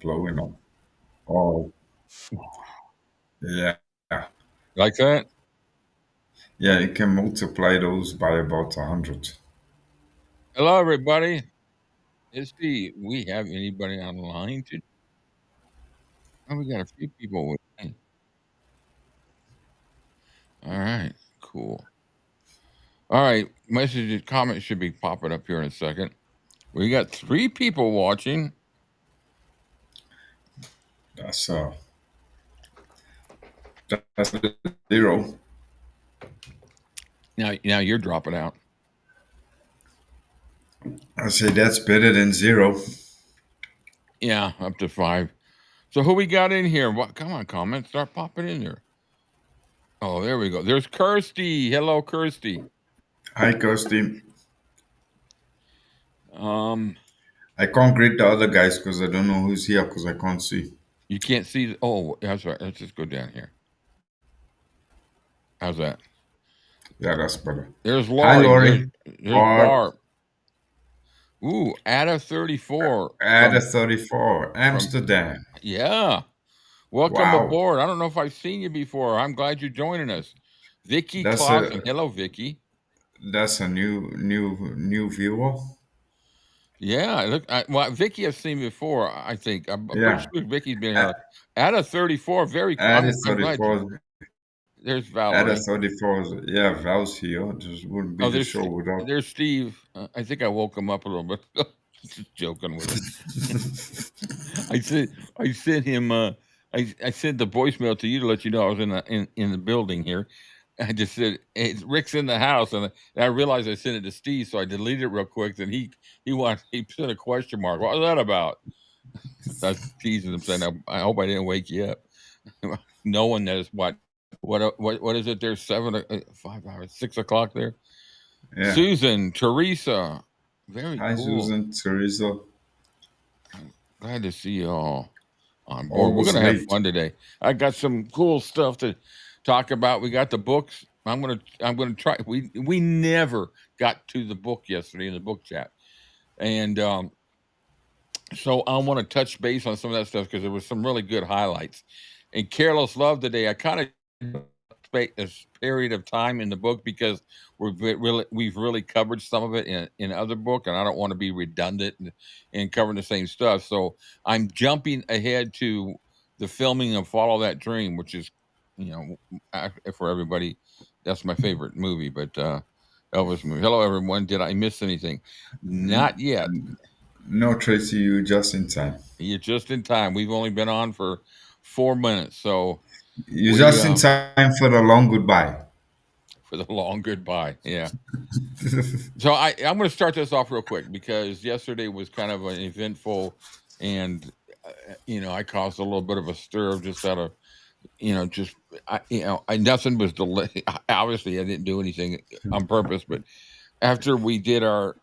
blowing up. Oh, yeah. Like that? Yeah, you can multiply those by about 100. Hello, everybody. Let's see. We have anybody online? Oh, we got a few people with me. All right, cool. All right, messages, comments should be popping up here in a second. We got 3 people watching. That's uh, that's 0. Now you're dropping out. I say that's better than 0. Yeah, up to 5. So who we got in here? What? Come on, comments, start popping in there. Oh, there we go. There's Kirsty. Hello, Kirsty. Hi, Kirsty. Um, I can't greet the other guys because I don't know who's here because I can't see. you can't see. Oh, that's right. Let's just go down here. How's that? Yeah, that's better. There's Hi, Lori. Lori. There's Barb. Barb. Ooh, Ada 34 Ada 34. from Amsterdam. yeah. Welcome Wow. aboard. I don't know if I've seen you before. I'm glad you're joining us. Vicky That's Clausen. a Hello, Vicky. that's a new viewer. Yeah, well, Vicky I've seen before. I think I'm pretty Yeah. sure Vicky's been A- here. Ada 34. Very cool. Ada I'm glad you. 34. There's Ada Valerie. 34. Yeah, Val's here. Just wouldn't be Oh, the show without. there's Steve. I think I woke him up a little bit. Just joking with him. I sent him. I sent the voicemail to you to let you know I was in the building here. I just said, hey, Rick's in the house, and I realized I sent it to Steve, so I deleted it real quick. And he sent a question mark. What was that about? I was teasing him, saying, I hope I didn't wake you up. Knowing that it's what is it? There's 5 hours, 6 o'clock there. Yeah. Susan, Teresa, very Hi, cool. Susan, Teresa. Glad to see you all on board. We're Almost gonna have late. fun today. I got some cool stuff to talk about. We got the books. I'm gonna try. We never got to the book yesterday in the book chat, and so I want to touch base on some of that stuff because there was some really good highlights. And Careless Love today, I kind of this period of time in the book because we've really covered some of it in other book, and I don't want to be redundant and covering the same stuff. So I'm jumping ahead to the filming of Follow That Dream, which is, for everybody, that's my favorite movie. But Elvis movie. Hello, everyone. Did I miss anything? Not yet. No, Tracy, you just in time. You're just in time. We've only been on for 4 minutes, so You're we just in time for the long goodbye. for the long goodbye. Yeah. So I'm going to start this off real quick because yesterday was kind of an eventful, and I caused a little bit of a stir just out of nothing was delayed. Obviously, I didn't do anything on purpose, but after we did our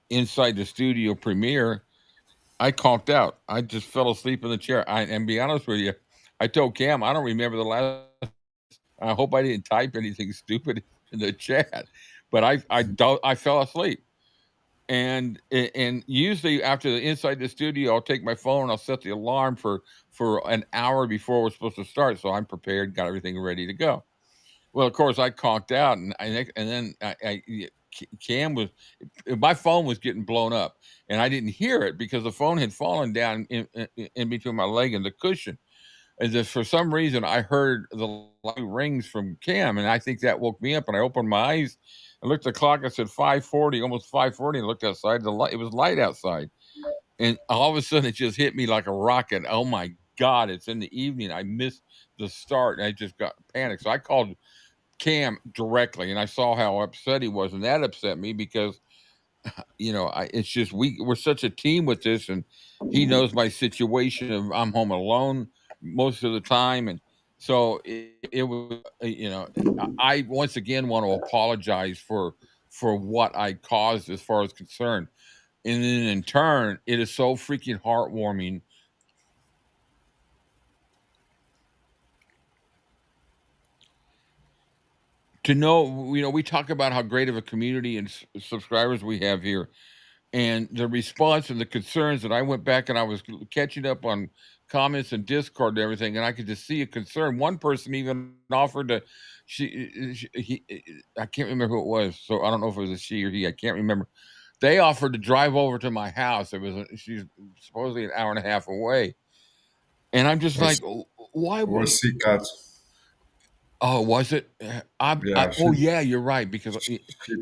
inside the studio premiere, I conked out. I just fell asleep in the chair. And be honest with you, I told Cam, I don't remember the last. I hope I didn't type anything stupid in the chat, but I fell asleep. And usually after the inside the studio, I'll take my phone, I'll set the alarm for an hour before we're supposed to start, so I'm prepared, got everything ready to go. Well, of course, I conked out, and then Cam was my phone was getting blown up, and I didn't hear it because the phone had fallen down in between my leg and the cushion. And just for some reason, I heard the rings from Cam, and I think that woke me up. And I opened my eyes and looked at the clock. I said 5:40, almost 5:40, and looked outside. It was light outside, and all of a sudden, it just hit me like a rocket. Oh my God! It's in the evening. I missed the start, and I just got panicked. So I called Cam directly, and I saw how upset he was, and that upset me because it's just we're such a team with this, and he knows my situation. I'm home alone most of the time, and so it was I once again want to apologize for what I caused as far as concerned, and then in turn, it is so freaking heartwarming to know. We talk about how great of a community and subscribers we have here. and the response and the concerns, and I went back and I was catching up on comments and Discord and everything, and I could just see a concern. One person even offered to, I can't remember who it was, so I don't know if it was a she or he. I can't remember. They offered to drive over to my house. She's supposedly an hour and a half away, and I'm just like, Was why would? was she got? Oh, was it? Yeah, Oh yeah, you're right because she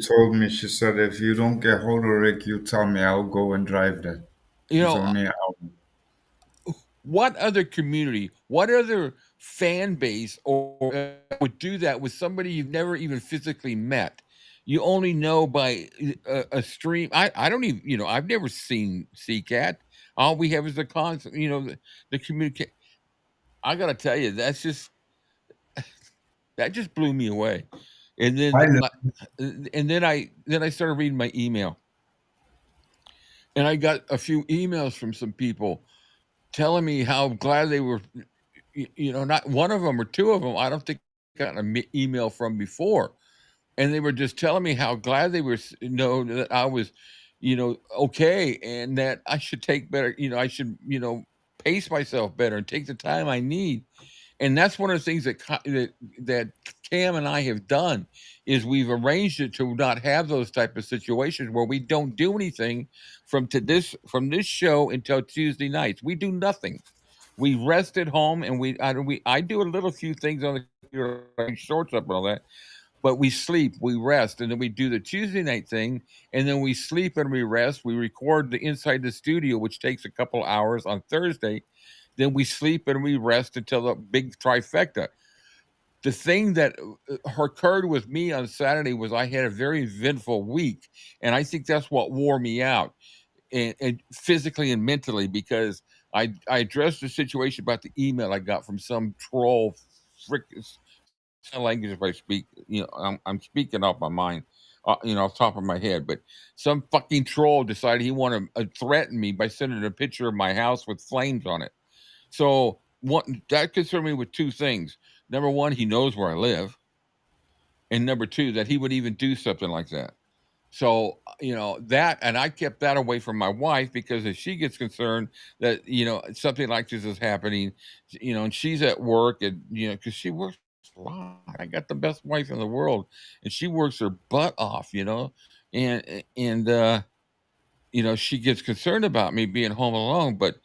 told me. She said, if you don't get hold of Rick, you tell me. I'll go and drive there. you It's know only an hour. what other community, what other fan base or would do that with somebody you've never even physically met? You only know by a stream. I don't even, I've never seen CCAT. All we have is the concept, the communicate. I got to tell you, that just blew me away. And then, I know. and then I started reading my email, and I got a few emails from some people telling me how glad they were. Not one of them or two of them, I don't think I got an email from before, and they were just telling me how glad they were know that I was, okay, and that I should take better, I should, pace myself better and take the time I need. And that's one of the things that Cam and I have done is we've arranged it to not have those type of situations where we don't do anything from this show until Tuesday nights. We do nothing. We rest at home, and I do a little few things on the computer, like shorts up and all that, but we sleep, we rest, and then we do the Tuesday night thing, and then we sleep and we rest. We record the inside the studio, which takes a couple hours on Thursday. Then we sleep and we rest until the big trifecta. The thing that occurred with me on Saturday was I had a very eventful week, and I think that's what wore me out, and physically and mentally, because I addressed the situation about the email I got from some troll, frick, language if I speak. I'm speaking off my mind, off the top of my head. But some fucking troll decided he wanted to threaten me by sending a picture of my house with flames on it. So one that concerned me with two things. Number one, he knows where I live, and number two, that he would even do something like that. So, that, and I kept that away from my wife because if she gets concerned that, something like this is happening, and she's at work and, because she works a lot. I got the best wife in the world, and she works her butt off, and she gets concerned about me being home alone, but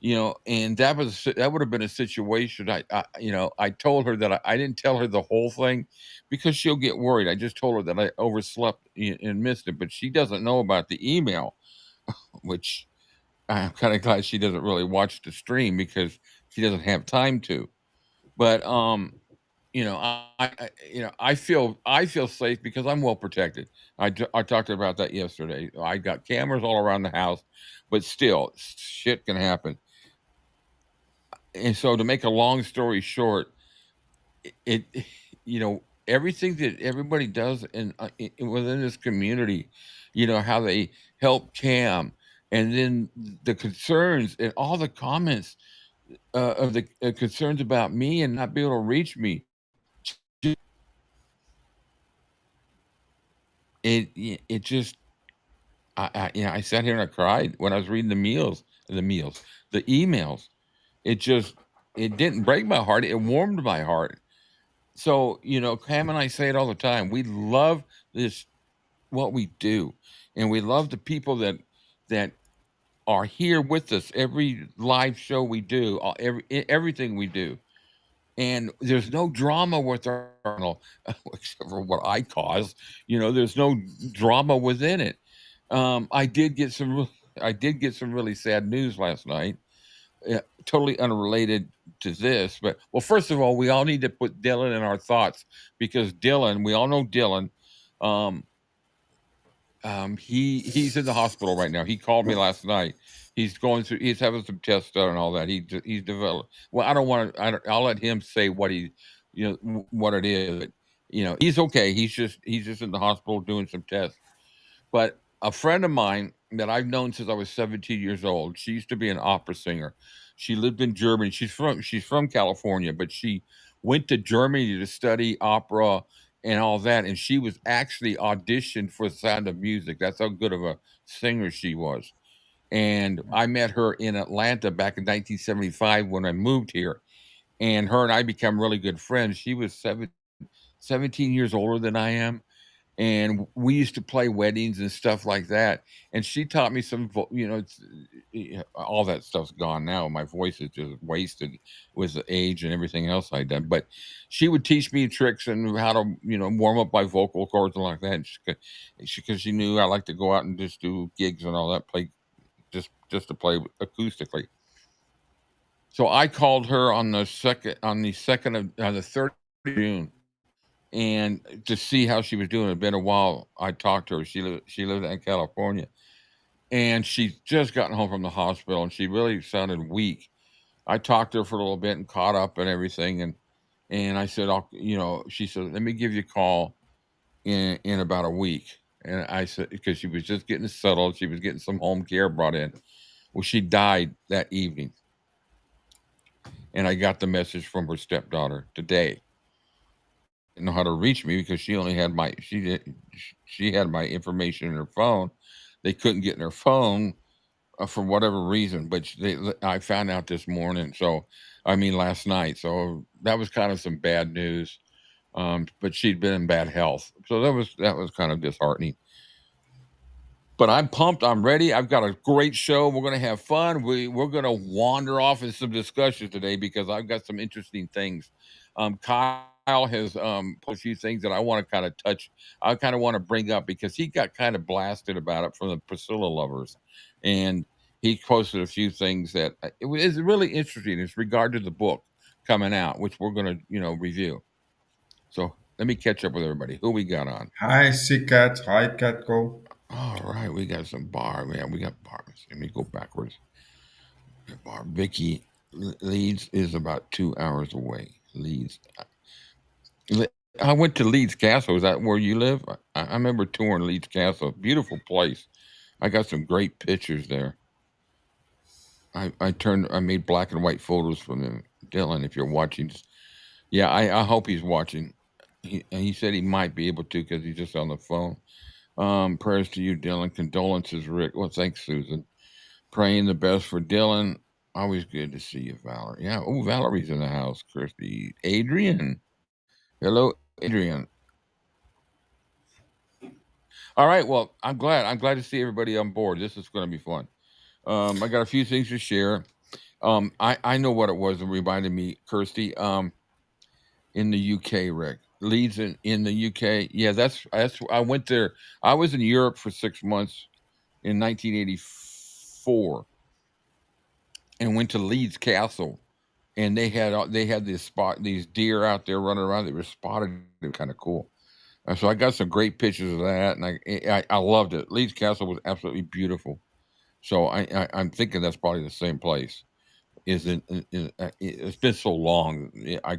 and that would have been a situation. I told her that I didn't tell her the whole thing because she'll get worried. I just told her that I overslept and missed it, but she doesn't know about the email, which I'm kind of glad she doesn't really watch the stream because she doesn't have time to. But I feel safe because I'm well protected. I talked about that yesterday. I got cameras all around the house, but still, shit can happen. And so, to make a long story short, it everything that everybody does within this community, how they help Cam, and then the concerns and all the comments of the concerns about me and not being able to reach me. It just I sat here and I cried when I was reading the emails. It just it didn't break my heart. It warmed my heart. So, Cam and I say it all the time. We love this what we do, and we love the people that are here with us every live show we do, everything we do. And there's no drama with our channel, except for what I cause. There's no drama within it. I did get some. I did get some really sad news last night, totally unrelated to this. But well, first of all, we all need to put Dylan in our thoughts because Dylan, we all know Dylan. Um, he's in the hospital right now. He called me last night. He's going through. He's having some tests done and all that. He's developed. Well, I don't want to. I'll let him say what what it is. But, he's okay. He's just in the hospital doing some tests. But a friend of mine that I've known since I was 17 years old, she used to be an opera singer. She lived in Germany. She's from California, but she went to Germany to study opera and all that. And she was actually auditioned for Sound of Music. That's how good of a singer she was. And I met her in Atlanta back in 1975 when I moved here. And her and I become really good friends. She was 17 years older than I am, and we used to play weddings and stuff like that. And she taught me some, all that stuff's gone now. My voice is just wasted with the age and everything else I done. But she would teach me tricks and how to, warm up my vocal cords and like that. And because she knew I like to go out and just do gigs and all that, play just to play acoustically. So I called her on the 30th of June, and to see how she was doing. It'd been a while. I talked to her. She lived in California, and she's just gotten home from the hospital, and she really sounded weak. I talked to her for a little bit and caught up and everything, and I said, she said, let me give you a call in about a week. And I said, because she was just getting settled, she was getting some home care brought in. Well, she died that evening, and I got the message from her stepdaughter today. Didn't know how to reach me because she only had she had my information in her phone. They couldn't get in her phone for whatever reason, but I found out this morning. So I mean last night. So that was kind of some bad news. But she'd been in bad health, so that was kind of disheartening. But I'm pumped. I'm ready. I've got a great show. We're going to have fun. We're going to wander off in some discussions today because I've got some interesting things. Kyle has posted a few things that I want to kind of touch. I kind of want to bring up because he got kind of blasted about it from the Priscilla lovers, and he posted a few things that is really interesting. It's regard to the book coming out, which we're going to review. So let me catch up with everybody. Who we got on? Hi, C-Cat. Hi, Catco. All right, we got some bar, man. We got bars. Let me go backwards. Bar Vicky Leeds is about 2 hours away. Leeds. I went to Leeds Castle. Is that where you live? I remember touring Leeds Castle. Beautiful place. I got some great pictures there. I made black and white photos from them. Dylan, if you're watching, yeah, I hope he's watching. He said he might be able to because he's just on the phone. Prayers to you, Dylan. Condolences, Rick. Well, thanks, Susan. Praying the best for Dylan. Always good to see you, Valerie. Yeah. Oh, Valerie's in the house. Christy. Adrian. Hello, Adrian. All right. Well, I'm glad. I'm glad to see everybody on board. This is going to be fun. I got a few things to share. I know what it was. It reminded me, Kirsty. In the UK, Rick. Leeds in the UK. Yeah, that's. I went there. I was in Europe for 6 months in 1984 and went to Leeds Castle, and they had these deer out there running around. They were spotted. They were kind of cool. So I got some great pictures of that, and I loved it. Leeds Castle was absolutely beautiful. So I'm thinking that's probably the same place. It's been so long. I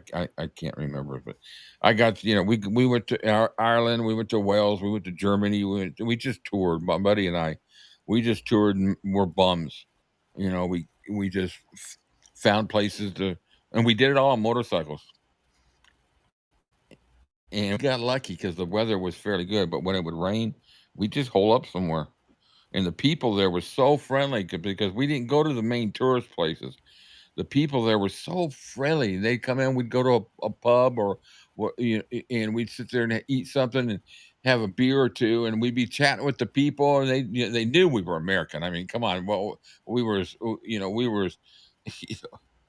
can't remember, but I got we went to Ireland, we went to Wales, we went to Germany, we just toured. My buddy and I, we just toured and we're bums. We just found places to, and we did it all on motorcycles. And we got lucky because the weather was fairly good. But when it would rain, we just hole up somewhere. And the people there were so friendly because we didn't go to the main tourist places. The people there were so friendly. They'd come in, we'd go to a pub or and we'd sit there and eat something and have a beer or two, and we'd be chatting with the people, and they knew we were American. I mean, come on, well, we were, we were,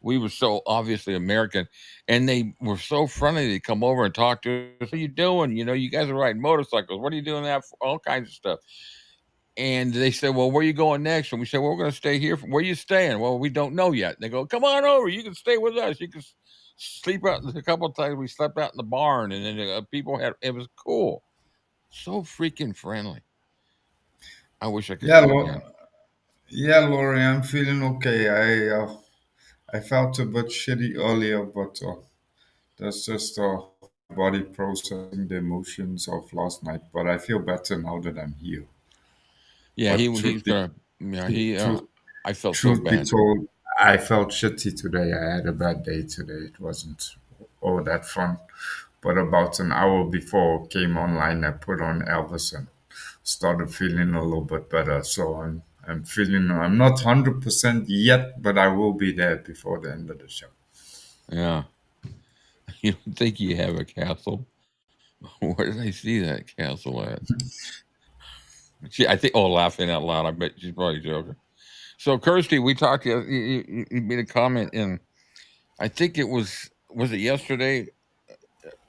we were so obviously American, and they were so friendly. They'd come over and talk to us. What are you doing? You guys are riding motorcycles. What are you doing that for? All kinds of stuff. And they said, "Well, where are you going next?" And we said, "Well, we're going to stay here. Where are you staying?" "Well, we don't know yet." And they go, "Come on over. You can stay with us. You can sleep out." A couple of times we slept out in the barn, and then people had it was cool, so freaking friendly. I wish I could Yeah, go again. yeah, Lori, I'm feeling okay. I felt a bit shitty earlier, but that's just my body processing the emotions of last night. But I feel better now that I'm here. Yeah, But he's gonna. Yeah, truth, he. truth, I felt so truth be bad. told, I felt shitty today. I had a bad day today. It wasn't all that fun. But about an hour before I came online, I put on Elvis and started feeling a little bit better. So I'm feeling I'm not 100% yet, but I will be there before the end of the show. Yeah. You don't think you have a castle? Where did I see that castle at? I think. Oh, laughing out loud. I bet she's probably joking. So, Kirsty, we talked. You made a comment, and I think it was it yesterday.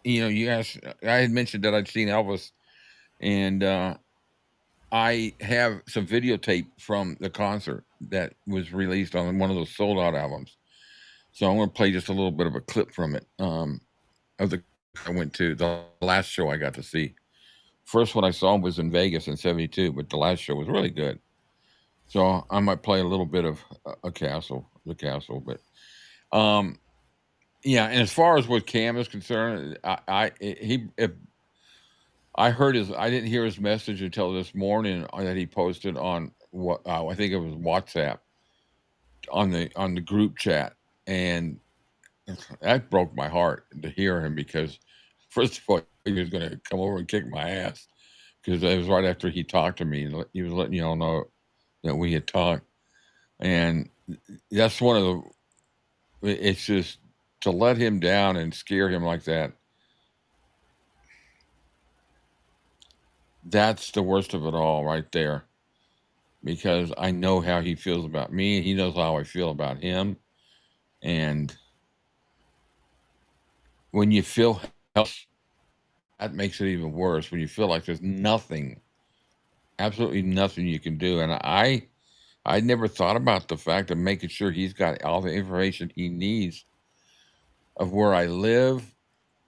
You asked. I had mentioned that I'd seen Elvis, and I have some videotape from the concert that was released on one of those sold out albums. So I'm going to play just a little bit of a clip from it. Of the I went to the last show I got to see. First one I saw was in Vegas in '72, but the last show was really good. So I might play a little bit of the castle. But um, yeah. And as far as what Cam is concerned, I heard his. I didn't hear his message until this morning that he posted on what I think it was WhatsApp on the group chat, and that broke my heart to hear him because first of all he was going to come over and kick my ass because it was right after he talked to me. He was letting you all know that we had talked, and that's one of the. It's just to let him down and scare him like that. That's the worst of it all, right there. Because I know how he feels about me, and he knows how I feel about him. And when you feel helpless, that makes it even worse. When you feel like there's nothing, absolutely nothing you can do. And I never thought about the fact of making sure he's got all the information he needs of where I live.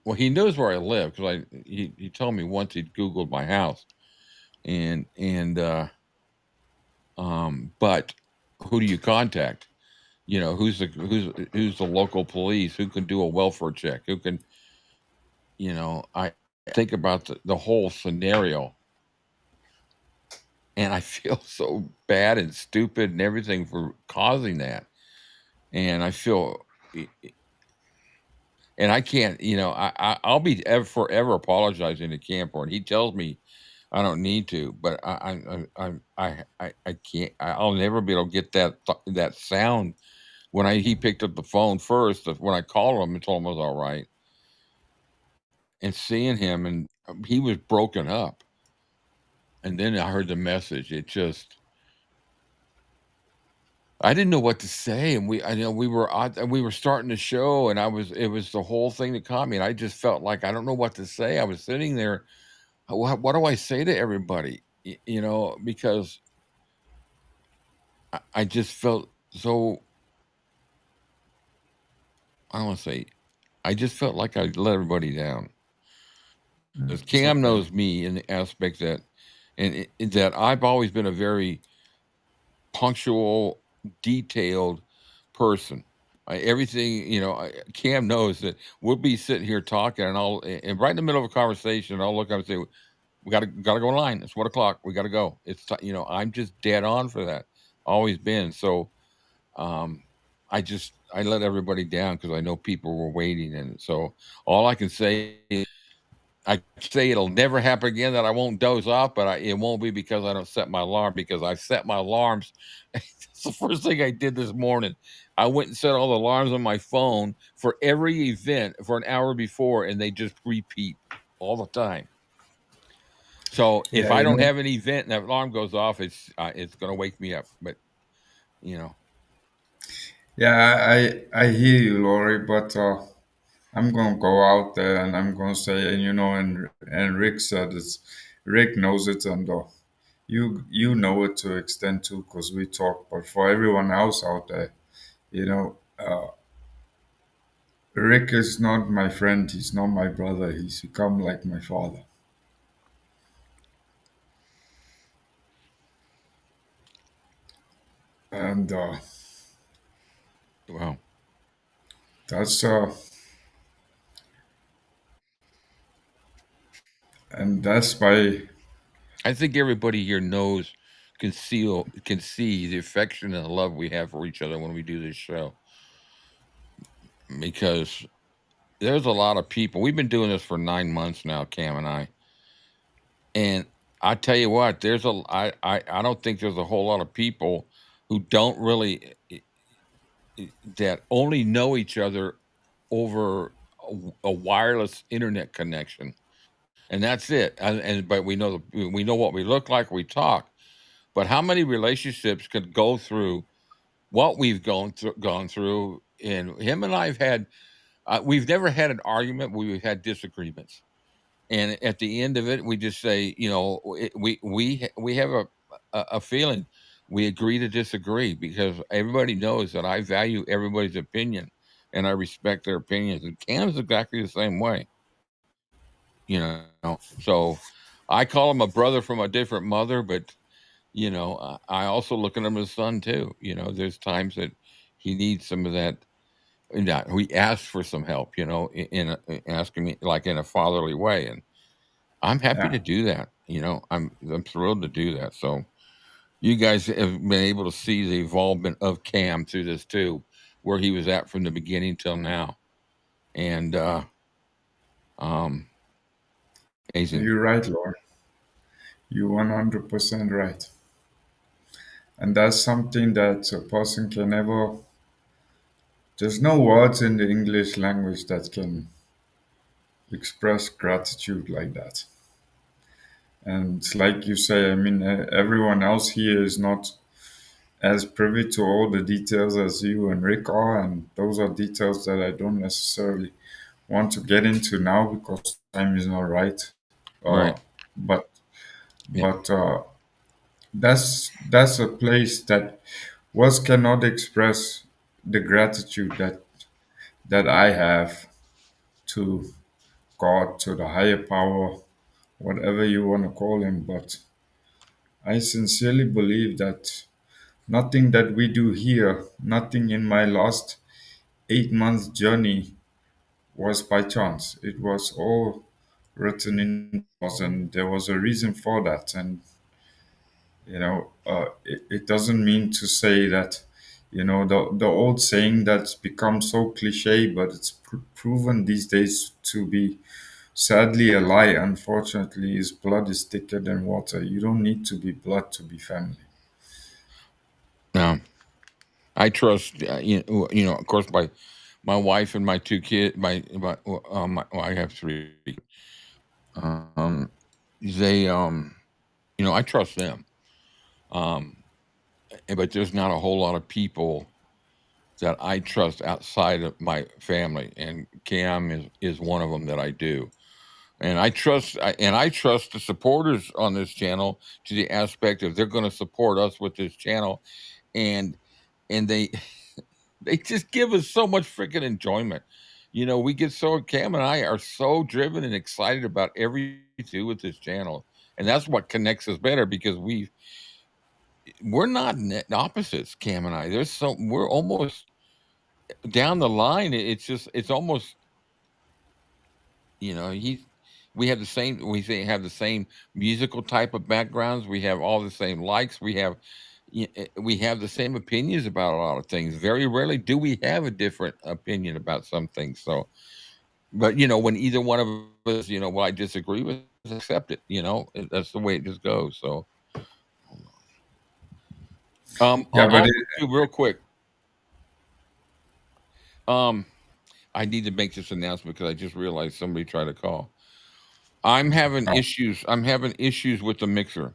Well, he knows where I live because he told me once he'd Googled my house, but who do you contact? Who's the local police? Who can do a welfare check? Who can I think about the whole scenario, and I feel so bad and stupid and everything for causing that. And I feel, and I can't, I'll be forever apologizing to Camper, and he tells me I don't need to, but I can't. I'll never be able to get that sound when he picked up the phone first. When I called him and told him I was all right, and seeing him, and he was broken up, and then I heard the message. It just I didn't know what to say, and I know we were starting the show, and it was the whole thing that caught me, and I just felt like I don't know what to say. I was sitting there, what do I say to everybody? Because I just felt so. I don't want to say. I just felt like I let everybody down. Because It's Cam okay. knows me in the aspect that, that I've always been a very punctual, detailed person. Everything, Cam knows that we'll be sitting here talking, and right in the middle of a conversation, I'll look up and say, "We gotta go in line. It's 1 o'clock. We gotta go." I'm just dead on for that. Always been. So, um, I let everybody down because I know people were waiting, and so all I can say is I say it'll never happen again that I won't doze off, but it won't be because I don't set my alarm because I set my alarms. It's the first thing I did this morning. I went and set all the alarms on my phone for every event for an hour before, and they just repeat all the time. So if Yeah, I don't have an event and that alarm goes off, it's going to wake me up. But you know, yeah, I hear you, Lori, but I'm gonna go out there and I'm gonna say, and and Rick said it's, Rick knows it, and you know it to extent too, because we talk. But for everyone else out there, Rick is not my friend. He's not my brother. He's become like my father, and well, that's and that's by I think everybody here knows, can see the affection and the love we have for each other when we do this show because there's a lot of people. We've been doing this for 9 months now, Cam and I, and I tell you what, I don't think there's a whole lot of people who don't really that only know each other over a wireless internet connection, and that's it. And but we know what we look like, we talk. But how many relationships could go through what we've gone through? And him and I've had we've never had an argument. We've had disagreements, and at the end of it, we just say, we have a feeling we agree to disagree because everybody knows that I value everybody's opinion and I respect their opinions. And Cam's exactly the same way, So I call him a brother from a different mother, but I also look at him as son too. There's times that he needs some of that. Not he asks for some help, asking me like in a fatherly way, and I'm happy Yeah. to do that. I'm thrilled to do that. So you guys have been able to see the involvement of Cam through this too, where he was at from the beginning till now, and um, amazing. You're right, Lord. You're 100% right. And that's something that a person can never, there's no words in the English language that can express gratitude like that. And like you say, I mean, everyone else here is not as privy to all the details as you and Rick are. And those are details that I don't necessarily want to get into now because time is not right. Uh, Right. but Yeah. but that's a place that words cannot express the gratitude that I have to God, to the higher power, whatever you want to call him. But I sincerely believe that nothing that we do here, nothing in my last 8 months journey was by chance. It was all written in the stars, and there was a reason for that. And it doesn't mean to say that, the old saying that's become so cliche, but it's proven these days to be sadly a lie. Unfortunately, is blood is thicker than water. You don't need to be blood to be family. No, I trust. Of course, my wife and my two kids. Well, I have three. Um, they I trust them. Um, but there's not a whole lot of people that I trust outside of my family, and Cam is one of them that I do. And I trust the supporters on this channel to the aspect of they're going to support us with this channel, and they they just give us so much freaking enjoyment. We get so Cam and I are so driven and excited about everything we do with this channel, and that's what connects us better because we're not opposites. Cam and I, we're almost down the line. It's almost he we have the same we say have the same musical type of backgrounds. We have all the same likes. We have the same opinions about a lot of things. Very rarely do we have a different opinion about some things. So, but when either one of us, what I disagree with, accept it. That's the way it just goes. So, Yeah, but also too, real quick, um, I need to make this announcement because I just realized somebody tried to call. oh, I'm having issues with the mixer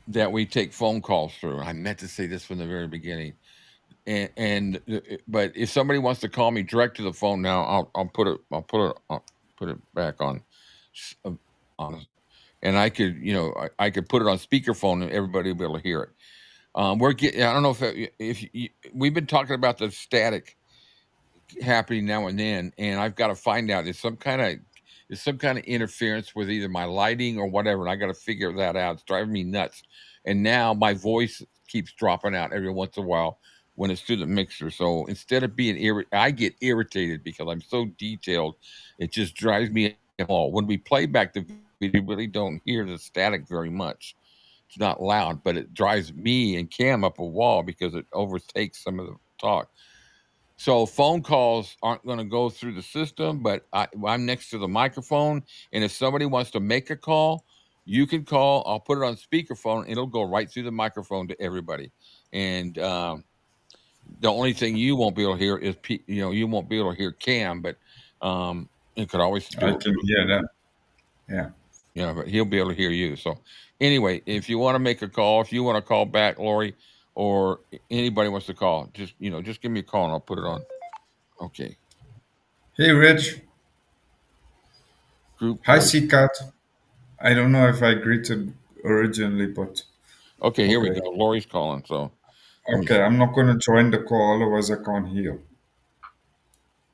that we take phone calls through. I meant to say this from the very beginning. But if somebody wants to call me direct to the phone now, I'll put it back s- uh, on, and I could I could put it on speakerphone and everybody will be able to hear it. We're getting. I don't know we've been talking about the static happening now and then, and I've got to find out there's some kind of interference with either my lighting or whatever, and I got to figure that out. It's driving me nuts. And now my voice keeps dropping out every once in a while when it's through the mixer. So instead of being I get irritated because I'm so detailed. It just drives me all. When we play back the video, we really don't hear the static very much. It's not loud, but it drives me and Cam up a wall because it overtakes some of the talk. So phone calls aren't going to go through the system, but I'm next to the microphone, and if somebody wants to make a call, you can call. I'll put it on speakerphone. It'll go right through the microphone to everybody. And the only thing you won't be able to hear is, you won't be able to hear Cam, but you could always I do it. can hear that. Yeah. Yeah, but he'll be able to hear you. So anyway, if you want to make a call, if you want to call back, Lori, or anybody wants to call, just give me a call and I'll put it on. Okay. Hey, Rich. Group Hi, voice. 𝐸𝐶𝐸. I don't know if I greeted originally, but Okay, here we okay. go. Lori's calling. So let me Okay, see. I'm not going to join the call, otherwise I can't hear.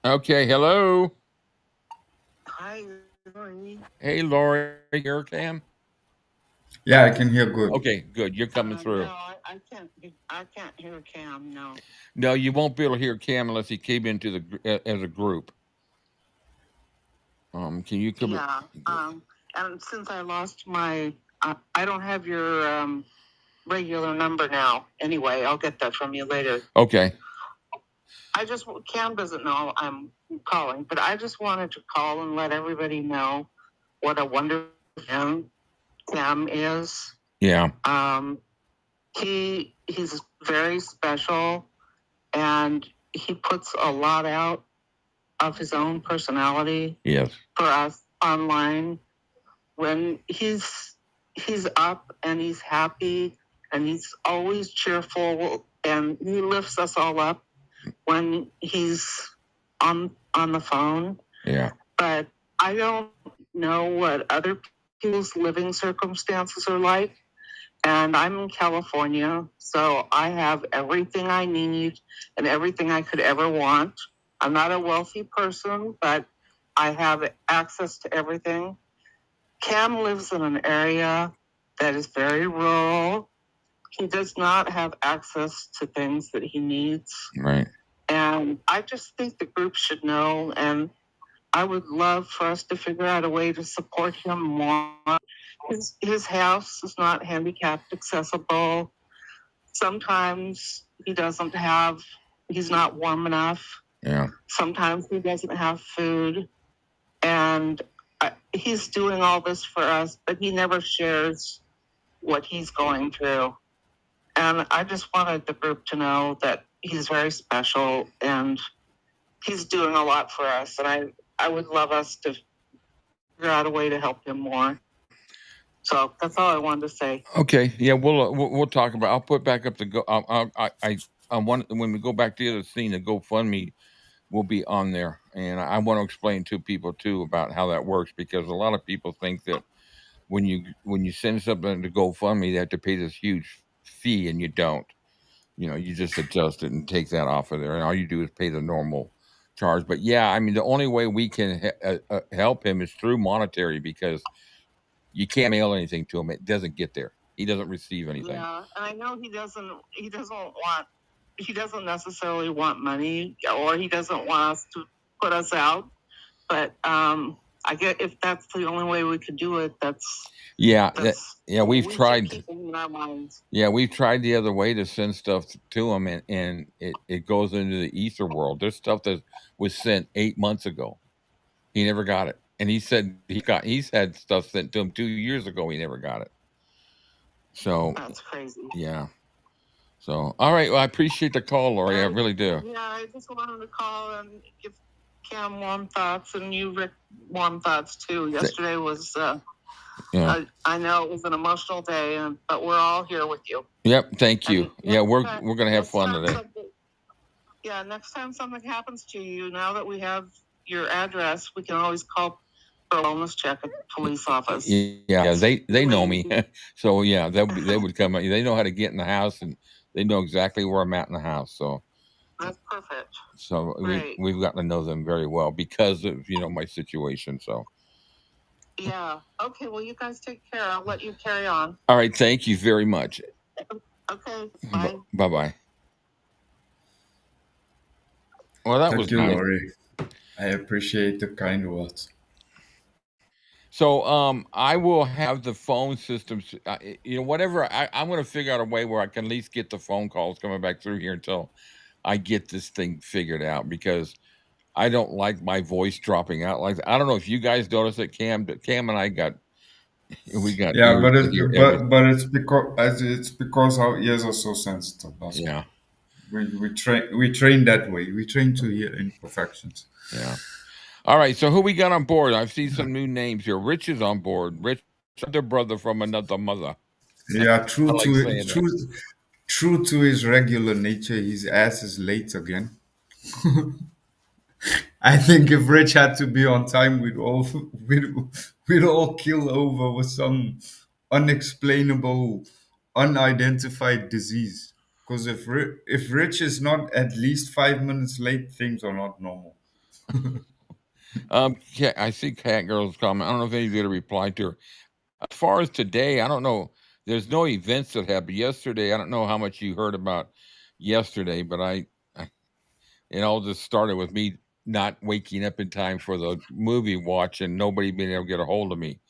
Okay, hello. Hi, Lori. Hey, Lori, here, Cam. Yeah, I can hear good. Okay, good. You're coming through. No, I can't. I can't hear Cam. No. No, you won't be able to hear Cam unless he came into as a group. Can you come? Yeah. And since I lost my, I don't have your regular number now. Anyway, I'll get that from you later. Okay. Cam doesn't know I'm calling, but I just wanted to call and let everybody know what a wonderful man Cam is. Yeah. He's very special, and he puts a lot out of his own personality. Yes. For us online. When he's up and he's happy and he's always cheerful and he lifts us all up when he's on the phone. Yeah. But I don't know what other people's living circumstances are like. And I'm in California, so I have everything I need and everything I could ever want. I'm not a wealthy person, but I have access to everything. Cam lives in an area that is very rural. He does not have access to things that he needs. Right. And I just think the group should know, and I would love for us to figure out a way to support him more. His house is not handicapped accessible. Sometimes he's not warm enough. Yeah. Sometimes he doesn't have food. And he's doing all this for us, but he never shares what he's going through. And I just wanted the group to know that he's very special and he's doing a lot for us. And I would love us to figure out a way to help him more. So that's all I wanted to say. Okay. Yeah, we'll talk about. I'll put back up the go. I want when we go back to the other scene, the GoFundMe will be on there, and I want to explain to people too about how that works, because a lot of people think that when you send something to GoFundMe, they have to pay this huge fee, and you don't. You just adjust it and take that off of there, and all you do is pay the normal charge. But yeah, I mean, the only way we can help him is through monetary, because you can't mail anything to him; it doesn't get there. He doesn't receive anything. Yeah, and I know he doesn't necessarily want money, or he doesn't want us to put us out. But I get, if that's the only way we could do it, we've tried. Keep in our minds. Yeah, we've tried the other way to send stuff to him, and it goes into the ether world. There's stuff that was sent 8 months ago. He never got it, and he said he's had stuff sent to him 2 years ago. He never got it. So that's crazy. Yeah. So all right, well, I appreciate the call, Lori. I really do. Yeah, I just wanted to call and give Cam warm thoughts, and you, Rick, warm thoughts too. Yesterday was. I know it was an emotional day, but we're all here with you. Yep, thank you. We're gonna have fun today. Next time something happens to you, now that we have your address, we can always call for a wellness check at the police office. Yeah, they know me, so yeah, they would come. They know how to get in the house, and they know exactly where I'm at in the house. So that's perfect. So we've gotten to know them very well because of my situation. So. Yeah. Okay. Well, you guys take care. I'll let you carry on. All right. Thank you very much. Okay. Bye. Bye. Well, that was Thank you, nice. Lori. I appreciate the kind words. So, I will have the phone systems. Whatever. I'm going to figure out a way where I can at least get the phone calls coming back through here until I get this thing figured out, because I don't like my voice dropping out like that. I don't know if you guys noticed it, Cam, but Cam and I we got Yeah, ears but to hear everything. it's because our ears are so sensitive. That's why Yeah, we train that way. We train to hear imperfections. yeah. All right, so who we got on board? I've seen some new names here. Rich is on board. Rich, other brother from another mother. Yeah, I like saying that. true to his regular nature, his ass is late again. I think if Rich had to be on time, we'd, we'd all kill over with some unexplainable, unidentified disease. Because if Rich is not at least 5 minutes late, things are not normal. Yeah, I see Cat Girl's comment. I don't know if anybody's going to reply to her. As far as today, I don't know. There's no events that happened yesterday. I don't know how much you heard about yesterday, but it all just started with me not waking up in time for the movie watch and nobody being able to get a hold of me.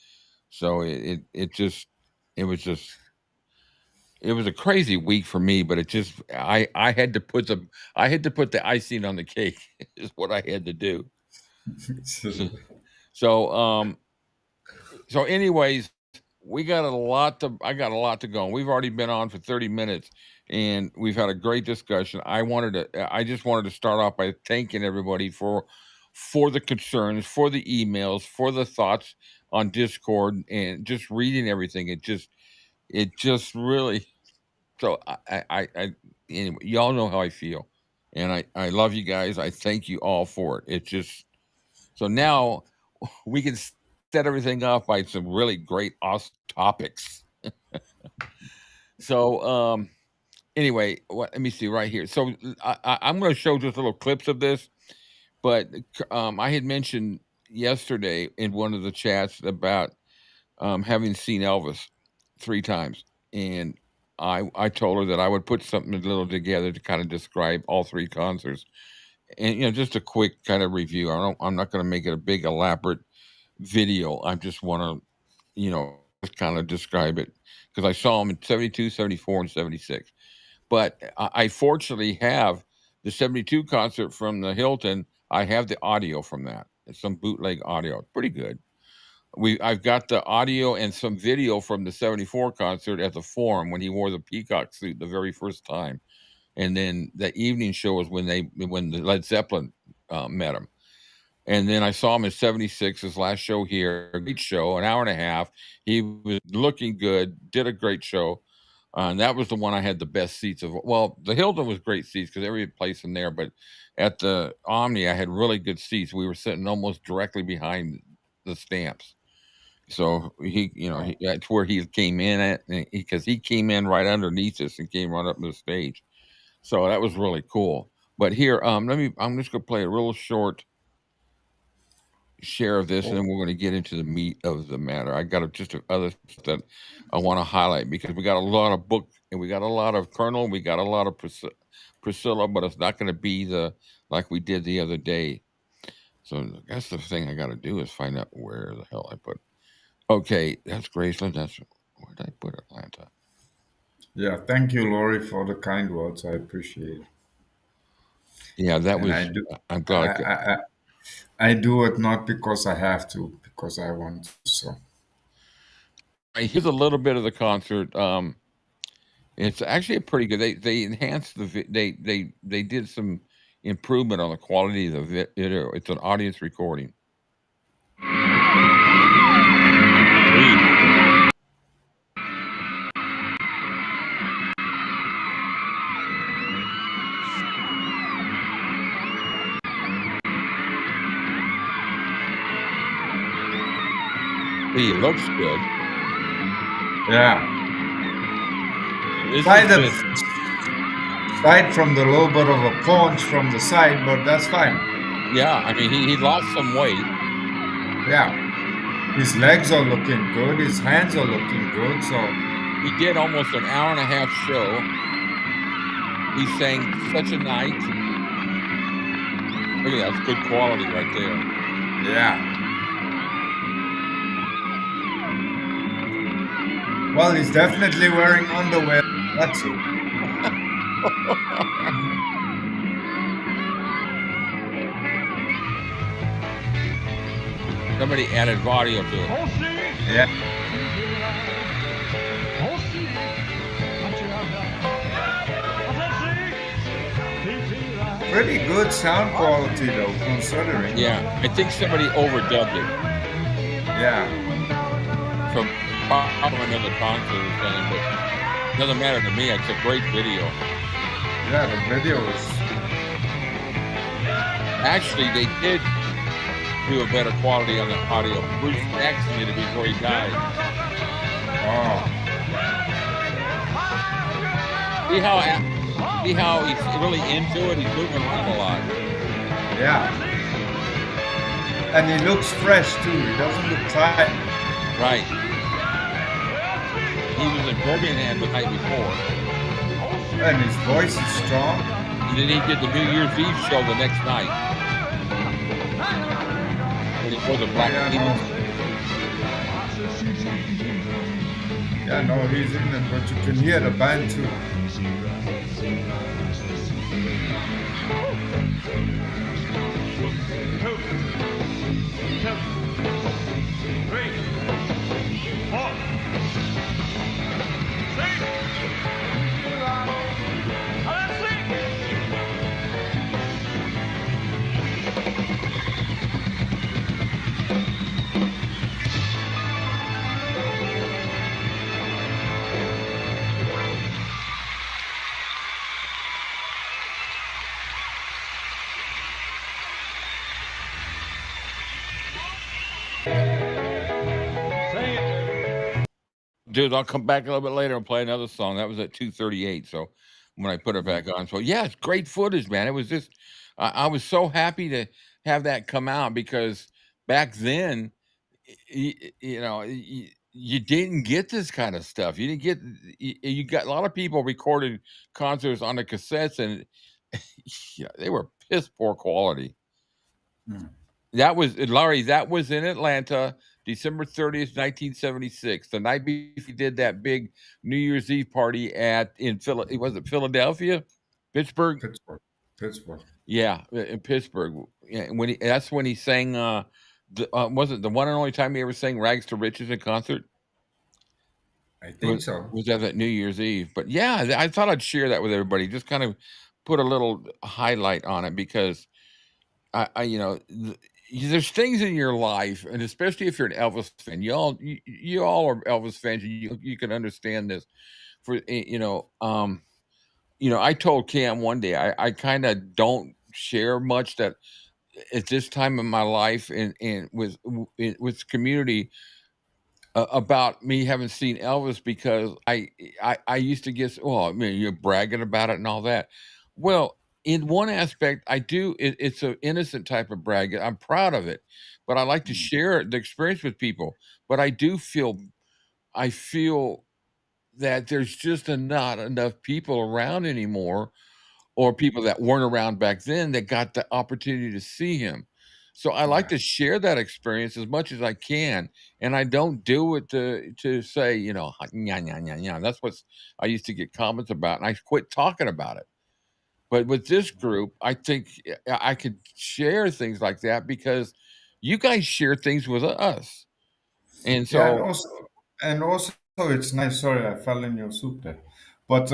So it was just it was a crazy week for me, but I had to put the icing on the cake is what I had to do. So so anyways, I got a lot to go. We've already been on for 30 minutes and we've had a great discussion. I just wanted to start off by thanking everybody for the concerns, for the emails, for the thoughts on Discord, and just reading everything. It just really, so anyway, y'all know how I feel, and I love you guys. I thank you all for it. It just, so now we can set everything up by some really great, awesome topics. So, anyway, let me see right here. So I'm going to show just little clips of this, but I had mentioned yesterday in one of the chats about having seen Elvis 3 times, and I told her that I would put something a little together to kind of describe all 3 concerts, and just a quick kind of review. I'm not going to make it a big elaborate video. I just want to just kind of describe it, because I saw him in 72, 74, and 76. But I fortunately have the 72 concert from the Hilton. I have the audio from that. It's some bootleg audio. Pretty good. I've got the audio and some video from the 74 concert at the Forum when he wore the peacock suit the very first time. And then the evening show was when the Led Zeppelin met him. And then I saw him in 76, his last show here. Great show, an hour and a half. He was looking good, did a great show. And that was the one I had the best seats of. Well, the Hilton was great seats because every place in there, but at the Omni, I had really good seats. We were sitting almost directly behind the Stamps. So that's where he came in at, because he came in right underneath us and came right up to the stage. So that was really cool. But here, I'm just gonna play a real short share of this, and then we're going to get into the meat of the matter. I got just other stuff that I want to highlight, because we got a lot of book and we got a lot of Colonel, we got a lot of Priscilla, but it's not going to be like we did the other day. So that's the thing I got to do, is find out where the hell I put. Okay, that's Graceland. Where did I put Atlanta? Yeah, thank you, Lori, for the kind words. I appreciate it. Yeah, that And was. I do. I'm I, glad. I, I, I do it not because I have to, because I want to. So Here's a little bit of the concert. It's actually pretty good. They enhanced they did some improvement on the quality of the video. It's an audience recording. He looks good. yeah, This side, is side from the little bit of a paunch from the side, but that's fine. yeah. I mean, he lost some weight. Yeah, his legs are looking good. His hands are looking good. So He did almost an hour and a half show. He sang Such a Night. Look at that. That's good quality right there. yeah. Well, he's definitely wearing underwear. That's it. Somebody added audio to it. Yeah. Pretty good sound quality though, considering. Yeah, I think somebody overdubbed it Yeah. from probably another concert or something, but it doesn't matter to me. It's a great video. Yeah, the video is. Actually, they did do a better quality on the audio. Bruce Jackson did it before he died. Oh. See how he's really into it? He's moving around a lot. Yeah. And he looks fresh too. He doesn't look tired. Right. He was in Birmingham the night before. And his voice is strong. And then he did the New Year's Eve show the next night. When he wore the black Beatles. Yeah, no, he's in it, but you can hear the band too. Dude, I'll come back a little bit later and play another song. That was at 2:38. So when I put it back on, so yeah, it's great footage, man. It was just, I was so happy to have that come out because back then, you didn't get this kind of stuff. You didn't get, you got a lot of people recorded concerts on the cassettes, and yeah, they were piss poor quality. That was Laurie. That was in Atlanta, December 30th, 1976. The night before he did that big New Year's Eve party was it Philadelphia, Pittsburgh? Pittsburgh. Yeah, in Pittsburgh. Yeah, that's when he sang. Was it the one and only time he ever sang "Rags to Riches" in concert? I think so. Was that New Year's Eve? But yeah, I thought I'd share that with everybody. Just kind of put a little highlight on it because there's things in your life, and especially if you're an Elvis fan, you all are Elvis fans. You can understand this. I told Cam one day I kind of don't share much that at this time in my life and with community about me having seen Elvis because I used to get I mean you're bragging about it and all that. Well, in one aspect, I do. It's an innocent type of brag. I'm proud of it, but I like to share the experience with people. But I feel that there's just not enough people around anymore, or people that weren't around back then that got the opportunity to see him. So I like to share that experience as much as I can, and I don't do it to say, That's what I used to get comments about, and I quit talking about it. But with this group, I think I could share things like that because you guys share things with us. And Yeah, and so also it's nice. Sorry, I fell in your soup there. But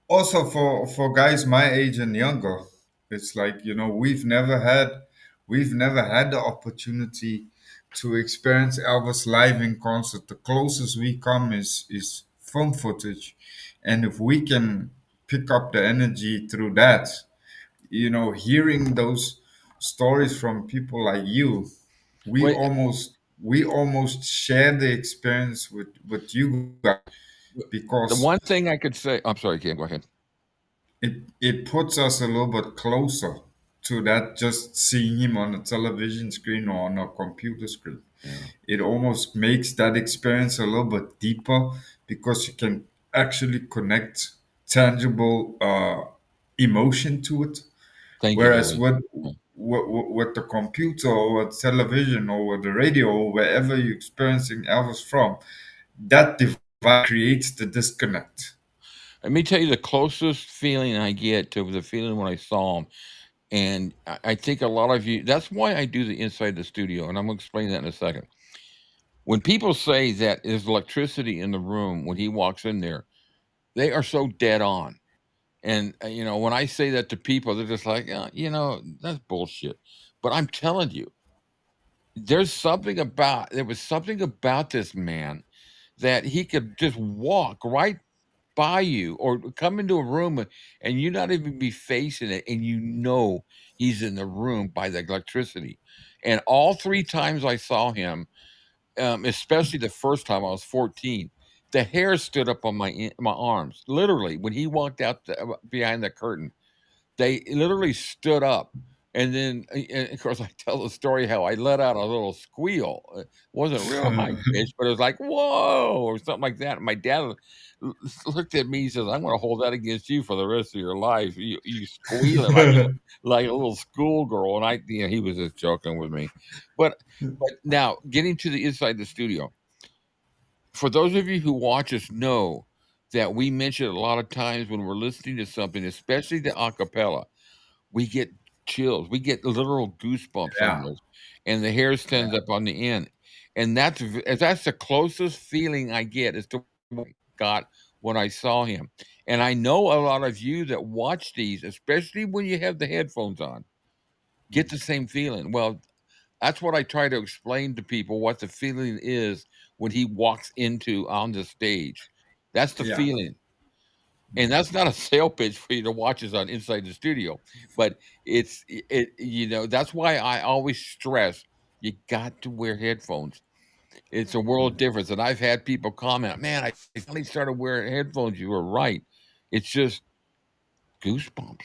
also for guys my age and younger, it's like we've never had the opportunity to experience Elvis live in concert. The closest we come is film footage, and if we can pick up the energy through that, hearing those stories from people like you, we wait, almost share the experience with you guys the because one thing I could say, I'm sorry, Cam, go ahead. it puts us a little bit closer to that, just seeing him on a television screen or on a computer screen. Yeah. It almost makes that experience a little bit deeper because you can actually connect tangible emotion to it. Thank you, Whereas Larry. with the computer or with television or with the radio or wherever you're experiencing Elvis from, that divide creates the disconnect. Let me tell you the closest feeling I get to the feeling when I saw him. And I think a lot of you, that's why I do the inside the studio. And I'm going to explain that in a second. When people say that there's electricity in the room when he walks in there, they are so dead on. And, when I say that to people, they're just like, that's bullshit. But I'm telling you, there was something about this man that he could just walk right by you or come into a room and you not even be facing it. And he's in the room by the electricity. And all three times I saw him, especially the first time I was 14, the hair stood up on my arms. Literally, when he walked out behind the curtain, they literally stood up. And then, and of course, I tell the story how I let out a little squeal. It wasn't real high pitched, but it was like, whoa, or something like that. And my dad looked at me and says, I'm going to hold that against you for the rest of your life. You squealing like a little schoolgirl. And he was just joking with me. But now, getting to the inside the studio, for those of you who watch us know that we mention a lot of times when we're listening to something, especially the acapella, we get chills, we get literal goosebumps Yeah, almost, and the hair stands yeah. up on the end, and that's the closest feeling I get as to what I got when I saw him. And I know a lot of you that watch these, especially when you have the headphones on, get the same feeling. Well, that's what I try to explain to people what the feeling is when he walks into on the stage. That's the Yeah. feeling. And that's not a sale pitch for you to watch us on Inside the Studio, but that's why I always stress you got to wear headphones. It's a world difference. And I've had people comment, man, I finally started wearing headphones. You were right. It's just goosebumps.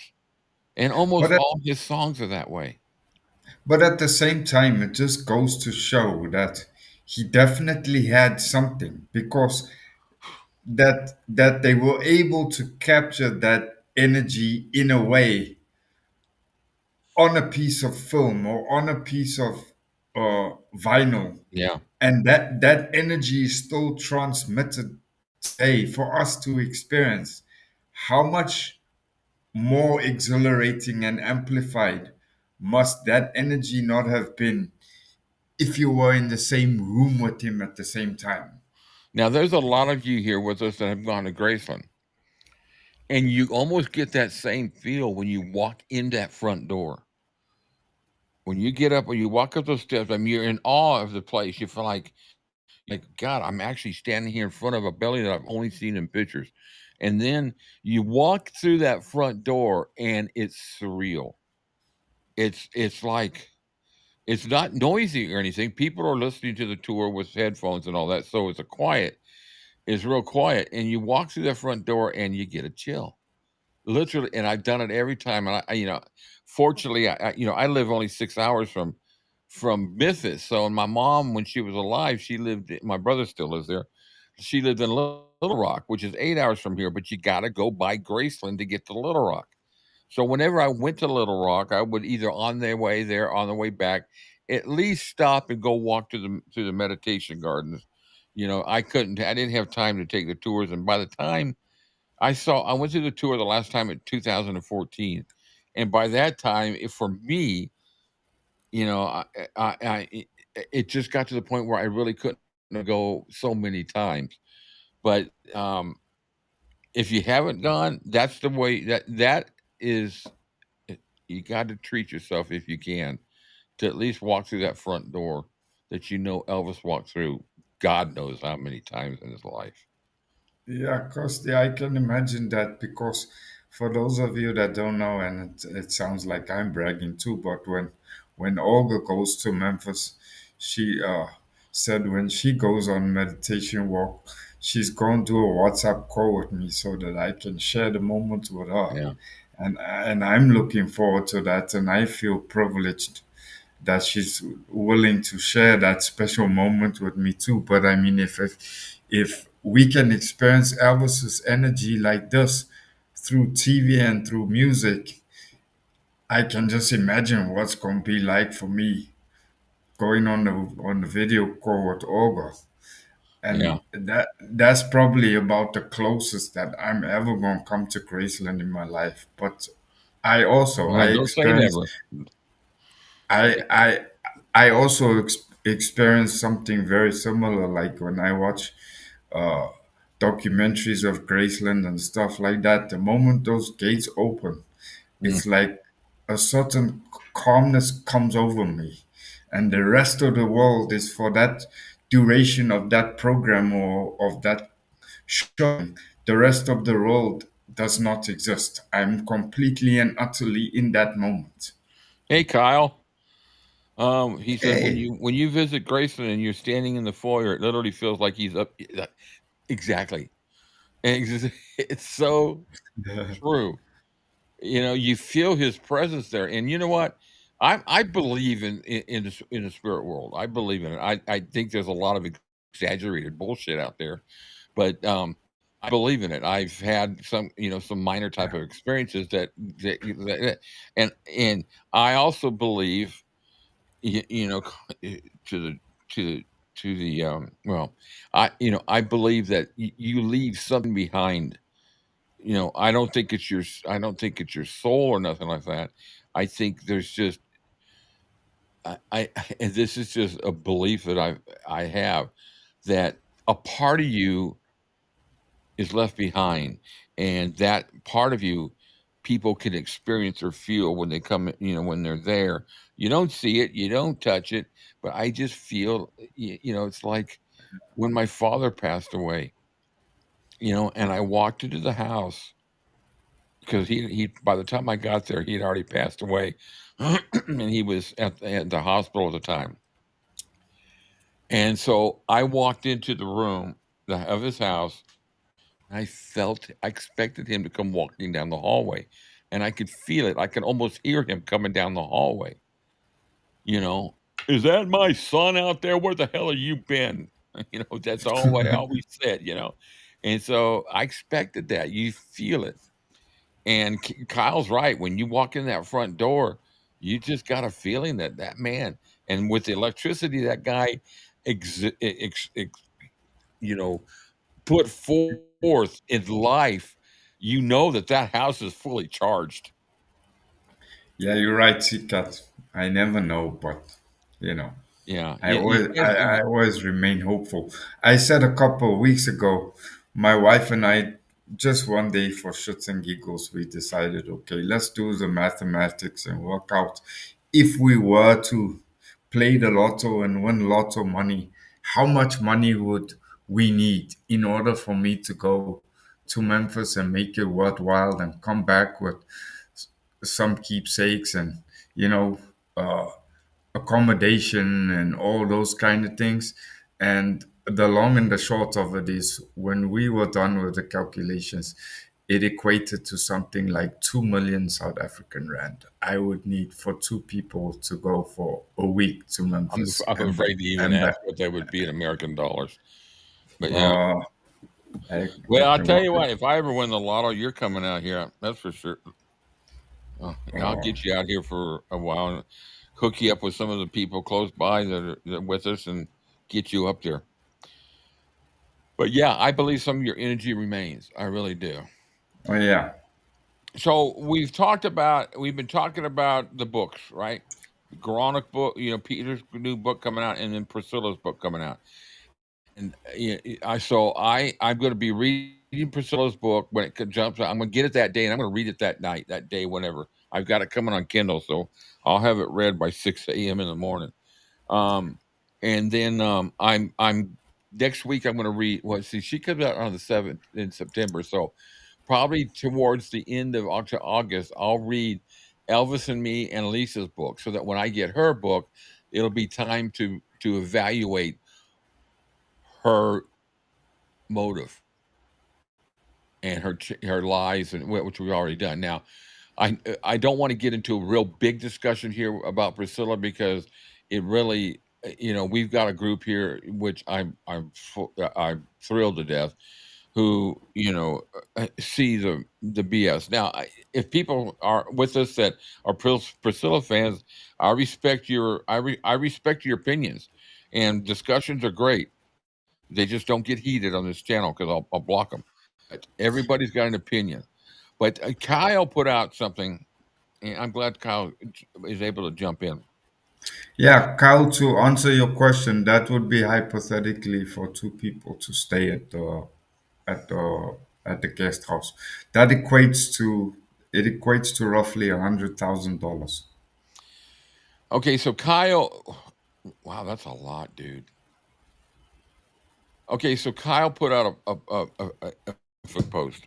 And almost But at, all his songs are that way. but at the same time, it just goes to show that he definitely had something, because that they were able to capture that energy in a way on a piece of film or on a piece of vinyl, Yeah. and that energy is still transmitted today for us to experience. How much more exhilarating and amplified must that energy not have been if you were in the same room with him at the same time? Now, there's a lot of you here with us that have gone to Graceland, and you almost get that same feel when you walk in that front door. When you get up, when you walk up those steps, I mean, you're in awe of the place. You feel like God, I'm actually standing here in front of a building that I've only seen in pictures. And then you walk through that front door, and it's surreal. It's like it's not noisy or anything. People are listening to the tour with headphones and all that, so it's real quiet. And you walk through that front door, and you get a chill. Literally, and I've done it every time, and fortunately, I live only 6 hours from Memphis, so and my mom, when she was alive, my brother still lives there. She lived in Little Rock, which is 8 hours from here, but you gotta go by Graceland to get to Little Rock. So whenever I went to Little Rock, I would either on their way there, on the way back, at least stop and go walk to the meditation gardens. I didn't have time to take the tours, and by the time I went to the tour the last time in 2014, and by that time, for me, you know, it just got to the point where I really couldn't go so many times. But if you haven't gone, that's the way that is. You got to treat yourself if you can to at least walk through that front door that Elvis walked through. God knows how many times in his life. Yeah, because yeah, I can imagine that, because for those of you that don't know, and it sounds like I'm bragging too, but when Olga goes to Memphis, she said when she goes on meditation walk, she's going to do a WhatsApp call with me so that I can share the moment with her, Yeah, and I'm looking forward to that, and I feel privileged that she's willing to share that special moment with me too. But I mean, if we can experience Elvis's energy like this through TV and through music, I can just imagine what's going to be like for me going on the video call with Olga. yeah. And that's probably about the closest that I'm ever going to come to Graceland in my life. But I Don't say experienced never. I I I also experienced something very similar. Like when I watch uh, documentaries of Graceland and stuff like that. The moment those gates open, Mm. it's like a certain calmness comes over me, and the rest of the world is for that duration of that program or of that showing. The rest of the world does not exist. I'm completely and utterly in that moment. Hey, Kyle. He said Hey. when you visit Graceland and you're standing in the foyer, it literally feels like he's up. Exactly. And it's so true. You feel his presence there, and you know what? I believe in the spirit world. I believe in it. I think there's a lot of exaggerated bullshit out there, but I believe in it. I've had some minor type of experiences and I also believe you, you know to the to the to the well I believe that you leave something behind. I don't think it's your soul or nothing like that. I think there's just I and this is just a belief that I have that a part of you is left behind, and that part of you people can experience or feel when they come, when they're there. You don't see it, you don't touch it, but I just feel, it's like when my father passed away, and I walked into the house because he by the time I got there, he had already passed away, and he was at the hospital at the time. And so I walked into the room of his house. I expected him to come walking down the hallway, and I could feel it. I could almost hear him coming down the hallway. You know, is that my son out there? Where the hell have you been? That's all I always said. And so I expected that. You feel it. And Kyle's right. When you walk in that front door, you just got a feeling that that man, and with the electricity that guy, ex, you know, put forth in life, that that house is fully charged. Yeah, you're right, Cat. I never know, but you know, Yeah, you can't. I always remain hopeful. I said a couple of weeks ago, my wife and I, just one day for shits and giggles, we decided, okay, let's do the mathematics and work out if we were to play the lotto and win lotto money, how much money would we need in order for me to go to Memphis and make it worthwhile and come back with some keepsakes and you know uh, accommodation and all those kind of things. And the long and the short of it is, when we were done with the calculations, it equated to something like 2 million South African rand I would need for two people to go for a week to Memphis I'm afraid to even and ask back. what they would be in American dollars. But yeah. Uh, I Well, I'll can tell work you it. what. If I ever win the lotto, you're coming out here. That's for sure. I'll Uh, get you out here for a while and hook you up with some of the people close by that are with us and get you up there. But yeah, I believe some of your energy remains. I really do. oh yeah, So we've been talking about the books, right? The Quranic book, Peter's new book coming out, and then Priscilla's book coming out. And I'm going to be reading Priscilla's book when it jumps out. I'm going to get it that day, and I'm going to read it that night, that day, whenever. I've got it coming on Kindle, so I'll have it read by 6 a.m. in the morning. Um, and then I'm next week I'm going to read. Well, see, she comes out on the 7th in September, so probably towards the end of August, I'll read Elvis and Me and Lisa's book, so that when I get her book, it'll be time to evaluate her motive and her lies, and which we've already done. Now, I don't want to get into a real big discussion here about Priscilla, because it really, we've got a group here which I'm thrilled to death, who see the BS. Now, if people are with us that are Priscilla fans, I respect your opinions, and discussions are great. They just don't get heated on this channel because I'll block them. But everybody's got an opinion. But Kyle put out something. And I'm glad Kyle is able to jump in. Yeah, Kyle, to answer your question, that would be hypothetically for two people to stay at the at the guest house. That equates to roughly $100,000. Okay, so Kyle, wow, that's a lot, dude. Okay, so Kyle put out a Facebook post,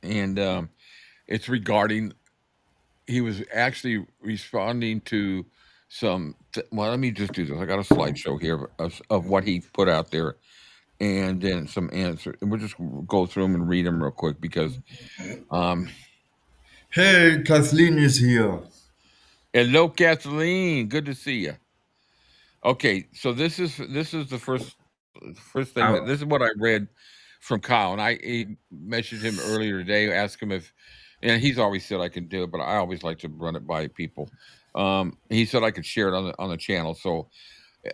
and it's regarding. He was actually responding to some. Well, let me just do this. I got a slideshow here of what he put out there, and then some answers. And we'll just go through them and read them real quick because. Um, Hey, Kathleen is here. Hello, Kathleen. Good to see you. Okay, so this is the first thing that this is I, what I read from Kyle, and I messaged him earlier today, asked him if, and he's always said I can do it, but I always like to run it by people. He said I could share it on the channel. So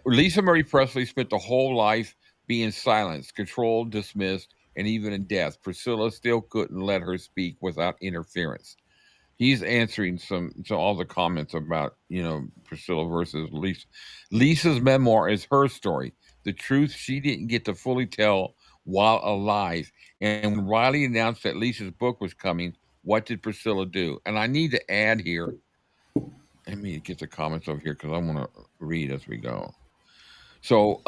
Lisa Marie Presley spent the whole life being silenced, controlled, dismissed, and even in death. Priscilla still couldn't let her speak without interference. He's answering some to all the comments about Priscilla versus Lisa. Lisa's memoir is her story, the truth she didn't get to fully tell while alive. And when Riley announced that Lisa's book was coming, what did Priscilla do? And I need to add here. Let me get the comments over here because I want to read as we go. So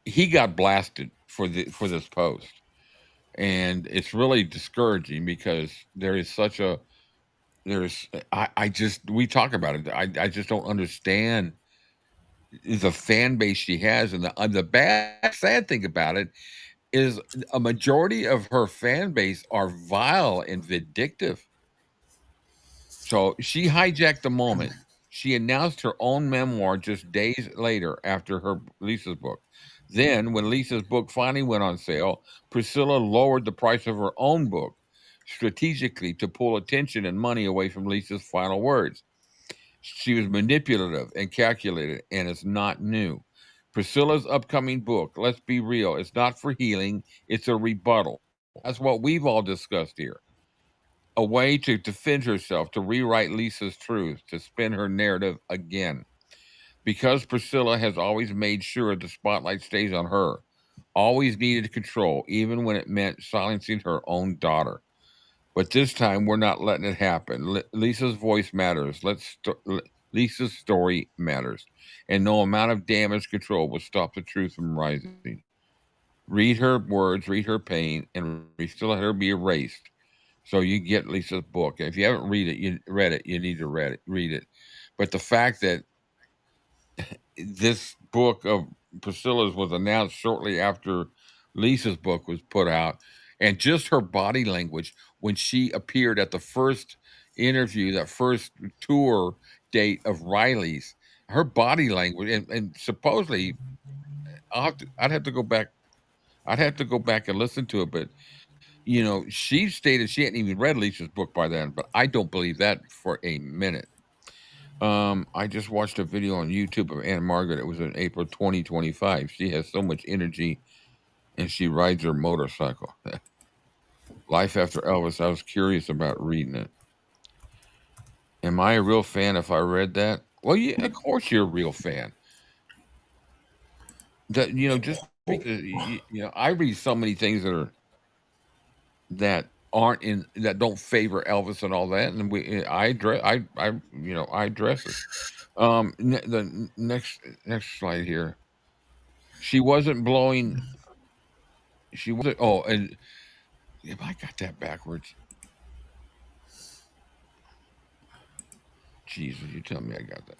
he got blasted for this post, and it's really discouraging because there's I just we talk about it. I just don't understand the fan base she has, and the bad sad thing about it is a majority of her fan base are vile and vindictive. So she hijacked the moment. She announced her own memoir just days later after her Lisa's book. Then, when Lisa's book finally went on sale, Priscilla lowered the price of her own book strategically to pull attention and money away from Lisa's final words. She was manipulative and calculated, and it's not new. Priscilla's upcoming book, let's be real, it's not for healing, it's a rebuttal. That's what we've all discussed here. A way to defend herself, to rewrite Lisa's truth, to spin her narrative again. Because Priscilla has always made sure the spotlight stays on her, always needed control, even when it meant silencing her own daughter. But this time, we're not letting it happen. Lisa's voice matters. Lisa's story matters. And no amount of damage control will stop the truth from rising. Read her words, read her pain, and still let her be erased. So you get Lisa's book. If you haven't read it, you need to read it. But the fact that this book of Priscilla's was announced shortly after Lisa's book was put out, and just her body language when she appeared at the first interview, that first tour date of Riley's, her body language, and supposedly I'd have to go back. I'd have to go back and listen to it, but she stated she hadn't even read Lisa's book by then. But I don't believe that for a minute. I just watched a video on YouTube of Aunt Margaret. It was in April 2025. She has so much energy and she rides her motorcycle. Life After Elvis. I was curious about reading it. Am I a real fan if I read that? Well, yeah, of course you're a real fan. That just because I read so many things that aren't in that don't favor Elvis and all that, and I address I address it. The next slide here. She wasn't blowing. She wasn't. Oh, and if I got that backwards, Jesus, you tell me I got that.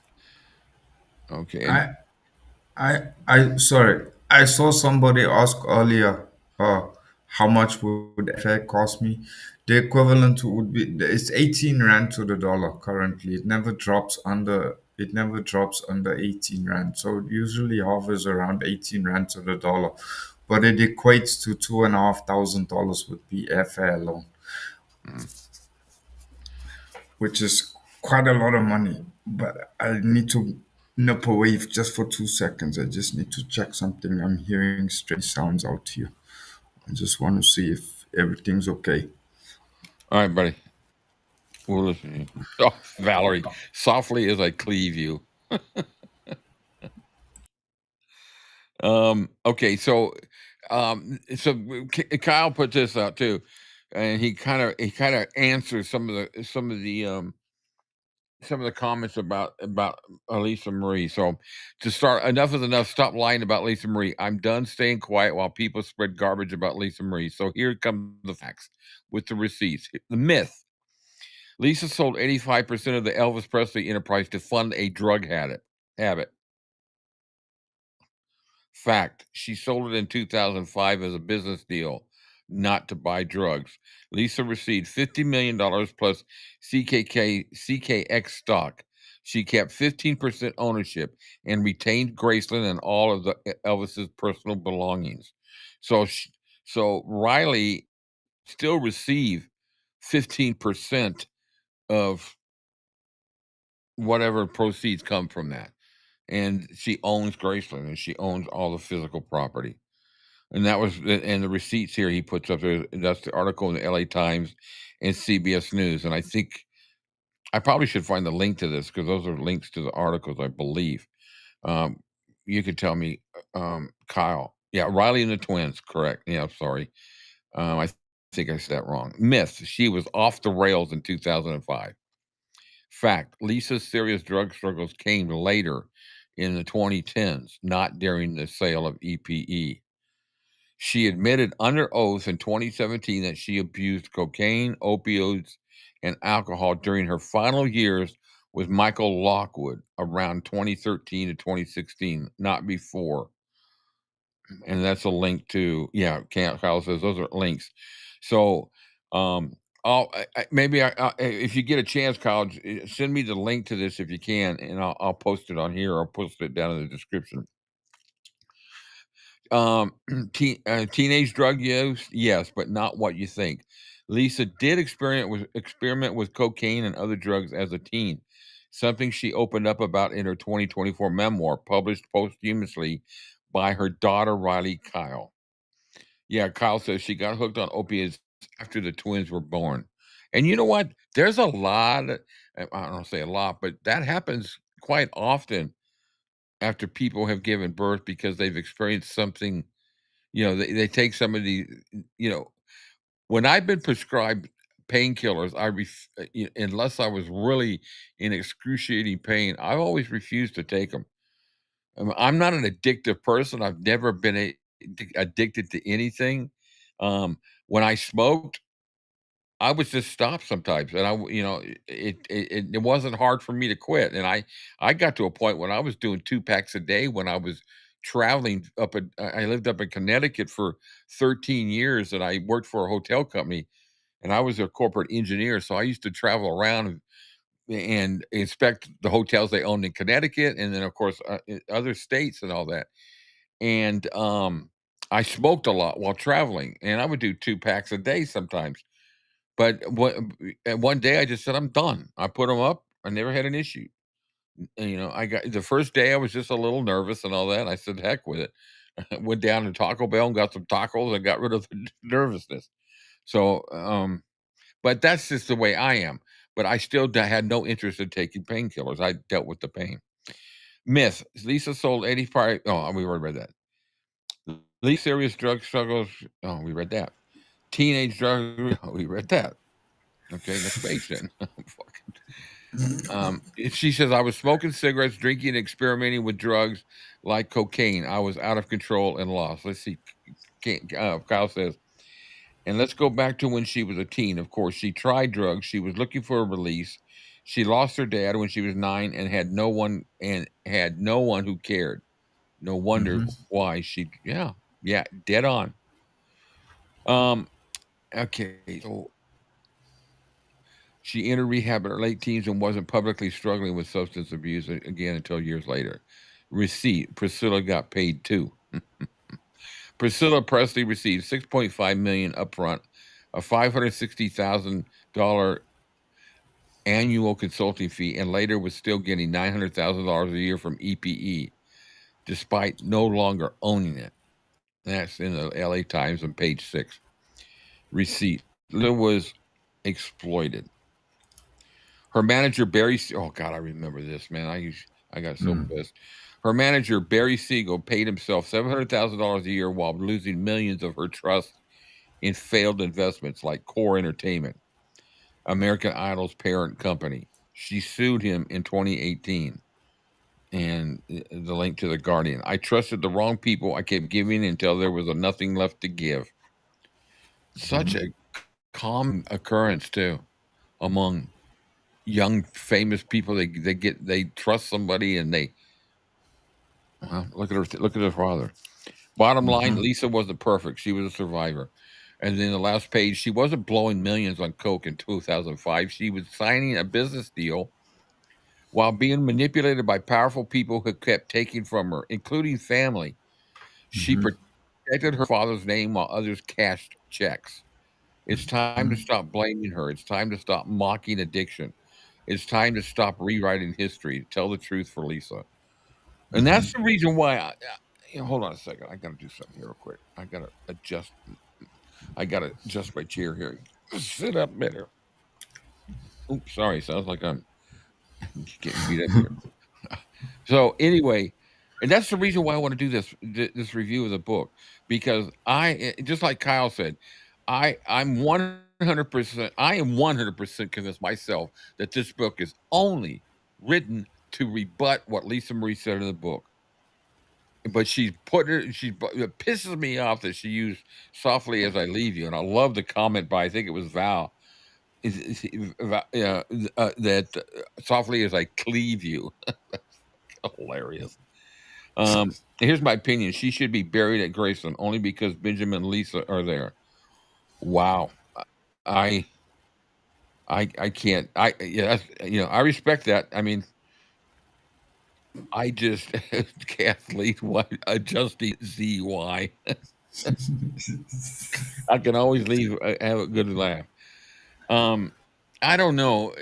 Okay, and I, sorry. I saw somebody ask earlier, how much would FA cost me? The equivalent would be it's 18 rand to the dollar currently. It never drops under 18 rand. So it usually hovers around 18 rand to the dollar, but it equates to $2,500 with BFA alone, mm, which is quite a lot of money. But I need to nip away just for 2 seconds. I just need to check something. I'm hearing strange sounds out here. I just want to see if everything's okay. all right, buddy. We're listening. Oh, Valerie, softly as I cleave you. Okay, Kyle put this out too, and he kind of answers some of the comments about Lisa Marie. So to start, enough is enough. Stop lying about Lisa Marie. I'm done staying quiet while people spread garbage about Lisa Marie. So here come the facts with the receipts. The myth: Lisa sold 85% of the Elvis Presley enterprise to fund a drug habit. Fact, she sold it in 2005 as a business deal, not to buy drugs. Lisa received $50 million plus CKX stock. She kept 15% ownership and retained Graceland and all of Elvis's personal belongings. So, so Riley still received 15% of whatever proceeds come from that. And she owns Graceland and she owns all the physical property. And the receipts here he puts up there. That's the article in the LA Times and CBS News. And I think I probably should find the link to this because those are links to the articles, I believe. Um, you could tell me, Kyle. Yeah, Riley and the twins, correct. Yeah, sorry. I think I said that wrong. Myth: she was off the rails in 2005. Fact: Lisa's serious drug struggles came later in the 2010s, not during the sale of EPE. She admitted under oath in 2017 that she abused cocaine, opioids, and alcohol during her final years with Michael Lockwood around 2013 to 2016, not before. And that's a link to, yeah, Kyle says those are links. So, maybe if you get a chance, Kyle, send me the link to this if you can, and I'll post it on here or post it down in the description. Teenage drug use, yes, but not what you think. Lisa did experiment with cocaine and other drugs as a teen, something she opened up about in her 2024 memoir, published posthumously by her daughter Riley Kyle. Yeah, Kyle says she got hooked on opiates after the twins were born. And you know what? There's a lot. I don't say a lot, but that happens quite often after people have given birth because they've experienced something. They take some of the, you know, when I've been prescribed painkillers, unless I was really in excruciating pain, I've always refused to take them. I'm not an addictive person. I've never been addicted to anything. When I smoked, I would just stop sometimes, and it wasn't hard for me to quit. And I got to a point when I was doing 2 packs a day when I was traveling I lived up in Connecticut for 13 years, and I worked for a hotel company, and I was a corporate engineer, so I used to travel around and inspect the hotels they owned in Connecticut, and then of course in other states and all that. And I smoked a lot while traveling, and I would do 2 packs a day sometimes. But one day I just said, I'm done. I put them up. I never had an issue. And, I got the first day I was just a little nervous and all that. I said, heck with it. Went down to Taco Bell and got some tacos and got rid of the nervousness. So, but that's just the way I am. But I still had no interest in taking painkillers. I dealt with the pain. Myth: Lisa sold 85. Oh, we already read that. Lisa serious drug struggles. Oh, we read that. Teenage drug. Oh, we read that. Okay, next page then. She says, I was smoking cigarettes, drinking, and experimenting with drugs like cocaine. I was out of control and lost. Let's see. Kyle says, and let's go back to when she was a teen. Of course, she tried drugs. She was looking for a release. She lost her dad when she was 9 and had no one who cared. No wonder why yeah, dead on. Okay, so she entered rehab in her late teens and wasn't publicly struggling with substance abuse again until years later. Receipt: Priscilla got paid too. Priscilla Presley received $6.5 million upfront, a $560,000 annual consulting fee, and later was still getting $900,000 a year from EPE, despite no longer owning it. That's in the LA Times on page 6. Receipt: Priscilla was exploited. Her manager Barry. Oh God, I remember this man. I got so pissed. Her manager Barry Siegel paid himself $700,000 a year while losing millions of her trust in failed investments like Core Entertainment, American Idol's parent company. She sued him in 2018. And the link to the Guardian. I trusted the wrong people. I kept giving until there was nothing left to give. Such a common occurrence too among young famous people. They trust somebody and they look at her father. Bottom line, Lisa wasn't perfect. She was a survivor. And then the last page, she wasn't blowing millions on coke in 2005. She was signing a business deal while being manipulated by powerful people who kept taking from her, including family. She protected her father's name while others cashed checks. It's time to stop blaming her. It's time to stop mocking addiction. It's time to stop rewriting history. Tell the truth for Lisa. And that's the reason why hold on a second. I got to do something here real quick. I got to adjust. I got to adjust my chair here. Sit up better. Oops, sorry. Sounds like I'm getting beat up here. So anyway, and that's the reason why I want to do this review of the book, because just like Kyle said, I'm 100%. I am 100% convinced myself that this book is only written to rebut what Lisa Marie said in the book. But it pisses me off that she used "softly as I leave you," and I love the comment by, I think it was Val, that "softly as I cleave you." Hilarious. Here's my opinion: she should be buried at Graceland only because Benjamin and Lisa are there. Wow, I, I can't. I respect that. I mean, I just Kathleen, what adjusting ZY. I can always leave, have a good laugh. I don't know.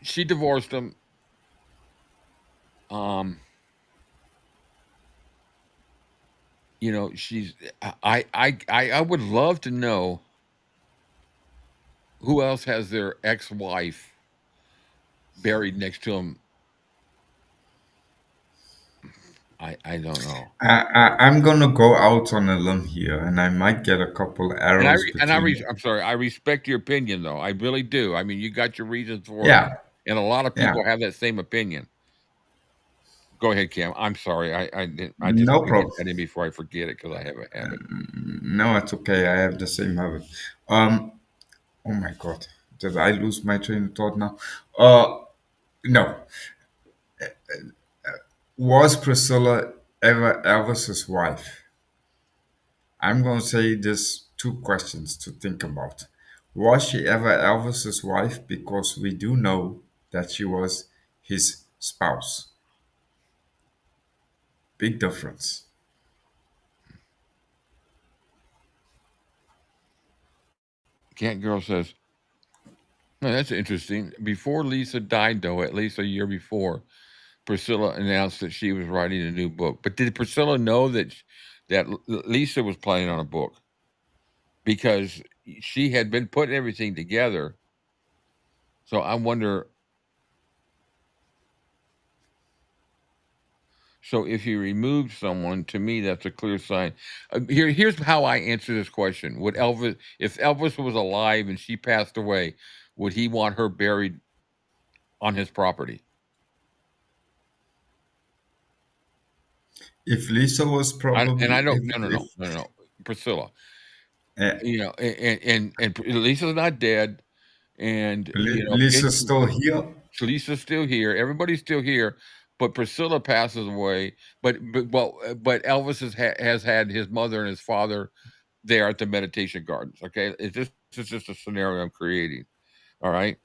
She divorced him. Um, she's. I would love to know who else has their ex-wife buried next to him. I don't know. I'm gonna go out on a limb here, and I might get a couple arrows between. I'm sorry. I respect your opinion, though. I really do. I mean, you got your reasons for it, Yeah, and a lot of yeah, people have that same opinion. Go ahead, Cam. I'm sorry. I just no want to get problem. that in before I forget it because I have a habit. No, it's okay. I have the same habit. Oh my God, did I lose my train of thought now? No. Was Priscilla ever Elvis's wife? I'm going to say this two questions to think about. Was she ever Elvis's wife? Because we do know that she was his spouse. Big difference. Cat Girl says, "No, that's interesting. Before Lisa died, though, at least a year before, Priscilla announced that she was writing a new book. But did Priscilla know that Lisa was planning on a book? Because she had been putting everything together. So I wonder. So if you remove someone, to me, that's a clear sign. Here's how I answer this question: if Elvis was alive and she passed away, would he want her buried on his property?" If Lisa was I probably, don't. No, no, no, no, no. Priscilla. uh, And Lisa's not dead, and Lisa's still here, Lisa's still here. Everybody's still here, but Priscilla passes away. But Elvis has had his mother and his father there at the meditation gardens. Okay, this is just a scenario I'm creating. All right.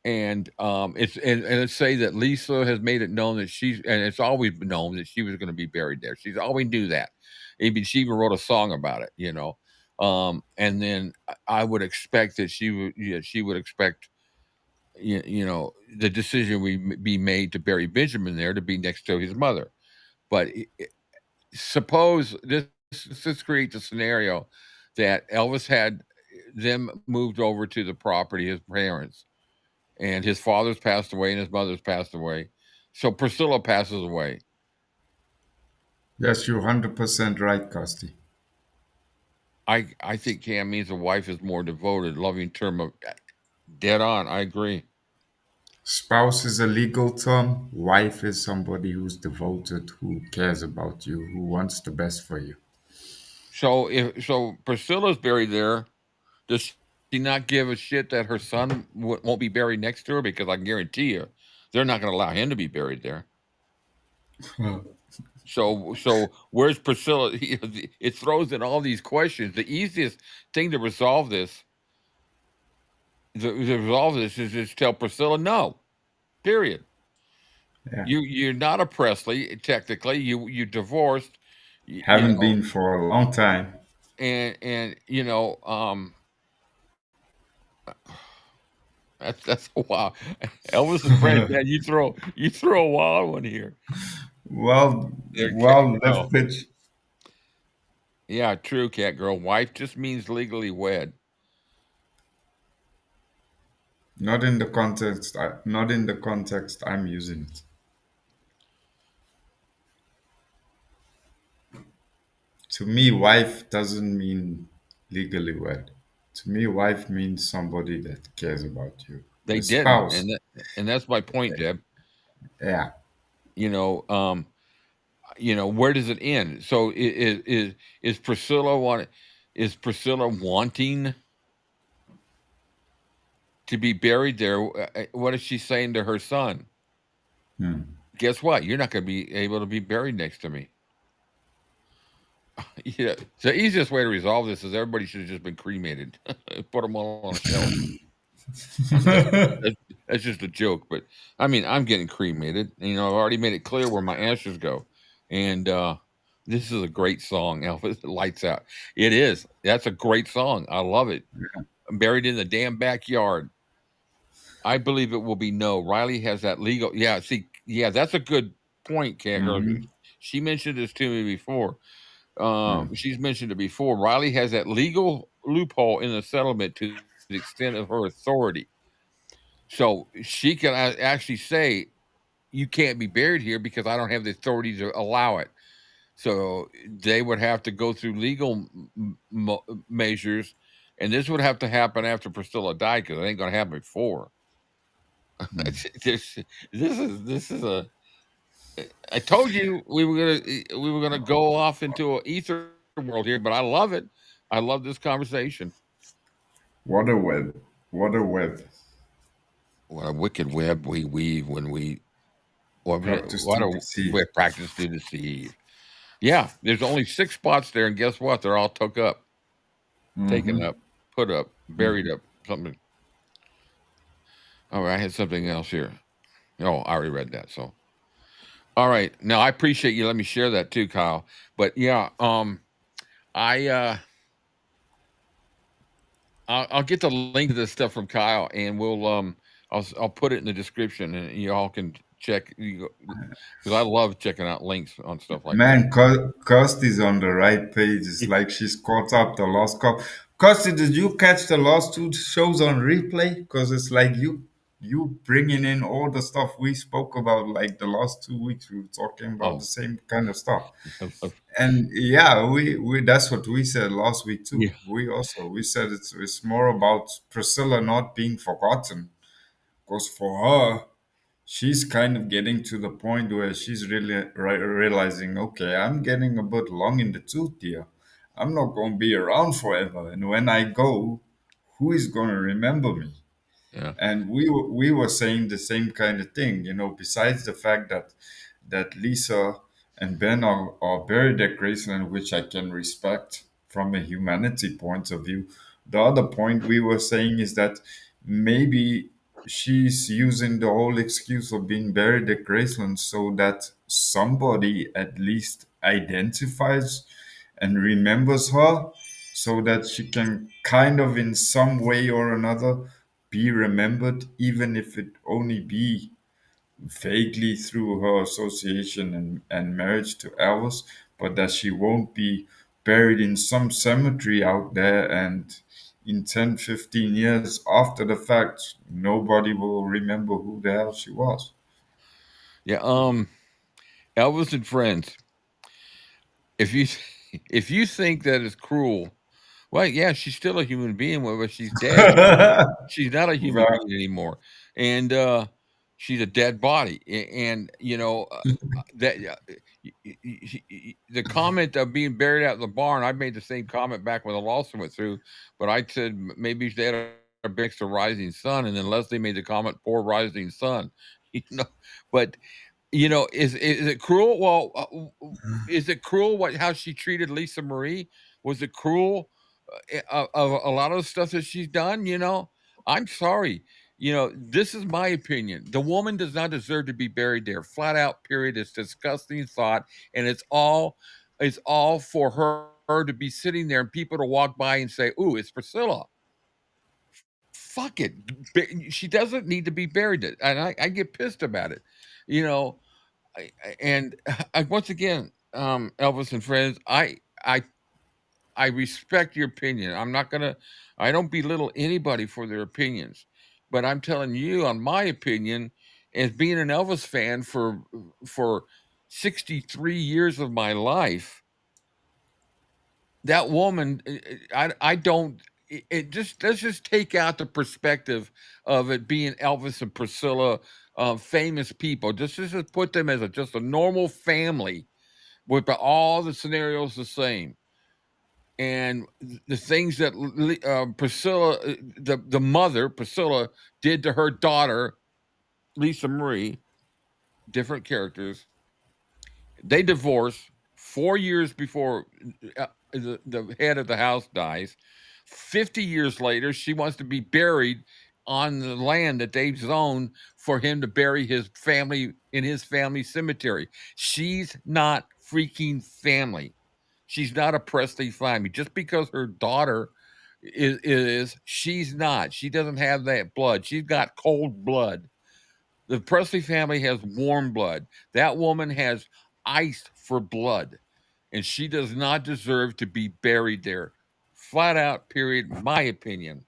And let's say that Lisa has made it known that it's always been known that she was going to be buried there. She's always knew that. Maybe she even wrote a song about it. And then I would expect that she would expect the decision would be made to bury Benjamin there to be next to his mother. But suppose this creates a scenario that Elvis had them moved over to the property, his parents, and his father's passed away and his mother's passed away. So Priscilla passes away. Yes, you're 100% right, Costi. I think Cam means a wife is more devoted, loving term of dead on. I agree. Spouse is a legal term. Wife is somebody who's devoted, who cares about you, who wants the best for you. So Priscilla's buried there. Does she not give a shit that her son won't be buried next to her? Because I can guarantee you, they're not going to allow him to be buried there. So where's Priscilla? It throws in all these questions. The easiest thing to resolve this, is just tell Priscilla no. Period. Yeah. You're not a Presley technically. You divorced. You Haven't know, been for a long time. and that's a wild. Elvis's friend, man. You throw a wild one here. Well, There, left pitch. yeah, true, cat girl. Wife just means legally wed. Not in the context. Not in the context I'm using it. To me, wife doesn't mean legally wed. To me, wife means somebody that cares about you. They A didn't, spouse. and that's my point, Deb. Yeah. You know, um, where does it end? So is Priscilla wanting to be buried there? What is she saying to her son? Hmm. Guess what? You're not going to be able to be buried next to me. Yeah, the easiest way to resolve this is everybody should have just been cremated. Put them all on a shelf. That's just a joke, but I mean, I'm getting cremated. I've already made it clear where my ashes go, and this is a great song. Elvis, Lights Out. It is. That's a great song. I love it. I'm buried in the damn backyard. I believe it will be no. Riley has that legal. Yeah, see, yeah, that's a good point, Cat Girl. Mhm. She mentioned this to me before. Hmm. She's mentioned it before. Riley has that legal loophole in the settlement to the extent of her authority. So she can actually say, you can't be buried here because I don't have the authority to allow it. So they would have to go through legal measures, and this would have to happen after Priscilla died because it ain't going to happen before. Hmm. This is a. I told you we were gonna go off into an ether world here, but I love it. I love this conversation. What a web. What a web. What a wicked web we weave when we Practice what to a deceive. we practice to deceive. Yeah, there's only 6 spots there, and guess what? They're all took up, taken Hmm. up, put up, buried up, something. All right, I had something else here. Oh, I already read that. So, all right, now I appreciate you. Let me share that too, Kyle. But yeah, I I'll get the link to this stuff from Kyle, and I'll put it in the description, and you all can check. Because I love checking out links on stuff like that. Man, Kirsty's on the right page. It's like she's caught up the last couple. Kirsty, did you catch the last two shows on replay? Because it's like you bringing in all the stuff we spoke about. Like the last 2 weeks, we were talking about the Oh, same kind of stuff. of- And yeah, we that's what we said last week too. yeah, We said it's more about Priscilla not being forgotten. Because for her, she's kind of getting to the point where she's really realizing, okay, I'm getting a bit long in the tooth here. I'm not going to be around forever. And when I go, who is going to remember me? yeah, And we were saying the same kind of thing, besides the fact that Lisa and Ben are buried at Graceland, which I can respect from a humanity point of view. The other point we were saying is that maybe she's using the whole excuse of being buried at Graceland so that somebody at least identifies and remembers her so that she can kind of in some way or another be remembered, even if it only be vaguely through her association and marriage to Elvis, but that she won't be buried in some cemetery out there in 10, 15 years after the fact, nobody will remember who the hell she was. Yeah. Elvis and Friends. If you if you think that is cruel, well, yeah, she's still a human being, but she's dead. She's not a human Right. being anymore, and she's a dead body. And that the comment of being buried out in the barn. I made the same comment back when the lawsuit went through, but I said maybe they had a big next to Rising Sun, and then Lesley made the comment, "Poor Rising Sun," you know. But is it cruel? Well, is it cruel what how she treated Lisa Marie? Was it cruel of a lot of the stuff that she's done? I'm sorry. This is my opinion. The woman does not deserve to be buried there. Flat out. Period. It's disgusting thought, and it's all for her to be sitting there and people to walk by and say, "Ooh, it's Priscilla." Fuck it. She doesn't need to be buried. And I get pissed about it. You know, and once again, Elvis and Friends, I I respect your opinion. I don't belittle anybody for their opinions, but I'm telling you, on my opinion, as being an Elvis fan for 63 years of my life, that woman, I don't. It just let's just take out the perspective of it being Elvis and Priscilla, famous people. Just put them as just a normal family with all the scenarios the same, and the things that Priscilla, the mother Priscilla, did to her daughter Lisa Marie, different characters. They divorce 4 years before the head of the house dies. 50 years later, she wants to be buried on the land that they've zoned for him to bury his family in his family cemetery. She's not freaking family. She's not a Presley family. Just because her daughter she's not. She doesn't have that blood. She's got cold blood. The Presley family has warm blood. That woman has ice for blood, and she does not deserve to be buried there. Flat out, period. My opinion.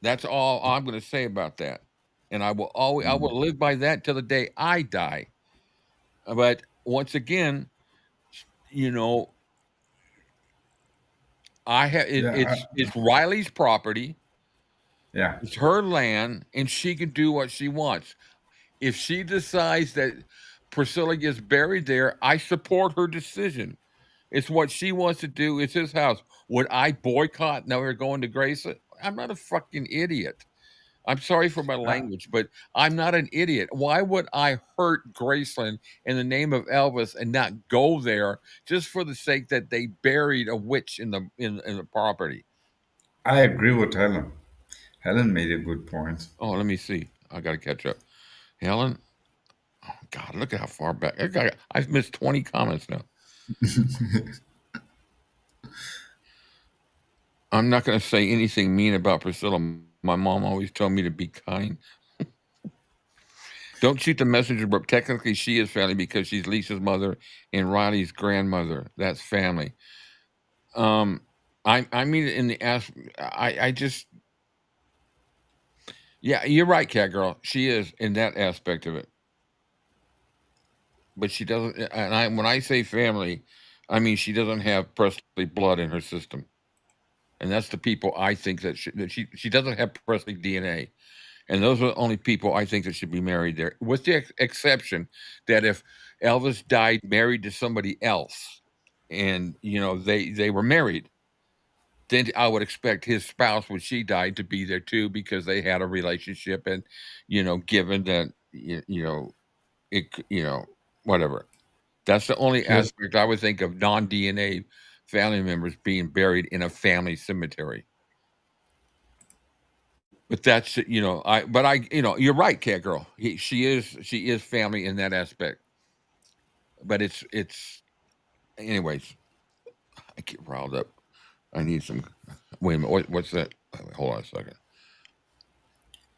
That's all I'm going to say about that. And I Mm. will live by that till the day I die. But once again, you know, I have Yeah, it's Riley's property. yeah. It's her land, and she can do what she wants. If she decides that Priscilla gets buried there, I support her decision. It's what she wants to do. It's his house. Would I boycott never going to Graceland? I'm not a fucking idiot. I'm sorry for my I, language, but I'm not an idiot. Why would I hurt Graceland in the name of Elvis and not go there just for the sake that they buried a witch in the property? I agree with Helen. Helen made a good point. Oh, let me see. I got to catch up. Helen, oh God, look at how far back. I've missed 20 comments now. I'm not going to say anything mean about Priscilla. My mom always told me to be kind. Don't shoot the messenger, but technically she is family because she's Lisa's mother and Riley's grandmother. That's family. Um, I mean in the I just yeah, you're right, cat girl. She is in that aspect of it, but she doesn't. And when I say family, I mean she doesn't have Presley blood in her system, and that's the people I think that she doesn't have Presley DNA. And those are the only people I think that should be married there, with the exception that if Elvis died married to somebody else, and they were married, then I would expect his spouse when she died to be there too because they had a relationship, and given that whatever. That's the only Yes, aspect I would think of non-DNA family members being buried in a family cemetery. But that's you're right, cat girl. She is family in that aspect. But it's anyways. I get riled up. I need some. Wait a minute. What's that? Hold on a second.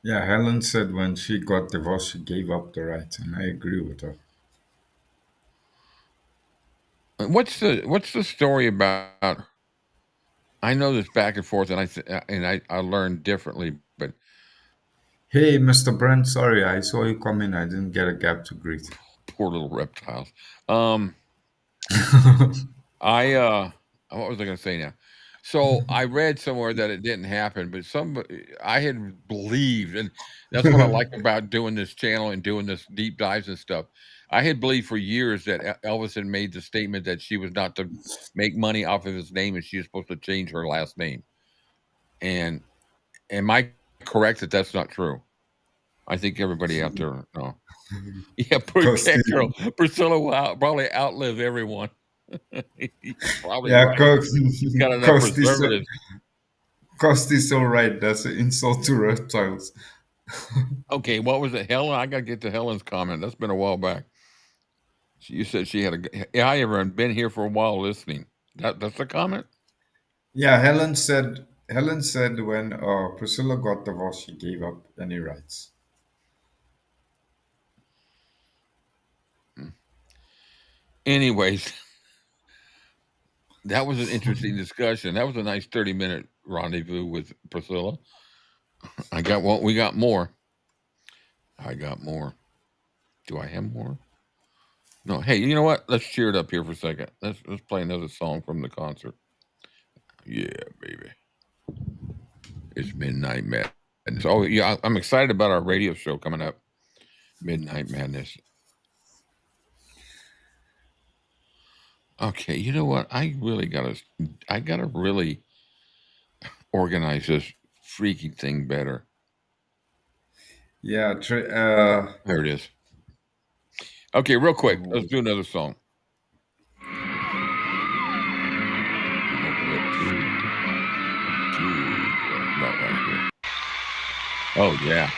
yeah. Helen said when she got divorced, she gave up the rights, and I agree with her. What's the story about? I know this back and forth, and I learned differently, but Hey, Mr. Brent, sorry, I saw you come in. I didn't get a gap to greet. poor little reptiles. I what was I going to say now? So I read somewhere that it didn't happen, but I had believed, and that's what I like about doing this channel and doing this deep dives and stuff. I had believed for years that Elvis had made the statement that she was not to make money off of his name and she was supposed to change her last name. And am I correct that that's not true? I think everybody out there, no. Yeah, poor Costi, cat girl. Priscilla will probably outlive everyone. You're probably yeah, right. She's got enough preservatives. Costi's so right. That's an insult to reptiles. Okay, what was it, Helen? I got to get to Helen's comment. That's been a while back. You said she had I ever been here for a while listening. That's the comment. Yeah, Helen said when Priscilla got divorced, she gave up any rights. Anyways, that was an interesting discussion. That was a nice 30-minute rendezvous with Priscilla. I got one. We got more. I got more. Do I have more? No. Hey, you know what? Let's cheer it up here for a second. Let's play another song from the concert. Yeah, baby. It's Midnight Madness. Oh, yeah, I'm excited about our radio show coming up. Midnight Madness. Okay, you know what? I gotta really organize this freaking thing better. Yeah, There it is. Okay, real quick, let's do another song. Not right here. Oh yeah.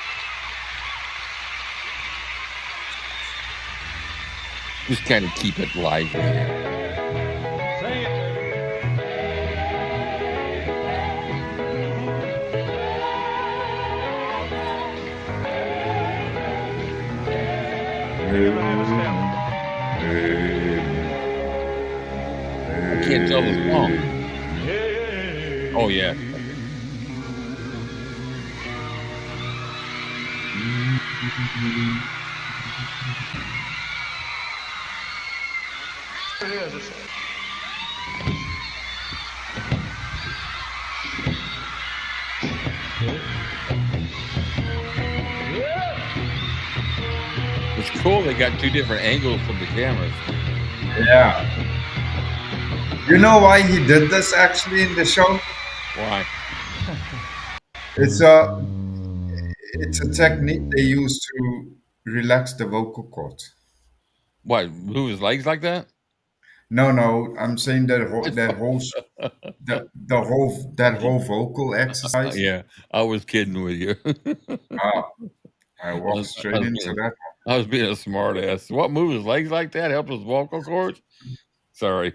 Just kind of keep it lively. I can't tell the song. Oh yeah. It's cool. They got two different angles from the cameras. Yeah. You know why he did this actually in the show? Why? It's a technique they use to relax the vocal cords. What? Move his legs like that? No, I'm saying that whole vocal exercise. Yeah, I was kidding with you. I walked straight into that. I was being a smart ass. What, move his legs like that? Help his vocal cords? Sorry.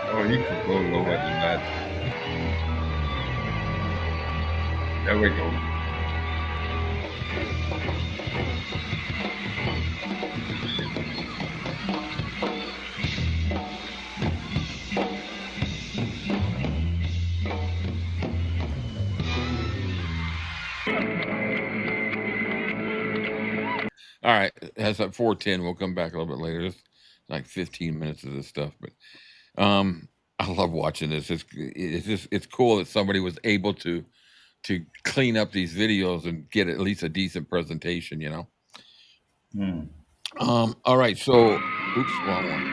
Oh, he could go lower than that. There we go. All right, that's at 4:10. We'll come back a little bit later. It's like 15 minutes of this stuff, but I love watching this. It's cool that somebody was able to clean up these videos and get at least a decent presentation. You know. All right. So, oops, wrong one.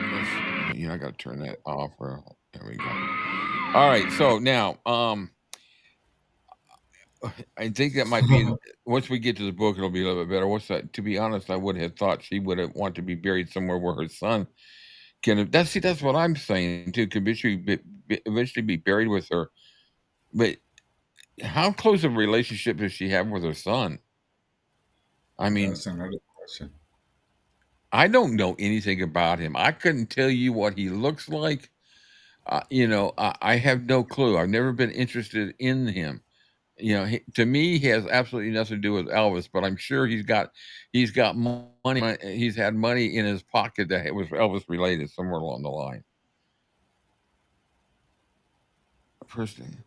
I got to turn that off. There we go. All right. So now, I think that might be once we get to the book, it'll be a little bit better. What's that? To be honest, I would have thought she would have want to be buried somewhere where her son can. That's what I'm saying too. Could eventually be buried with her, but how close of a relationship does she have with her son? I mean, That's another question. I don't know anything about him. I couldn't tell you what he looks like. I have no clue. I've never been interested in him. You know, to me, he has absolutely nothing to do with Elvis, but I'm sure he's got money. He's had money in his pocket that was Elvis related somewhere along the line. Person,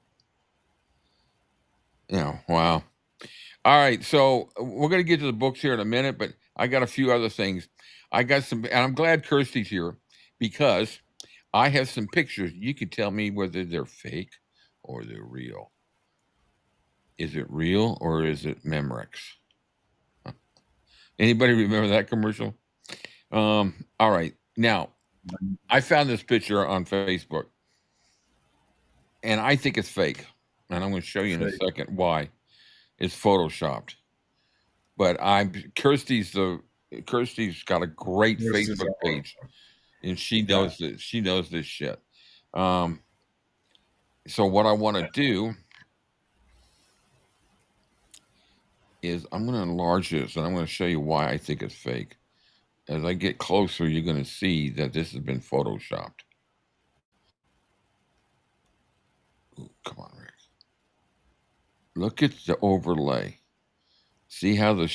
wow. All right, so we're going to get to the books here in a minute, but I got a few other things. I got some, and I'm glad Kirsty's here because I have some pictures. You can tell me whether they're fake or they're real. Is it real or is it Memorex? Anybody remember that commercial? All right. Now, I found this picture on Facebook, and I think it's fake. And I'm going to show you in a second why. It's photoshopped. But Kirsty's got a great Facebook page, and she knows that she knows this shit. So what I want to do is I'm going to enlarge this, and I'm going to show you why I think it's fake. As I get closer, you're going to see that this has been photoshopped. Ooh, come on, Rick. Look at the overlay. See how the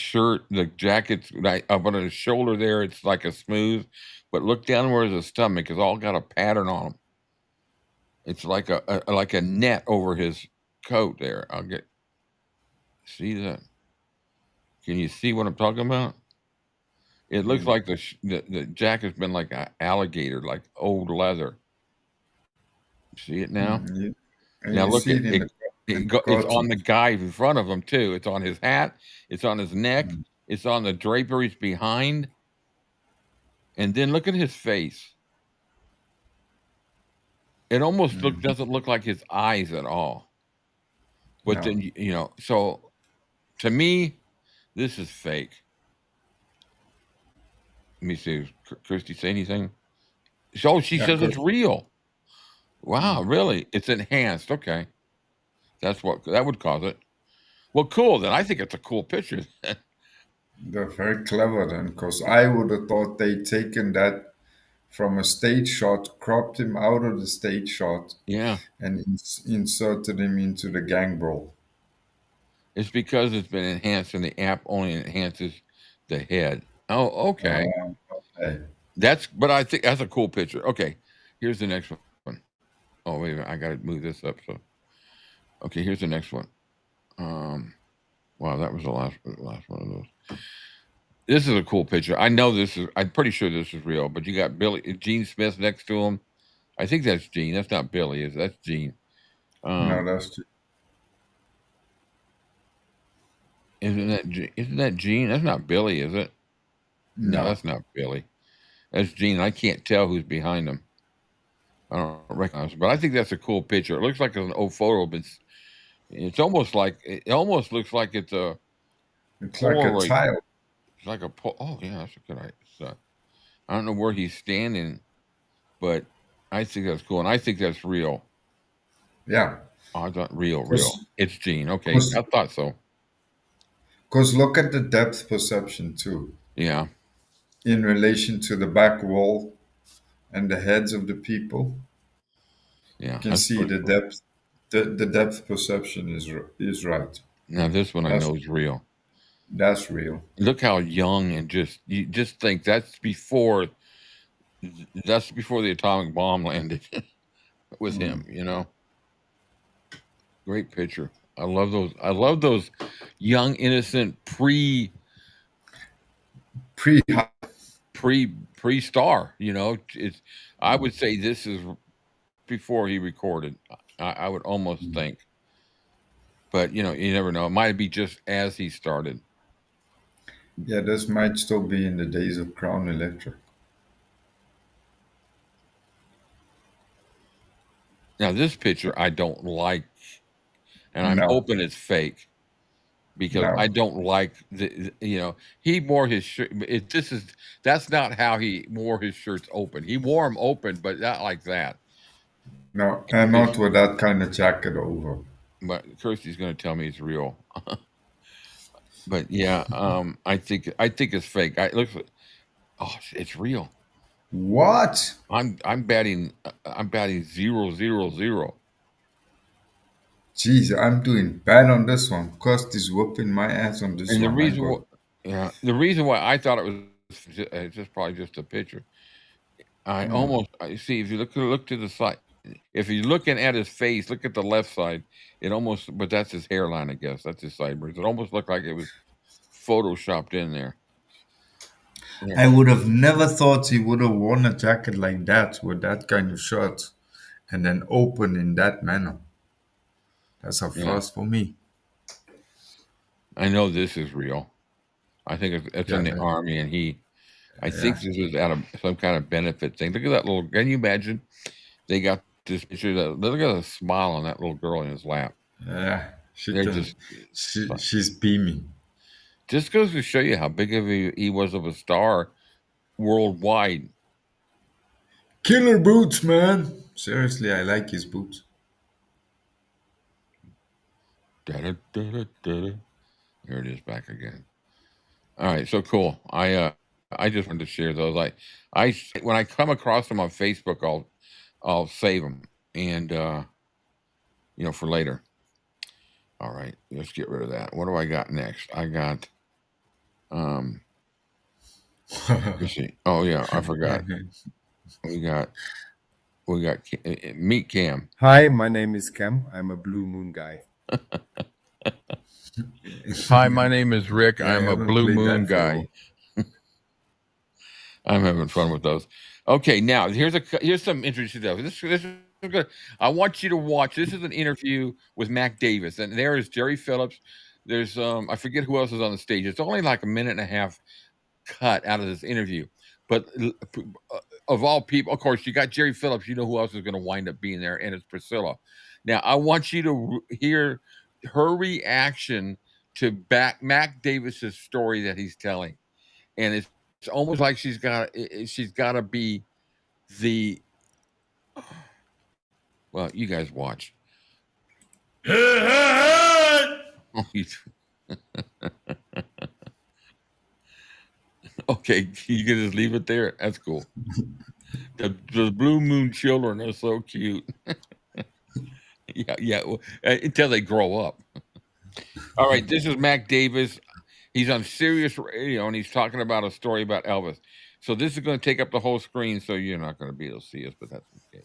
jacket's right up on his shoulder there? It's like a smooth, but look down where his stomach is all got a pattern on him. It's like a net over his coat there. See that? Can you see what I'm talking about? It looks like the jacket's been like an alligator, like old leather. See it now? Now look at it. It's on the guy in front of him too. It's on his hat. It's on his neck. It's on the draperies behind. And then look at his face. It almost doesn't look like his eyes at all. But then so to me, this is fake. Let me see. Christy say anything? So she says it's real. Wow, really? It's enhanced. Okay. That would cause it. Well, cool. Then I think it's a cool picture. They're very clever then, because I would have thought they'd taken that from a stage shot, cropped him out of the stage shot, and inserted him into the gang brawl. It's because it's been enhanced, and the app only enhances the head. Oh, okay. But I think that's a cool picture. Okay, here's the next one. Oh, wait a minute. I got to move this up. So, okay, here's the next one. Wow, that was the last one of those. This is a cool picture. I know I'm pretty sure this is real, but you got Gene Smith next to him. I think that's Gene. That's not Billy. That's Gene. No, that's Gene. Isn't that Gene? That's not Billy, is it? No, that's not Billy. That's Gene. I can't tell who's behind him. I don't recognize him, but I think that's a cool picture. It looks like an old photo, but it almost looks like it's a. It's like a tile. It's like a. Oh yeah, that's a good idea. I don't know where he's standing, but I think that's cool, and I think that's real. Yeah. Oh, I thought real. It's Gene. Okay, I thought so. Because look at the depth perception too. Yeah. In relation to the back wall and the heads of the people. Yeah. You can see the depth. The depth perception is right. Now this one I know is real. That's real. Look how young and you just think that's before the atomic bomb landed with him, Great picture. I love those young, innocent pre-star, I would say this is before he recorded. I would almost think. But you never know. It might be just as he started. Yeah, this might still be in the days of Crown Electric. Now this picture I don't like, and I'm hoping it's fake because I don't like he wore his shirt. That's not how he wore his shirts open. He wore them open, but not like that. No, and not with that kind of jacket over. But Kirsty's going to tell me it's real. But yeah, I think it's fake. It's real. What? I'm batting 0-0-0. Jeez, I'm doing bad on this one. Cost is whooping my ass on this And the one. My reason, God. the reason why I thought it was just probably just a picture. I see if you look to the side. If you're looking at his face, look at the left side. It almost, but that's his hairline, I guess. That's his sideburns. It almost looked like it was photoshopped in there. Yeah, I would have never thought he would have worn a jacket like that with that kind of shirt and then open in that manner. That's a yeah. first for me. I know this is real. I think it's Yeah, in the army, and I yeah, think this is out of some kind of benefit thing. Look at that little. Can you imagine? They got this picture. Look at the smile on that little girl in his lap. yeah. They're just. She's beaming. Just goes to show you how big of he was of a star worldwide. Killer boots, man. Seriously, I like his boots. Da-da-da-da-da-da. Here it is back again. All right, so cool. I just wanted to share those. I when I come across them on Facebook, I'll save them and for later. All right, let's get rid of that. What do I got next? I got let's see. Oh yeah, I forgot. We got meet Cam. Hi, my name is Cam. I'm a Blue Moon guy. Hi, my name is Rick. I I'm a haven't Blue played Moon that for a guy. while. I'm having fun with those. Okay, now here's some interesting stuff. This is good. I want you to watch. This is an interview with Mac Davis, and there is Jerry Phillips. There's I forget who else is on the stage. It's only like a minute and a half cut out of this interview, but of all people, of course, you got Jerry Phillips. You know who else is going to wind up being there, and it's Priscilla. Now, I want you to hear her reaction to Mac Davis's story that he's telling, and it's almost like she's got to be the. Well, you guys watch. Okay, you can just leave it there. That's cool. The Blue Moon children are so cute. Yeah. Until they grow up. All right, this is Mac Davis. He's on Sirius Radio, and he's talking about a story about Elvis. So this is going to take up the whole screen, so you're not going to be able to see us, but that's okay.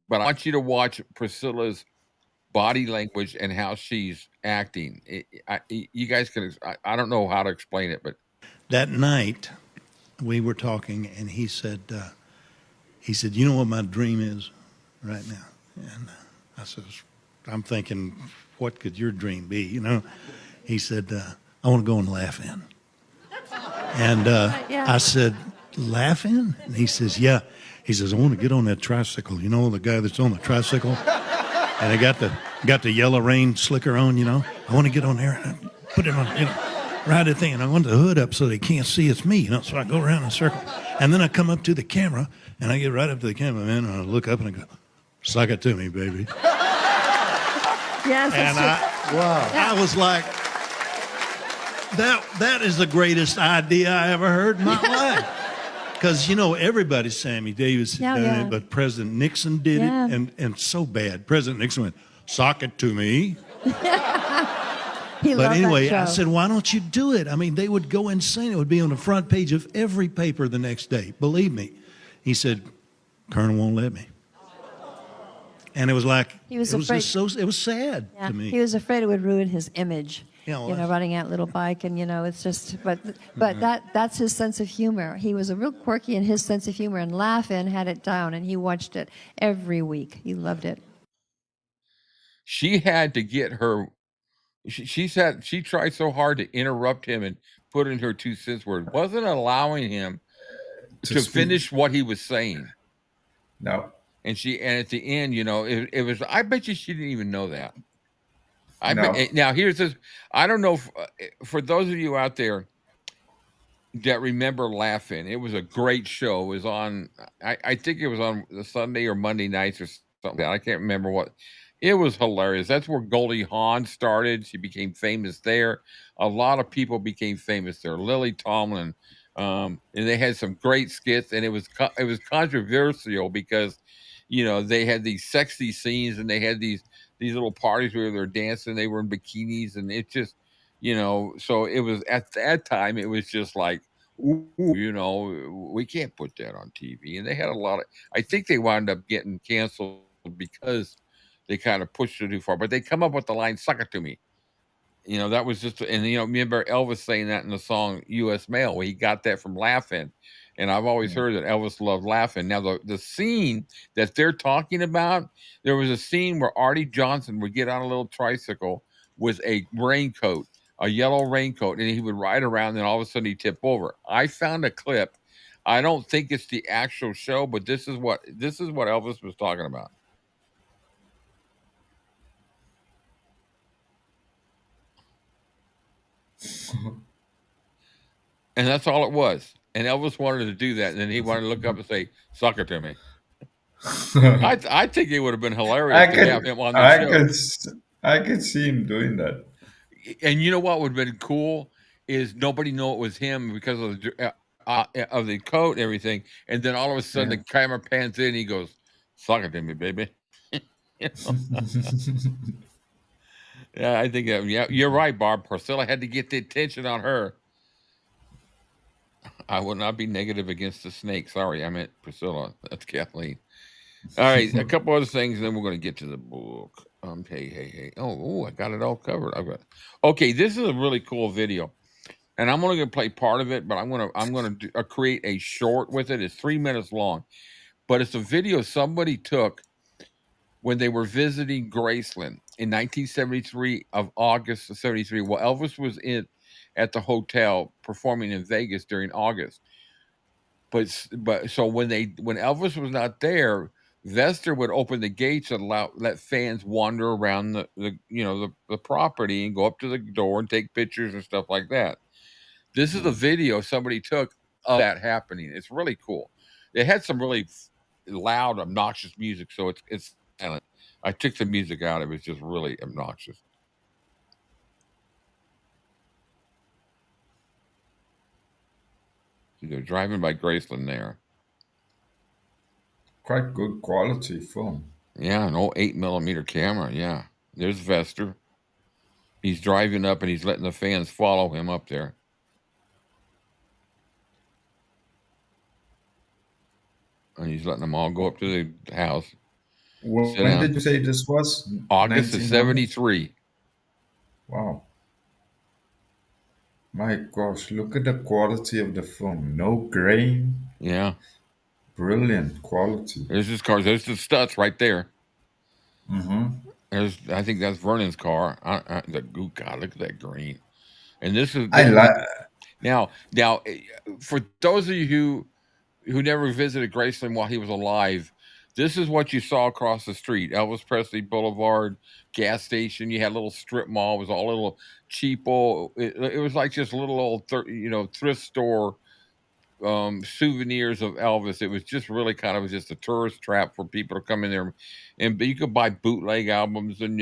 But I want you to watch Priscilla's body language and how she's acting. You guys can. I don't know how to explain it, but That night, we were talking, and he said, "You know what my dream is right now?" And I says, "I'm thinking, what could your dream be?" He said, "I want to go and laugh in." And I said, "Laugh in?" And he says, "Yeah." He says, "I want to get on that tricycle. You know, the guy that's on the tricycle, and they got the yellow rain slicker on. I want to get on there and put it on, ride the thing, and I want the hood up so they can't see it's me. So I go around in a circle, and then I come up to the camera, and I get right up to the cameraman, and I look up and I go, 'Suck it to me, baby.'" Yes. And I was like, that is the greatest idea I ever heard in my life. Because, everybody's Sammy Davis had done it, but President Nixon did it, and so bad. President Nixon went, "Sock it to me." But anyway, I said, "Why don't you do it?" I mean, they would go insane. It would be on the front page of every paper the next day. Believe me. He said, "Colonel won't let me." And it was like, He was it was afraid. just it was sad Yeah, to me. he was afraid it would ruin his image. Yeah, Riding that little bike, and it's just. But that's his sense of humor. He was a real quirky in his sense of humor, and Laugh-In had it down, and he watched it every week. He loved it. she had to get her. She tried so hard to interrupt him and put in her 2 cents where it wasn't allowing him to speak. finish what he was saying. No. And at the end, it was. I bet you she didn't even know that. No. Now here's this. I don't know if, for those of you out there that remember Laugh-In, it was a great show. It was on. I think it was on the Sunday or Monday nights or something. I can't remember what. It was hilarious. That's where Goldie Hawn started. She became famous there. A lot of people became famous there. Lily Tomlin, and they had some great skits. And it was controversial because, they had these sexy scenes and they had these these little parties where they're dancing. They were in bikinis, and it just, so it was at that time. It was just like, ooh, we can't put that on TV. And they had a lot of. I think they wound up getting canceled because they kind of pushed it too far. But they come up with the line "Suck it to me." That was just, and remember Elvis saying that in the song U.S. Mail. He got that from laughing, and I've always Yeah. heard that Elvis loved laughing. Now the scene that they're talking about, there was a scene where Artie Johnson would get on a little tricycle with a raincoat, a yellow raincoat, and he would ride around, and all of a sudden he'd tip over. I found a clip. I don't think it's the actual show, but this is what Elvis was talking about. And that's all it was. And Elvis wanted to do that, and then he wanted to look up and say, "Suck it to me." I think it would have been hilarious I to have could, him on the I show. could, I could see him doing that. And you know what would have been cool is nobody know it was him because of the coat and everything. And then all of a sudden Yeah. the camera pans in, and he goes, "Suck it to me, baby." You know? Yeah, I think yeah, you're right, Barb. Priscilla had to get the attention on her. I will not be negative against the snake. Sorry, I meant Priscilla. That's Kathleen. All right, a couple other things, and then we're going to get to the book. Hey. Oh, I got it all covered. Okay, this is a really cool video, and I'm only going to play part of it, but I'm going to create a short with it. It's 3 minutes long, but it's a video somebody took when they were visiting Graceland in 1973 of August of 73. Well, Elvis was in at the hotel performing in Vegas during August. But so when Elvis was not there, Vester would open the gates and let fans wander around the property and go up to the door and take pictures and stuff like that. This is a video somebody took of that happening. It's really cool. It had some really loud, obnoxious music, so it's silent. I took the music out. It was just really obnoxious. So they're driving by Graceland there. Quite good quality film. Yeah, an old 8 millimeter camera. Yeah, there's Vester. He's driving up and he's letting the fans follow him up there. And he's letting them all go up to the house. Sit When down. did you say this was? August of 1900? 73. Wow. My gosh, look at the quality of the film. No grain. Yeah. Brilliant quality. There's his car. There's the Stutz right there. Mm-hmm. I think that's Vernon's car. God, look at that green. And this is I like. now. For those of you who never visited Graceland while he was alive, this is what you saw across the street: Elvis Presley Boulevard, gas station. You had a little strip mall. It was all a little cheapo. It was like just a little old, thrift store souvenirs of Elvis. It was just really kind of just a tourist trap for people to come in there, but you could buy bootleg albums and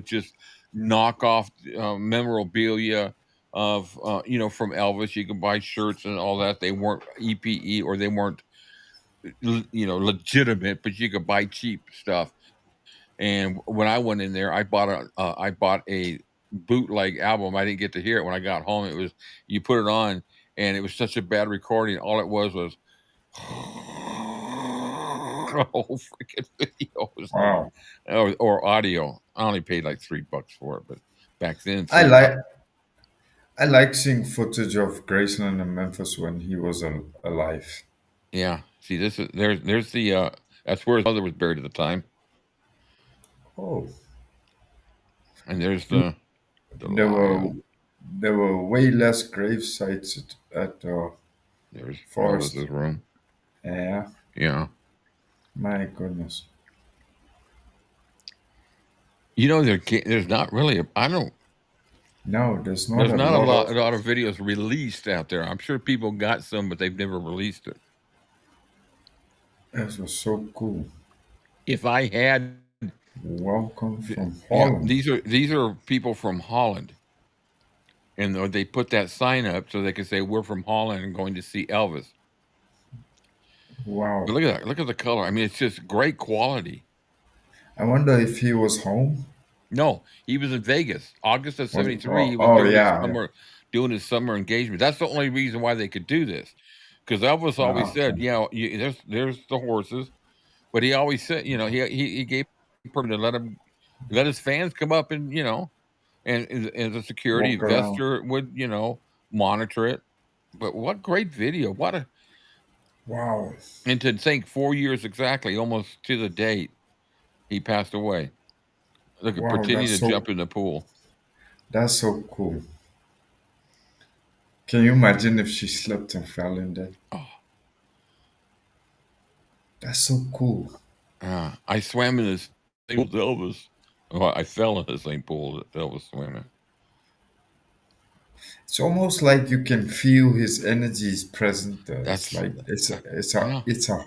just knock off memorabilia of from Elvis. You could buy shirts and all that. They weren't EPE or they weren't legitimate, but you could buy cheap stuff. And when I went in there, I bought a bootleg album. I didn't get to hear it when I got home. It was you put it on, and it was such a bad recording. All it was the whole freaking video was Wow. or audio. I only paid like $3 for it, but back then I $3. like. I like seeing footage of Graceland and Memphis when he was alive. Yeah. See, there's the that's where his mother was buried at the time, Oh, and there's the there were lion. there were way less grave sites at There's Forest. Elvis's room. Yeah, Yeah. my goodness. There's not really. I don't. No, there's not There's a not a lot lot, of. a lot of videos released out there. I'm sure people got some, but they've never released it. This was so cool. If I had, Welcome from yeah, Holland. these are people from Holland, and they put that sign up so they could say we're from Holland and going to see Elvis. Wow. But look at that. Look at the color. I mean, it's just great quality. I wonder if he was home. No, he was in Vegas, August of Was, '73. oh, He was oh yeah. doing his summer engagement. That's the only reason why they could do this, because Elvis always said, Okay. you know, there's the horses, but he always said, you know, he gave permission to let his fans come up and and the security Walk around. investor would monitor it. But what great video! What a Wow. and to think 4 years exactly, almost to the date, he passed away. Look at Wow, pretending to jump in the pool. that's so cool. Can you imagine if she slipped and fell in there? Oh, That's so cool. I swam in the same pool as Elvis. Well, I fell in the same pool that Elvis swam in. It's almost like you can feel his energy is present there. It's That's like that. Yeah,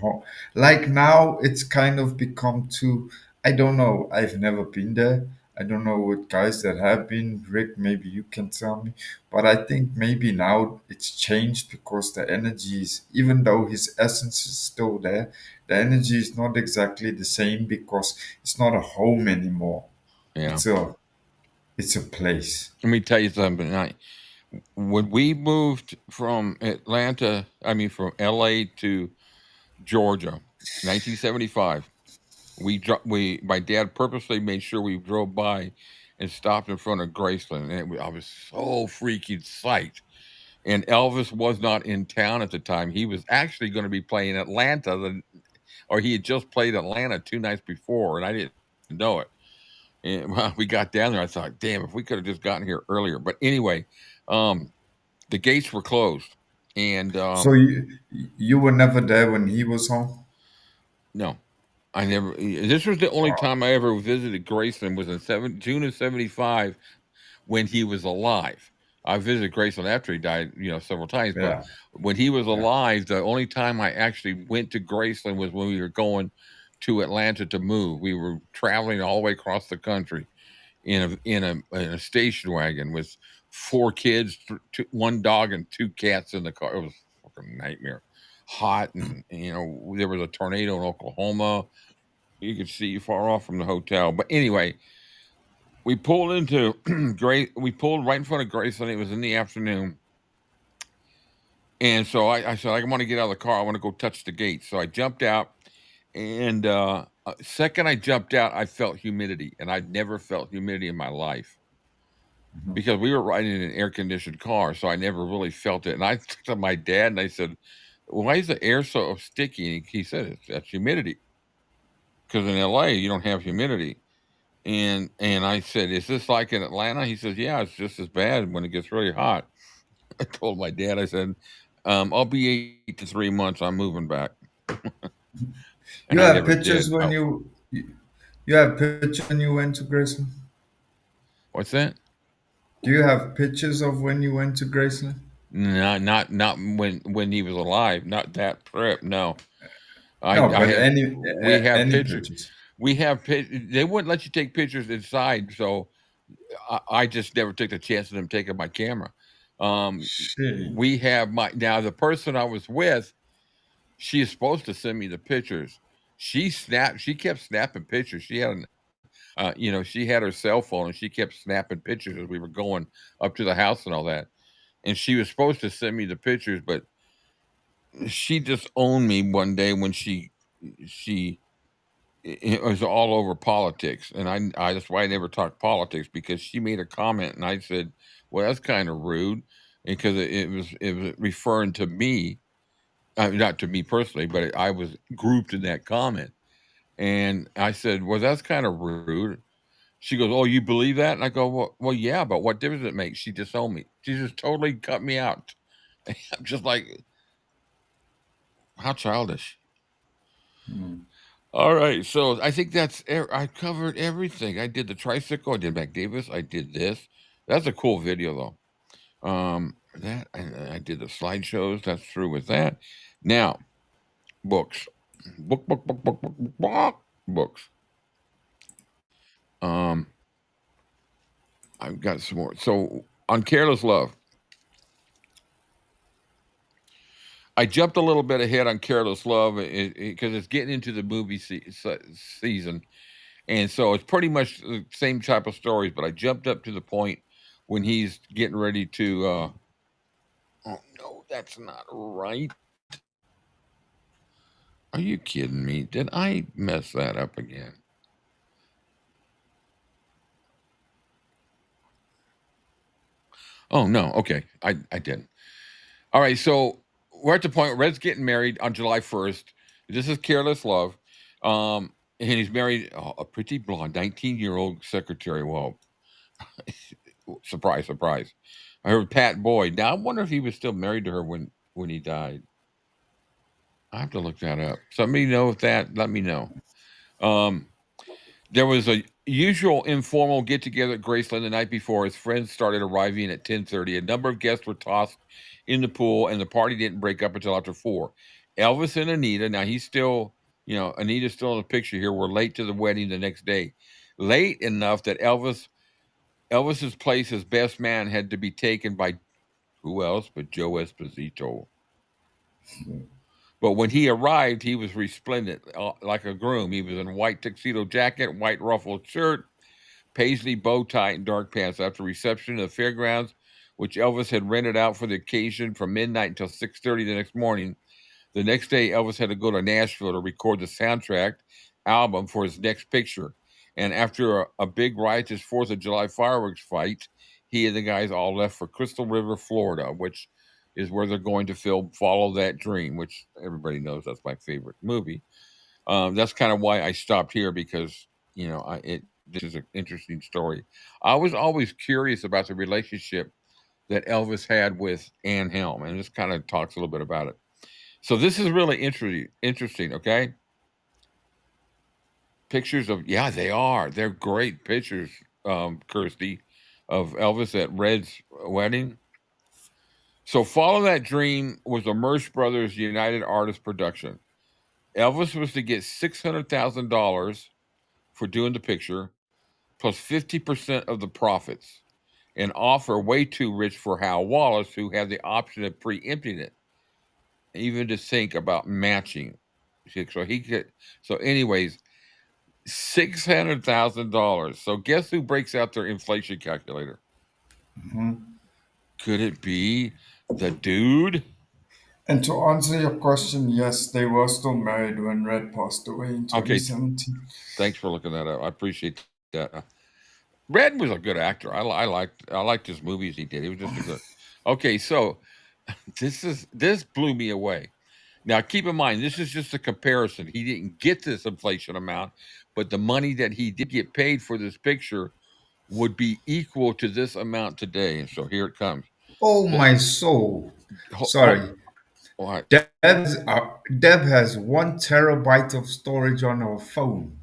like now it's kind of become too. I don't know. I've never been there. I don't know what guys that have been. Rick, maybe you can tell me. But I think maybe now it's changed because the energy is, even though his essence is still there, the energy is not exactly the same because it's not a home anymore. yeah. It's a it's a place. Let me tell you something. When we moved from Atlanta, I mean from LA to Georgia, 1975, my dad purposely made sure we drove by and stopped in front of Graceland, and I was so freaking psyched. And Elvis was not in town at the time. He was actually going to be playing Atlanta, or he had just played Atlanta 2 nights before, and I didn't know it. And when we got down there, I thought, damn, if we could have just gotten here earlier. But anyway, um, the gates were closed, and So you were never there when he was home? no, I never. This was the only time I ever visited Graceland was in June of '75 when he was alive. I visited Graceland after he died, several times. But Yeah, when he was yeah. alive, the only time I actually went to Graceland was when we were going to Atlanta to move. We were traveling all the way across the country in a station wagon with 4 kids, one dog, and 2 cats in the car. It was a fucking nightmare. Hot, and there was a tornado in Oklahoma. You could see far off from the hotel. But anyway, we pulled into We pulled right in front of Graceland. It was in the afternoon, and so I said, I want to get out of the car. I want to go touch the gate. So I jumped out, and second I jumped out, I felt humidity, and I'd never felt humidity in my life Mhm. because we were riding in an air conditioned car, so I never really felt it. And I looked at my dad and I said, "Why is the air so sticky?" And he said, "That's humidity, because in LA you don't have humidity." And I said, "Is this like in Atlanta?" He says, "Yeah, it's just as bad when it gets really hot." I told my dad, I said, "I'll be 8 to 3 months. I'm moving back," You and I have never pictures did. when Oh, you have pictures when you went to Graceland? what's that? Do you have pictures of when you went to Graceland? Not when he was alive. Not that trip. No, No, I but have. We have any pictures. pictures. We have They wouldn't let you take pictures inside, so I just never took the chance of them taking my camera. Um, Shit. we have the person I was with. She is supposed to send me the pictures. She kept snapping pictures. She had her cell phone and she kept snapping pictures as we were going up to the house and all that. And she was supposed to send me the pictures, but she just owned me one day when she it was all over politics, and I that's why I never talked politics, because she made a comment and I said, "Well, that's kind of rude," because it was referring to me, not to me personally, but I was grouped in that comment, and I said, "Well, that's kind of rude." She goes, "Oh, you believe that?" And I go, "Well, yeah, but what difference does it make?" She disowned me. She just totally cut me out. I'm just like, how childish. Mm. All right, so I think I covered everything. I did the tricycle, I did McDavis, I did this. That's a cool video though. That I did the slideshows. That's through with that. Now, books, books. Um, I've got some more. So on Careless Love, I jumped a little bit ahead on Careless Love because it's getting into the movie season, And so it's pretty much the same type of stories, but I jumped up to the point when he's getting ready to. Oh no, that's not right. Are you kidding me? Did I mess that up again? Oh no. Okay, I didn't. All right, so we're at the point where Red's getting married on July 1st. This is Careless Love. And he's married a pretty blonde 19-year-old secretary. Well, surprise, surprise. I heard Pat Boyd. Now I wonder if he was still married to her when he died. I have to look that up. Somebody know if that, let me know. There was a usual informal get together at Graceland the night before. His friends started arriving at 10:30. A number of guests were tossed in the pool, and the party didn't break up until after 4. Elvis and Anita, now he's still, Anita's still in the picture here, were late to the wedding the next day. Late enough that Elvis's place as best man had to be taken by who else but Joe Esposito. But when he arrived, he was resplendent, like a groom. He was in white tuxedo jacket, white ruffled shirt, paisley bow tie, and dark pants. After reception at the fairgrounds, which Elvis had rented out for the occasion from midnight until 6:30 the next morning, the next day Elvis had to go to Nashville to record the soundtrack album for his next picture. And after a big riotous 4th of July fireworks fight, he and the guys all left for Crystal River, Florida, which is where they're going to film Follow That Dream, which everybody knows that's my favorite movie. That's kind of why I stopped here, because this is an interesting story. I was always curious about the relationship that Elvis had with Ann Helm, and this kind of talks a little bit about it. So this is really interesting. Okay, pictures of they're great pictures, Kirsty, of Elvis at Red's wedding. So Follow That Dream was a Mersch Brothers United Artists production. Elvis was to get $600,000 for doing the picture, plus 50% of the profits, an offer way too rich for Hal Wallace, who had the option of preempting it, even to think about matching. So he could. So, anyways, $600,000. So, guess who breaks out their inflation calculator? Could it be the dude? And to answer your question, yes, they were still married when Red passed away in Okay, 2017. thanks for looking that up. I appreciate that. Red was a good actor. I liked his movies he did. He was just a good. Okay, so this blew me away. Now keep in mind, this is just a comparison. He didn't get this inflation amount, but the money that he did get paid for this picture would be equal to this amount today. And so here it comes. Oh my soul! Sorry, All right. Deb has 1 terabyte of storage on her phone.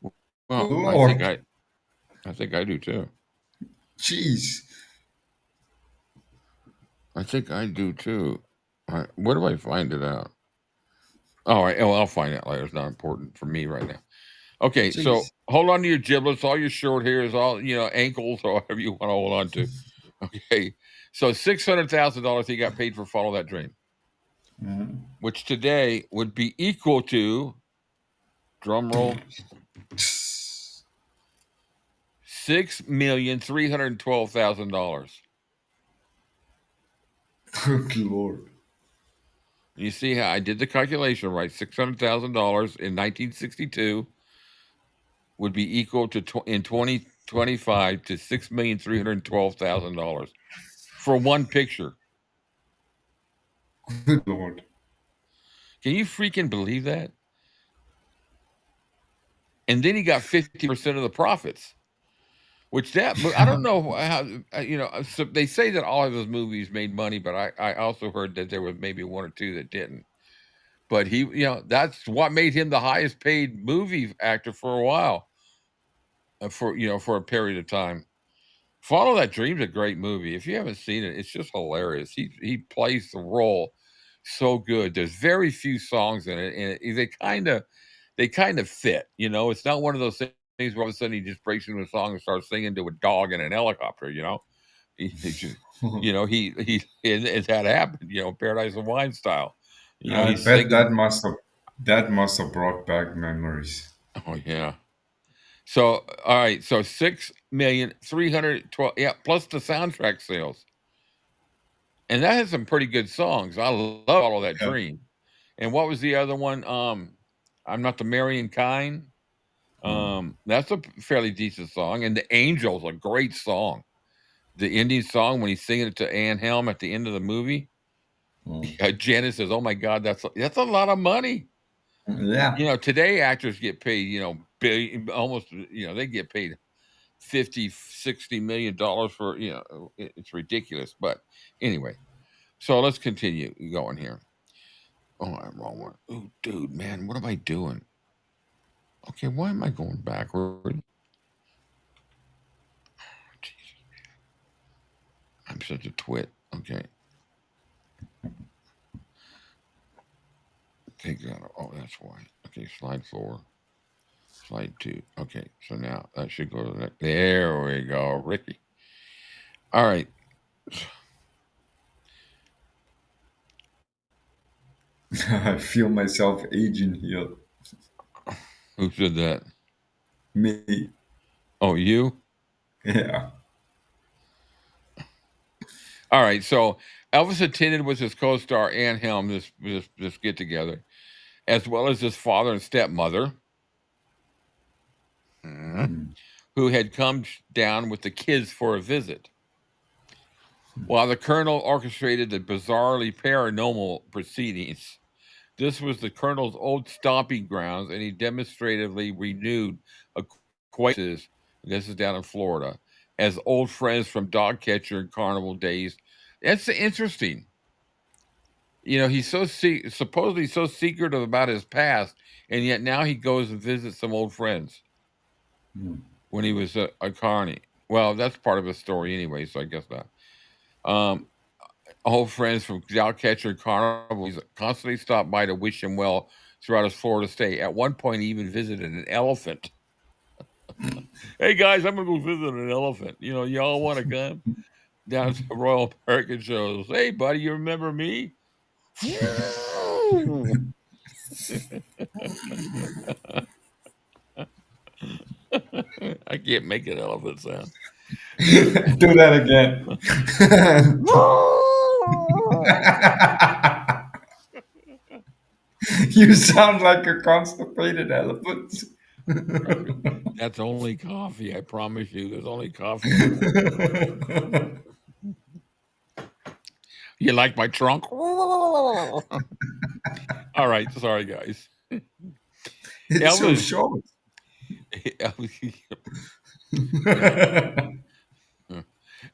Well, Lord, I think I do too. jeez. I think I do too. All right, where do I find it out? All right, well, I'll find it later. It's not important for me right now. Okay, Jeez. so hold on to your giblets, all your short hairs, all ankles, or whatever you want to hold on to. Okay, so $600,000 he got paid for Follow That Dream, which today would be equal to, drum roll, $6,312,000. Good Lord. You see how I did the calculation right? $600,000 in 1962 would be equal to in 2025 to $6,312,000 for one picture. Good Lord. Can you freaking believe that? And then he got 50% of the profits, which I don't know how, so they say that all of those movies made money, but I also heard that there was maybe 1 or 2 that didn't. But he, that's what made him the highest paid movie actor for a while, for a period of time. Follow That Dream's a great movie. If you haven't seen it, it's just hilarious. He plays the role so good. There's very few songs in it, and they kind of fit. It's not one of those things where all of a sudden he just breaks into a song and starts singing to a dog in an helicopter. It's that happened. Paradise and Wine style. I bet that must have brought back memories. Oh yeah. So all right, so 6,312,000, yeah, plus the soundtrack sales, and that has some pretty good songs. I love Follow That Yeah. Dream. And what was the other one? I'm Not the Marrying Kind. That's a fairly decent song, and The Angel's a great song. The ending song when he's singing it to Ann Helm at the end of the movie. Janet says, "Oh my God, that's a lot of money." Yeah. Today actors get paid, billion, almost, they get paid 50, $60 million for, it's ridiculous. But anyway, so let's continue going here. Oh, I'm wrong one. Oh, dude, man, what am I doing? Okay, why am I going backward? Jesus, I'm such a twit. Okay. Take that. Oh, that's why. Okay, slide 4. Slide 2. Okay, so now that should go to the next. There we go, Ricky. All right. I feel myself aging here. Who said that? Me. Oh, you? Yeah. All right. So Elvis attended with his co-star Ann Helm this get together, as well as his father and stepmother, who had come down with the kids for a visit. While the colonel orchestrated the bizarrely paranormal proceedings, this was the colonel's old stomping grounds, and he demonstratively renewed acquaintances. This is down in Florida, as old friends from dog catcher and carnival days. That's interesting. He's supposedly so secretive about his past, and yet now he goes and visits some old friends when he was a carny. Well, that's part of his story anyway, so I guess not. Old friends from dog catcher and carnival. He's constantly stopped by to wish him well throughout his Florida stay. At one point, he even visited an elephant. Hey guys, I'm gonna go visit an elephant. Y'all want to come down to Royal Park and shows? Hey, buddy, you remember me? I can't make an elephant sound. Do that again. You sound like a constipated elephant. That's only coffee. I promise you, there's only coffee. You like my trunk? All right, sorry guys. It's so Elvis. short.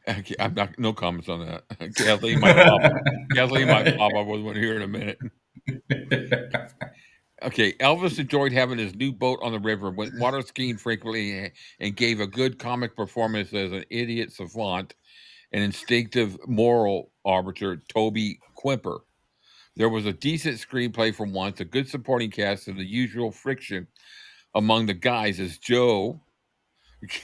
Okay, I'm not. No comments on that. Kathleen might pop. Kathleen might pop. I wasn't here in a minute. Okay, Elvis enjoyed having his new boat on the river, went water skiing frequently, and gave a good comic performance as an idiot savant and instinctive moral arbiter, Toby Quimper. There was a decent screenplay for once, a good supporting cast, and the usual friction among the guys as Joe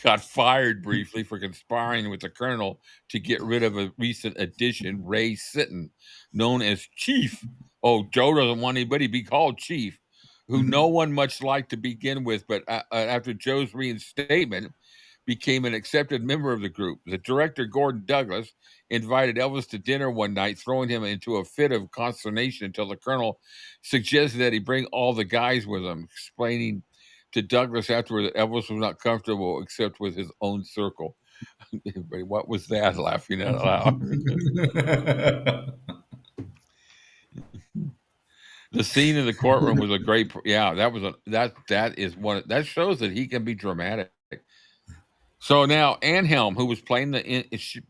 got fired briefly for conspiring with the colonel to get rid of a recent addition, Ray Sitton, known as Chief. Oh, Joe doesn't want anybody to be called Chief, who no one much liked to begin with, but after Joe's reinstatement, became an accepted member of the group. The director, Gordon Douglas, invited Elvis to dinner one night, throwing him into a fit of consternation until the colonel suggested that he bring all the guys with him, explaining to Douglas afterward that Elvis was not comfortable except with his own circle. Everybody, what was that? Laughing out loud. The scene in the courtroom was a great. Yeah, that is one that shows that he can be dramatic. So now Ann Helm, who was playing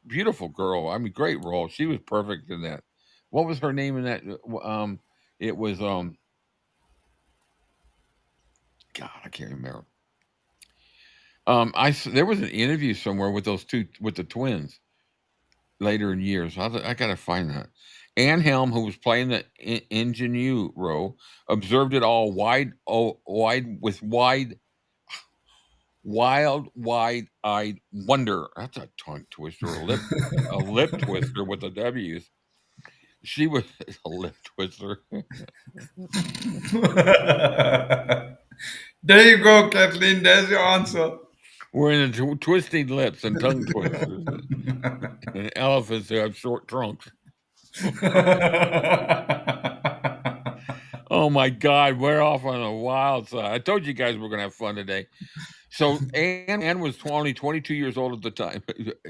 beautiful girl, I mean, great role. She was perfect in that. What was her name in that? It was God, I can't remember. There was an interview somewhere with the twins later in years. I gotta find that. Ann Helm, who was playing the ingenue role, observed it all wide-eyed wonder. That's a tongue twister, a lip twister with the W's. She was a lip twister. There you go, Kathleen. There's your answer. We're in the twisting lips and tongue twisters and elephants who have short trunks. Oh my God, we're off on the wild side. I told you guys we're gonna have fun today. So Anne was only 22 years old at the time.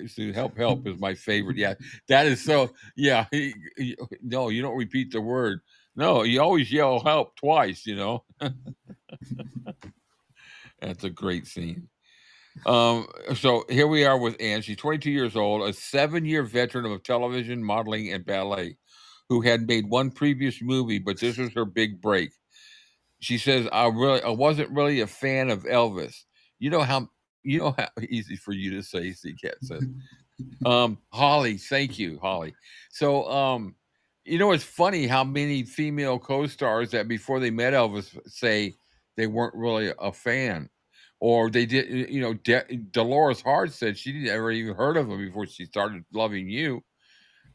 So help is my favorite. Yeah, that is so. Yeah, no, you don't repeat the word. No, you always yell help twice. That's a great scene. So here we are with Anne. She's 22 years old, a 7-year veteran of television, modeling, and ballet, who had made one previous movie, but this was her big break. She says, I wasn't really a fan of Elvis. You know how easy for you to say, C-Cat says. Holly, thank you, Holly. So it's funny how many female co-stars that before they met Elvis say they weren't really a fan. Or they did, Dolores Hart said she didn't ever even heard of him before she started loving you.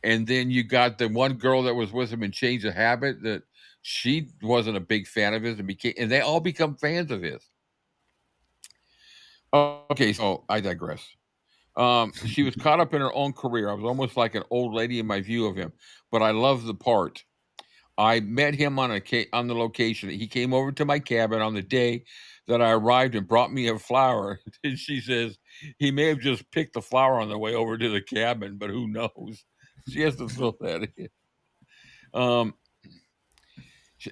And then you got the one girl that was with him and changed the habit that she wasn't a big fan of his and they all become fans of his. Okay, so I digress. She was caught up in her own career. I was almost like an old lady in my view of him, but I love the part. I met him on the location. He came over to my cabin on the day that I arrived and brought me a flower. And she says he may have just picked the flower on the way over to the cabin, but who knows? She has to throw that in.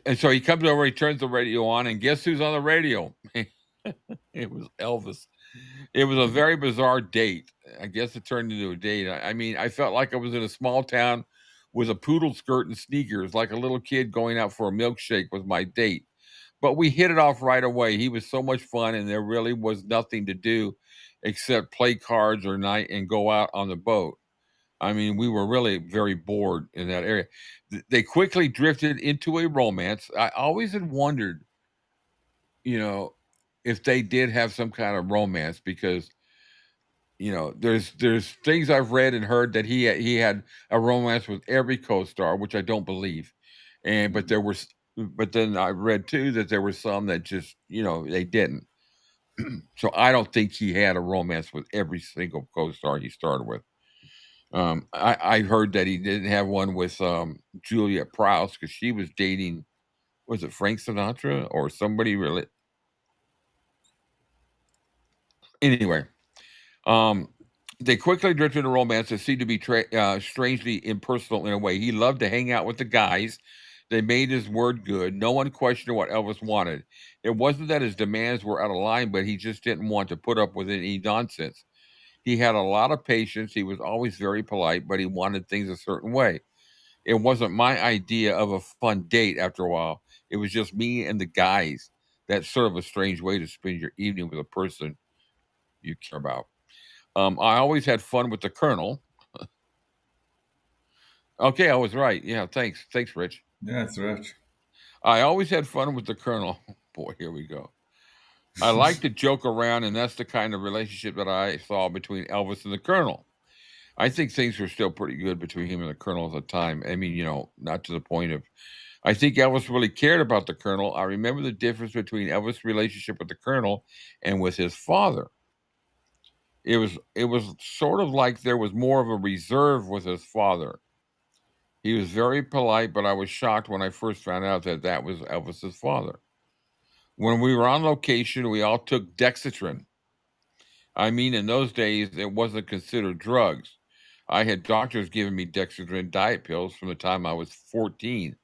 And so he comes over, he turns the radio on, and guess who's on the radio? It was Elvis. It was a very bizarre date. I guess it turned into a date. I mean, I felt like I was in a small town with a poodle skirt and sneakers, like a little kid going out for a milkshake with my date. But we hit it off right away. He was so much fun, and there really was nothing to do except play cards or night and go out on the boat. I mean, we were really very bored in that area. They quickly drifted into a romance. I always had wondered, if they did have some kind of romance because there's things I've read and heard that he had a romance with every co-star, which I don't believe. But then I read too that there were some that just they didn't. So I don't think he had a romance with every single co-star he started with. I heard that he didn't have one with Juliet Prowse because she was dating, was it Frank Sinatra or somebody really? Anyway, they quickly drifted into romance that seemed to be strangely impersonal in a way. He loved to hang out with the guys. They made his word good. No one questioned what Elvis wanted. It wasn't that his demands were out of line, but he just didn't want to put up with any nonsense. He had a lot of patience. He was always very polite, but he wanted things a certain way. It wasn't my idea of a fun date after a while. It was just me and the guys. That's sort of a strange way to spend your evening with a person you care about. I always had fun with the Colonel. Okay, I was right. Yeah, thanks. Thanks, Rich. Yeah, that's right. I always had fun with the Colonel. Boy, here we go. I like to joke around, and that's the kind of relationship that I saw between Elvis and the Colonel. I think things were still pretty good between him and the Colonel at the time. I mean, not to the point of. I think Elvis really cared about the Colonel. I remember the difference between Elvis' relationship with the Colonel and with his father. It was sort of like there was more of a reserve with his father. He was very polite, but I was shocked when I first found out that was Elvis's father. When we were on location, we all took Dexatrin. I mean, in those days, it wasn't considered drugs. I had doctors giving me Dexatrin diet pills from the time I was 14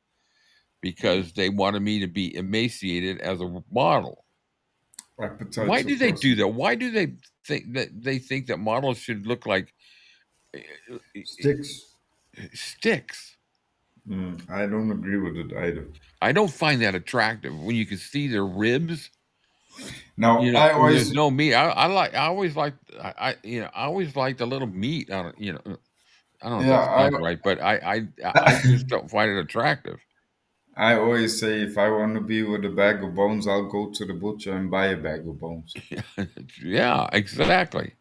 because they wanted me to be emaciated as a model. Why do they do that? Why do they think that models should look like sticks? Sticks. I don't agree with it either. I don't find that attractive when you can see their ribs. Now, I always there's no meat. I always like the little meat. I don't know if that's right, but I just don't find it attractive. I always say if I want to be with a bag of bones, I'll go to the butcher and buy a bag of bones. Yeah, exactly.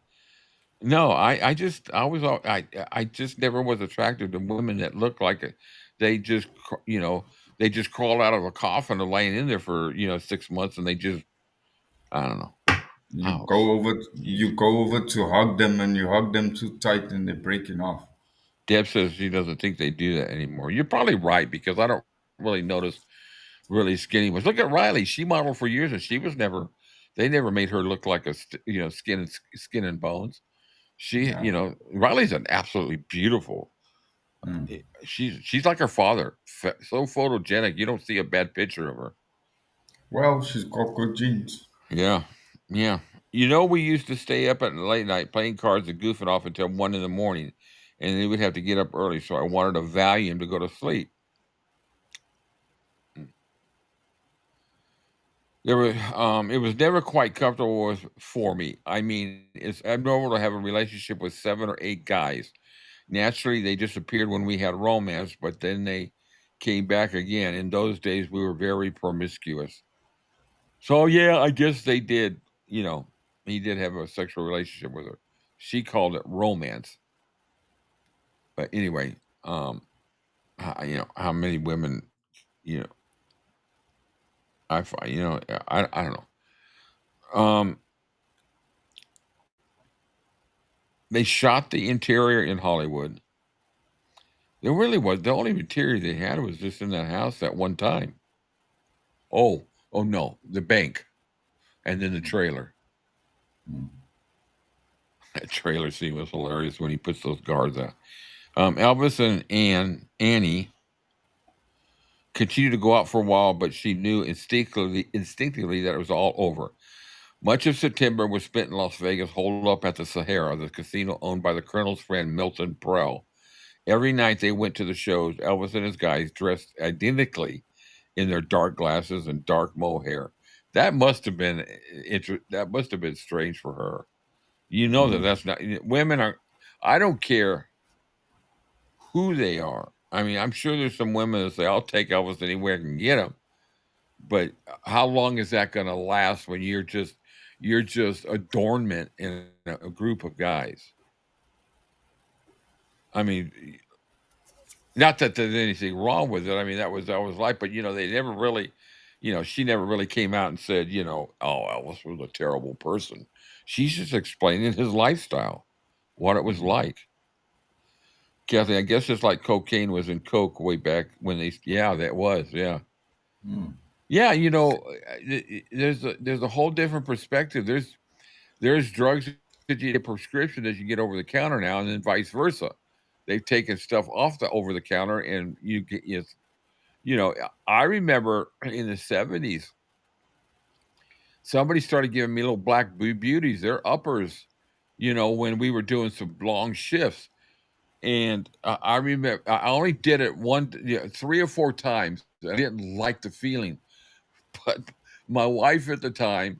No, I just never was attracted to women that looked like it. They just crawled out of a coffin and laying in there for 6 months, and they just I don't know. You Ouch. go over, you go over to hug them, and you hug them too tight, and they're breaking off. Deb says she doesn't think they do that anymore. You're probably right because I don't really notice really skinny ones. Look at Riley. She modeled for years, and she was never. They never made her look like skin and bones. She, Yeah. Riley's an absolutely beautiful. Mm. She's like her father, so photogenic. You don't see a bad picture of her. Well, she's got good genes. Yeah, yeah. We used to stay up at late night playing cards and goofing off until 1 in the morning, and then we'd have to get up early. So I wanted a Valium to go to sleep. It was never quite comfortable for me. I mean, it's abnormal to have a relationship with 7 or 8 guys. Naturally, they disappeared when we had romance, but then they came back again. In those days, we were very promiscuous. So yeah, I guess they did. He did have a sexual relationship with her. She called it romance. But anyway, how many women, you know, I find, I don't know. They shot the interior in Hollywood. There really was the only interior they had was just in that house at one time. Oh no, the bank, and then the trailer. That trailer scene was hilarious when he puts those guards out. Elvis and Annie continued to go out for a while, but she knew instinctively that it was all over. Much of September was spent in Las Vegas, holed up at the Sahara, the casino owned by the Colonel's friend Milton Prell. Every night they went to the shows, Elvis and his guys dressed identically in their dark glasses and dark mohair. That must have been that must have been strange for her. That's not women are. I don't care who they are. I mean, I'm sure there's some women that say, "I'll take Elvis anywhere I can get him," but how long is that going to last when you're just adornment in a group of guys? I mean, not that there's anything wrong with it. I mean, that was like, but they never really, she never really came out and said, oh, Elvis was a terrible person. She's just explaining his lifestyle, what it was like. Kathy, I guess it's like cocaine was in Coke way back when that was, yeah. Mm. Yeah, there's a whole different perspective. There's drugs that you get prescription that you get over the counter now, and then vice versa. They've taken stuff off the over the counter, and you get I remember in the 70s, somebody started giving me little black beauties, their uppers, when we were doing some long shifts. And I remember I only did it 3 or 4 times. I didn't like the feeling, but my wife at the time,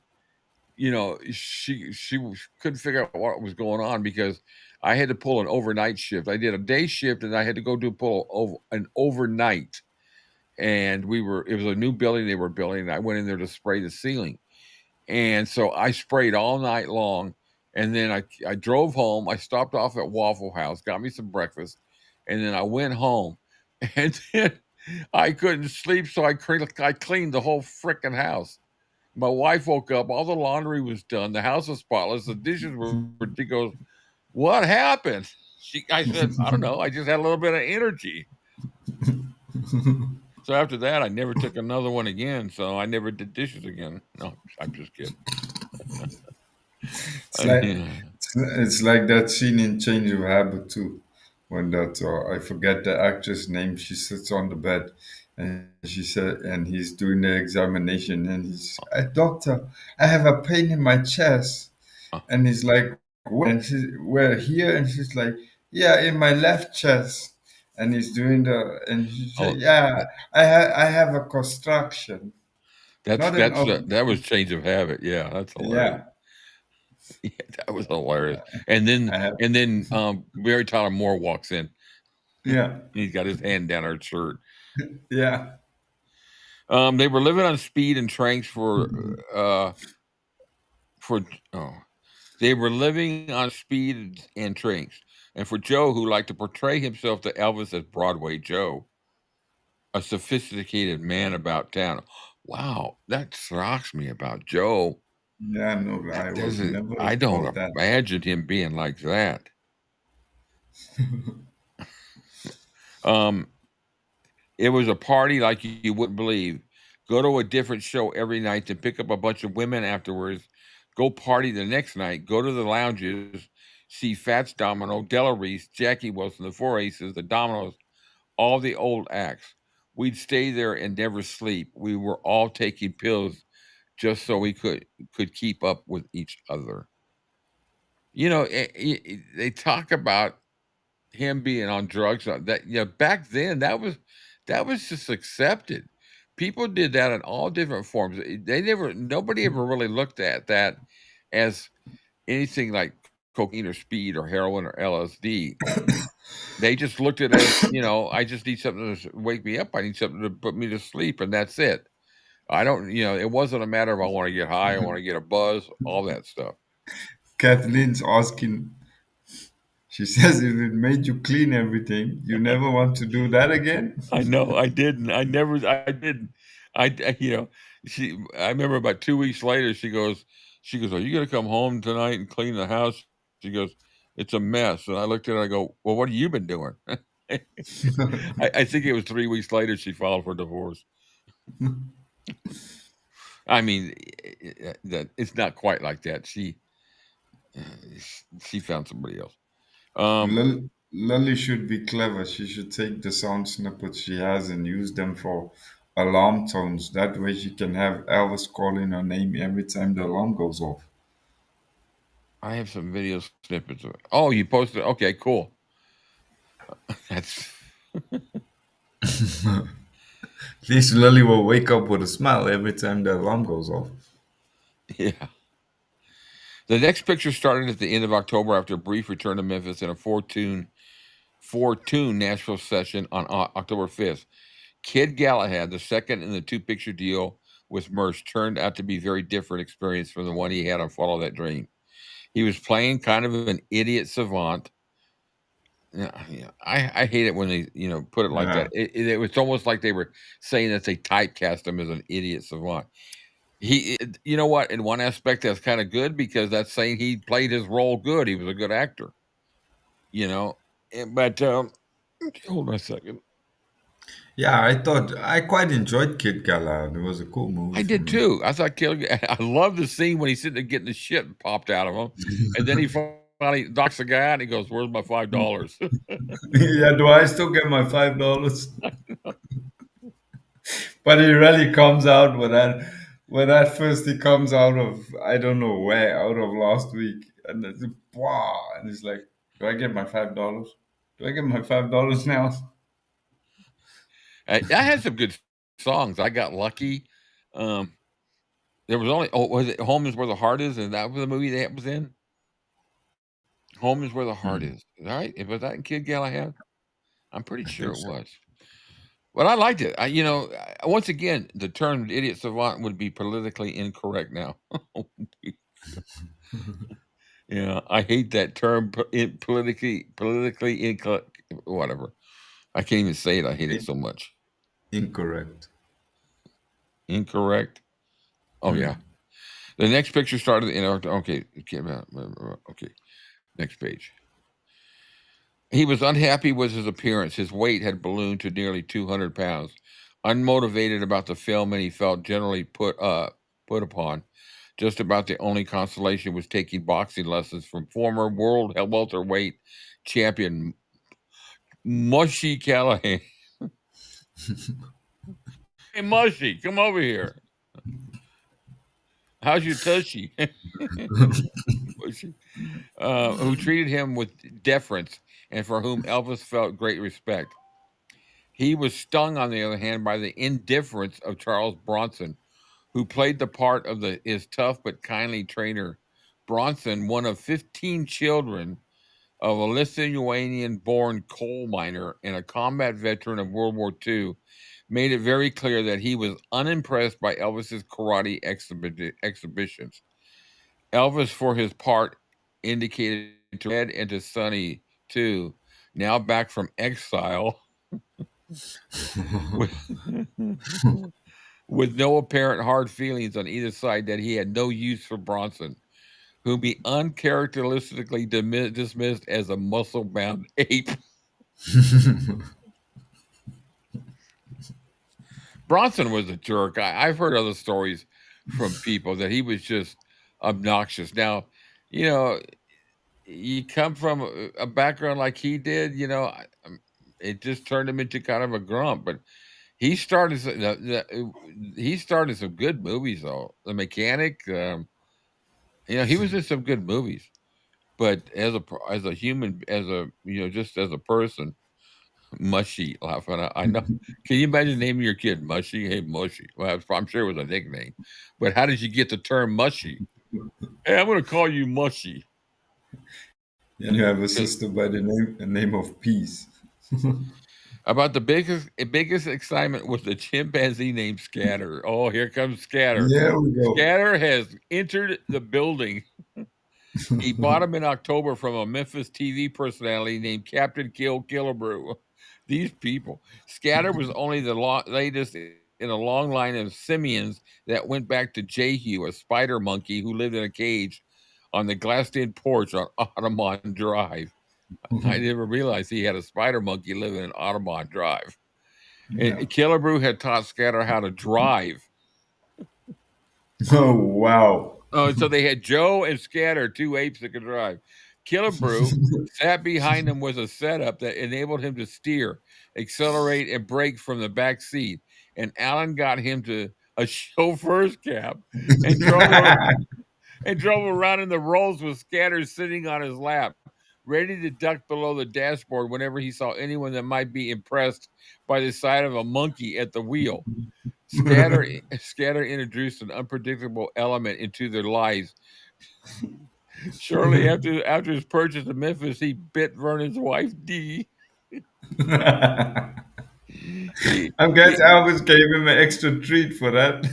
she couldn't figure out what was going on because I had to pull an overnight shift. I did a day shift and I had to go pull an overnight. And it was a new building they were building. And I went in there to spray the ceiling. And so I sprayed all night long. And then I drove home. I stopped off at Waffle House, got me some breakfast. And then I went home. And then I couldn't sleep. So I cleaned the whole freaking house. My wife woke up. All the laundry was done. The house was spotless. The dishes were. She goes, "What happened?" I said, "I don't know. I just had a little bit of energy." So after that, I never took another one again. So I never did dishes again. No, I'm just kidding. It's like it's like that scene in Change of Habit too, when that I forget the actress name. She sits on the bed, and she said, and he's doing the examination, and he's, doctor, I have a pain in my chest, and he's like, where? And where here? And she's like, yeah, in my left chest. And he's doing and she said, yeah, I have a construction, not an open. That was Change of Habit. Yeah, that's hilarious. Yeah, Yeah, that was hilarious. I have. And then Mary Tyler Moore walks in. Yeah, He's got his hand down her shirt. yeah. They were living on speed and tranks they were living on speed and tranks. And for Joe, who liked to portray himself to Elvis as Broadway Joe, a sophisticated man about town. Wow, that shocks me about Joe. Yeah, no, I That was doesn't. never I don't about that. imagine him being like that. Um, it was a party like you wouldn't believe. Go to a different show every night to pick up a bunch of women afterwards. Go party the next night. Go to the lounges. See Fats Domino, Della Reese, Jackie Wilson, the Four Aces, the Dominoes, all the old acts. We'd stay there and never sleep. We were all taking pills just so we could keep up with each other. They talk about him being on drugs. That back then that was just accepted. People did that in all different forms. Nobody ever really looked at that as anything like cocaine or speed or heroin or LSD. They just looked at it as, I just need something to wake me up. I need something to put me to sleep, and that's it. I don't, it wasn't a matter of I want to get high, I want to get a buzz, all that stuff. Kathleen's asking, she says, if it made you clean everything, you never want to do that again? I know I didn't. I didn't. I remember about 2 weeks later, she goes, "Are you going to come home tonight and clean the house?" She goes, "It's a mess." And I looked at her, I go, "Well, what have you been doing?" I think it was 3 weeks later she filed for divorce. I mean, that it's not quite like that. She found somebody else. Um, Lily should be clever. She should take the sound snippets she has and use them for alarm tones. That way she can have Elvis calling her name every time the alarm goes off. I have some video snippets of it. Oh, you posted? Okay, cool. That's At least Lily will wake up with a smile every time the alarm goes off. yeah. The next picture started at the end of October after a brief return to Memphis in a four-tune Nashville session on October 5th. 𝐫𝐞𝐬𝐩𝐿𝐴D, the second in the two-picture deal with Merce, turned out to be a very different experience from the one he had on Follow That Dream. He was playing kind of an idiot savant. I hate it when they put it like Yeah. that. It was almost like they were saying that they typecast him as an idiot savant. You know what? In one aspect, that's kind of good because that's saying he played his role good. He was a good actor, you know. But hold on a second. Yeah, I quite enjoyed Kid Gala. It was a cool movie I for did me. too. I thought I love the scene when he's sitting there getting the shit popped out of him, and then he finally knocks the guy out and he goes, "Where's my $5?" Yeah, do I still get my $5? But he really comes out with that. When first he comes out of I don't know where, out of last week, and it's wow, and he's like, "Do I get my $5? Do I get my $5 now?" I had some good songs. I got lucky. Um, there was only was it "Home Is Where the Heart Is," and that was the movie that was in. "Home Is Where the Heart Hmm. Is." Right? Was that in Kid Galahad? I'm pretty I sure think it so. was. But I liked it. Once again, the term "idiot savant" would be politically incorrect now. Yeah, I hate that term. Politically incorrect. Whatever. I can't even say it. I hate it In- so much. Incorrect. Incorrect. Oh yeah. Hmm. The next picture started in okay. Okay. Next page. He was unhappy with his appearance. His weight had ballooned to nearly 200 pounds. Unmotivated about the film, and he felt generally put upon. Just about the only consolation was taking boxing lessons from former world welterweight champion Mushy Callahan. Hey, Mushy, come over here. How's your tushy? Mushy. Who treated him with deference and for whom Elvis felt great respect. He was stung, on the other hand, by the indifference of Charles Bronson, who played the part of his tough but kindly trainer. Bronson, one of 15 children of a Lithuanian-born coal miner and a combat veteran of World War II, made it very clear that he was unimpressed by Elvis's karate exhibitions. Elvis, for his part, indicated to Red and to Sonny, too, now back from exile, with, with no apparent hard feelings on either side, that he had no use for Bronson, whom he uncharacteristically dismissed as a muscle-bound ape. Bronson was a jerk. I've heard other stories from people that he was just obnoxious. Now, you know, you come from a background like he did, it just turned him into kind of a grump. But he started he started some good movies though. The Mechanic, he was in some good movies. But as a human, just as a person, Mushy, laughing. I know. Can you imagine naming your kid Mushy? Hey, Mushy. Well, I'm sure it was a nickname. But how did you get the term Mushy? Hey, I'm going to call you Mushy. And you have a 'Cause sister by the name of Peace. about the biggest excitement was the chimpanzee named Scatter. Oh, here comes Scatter. There we go. Scatter has entered the building. He bought him in October from a Memphis TV personality named Captain Killebrew. These people. Scatter was only the latest in a long line of simians that went back to 𝐫𝐤𝐬𝐻, a spider monkey who lived in a cage on the glassed-in porch on Audubon Drive. I never realized he had a spider monkey living in Audubon Drive. And Yeah. Killebrew had taught Scatter how to drive. Oh, wow. Oh, so they had Joe and Scatter, two apes that could drive. Killebrew sat behind him with a setup that enabled him to steer, accelerate, and brake from the back seat. And Alan got him to a chauffeur's cab and drove around in the rolls with Scatter sitting on his lap, ready to duck below the dashboard whenever he saw anyone that might be impressed by the sight of a monkey at the wheel. Scatter introduced an unpredictable element into their lives. Shortly after his purchase in Memphis, he bit Vernon's wife, Dee. I guess Elvis gave him an extra treat for that.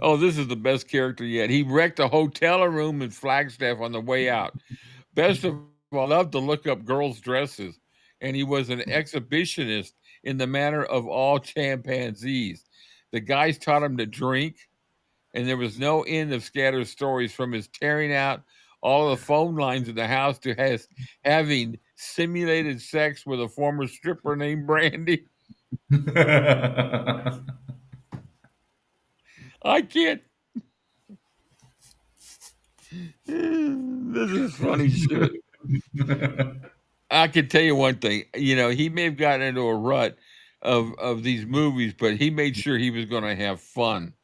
Oh, this is the best character yet. He wrecked a hotel room in Flagstaff on the way out. Best of all, loved to look up girls' dresses, and he was an exhibitionist in the manner of all chimpanzees. The guys taught him to drink, and there was no end of Scatter's stories, from his tearing out all the phone lines in the house to having simulated sex with a former stripper named Brandy. I can't. This is funny shit. I can tell you one thing. He may have gotten into a rut of these movies, but he made sure he was going to have fun.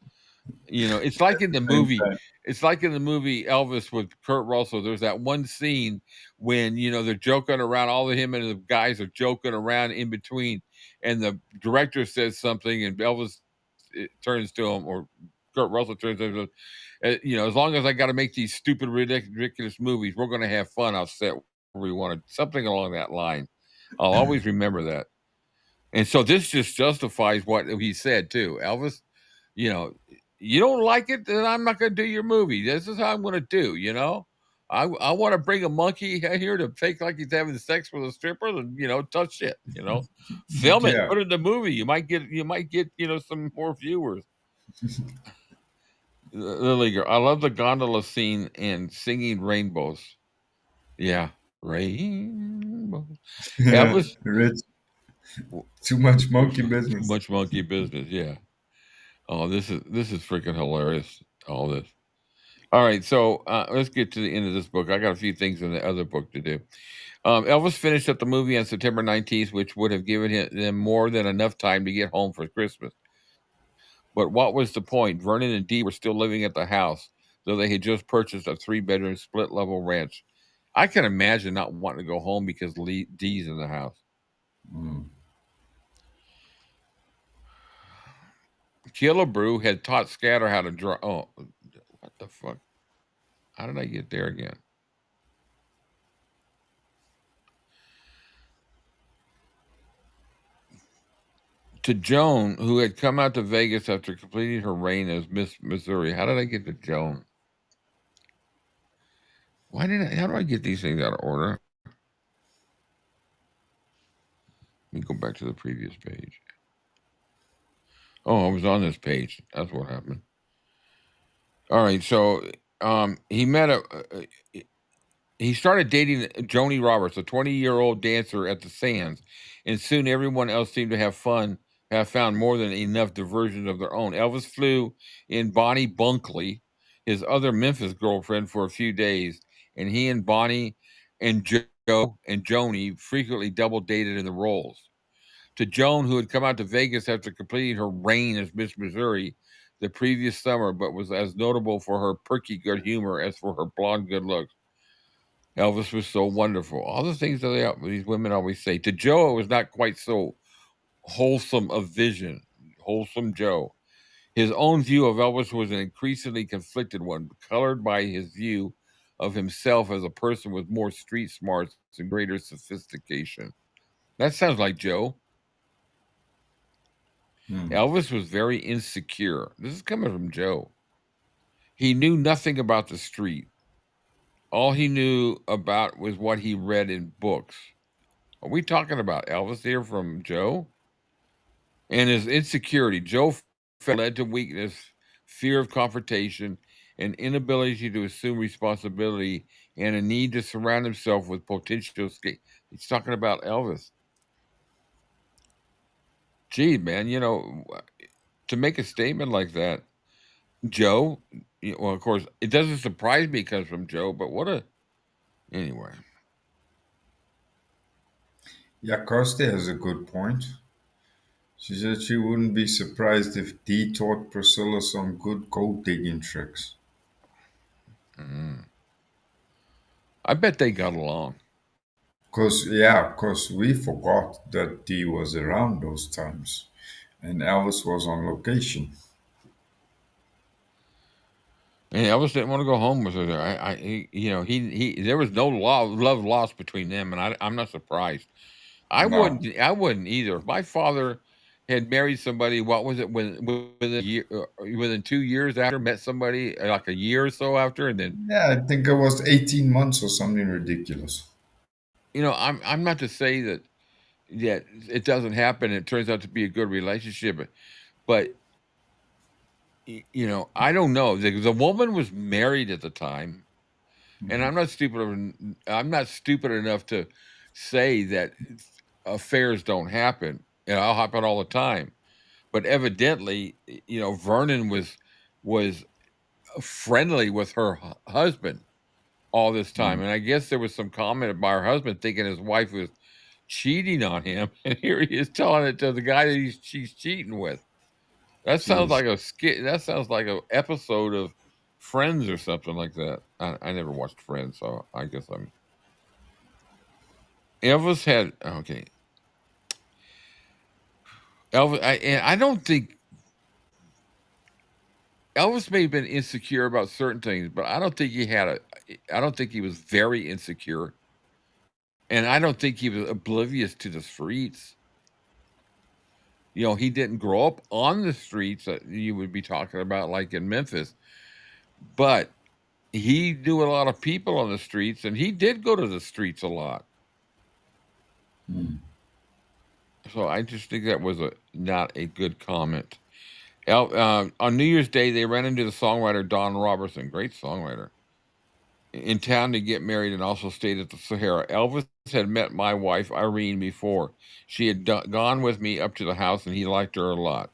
It's like in the Same movie. time. It's like in the movie Elvis with Kurt Russell. There's that one scene when they're joking around. All of him and the guys are joking around in between, and the director says something, and Elvis turns to him, or Kurt Russell turns to him. As long as I got to make these stupid, ridiculous movies, we're going to have fun. I'll set where we want to. Something along that line. I'll always remember that. And so this just justifies what he said too. Elvis, you don't like it, then I'm not going to do your movie. This is how I'm going to do. I want to bring a monkey here to fake like he's having sex with a stripper, and touch it. Film it, Yeah. put it in the movie. You might get some more viewers. Lily, I love the gondola scene and singing rainbows. Yeah, rainbows. Elvis, Rich. Too much monkey too business. much monkey business. Yeah. Oh, this is freaking hilarious. All this. All right, so let's get to the end of this book. I got a few things in the other book to do. Elvis finished up the movie on September 19th, which would have given them more than enough time to get home for Christmas. But what was the point? Vernon and Dee were still living at the house, though they had just purchased a 3-bedroom split-level ranch. I can imagine not wanting to go home because Dee's in the house. Mm. Killebrew had taught Scatter how to draw. Oh, what the fuck? How did I get there again? To Joan, who had come out to Vegas after completing her reign as Miss Missouri. How did I get to Joan? How do I get these things out of order? Let me go back to the previous page. Oh, I was on this page. That's what happened. All right, so he met he started dating Joni Roberts, a 20-year-old dancer at the Sands, and soon everyone else seemed to have found more than enough diversions of their own. Elvis flew in Bonnie Bunkley, his other Memphis girlfriend, for a few days, and he and Bonnie and Joe and Joni frequently double dated in the roles. To Joan, who had come out to Vegas after completing her reign as Miss Missouri the previous summer, but was as notable for her perky good humor as for her blonde good looks. Elvis was so wonderful. All the things that these women always say. To Joe, it was not quite so wholesome of vision. Wholesome Joe. His own view of Elvis was an increasingly conflicted one, colored by his view of himself as a person with more street smarts and greater sophistication. That sounds like Joe. Elvis was very insecure. This is coming from Joe. He knew nothing about the street. All he knew about was what he read in books. Are we talking about Elvis here from Joe? And his insecurity. Joe led to weakness, fear of confrontation, an inability to assume responsibility, and a need to surround himself with potential escape. He's talking about Elvis. Gee, man, to make a statement like that, Joe, well, of course, it doesn't surprise me it comes from Joe, but anyway. Yeah, Kirsty has a good point. She said she wouldn't be surprised if Dee taught Priscilla some good gold digging tricks. I bet they got along. Because we forgot that Dee was around those times and Elvis was on location. And Elvis didn't want to go home with her. There was no love lost between them, and I'm not surprised. I No. wouldn't either. If my father had married somebody, what was it, within a year, within 2 years after, met somebody like a year or so after, and then Yeah, I think it was 18 months or something ridiculous. I'm not to say that it doesn't happen. It turns out to be a good relationship, but I don't know. The woman was married at the time, and I'm not stupid enough to say that affairs don't happen. I'll happen all the time. But evidently, Vernon was friendly with her husband all this time, and I guess there was some comment by her husband thinking his wife was cheating on him, and here he is telling it to the guy that she's cheating with. That sounds Jeez. like a skit. That sounds like an episode of Friends or something like that. I never watched Friends, so I guess I'm. Elvis had okay. I don't think Elvis may have been insecure about certain things, but I don't think I don't think he was very insecure, and I don't think he was oblivious to the streets. He didn't grow up on the streets that you would be talking about, like in Memphis, but he knew a lot of people on the streets, and he did go to the streets a lot. So I just think that was not a good comment. On New Year's Day, they ran into the songwriter Don Robertson, great songwriter, in town to get married and also stayed at the Sahara. Elvis had met my wife, Irene, before. She had gone with me up to the house, and he liked her a lot.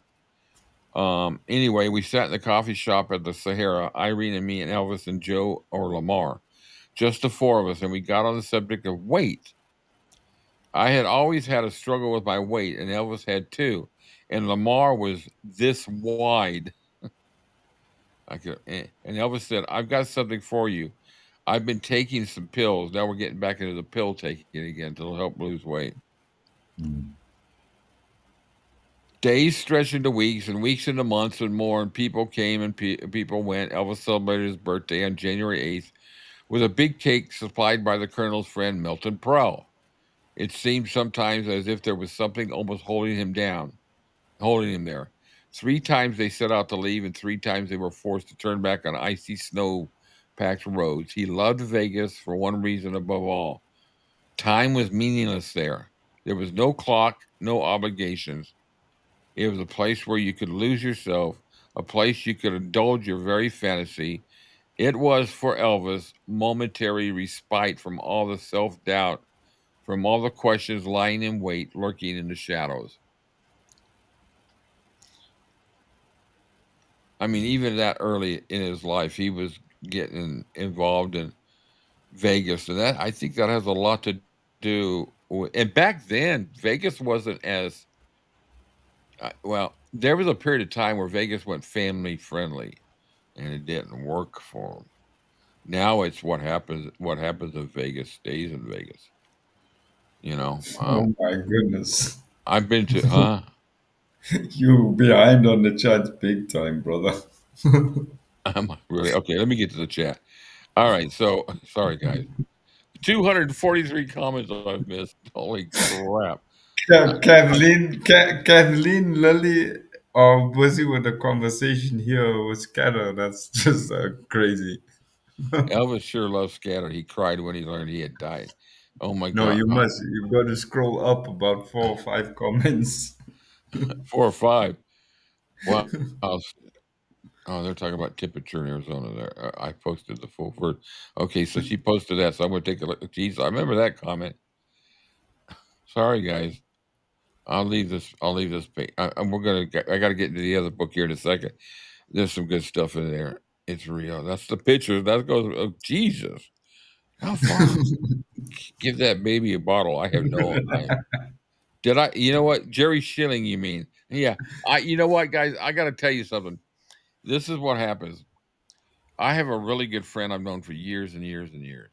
Anyway, we sat in the coffee shop at the Sahara, Irene and me and Elvis and Joe or Lamar, just the four of us, and we got on the subject of weight. I had always had a struggle with my weight, and Elvis had too. And Lamar was this wide. And Elvis said, "I've got something for you. I've been taking some pills. Now we're getting back into the pill taking again to help lose weight." Days stretched into weeks and weeks into months and more, and people came and people went. Elvis celebrated his birthday on January 8th with a big cake supplied by the Colonel's friend Milton Prell. It seemed sometimes as if there was something almost holding him there. 3 times they set out to leave, and 3 times they were forced to turn back on icy, snow-packed roads. He loved Vegas for one reason above all. Time was meaningless there. There was no clock, no obligations. It was a place where you could lose yourself, a place you could indulge your very fantasy. It was for Elvis momentary respite from all the self doubt, from all the questions lying in wait, lurking in the shadows. I mean, even that early in his life, he was getting involved in Vegas, and that I think that has a lot to do. And back then, Vegas wasn't as well. There was a period of time where Vegas went family friendly, and it didn't work for him. Now it's what happens. What happens in Vegas stays in Vegas. You know, Oh my goodness. I've been to, huh? You behind on the chat big time, brother. I'm really okay. Let me get to the chat. All right, so sorry guys. 243 comments I've missed. Holy crap! Kathleen Lily are busy with the conversation here with Scatter. That's just crazy. Elvis sure loves Scatter. He cried when he learned he had died. Oh my No, god! you must. You've got to scroll up about 4 or 5 comments. 4 or 5. Wow. Oh, they're talking about temperature in Arizona. There, I posted the full verse. Okay, so she posted that. So I'm going to take a look. Geez, I remember that comment. Sorry, guys. I'll leave this. I'll leave this page. We're gonna. I got to get into the other book here in a second. There's some good stuff in there. It's real. That's the picture. That goes. Oh, Jesus. How far? Give that baby a bottle. I have no. I did. I. You know what? Jerry Schilling. You mean? Yeah. You know what, guys? I got to tell you something. This is what happens. I have a really good friend I've known for years and years and years,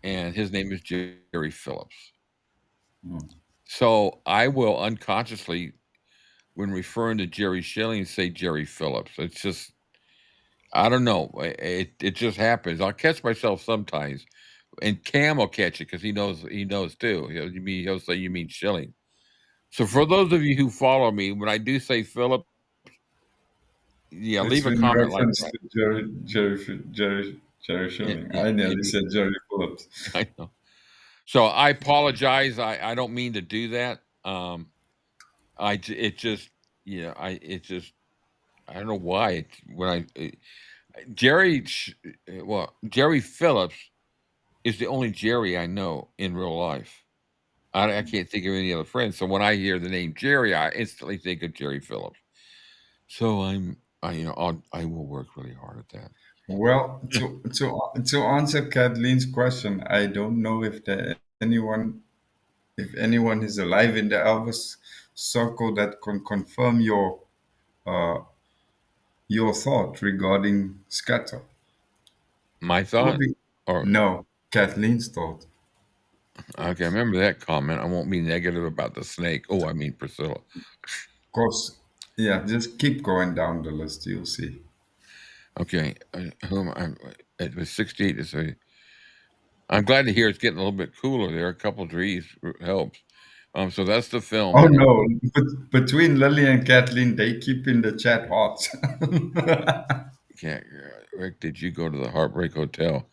and his name is Jerry Phillips. So I will unconsciously, when referring to Jerry Schilling, say Jerry Phillips. It's just I don't know. It just happens. I'll catch myself sometimes, and Cam will catch it because he knows too. He'll say you mean Schilling. So for those of you who follow me, when I do say Phillips, yeah, It's leave a in comment like reference that. to Jerry Schilling. I nearly It, said Jerry Phillips. I know. So I apologize. I don't mean to do that. It just I don't know why when Jerry Jerry Phillips is the only Jerry I know in real life. I can't think of any other friends. So when I hear the name Jerry, I instantly think of Jerry Phillips. So I will work really hard at that. Well, to answer Kathleen's question, I don't know if anyone is alive in the Elvis circle that can confirm uh, your thought regarding scatter. My Will thought, be or no, Kathleen's thought. okay, I remember that comment. I won't be negative about the snake. Oh, I mean Priscilla. Of course, yeah. Just keep going down the list. You'll see. Okay, who am I? It was 68 to say. I'm glad to hear it's getting a little bit cooler there. A couple trees helps. So that's the film. Oh no! Between Lily and Kathleen, they keep in the chat hot. Can't, Rick, did you go to the Heartbreak Hotel?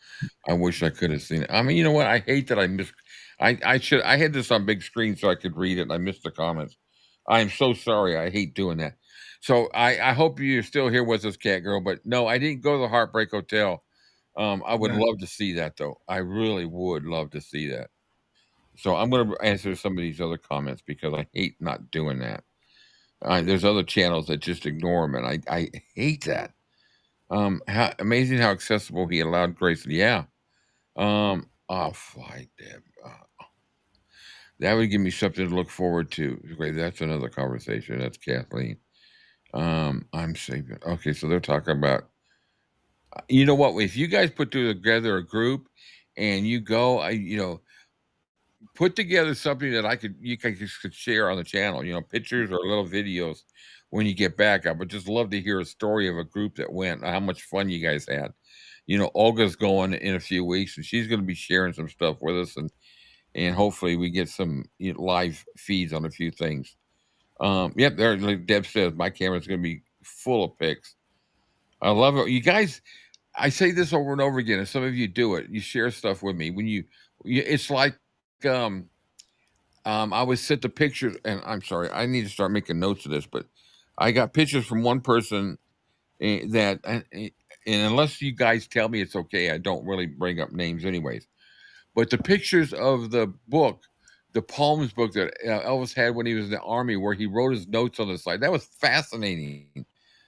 I wish I could have seen it. I mean, you know what? I hate that I missed. I had this on big screen so I could read it, and I missed the comments. I am so sorry. I hate doing that. So I hope you're still here with us, Cat Girl. But no, I didn't go to the Heartbreak Hotel. I would Yeah. love to see that though. I really would love to see that. So I'm going to answer some of these other comments because I hate not doing that. There's other channels that just ignore them, and I hate that. How amazing how accessible he allowed Grace. Yeah. Oh, flight, Deb. That would give me something to look forward to. Wait, that's another conversation. That's Kathleen. I'm saving. Okay, so they're talking about. You know what? If you guys put together a group, and you go, put together something that you guys could share on the channel. Pictures or little videos when you get back. I would just love to hear a story of a group that went, how much fun you guys had. Olga's going in a few weeks, and she's going to be sharing some stuff with us, and hopefully we get some live feeds on a few things. Yep, there, like Deb says, my camera's going to be full of pics. I love it. You guys, I say this over and over again, and some of you do it. You share stuff with me when it's like, um, I was sent the pictures, and I'm sorry, I need to start making notes of this, but I got pictures from one person that, and unless you guys tell me it's okay, I don't really bring up names anyways. But the pictures of the book, the poems book that Elvis had when he was in the army, where he wrote his notes on the side, that was fascinating.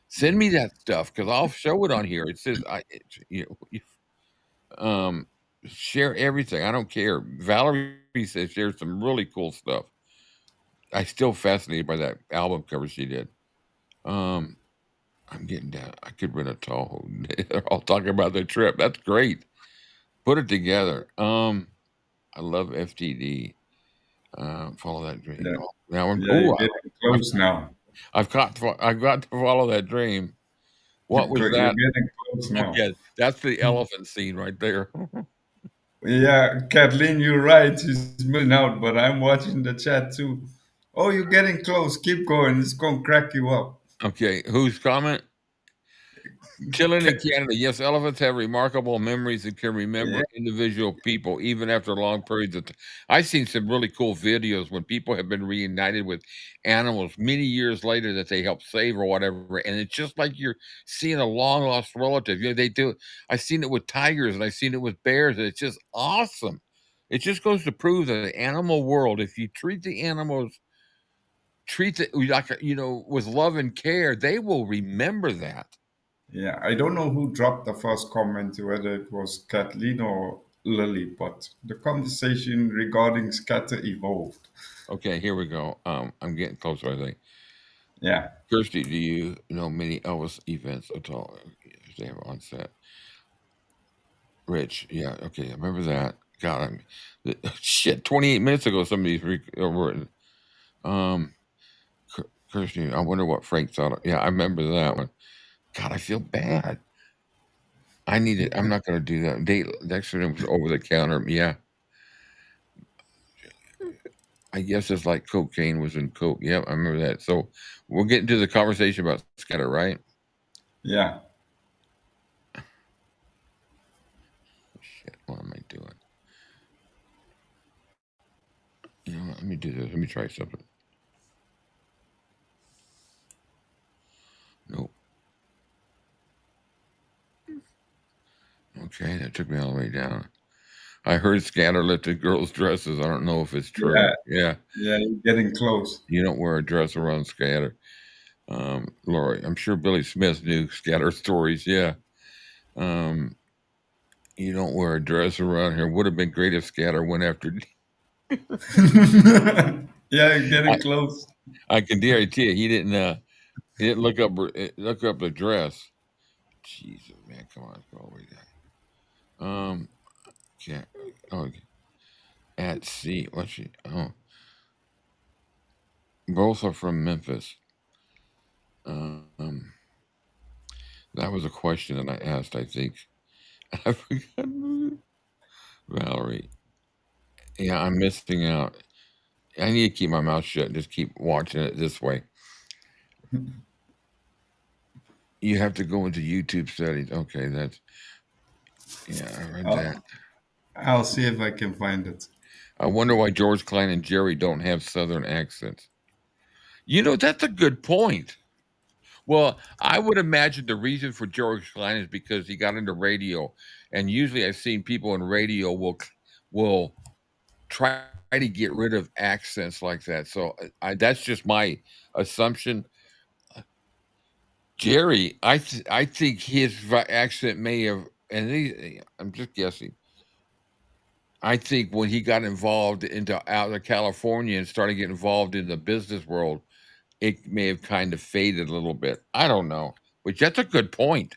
Send me that stuff because I'll show it on here. It says, um, share everything. I don't care. Valerie says share some really cool stuff. I still fascinated by that album cover she did. I'm getting down. I could rent a Tahoe. They're all talking about their trip. That's great. Put it together. I love FTD. Follow that dream. Yeah, Now I'm. yeah, you're Oh, getting close now. I've got. I've got to follow that dream. What was You're that? getting close now. Okay, that's the elephant scene right there. Yeah, Kathleen, you're right. She's missing out, but I'm watching the chat too. Oh, you're getting close. Keep going. It's going to crack you up. Okay, whose comment? Chilling in Canada. Yes, elephants have remarkable memories and can remember Yeah, individual people even after long periods of time. I've seen some really cool videos when people have been reunited with animals many years later that they helped save or whatever. And it's just like you're seeing a long lost relative. You know, they do. I've seen it with tigers and I've seen it with bears, and it's just awesome. It just goes to prove that the animal world, if you treat the animals, treat it like, with love and care, they will remember that. yeah. I don't know who dropped the first comment, whether it was Kathleen or Lily, but the conversation regarding scatter evolved. Okay, here we go. I'm getting closer, I think. Yeah. Kirsty, do you know many Elvis events at all? They have on set. Rich, yeah, okay, I remember that. God, shit. 28 minutes ago, some of these were. Um, Kirsty, I wonder what Frank thought. Yeah, I remember that one. God, I feel bad. I need it. I'm not going to do that. Next one was over the counter. Yeah, I guess it's like cocaine was in coke. Yeah, I remember that. So we'll get into the conversation about scatter, right? Yeah. Shit, what am I doing? You know what? Let me do this. Let me try something. Nope. Okay, that took me all the way down. I heard scatter lifted girls' dresses. I don't know if it's true. Yeah. Yeah, Yeah. You're getting close. you don't wear a dress around scatter. Lori, I'm sure Billy Smith knew scatter stories. Yeah. Um, you don't wear a dress around here. Would have been great if scatter went after. Yeah. You're I, getting close. I can guarantee you, he didn't. He didn't look up the dress. Jesus, man, come on, go away there. Can't. Oh, at sea. What's she? Oh, both are from Memphis. Um, that was a question that I asked. I think I forgot. Valerie. Yeah, I'm missing out. I need to keep my mouth shut and just keep watching it this way. You have to go into YouTube settings. Okay, that's yeah. I read that. I'll see if I can find it. I wonder why George Klein and Jerry don't have Southern accents. That's a good point. Well, I would imagine the reason for George Klein is because he got into radio, and usually I've seen people in radio will try to get rid of accents like that. So that's just my assumption. Jerry, I think his accent may have, and I'm just guessing. I think when he got involved out of California and started getting involved in the business world, it may have kind of faded a little bit. I don't know, but that's a good point.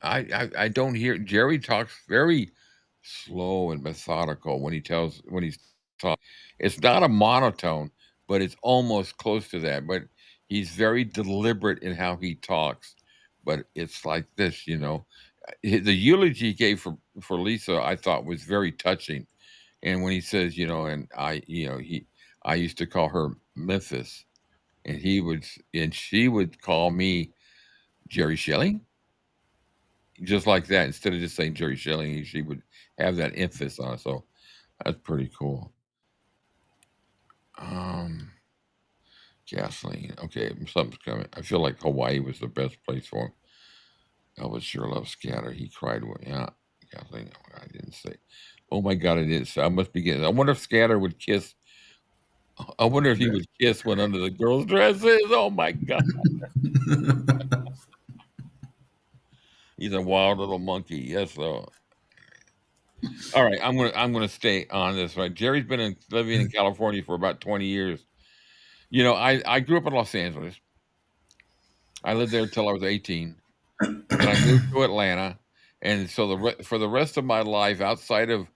I don't hear Jerry talks very slow and methodical when he's talking. It's not a monotone, but it's almost close to that. But he's very deliberate in how he talks. But it's like this. The eulogy he gave for Lisa, I thought was very touching. And when he says, and I used to call her Memphis, and she would call me Jerry Schilling, just like that. Instead of just saying Jerry Schilling, she would have that emphasis on it. So that's pretty cool. Gasoline. Okay, something's coming. I feel like Hawaii was the best place for him. Elvis sure loves scatter. He cried when, yeah, gasoline. I didn't say. Oh my God, I didn't say. I must be getting. I wonder if Scatter would kiss. I wonder if he would kiss one under the girls' dresses. Oh my God, he's a wild little monkey. Yes, so. All right, I'm gonna stay on this. Right, Jerry's been living in California for about 20 years. You know, I grew up in Los Angeles. I lived there until I was 18. Then I moved to Atlanta, and so for the rest of my life, outside of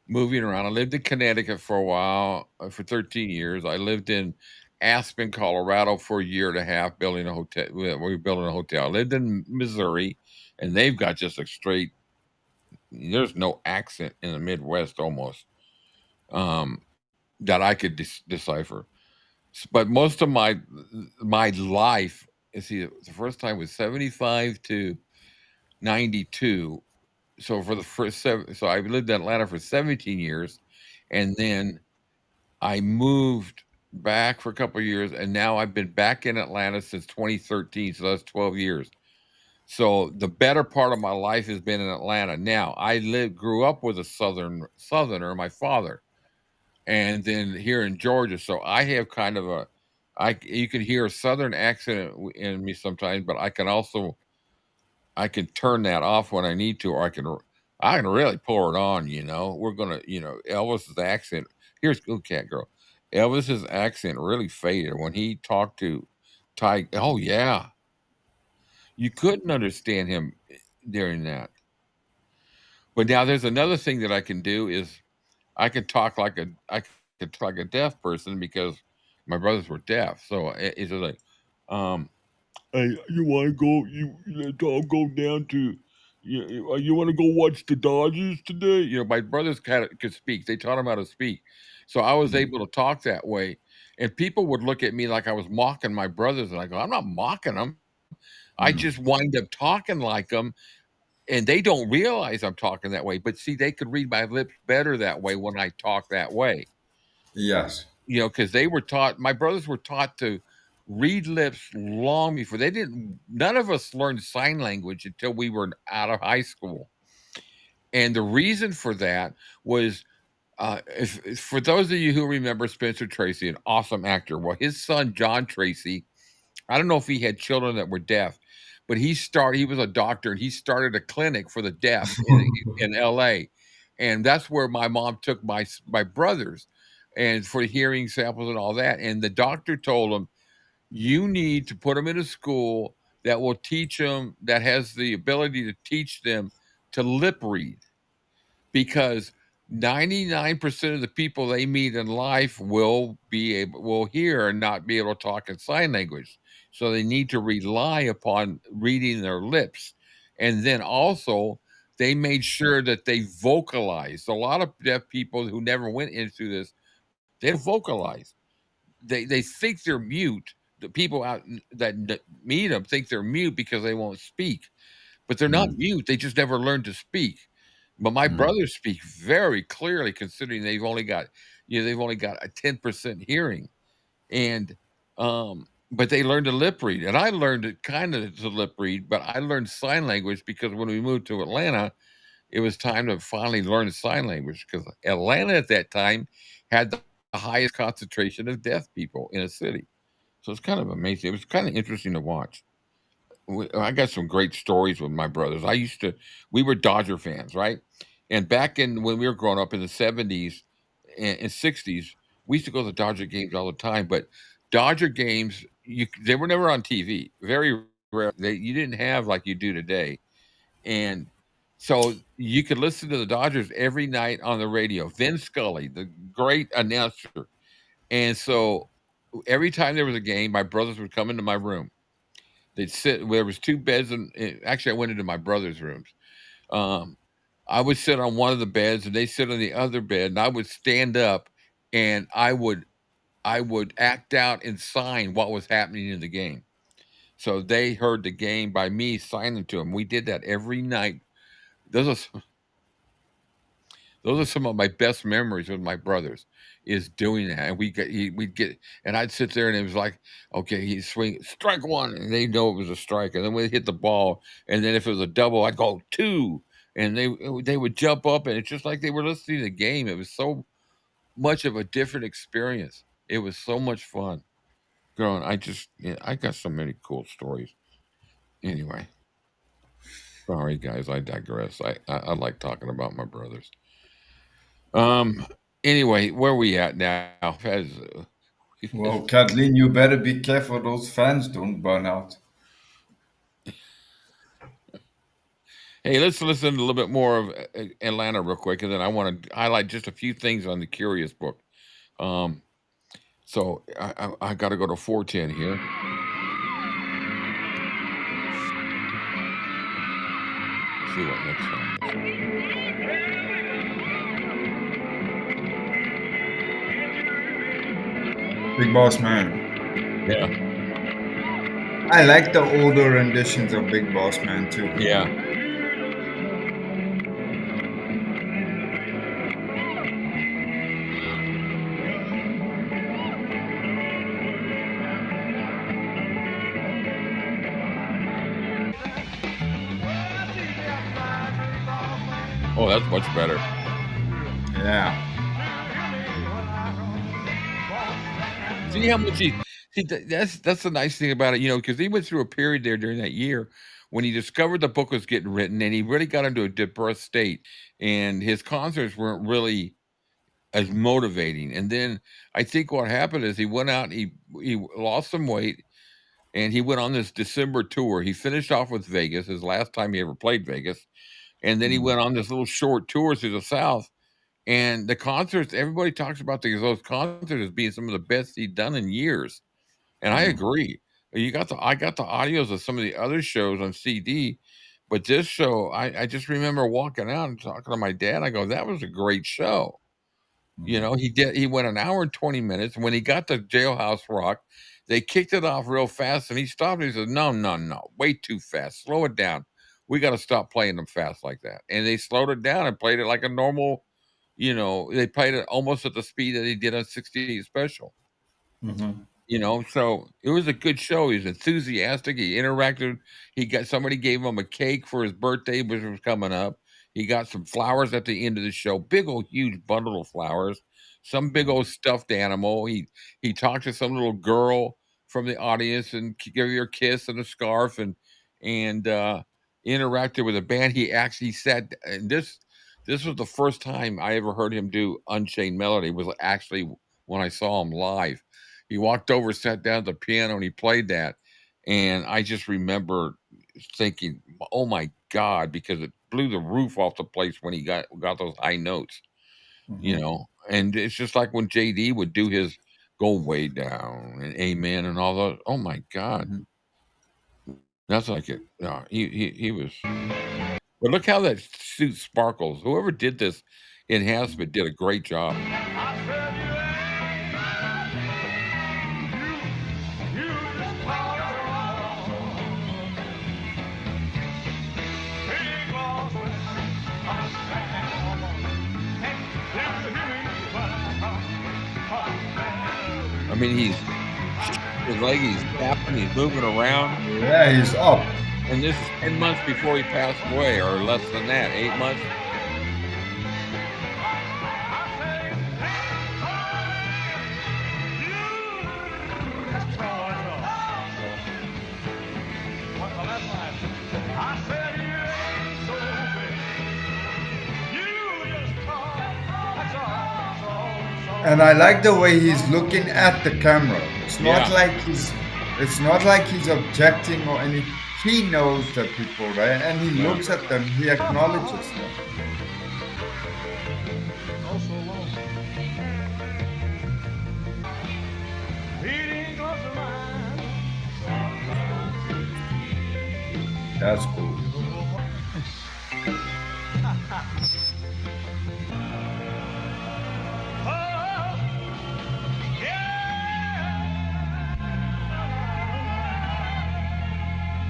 moving around, I lived in Connecticut for a while, for 13 years. I lived in Aspen, Colorado, for a year and a half, building a hotel. We were building a hotel. I lived in Missouri, and they've got just a straight. There's no accent in the Midwest almost um, that I could decipher. But most of my life, see, the first time was 75 to 92. So for the first so I lived in Atlanta for 17 years, and then I moved back for a couple of years, and now I've been back in Atlanta since 2013. So that's 12 years. So the better part of my life has been in Atlanta. Now grew up with a Southerner, my father, and then here in Georgia. So I have kind of you can hear a Southern accent in me sometimes, but I can turn that off when I need to, or I can really pour it on. We're gonna, Elvis's accent. Here's cool cat girl. Elvis's accent really faded when he talked to Ty. Oh yeah, you couldn't understand him during that. But now there's another thing that I can do is I can talk like I could talk like a deaf person because my brothers were deaf. So it's just like, um, hey, you want to go? I'll go down to. You want to go watch the Dodgers today? My brothers could speak. They taught them how to speak, so I was able to talk that way. And people would look at me like I was mocking my brothers, and I go, "I'm not mocking them. I just wind up talking like them, and they don't realize I'm talking that way. But see, they could read my lips better that way when I talk that way. Yes. Because my brothers were taught to read lips long before none of us learned sign language until we were out of high school. And the reason for that was, if for those of you who remember Spencer Tracy, an awesome actor, well, his son, John Tracy, I don't know if he had children that were deaf, but he was a doctor and he started a clinic for the deaf in LA. And that's where my mom took my brothers and for hearing samples and all that. And the doctor told him, you need to put them in a school that will teach them, that has the ability to teach them to lip read, because 99% of the people they meet in life will hear and not be able to talk in sign language. So they need to rely upon reading their lips. And then also they made sure that they vocalized. A lot of deaf people who never went into this, they don't vocalize. They think they're mute. The people out that meet them think they're mute because they won't speak, but they're not mute. They just never learned to speak. But my brothers speak very clearly, considering they've only got a 10% hearing, and but they learned to lip read, and I learned it kind of to lip read, but I learned sign language because when we moved to Atlanta, it was time to finally learn sign language because Atlanta at that time had the highest concentration of deaf people in a city. So it's kind of amazing. It was kind of interesting to watch. I got some great stories with my brothers. We were Dodger fans, right? And back when we were growing up in the 70s and 60s, we used to go to the Dodger games all the time. But Dodger games, they were never on TV. Very rare. You didn't have like you do today. And so you could listen to the Dodgers every night on the radio. Vin Scully, the great announcer. And so every time there was a game, my brothers would come into my room. They'd sit. There was two beds, and actually, I went into my brother's rooms. Um, I would sit on one of the beds, and they sit on the other bed, and I would stand up, and I would act out and sign what was happening in the game. So they heard the game by me signing to them. We did that every night. Those are some of my best memories with my brothers, is doing that. And we'd get, and I'd sit there and it was like, okay, he'd swing, strike one, and they know it was a strike. And then we'd hit the ball, and then if it was a double, I'd go two, and they would jump up, and it's just like they were listening to the game. It was so much of a different experience. It was so much fun. Growing, I got so many cool stories. Anyway, sorry guys, I digress. I like talking about my brothers. Um. Anyway, where we at now? Well, Kathleen, you better be careful those fans don't burn out. Hey, let's listen to a little bit more of Atlanta real quick, and then I want to highlight just a few things on the Curious book. Um. So I got to go to 410 here. See what next time. Big Boss Man. Yeah. I like the older renditions of Big Boss Man too. Yeah. Oh, that's much better. Yeah. See how much that's the nice thing about it, because he went through a period there during that year when he discovered the book was getting written, and he really got into a depressed state, and his concerts weren't really as motivating. And then I think what happened is he went out, he lost some weight, and he went on this December tour. He finished off with Vegas, his last time he ever played Vegas, and then he went on this little short tour through the South. And the concerts, everybody talks about those concerts as being some of the best he'd done in years. And I agree. I got the audios of some of the other shows on CD, but this show, I just remember walking out and talking to my dad. I go, that was a great show. He went an hour and 20 minutes. When he got to Jailhouse Rock, they kicked it off real fast, and he stopped and he said, no, no, no, way too fast. Slow it down. We got to stop playing them fast like that. And they slowed it down and played it like a normal, they played it almost at the speed that he did on 68 Special. So it was a good show. He was enthusiastic. He interacted. Somebody gave him a cake for his birthday, which was coming up. He got some flowers at the end of the show, big old huge bundle of flowers, some big old stuffed animal. He talked to some little girl from the audience and gave her a kiss and a scarf, and interacted with a band. He actually said, and this was the first time I ever heard him do Unchained Melody. Was actually when I saw him live. He walked over, sat down at the piano, and he played that. And I just remember thinking, oh my God, because it blew the roof off the place when he got those high notes, And it's just like when JD would do his Go Way Down and Amen and all those. Oh my God. That's like it. No, he was. But look how that suit sparkles. Whoever did this enhancement did a great job. I mean, his leg, he's tapping, he's moving around. Yeah, he's up. And this is 10 months before he passed away, or less than that, 8 months. And I like the way he's looking at the camera. It's not like he's objecting or anything. He knows the people, right? And he looks at them, he acknowledges them. That's cool.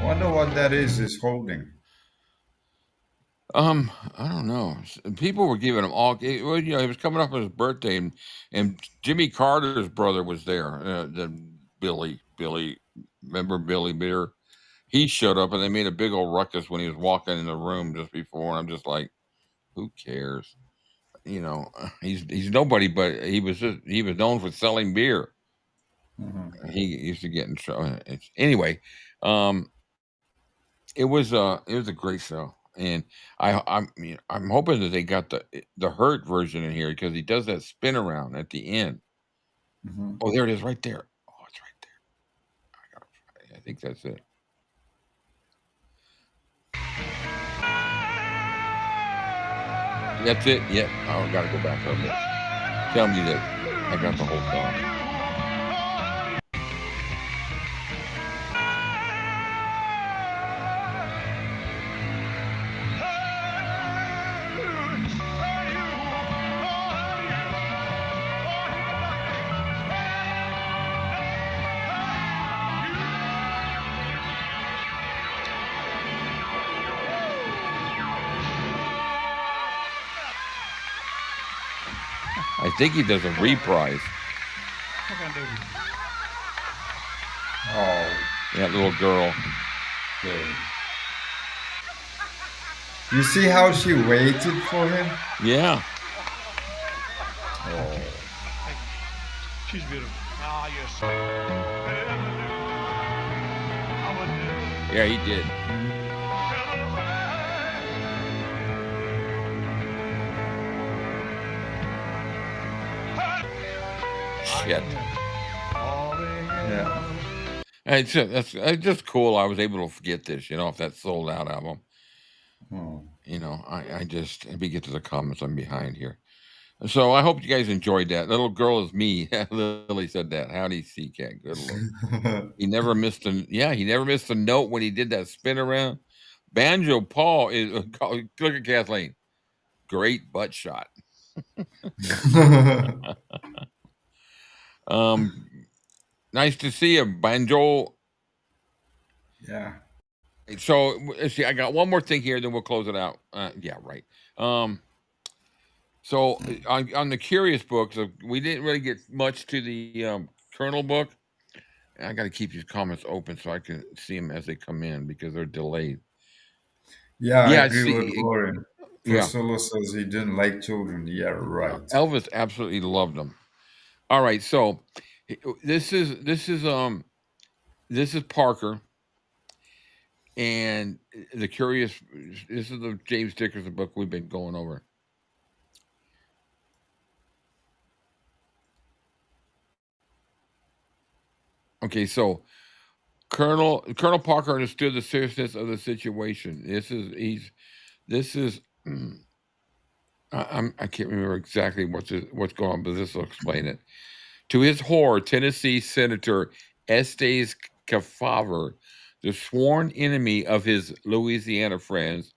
I wonder what that is holding. I don't know. People were giving him all. Well, he was coming up on his birthday, and Jimmy Carter's brother was there. Billy, remember Billy Beer? He showed up, and they made a big old ruckus when he was walking in the room just before. And I'm just like, who cares? He's nobody, but he was known for selling beer. He used to get in trouble. Anyway, um, it was a great show, and I'm hoping that they got the Hurt version in here because he does that spin around at the end. Oh, there it is, right there. Oh, it's right there. I think that's it. That's it. Yeah. Oh, I gotta go back a bit. Tell me that I got the whole song. I think he does a reprise. Oh, That little girl. okay. You see how she waited for him? Yeah. Oh. She's beautiful. Yeah, he did. Shit. Yeah. It's just cool. I was able to get this, off that sold out album. Oh. Let me get to the comments. I'm behind here. So I hope you guys enjoyed that. Little girl is me. Lily said that. Howdy, C-Cat. Good Lord. He never missed a note when he did that spin around. Banjo Paul is look at Kathleen. Great butt shot. Nice to see you, Banjo. Yeah. So let's see. I got one more thing here, then we'll close it out. Yeah, right. So on the Curious books, we didn't really get much to the Colonel book. I got to keep these comments open so I can see them as they come in because they're delayed. Yeah, I Yeah, agree with see, Lauren. yeah. Priscilla says he didn't like children. Yeah, right. Elvis absolutely loved them. All right, so this is Parker, and the Curious. This is the James Dickerson book we've been going over. Okay, so Colonel Parker understood the seriousness of the situation. I can't remember exactly what's going on, but this will explain it. To his horror, Tennessee Senator Estes Kefauver, the sworn enemy of his Louisiana friends,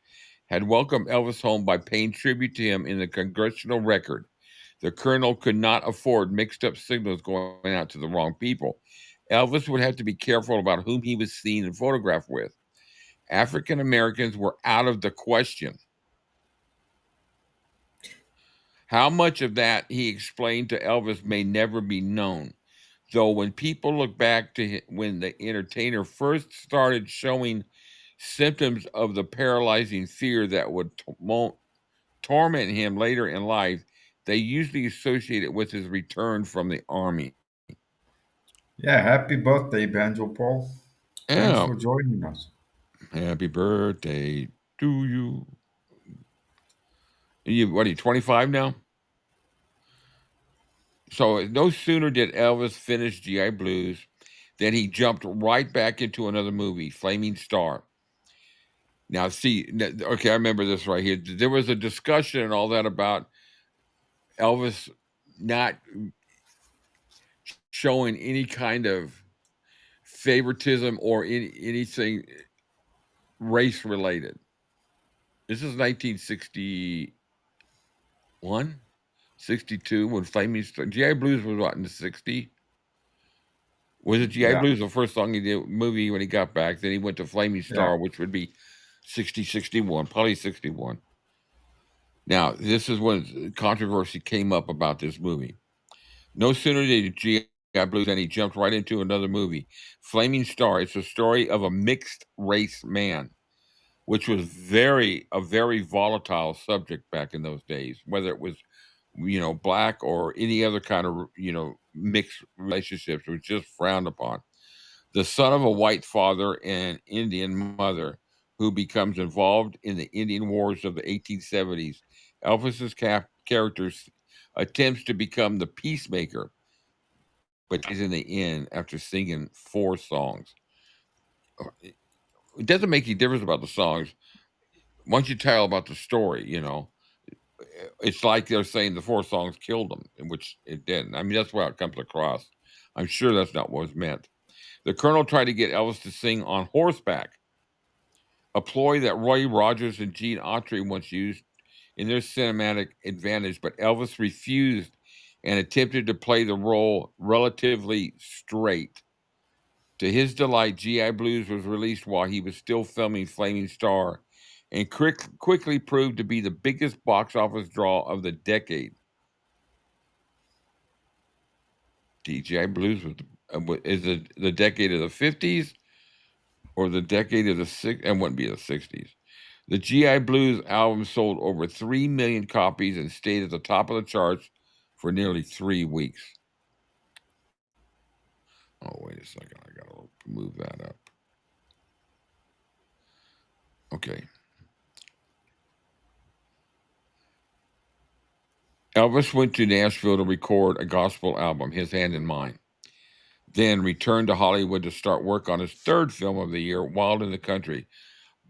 had welcomed Elvis home by paying tribute to him in the congressional record. The colonel could not afford mixed up signals going out to the wrong people. Elvis would have to be careful about whom he was seen and photographed with. African Americans were out of the question. How much of that he explained to Elvis may never be known. Though when people look back to when the entertainer first started showing symptoms of the paralyzing fear that would torment him later in life, they usually associate it with his return from the army. Yeah, happy birthday, Banjo Paul. Thanks Yeah. for joining us. Happy birthday to you. What are you, 25 now? So no sooner did Elvis finish GI Blues than he jumped right back into another movie, Flaming Star. Now, see, okay, I remember this right here. There was a discussion and all that about Elvis not showing any kind of favoritism or anything race related. This is 1961, 62 when Flaming Star. GI Blues was what, in the 60s? Was it GI Yeah. Blues the first song he did movie when he got back? Then he went to Flaming Star, which would be 60, 61, probably 61. Now, this is when controversy came up about this movie. No sooner did G.I. Blues than he jumped right into another movie, Flaming Star. It's a story of a mixed race man, which was a very volatile subject back in those days, whether it was, black or any other kind of, mixed relationships was just frowned upon. The son of a white father and Indian mother who becomes involved in the Indian Wars of the 1870s, Elvis's character attempts to become the peacemaker, but dies in the end after singing 4 songs. It doesn't make any difference about the songs. Once you tell about the story, it's like they're saying the 4 songs killed him, in which it didn't. I mean, that's how it comes across. I'm sure that's not what was meant. The Colonel tried to get Elvis to sing on horseback, a ploy that Roy Rogers and Gene Autry once used in their cinematic advantage, but Elvis refused and attempted to play the role relatively straight. To his delight, G.I. Blues was released while he was still filming Flaming Star and quickly proved to be the biggest box office draw of the decade. G.I. Blues is the decade of the 50s or the decade of the 60s, and wouldn't be the 60s. The G.I. Blues album sold over 3 million copies and stayed at the top of the charts for nearly 3 weeks. Oh, wait a second. I got to move that up. Okay. Elvis went to Nashville to record a gospel album, His Hand in Mine, then returned to Hollywood to start work on his 3rd film of the year, Wild in the Country.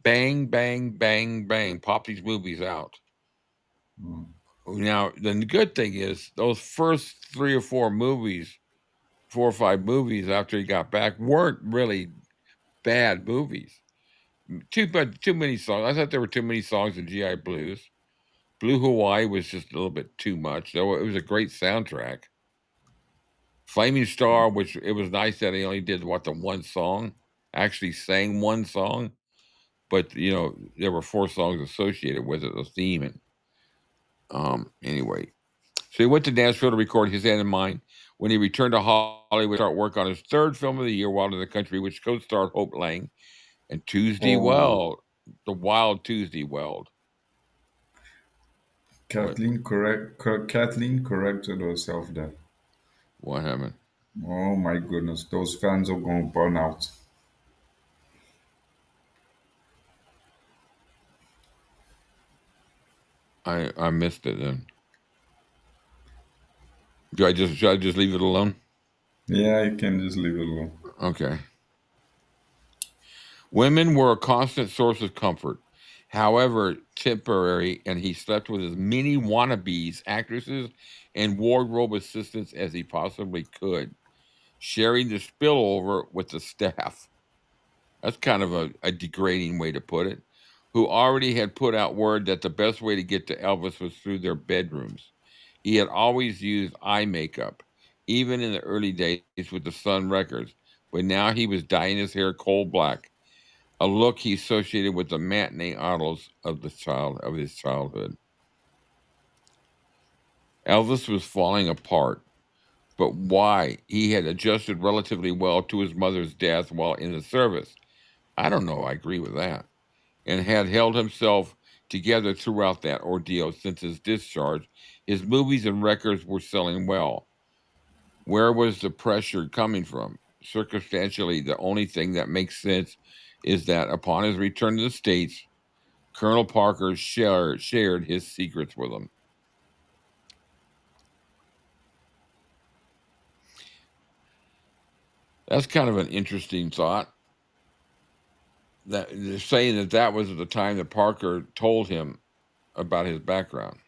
Bang, bang, bang, bang. Pop these movies out. Now, the good thing is those first 3 or 4 movies, 4 or 5 movies after he got back weren't really bad movies. Too many songs. I thought there were too many songs in G.I. Blues. Blue Hawaii was just a little bit too much, though it was a great soundtrack. Flaming Star, which it was nice that he only did the 1 song, actually sang 1 song, but there were 4 songs associated with it, the theme. And anyway, so he went to Nashville to record His Hand in Mine. When he returned to Hollywood, to start work on his 3rd film of the year, Wild in the Country, which co-starred Hope Lang and Tuesday Weld, the Wild Tuesday Weld. Kathleen corrected herself there. What happened? Oh my goodness, those fans are going to burn out. I missed it then. Should I just leave it alone? Yeah, you can just leave it alone. Okay. Women were a constant source of comfort, however temporary, and he slept with as many wannabes, actresses, and wardrobe assistants as he possibly could, sharing the spillover with the staff. That's kind of a degrading way to put it. Who already had put out word that the best way to get to Elvis was through their bedrooms. He had always used eye makeup, even in the early days with the Sun Records, but now he was dyeing his hair coal black, a look he associated with the matinee idols of his childhood. Elvis was falling apart, but why? He had adjusted relatively well to his mother's death while in the service. I don't know. I agree with that. And had held himself together throughout that ordeal since his discharge. His movies and records were selling well. Where was the pressure coming from? Circumstantially, the only thing that makes sense is that upon his return to the States, Colonel Parker shared his secrets with him. That's kind of an interesting thought. That they're saying that was at the time that Parker told him about his background.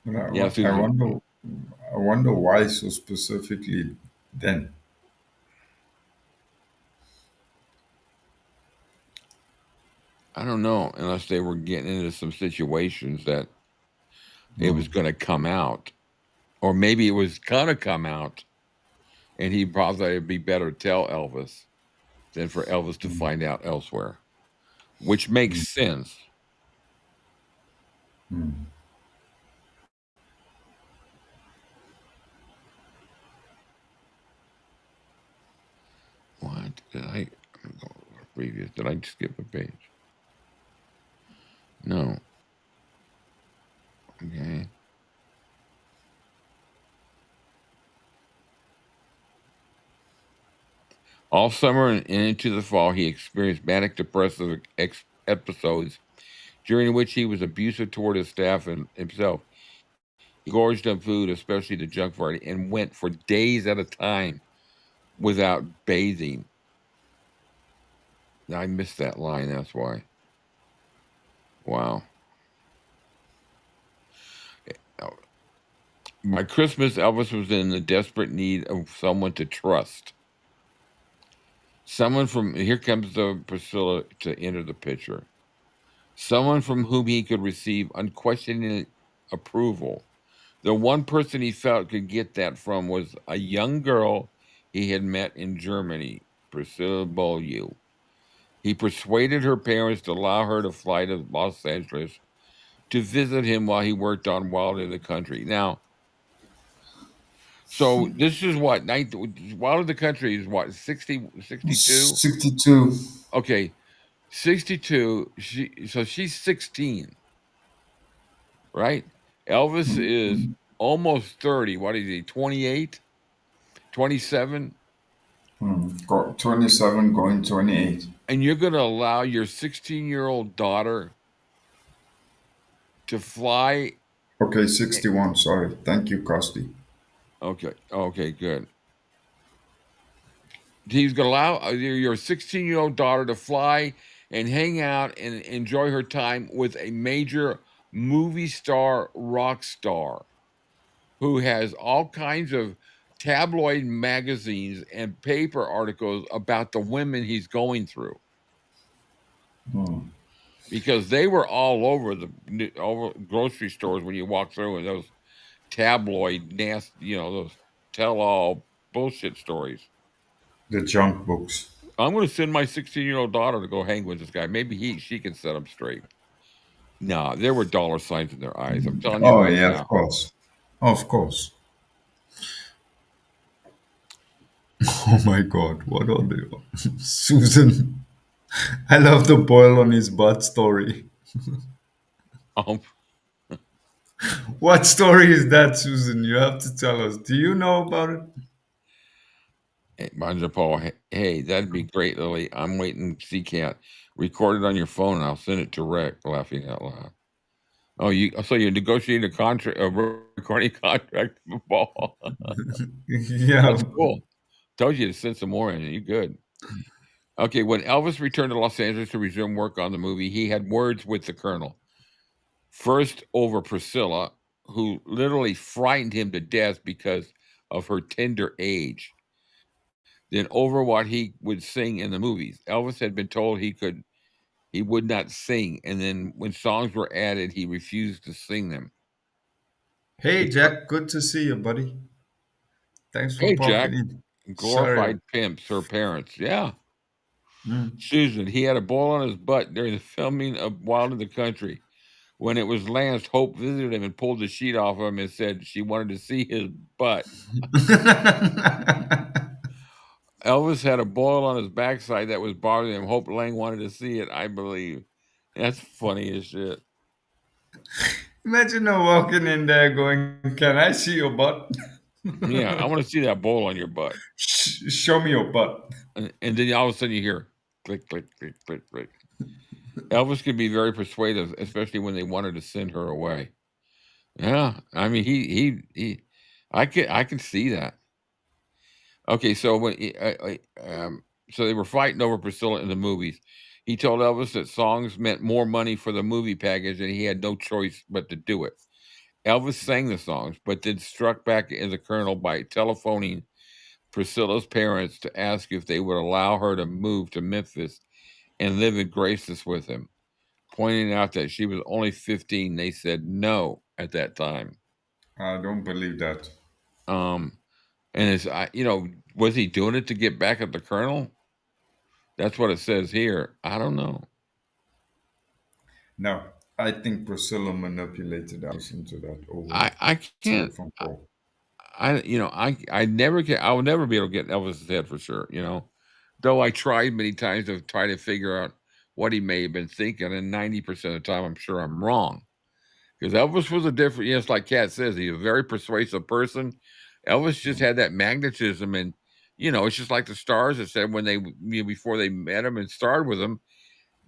But I wonder why so specifically then. I don't know, unless they were getting into some situations that it was going to come out, or maybe it was going to come out, and he probably it'd be better to tell Elvis than for Elvis to Mm. find out elsewhere, which makes Mm. sense. Mm. What did I go previous? Did I skip a page? No. Okay. All summer and into the fall, he experienced manic depressive episodes during which he was abusive toward his staff and himself. He gorged on food, especially the junk variety, and went for days at a time without bathing. I missed that line, that's why. Wow. By Christmas, Elvis was in the desperate need of someone to trust. Someone from, here comes the Priscilla to enter the picture. Someone from whom he could receive unquestioning approval. The one person he felt could get that from was a young girl he had met in Germany, Priscilla Beaulieu. He persuaded her parents to allow her to fly to Los Angeles to visit him while he worked on Wild in the Country. Now, so this is what, Wild in the Country is what, 60, 62? 62. Okay, 62. So she's 16, right? Elvis is Mm. almost 30. What is he, 28? 27? Mm. 27 going 28. And you're going to allow your 16-year-old daughter to fly. Okay, 61. Sorry. Thank you, Costi. Okay, good. He's going to allow your 16-year-old daughter to fly and hang out and enjoy her time with a major movie star, rock star, who has all kinds of tabloid magazines and paper articles about the women he's going through. Mm. Because they were all over over grocery stores when you walk through, and those tabloid nasty, those tell-all bullshit stories. The junk books. I'm going to send my 16-year-old daughter to go hang with this guy. Maybe she can set him straight. No, there were dollar signs in their eyes. I'm telling you Oh, right yeah, of now. course. Of course. Oh my God, what are they? Susan. I love the boil on his butt story. Um, What story is that, Susan? You have to tell us. Do you know about it? hey, Manja Paul, hey, that'd be great, Lily. I'm waiting. CCAT, record it on your phone, and I'll send it to Rick. Laughing out loud. Oh, so you negotiated a recording contract with Paul. Yeah. That's cool. Told you to send some more in. You good? Okay, when Elvis returned to Los Angeles to resume work on the movie, he had words with the Colonel. First over Priscilla, who literally frightened him to death because of her tender age. Then over what he would sing in the movies. Elvis had been told he would not sing, and then when songs were added, he refused to sing them. Hey, The Jack. Good to see you, buddy. Thanks for Hey, popping Jack, in. Sorry. glorified pimps, her parents. Yeah. Mm. Susan, he had a boil on his butt during the filming of Wild in the Country. When it was lanced, Hope visited him and pulled the sheet off him and said she wanted to see his butt. Elvis had a boil on his backside that was bothering him. Hope Lang wanted to see it, I believe. That's funny as shit. Imagine her walking in there going, "Can I see your butt? Yeah, I want to see that boil on your butt. Show me your butt." And then all of a sudden you hear click, click, click, click, click. Elvis could be very persuasive, especially when they wanted to send her away. Yeah, I mean, I can see that. Okay, so so they were fighting over Priscilla in the movies. He told Elvis that songs meant more money for the movie package, and he had no choice but to do it. Elvis sang the songs, but then struck back as a colonel by telephoning Priscilla's parents to ask if they would allow her to move to Memphis and live in Graceland with him, pointing out that she was only 15. They said no at that time. I don't believe that. Um, And it's, was he doing it to get back at the colonel? That's what it says here. I don't know. No, I think Priscilla manipulated Elvis into that over I can't. telephone call. I never get. I will never be able to get Elvis's head for sure. Though I tried many times to try to figure out what he may have been thinking, and 90% of the time, I'm sure I'm wrong. Because Elvis was a different. It's like Kat says, he's a very persuasive person. Elvis just had that magnetism, and it's just like the stars that said when they, before they met him and starred with him,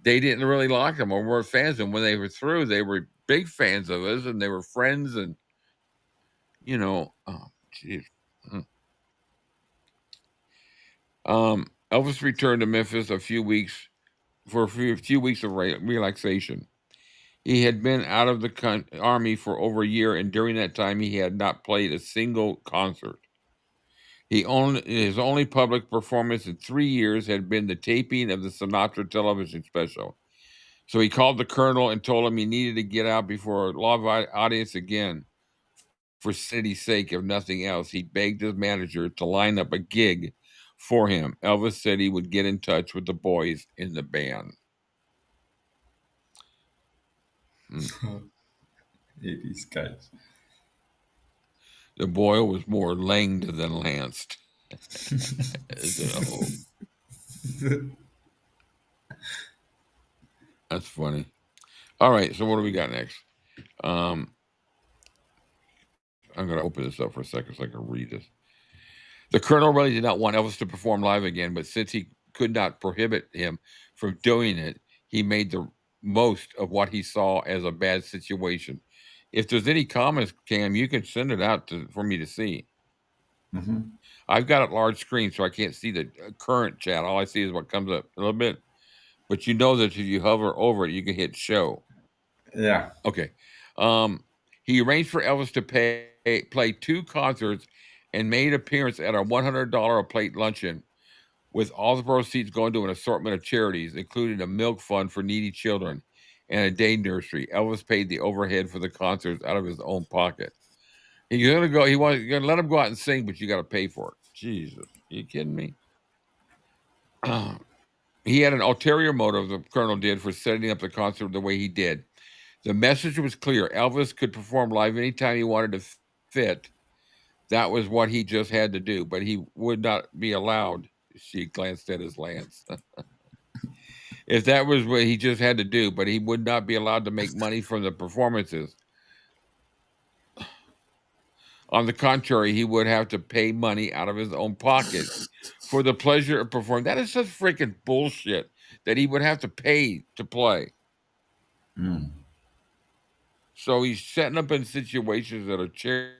they didn't really like him or were fans of him. When they were through, they were big fans of his, and they were friends, and oh, jeez. Elvis returned to Memphis a few weeks of relaxation. He had been out of the army for over a year, and during that time, he had not played a single concert. His only public performance in 3 years had been the taping of the Sinatra television special. So he called the colonel and told him he needed to get out before a live audience again. For city's sake, if nothing else, he begged his manager to line up a gig for him. Elvis said he would get in touch with the boys in the band. 80s guys. The boy was more langed than lanced. That's funny. All right, so what do we got next? I'm going to open this up for a second so I can read this. The colonel really did not want Elvis to perform live again, but since he could not prohibit him from doing it, he made the most of what he saw as a bad situation. If there's any comments, Cam, you can send it out for me to see. Mm-hmm. I've got a large screen, so I can't see the current chat. All I see is what comes up a little bit. But you know that if you hover over it, you can hit show. Yeah. Okay. He arranged for Elvis to play 2 concerts and made appearance at a $100 a plate luncheon, with all the proceeds going to an assortment of charities, including a milk fund for needy children and a day nursery. Elvis paid the overhead for the concerts out of his own pocket. He's gonna go. You're gonna let him go out and sing, but you got to pay for it. Jesus, are you kidding me? He had an ulterior motive, the colonel did, for setting up the concert the way he did. The message was clear. Elvis could perform live anytime he wanted to fit. That was what he just had to do, but he would not be allowed. She glanced at his lance. If that was what he just had to do, but he would not be allowed to make money from the performances. On the contrary, he would have to pay money out of his own pocket for the pleasure of performing. That is such freaking bullshit that he would have to pay to play. So he's setting up in situations that are charity.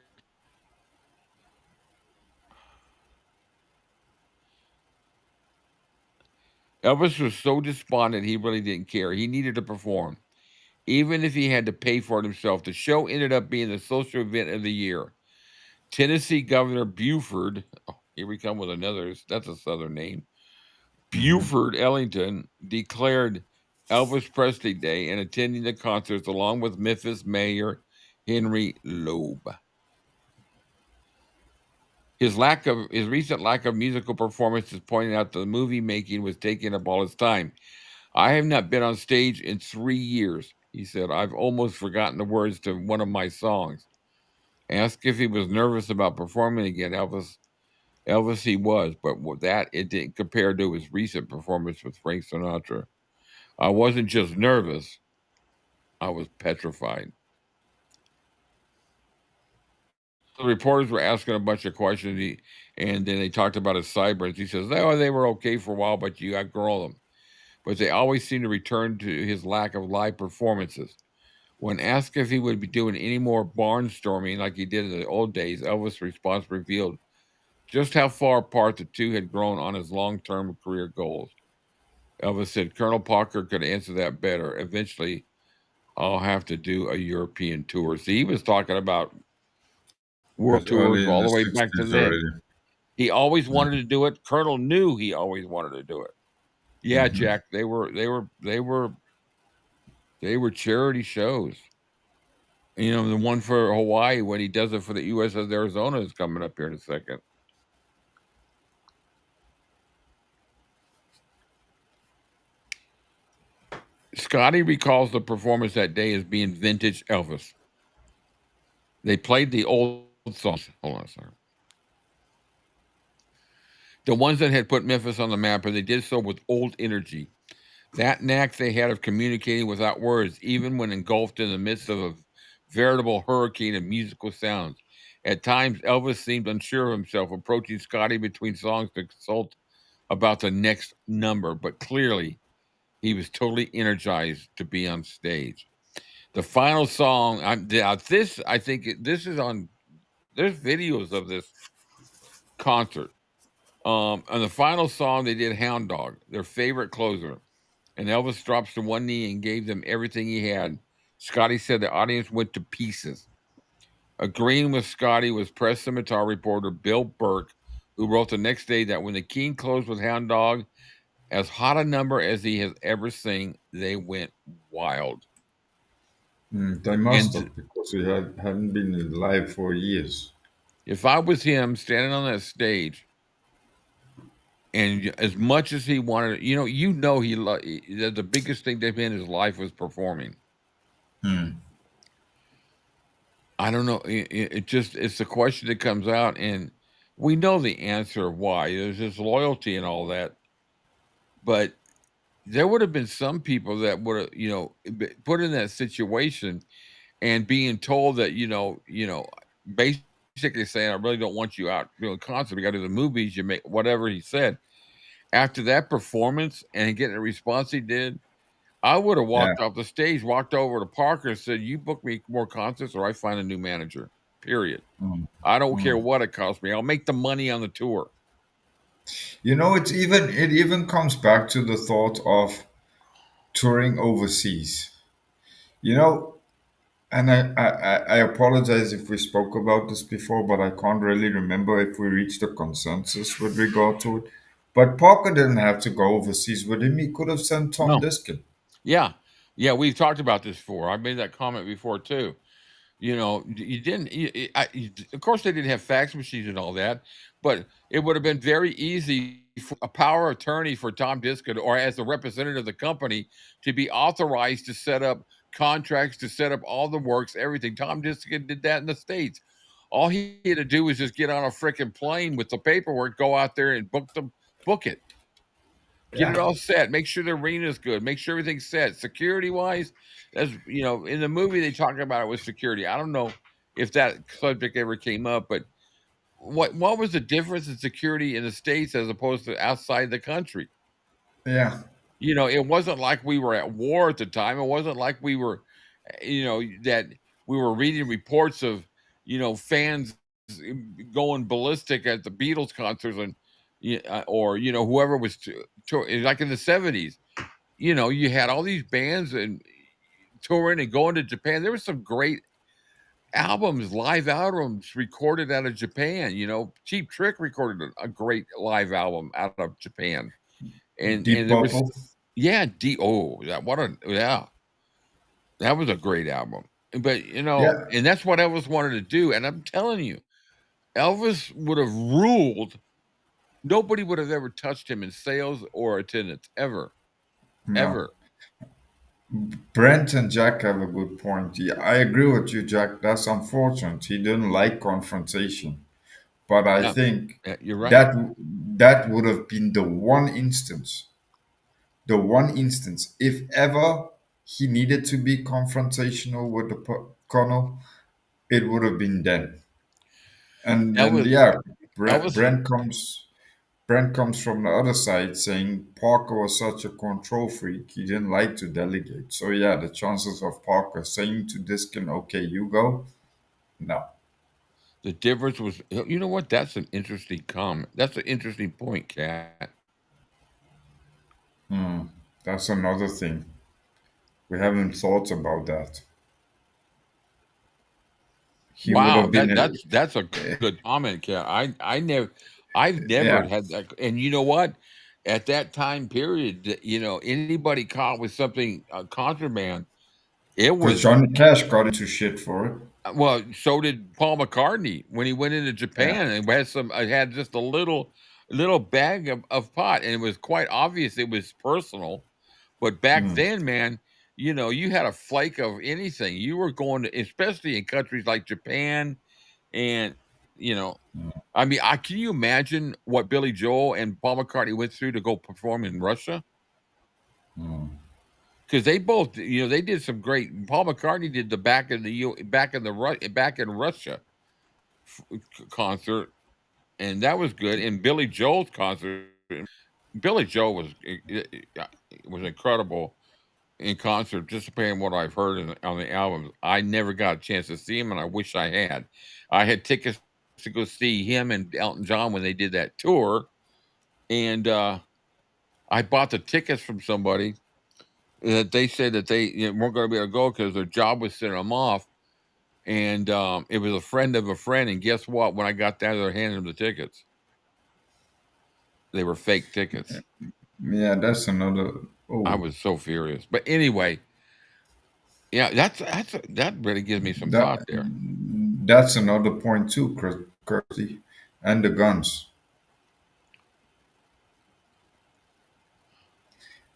Elvis was so despondent he really didn't care. He needed to perform, even if he had to pay for it himself. The show ended up being the social event of the year. Tennessee Governor Buford, here we come with another, that's a Southern name, Buford Ellington declared Elvis Presley Day and attending the concerts along with Memphis Mayor Henry Loeb. His recent lack of musical performances pointed out that the movie making was taking up all his time. I have not been on stage in 3 years, he said. I've almost forgotten the words to one of my songs. Asked if he was nervous about performing again, Elvis he was, but with that, it didn't compare to his recent performance with Frank Sinatra. I wasn't just nervous, I was petrified. The reporters were asking a bunch of questions, and then they talked about his sideburns. He says, oh, they were okay for a while, but you outgrow them. But they always seem to return to his lack of live performances. When asked if he would be doing any more barnstorming like he did in the old days, Elvis' response revealed just how far apart the two had grown on his long-term career goals. Elvis said, Colonel Parker could answer that better. Eventually, I'll have to do a European tour. See, he was talking about world tours all the way back to then. Already. He always wanted to do it. Colonel knew he always wanted to do it. Yeah, Jack, they were charity shows. The one for Hawaii when he does it for the USS Arizona is coming up here in a second. Scotty recalls the performance that day as being vintage Elvis. They played the old songs. Hold on a second. The ones that had put Memphis on the map, and they did so with old energy. That knack they had of communicating without words, even when engulfed in the midst of a veritable hurricane of musical sounds. At times, Elvis seemed unsure of himself, approaching Scotty between songs to consult about the next number, but clearly he was totally energized to be on stage. The final song, I think this is on. There's videos of this concert. On the final song, they did "Hound Dog," their favorite closer, and Elvis drops to one knee and gave them everything he had. Scotty said the audience went to pieces. Agreeing with Scotty was press scimitar reporter Bill Burke, who wrote the next day that when the King closed with "Hound Dog," as hot a number as he has ever seen, they went wild. They must And have, because he hadn't been alive for years. if I was him standing on that stage, and as much as he wanted, the biggest thing to him in his life was performing. I don't know. It's the question that comes out, and we know the answer of why. There's his loyalty and all that, but there would have been some people that would have, put in that situation and being told that, basically saying, "I really don't want you out doing concert. We got to do the movies. You make whatever he said." After that performance and getting the response he did, I would have Yeah. walked off the stage, walked over to Parker and said, "You book me more concerts or I find a new manager, period. I don't care what it costs me. I'll make the money on the tour." It even comes back to the thought of touring overseas. You know, and I apologize if we spoke about this before, but I can't really remember if we reached a consensus with regard to it. But Parker didn't have to go overseas with him. He could have sent Tom No. Diskin. Yeah. Yeah. We've talked about this before. I made that comment before too. You didn't, of course, they didn't have fax machines and all that, but it would have been very easy for a power of attorney for Tom Diskin or as a representative of the company to be authorized to set up contracts, to set up all the works, everything. Tom Diskin did that in the States. All he had to do was just get on a freaking plane with the paperwork, go out there and book it. Get it all set. Make sure the arena's good. Make sure everything's set. Security wise, as in the movie they talk about it with security. I don't know if that subject ever came up, but what was the difference in security in the States as opposed to outside the country? Yeah. It wasn't like we were at war at the time. It wasn't like we were, that we were reading reports of, fans going ballistic at the Beatles concerts and, or whoever was like in the 70s. You had all these bands and touring and going to Japan. There were some great live albums recorded out of Japan. Cheap Trick recorded a great live album out of Japan, and Deep there was Purple. that was a great album. But Yeah. and that's what Elvis wanted to do. And I'm telling you, Elvis would have ruled. Nobody would have ever touched him in sales or attendance ever. No. Ever. Brent and Jack have a good point. Yeah, I agree with you, Jack. That's unfortunate. He didn't like confrontation. But I Yeah, think you're right. that would have been the one instance, if ever he needed to be confrontational with the colonel, it would have been then. And then, Elvis, yeah, Elvis, Brent comes from the other side saying Parker was such a control freak, he didn't like to delegate. So yeah, the chances of Parker saying to Diskin, "Okay, you go," no. the difference was, you know what? That's an interesting comment. That's an interesting point, Kat. That's another thing. We haven't thought about that. He would Wow, have been that's a good comment, Kat. I've never yeah, had that. And you know what? At that time period, anybody caught with something contraband, it because was Johnny Cash got into shit for it. well. So did Paul McCartney when he went into Yeah. Japan and had just a little bag of pot, and it was quite obvious it was personal. But back then, man, you had a flake of anything. You were going to, especially in countries like Japan, and you know, I mean, can you imagine what Billy Joel and Paul McCartney went through to go perform in Russia? Because they both, they did some great. Paul McCartney did the back in Russia concert, and that was good. And Billy Joel's concert, Billy Joel was incredible in concert. Just depending on what I've heard on the albums, I never got a chance to see him, and I wish I had. I had tickets to go see him and Elton John when they did that tour, and I bought the tickets from somebody that they said that they weren't going to be able to go because their job was sending them off. And it was a friend of a friend. And guess what? When I got there, they handed them the tickets. They were fake tickets. Yeah, that's another. I Oh, was so furious. But anyway, yeah, that really gives me some that thought there. that's another point too, Kirsty, and the guns.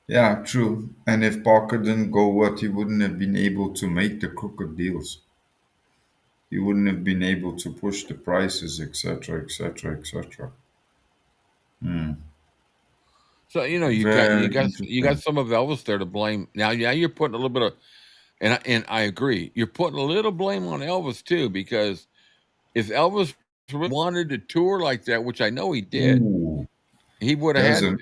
Yeah, true. And if Parker didn't go, what he wouldn't have been able to make the crooked deals. He wouldn't have been able to push the prices, etc., etc., etc. So you got Very you got interesting. some of Elvis there to blame. Now, yeah, you're putting a little bit of, and I agree. You're putting a little blame on Elvis too, because if Elvis really wanted to tour like that, which I know he did, Ooh, he would have there's had. a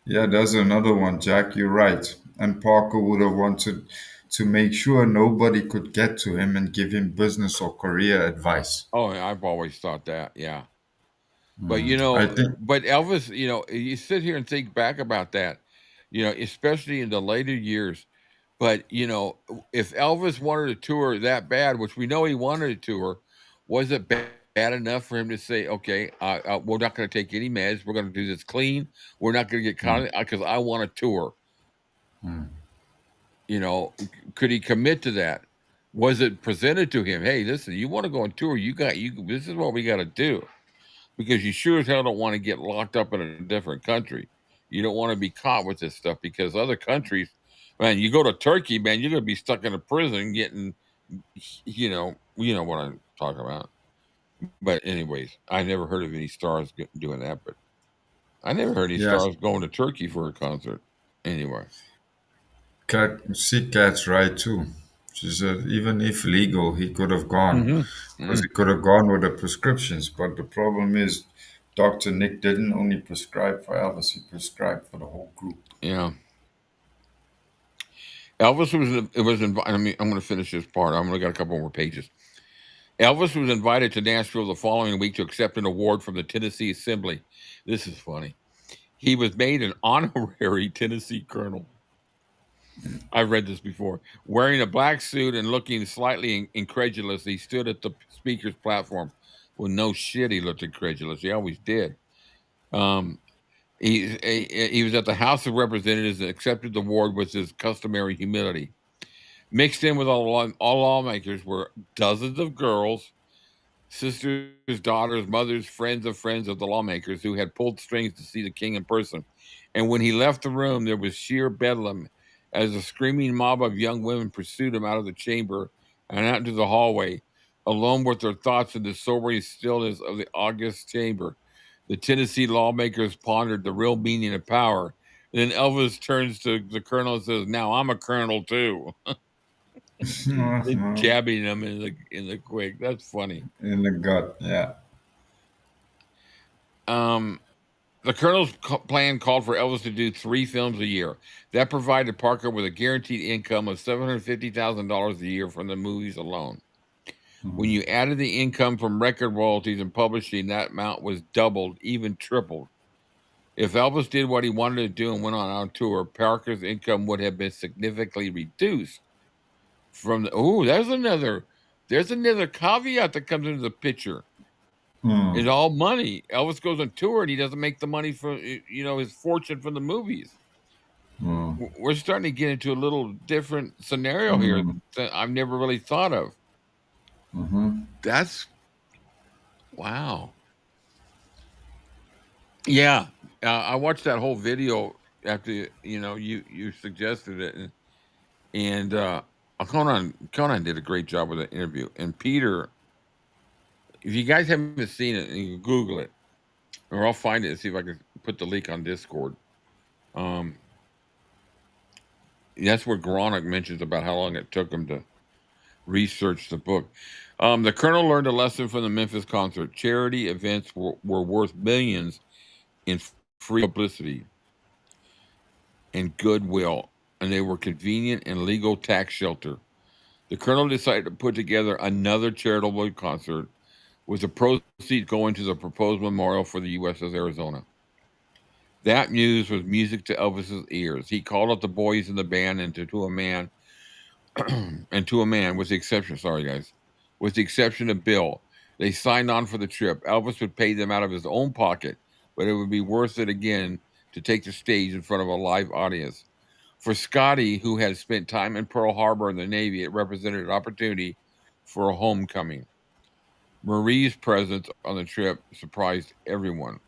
yeah, there's another one, Jack. You're right. And Parker would have wanted to make sure nobody could get to him and give him business or career advice. Oh, I've always thought that. Yeah. But I think. but Elvis, you sit here and think back about that, especially in the later years. But if Elvis wanted to tour that bad, which we know he wanted to tour, was it bad enough for him to say, "Okay, we're not going to take any meds. We're going to do this clean. We're not going to get caught because I want to tour." Could he commit to that? Was it presented to him? Hey, listen, you want to go on tour? You. This is what we got to do, because you sure as hell don't want to get locked up in a different country. You don't want to be caught with this stuff, because other countries, man, you go to Turkey, man, you're gonna be stuck in a prison getting, you know what I'm talking about. But anyways, I never heard of any stars doing that, but I never heard any Yes, stars going to Turkey for a concert. Anyway, Cat's right too. She said even if legal, he could have gone hmm because he could have gone with the prescriptions. But the problem is, Dr. Nick didn't only prescribe for Elvis; he prescribed for the whole group. yeah. Elvis was invited. I mean, I'm going to finish this part. I'm going to got a couple more pages. Elvis was invited to Nashville the following week to accept an award from the Tennessee Assembly. This is funny. He was made an honorary Tennessee colonel. I've read this before. Wearing a black suit and looking slightly incredulous, he stood at the speaker's platform. Well, no shit, he looked incredulous. He always did. Um, he was at the House of Representatives and accepted the award with his customary humility. Mixed in with all lawmakers were dozens of girls, sisters, daughters, mothers, friends of the lawmakers who had pulled strings to see the king in person. And when he left the room, there was sheer bedlam as a screaming mob of young women pursued him out of the chamber and out into the hallway, alone with their thoughts in the sobering stillness of the august chamber. The Tennessee lawmakers pondered the real meaning of power. And then Elvis turns to the colonel and says, "Now I'm a colonel too." Jabbing him in the quick. That's funny. In the gut, yeah. Um, the Colonel's plan called for Elvis to do 3 films a year. That provided Parker with a guaranteed income of $750,000 a year from the movies alone. When you added the income from record royalties and publishing, that amount was doubled, even tripled. If Elvis did what he wanted to do and went on tour, Parker's income would have been significantly reduced. There's another caveat that comes into the picture. It's Mm, all money. Elvis goes on tour and he doesn't make the money from his fortune from the movies. mm, We're starting to get into a little different scenario here mm, that I've never really thought of. mhm. That's wow. Yeah, I watched that whole video after you suggested it, And Conan did a great job with that interview. And Peter, if you guys haven't seen it, you can Google it, or I'll find it and see if I can put the link on Discord. Um, that's where Gronick mentions about how long it took him to research the book. The Colonel learned a lesson from the Memphis concert. Charity events were worth millions in free publicity and goodwill, and they were convenient and legal tax shelter. The Colonel decided to put together another charitable concert with the proceeds going to the proposed memorial for the USS Arizona. That news was music to Elvis's ears. He called up the boys in the band and to a man, and to a man, with the exception, sorry guys, with the exception of Bill. They signed on for the trip. Elvis would pay them out of his own pocket, but it would be worth it again to take the stage in front of a live audience. For Scotty, who had spent time in Pearl Harbor in the Navy, it represented an opportunity for a homecoming. Marie's presence on the trip surprised everyone.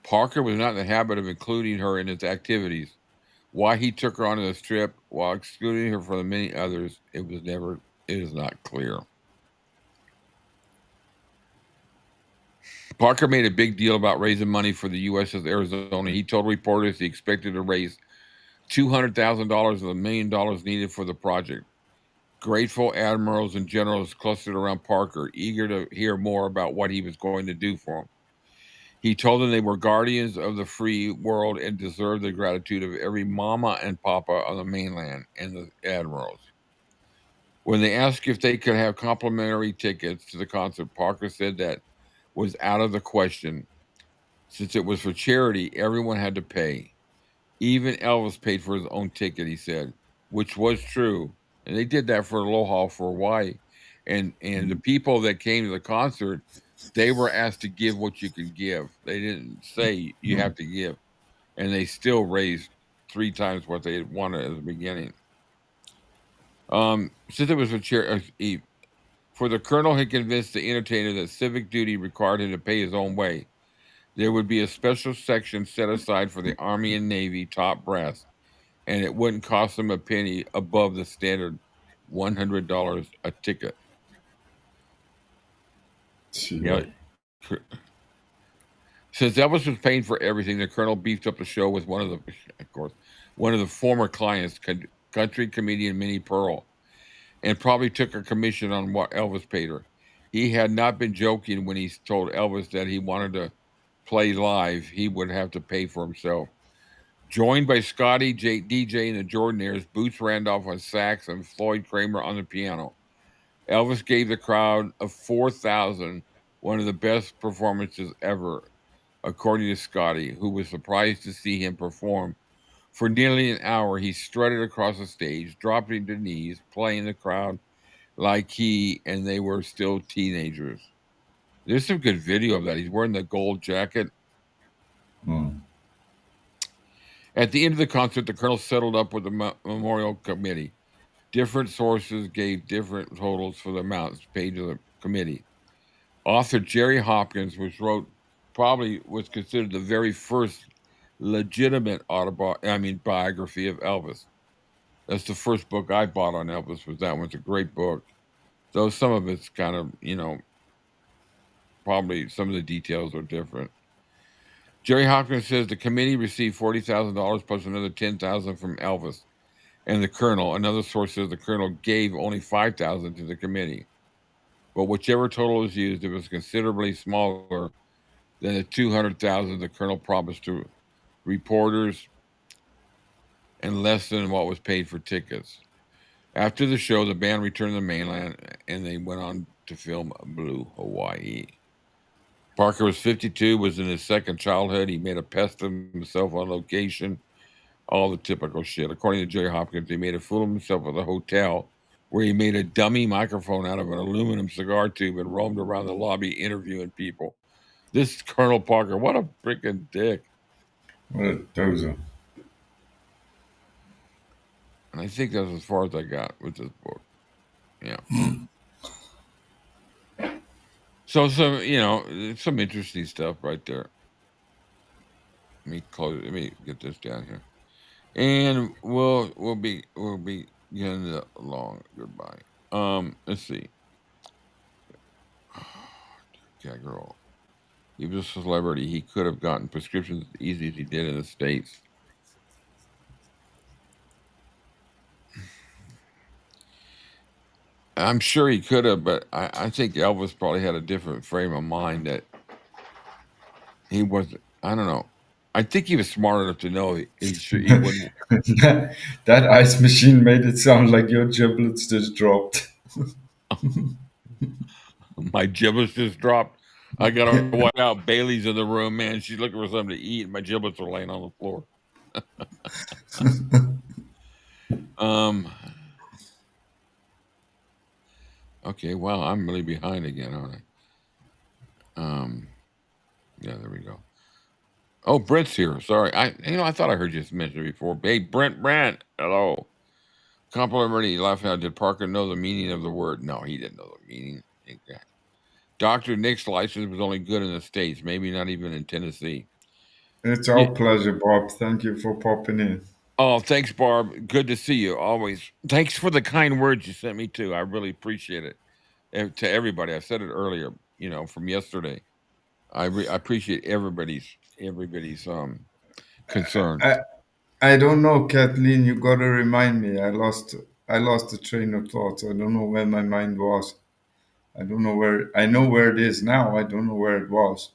Parker was not in the habit of including her in his activities. Why he took her on this trip while excluding her from the many others, it is not clear. Parker made a big deal about raising money for the USS Arizona. He told reporters he expected to raise $200,000 of the $1 million needed for the project. Grateful admirals and generals clustered around Parker, eager to hear more about what he was going to do for them. He told them they were guardians of the free world and deserved the gratitude of every mama and papa on the mainland and the admirals. When they asked if they could have complimentary tickets to the concert, Parker said that was out of the question. Since it was for charity, everyone had to pay. Even Elvis paid for his own ticket, he said, which was true. And they did that for Aloha for Hawaii. And the people that came to the concert, they were asked to give what you could give. They didn't say you have to give. And they still raised 3 times what they had wanted at the beginning. Since it was for the Colonel had convinced the entertainer that civic duty required him to pay his own way. There would be a special section set aside for the Army and Navy top brass, and it wouldn't cost them a penny above the standard $100 a ticket. Yeah. Since Elvis was paying for everything, the Colonel beefed up the show with one of the former clients, country comedian Minnie Pearl, and probably took a commission on what Elvis paid her. He had not been joking when he told Elvis that he wanted to play live, he would have to pay for himself. Joined by Scotty, DJ, and the Jordanaires, Boots Randolph on sax and Floyd Kramer on the piano. Elvis gave the crowd of 4,000 one of the best performances ever, according to Scotty, who was surprised to see him perform. For nearly an hour, he strutted across the stage, dropping to knees, playing the crowd like he and they were still teenagers. There's some good video of that. He's wearing the gold jacket. At the end of the concert, the Colonel settled up with the memorial committee. Different sources gave different totals for the amounts paid to the committee. Author Jerry Hopkins, which wrote probably was considered the very first legitimate biography of Elvis. That's the first book I bought on Elvis. Was that one? It's a great book, though some of it's kind of probably some of the details are different. Jerry Hopkins says the committee received $40,000 plus another $10,000 from Elvis and the Colonel. Another source says the Colonel gave only $5,000 to the committee. But whichever total was used, it was considerably smaller than the $200,000 the Colonel promised to reporters and less than what was paid for tickets. After the show, the band returned to the mainland and they went on to film Blue Hawaii. Parker was 52, was in his second childhood. He made a pest of himself on location, all the typical shit. According to Jerry Hopkins, he made a fool of himself at the hotel where he made a dummy microphone out of an aluminum cigar tube and roamed around the lobby interviewing people. This is Colonel Parker. What a freaking dick. What a dozer. And I think that's as far as I got with this book. Yeah. So some interesting stuff right there. Let me get this down here, and we'll be Getting along. Goodbye. Let's see. Yeah, girl. He was a celebrity. He could have gotten prescriptions as easy as he did in the States. I'm sure he could have, but I think Elvis probably had a different frame of mind that he wasn't. I don't know. I think he was smart enough to know he wouldn't. That ice machine made it sound like your giblets just dropped. My giblets just dropped. I got to wipe out. Bailey's in the room, man. She's looking for something to eat. My giblets are laying on the floor. Okay, well, I'm really behind again, aren't I? Yeah, there we go. Oh, Brent's here. Sorry, I thought I heard you mention it before. Hey, Brent, hello. Complimentary laughing out. Did Parker know the meaning of the word? No, he didn't know the meaning. Exactly. Dr. Nick's license was only good in the States, maybe not even in Tennessee. It's Yeah. our pleasure, Bob. Thank you for popping in. Oh, thanks, Barb. Good to see you. Always. Thanks for the kind words you sent me too. I really appreciate it. And to everybody, I said it earlier. From yesterday. I appreciate everybody's concern. I don't know, Kathleen. You gotta remind me. I lost the train of thought. I don't know where my mind was. I don't know where. I know where it is now. I don't know where it was.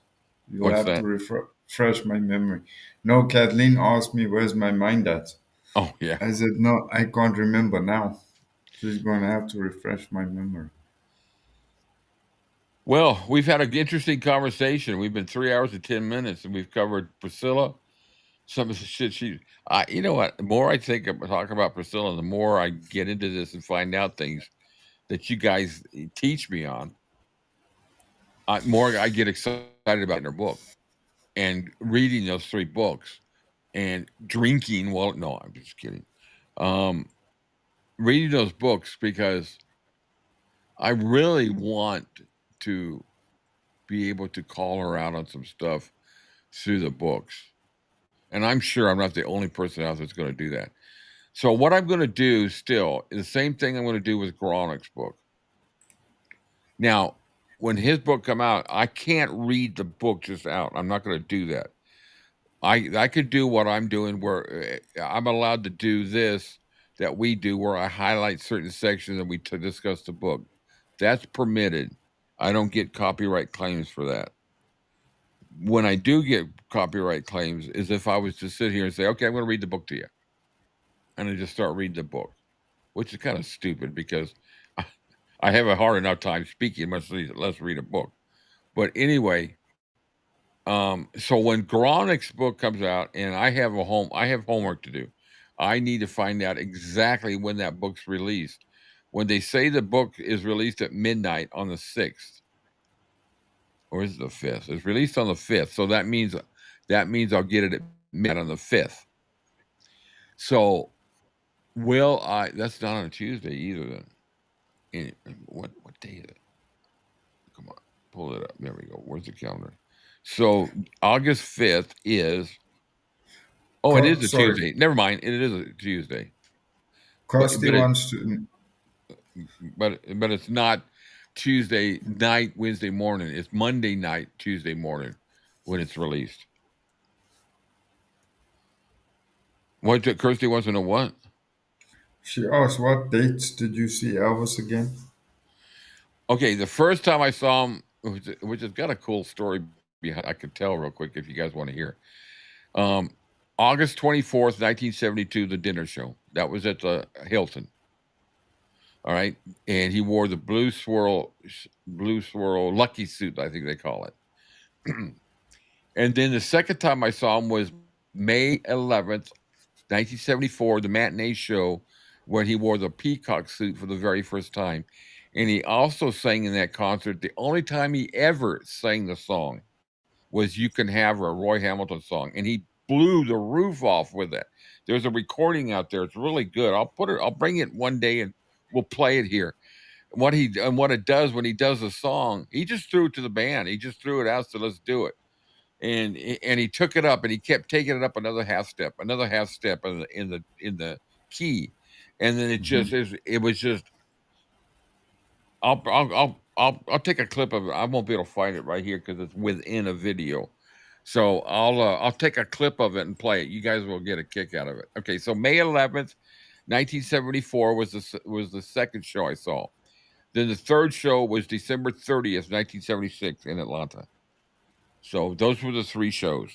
You'll What's have to that? refresh my memory. No, Kathleen asked me where's my mind at. Oh yeah. I said no, I can't remember now. She's gonna have to refresh my memory. Well, we've had an interesting conversation. We've been 3 hours and 10 minutes, and we've covered Priscilla. Some of the shit you know what? The more I talk about Priscilla, the more I get into this and find out things that you guys teach me on. More I get excited about in her book and reading those 3 books and drinking. Well, no, I'm just kidding. Um, Reading those books because I really want to be able to call her out on some stuff through the books. And I'm sure I'm not the only person out there that's going to do that. So what I'm going to do still is the same thing I'm going to do with 𝐸𝐞𝐥𝐸𝐻's book. Now, when his book come out, I can't read the book just out. I'm not going to do that. I could do what I'm doing where I'm allowed to do this that we do where I highlight certain sections and we discuss the book. That's permitted. I don't get copyright claims for that. When I do get copyright claims is if I was to sit here and say, okay, I'm going to read the book to you. And I just start reading the book, which is kind of stupid because I have a hard enough time speaking, much less read a book. But anyway, so when 𝐸𝐸𝐥𝐸𝐻's book comes out and I have homework to do. I need to find out exactly when that book's released. When they say the book is released at midnight on the 6th, or is it the 5th? It's released on the 5th. So that means I'll get it at midnight on the 5th. So that's not on a Tuesday either then. What day is it? Come on, pull it up. There we go. Where's the calendar? So August 5th is. Oh, it is a Sorry, Tuesday. Never mind. It is a Tuesday. But Kirsty wants to. it's not Tuesday night, Wednesday morning. It's Monday night, Tuesday morning when it's released. What Kirsty wants to know what? She asked, "What dates did you see Elvis again?" Okay, the first time I saw him, which has got a cool story behind. I could tell real quick if you guys want to hear. August 24th, 1972, the dinner show. That was at the Hilton. All right. And he wore the blue swirl lucky suit, I think they call it. And then the second time I saw him was May 11th, 1974, the matinee show where he wore the peacock suit for the very first time. And he also sang in that concert. The only time he ever sang the song was You Can Have Her, a Roy Hamilton song. And he blew the roof off with it. There's a recording out there. It's really good. I'll bring it one day and we'll play it here. What it does when he does a song, he just threw it to the band. He just threw it out, so let's do it. And he took it up and he kept taking it up another half step in the key. and then it just is. It was just. I'll take a clip of it. I won't be able to find it right here because it's within a video. So I'll take a clip of it and play it. You guys will get a kick out of it. Okay, so May 11th, 1974 was the second show I saw. Then the third show was December 30th, 1976 in Atlanta. So those were the three shows.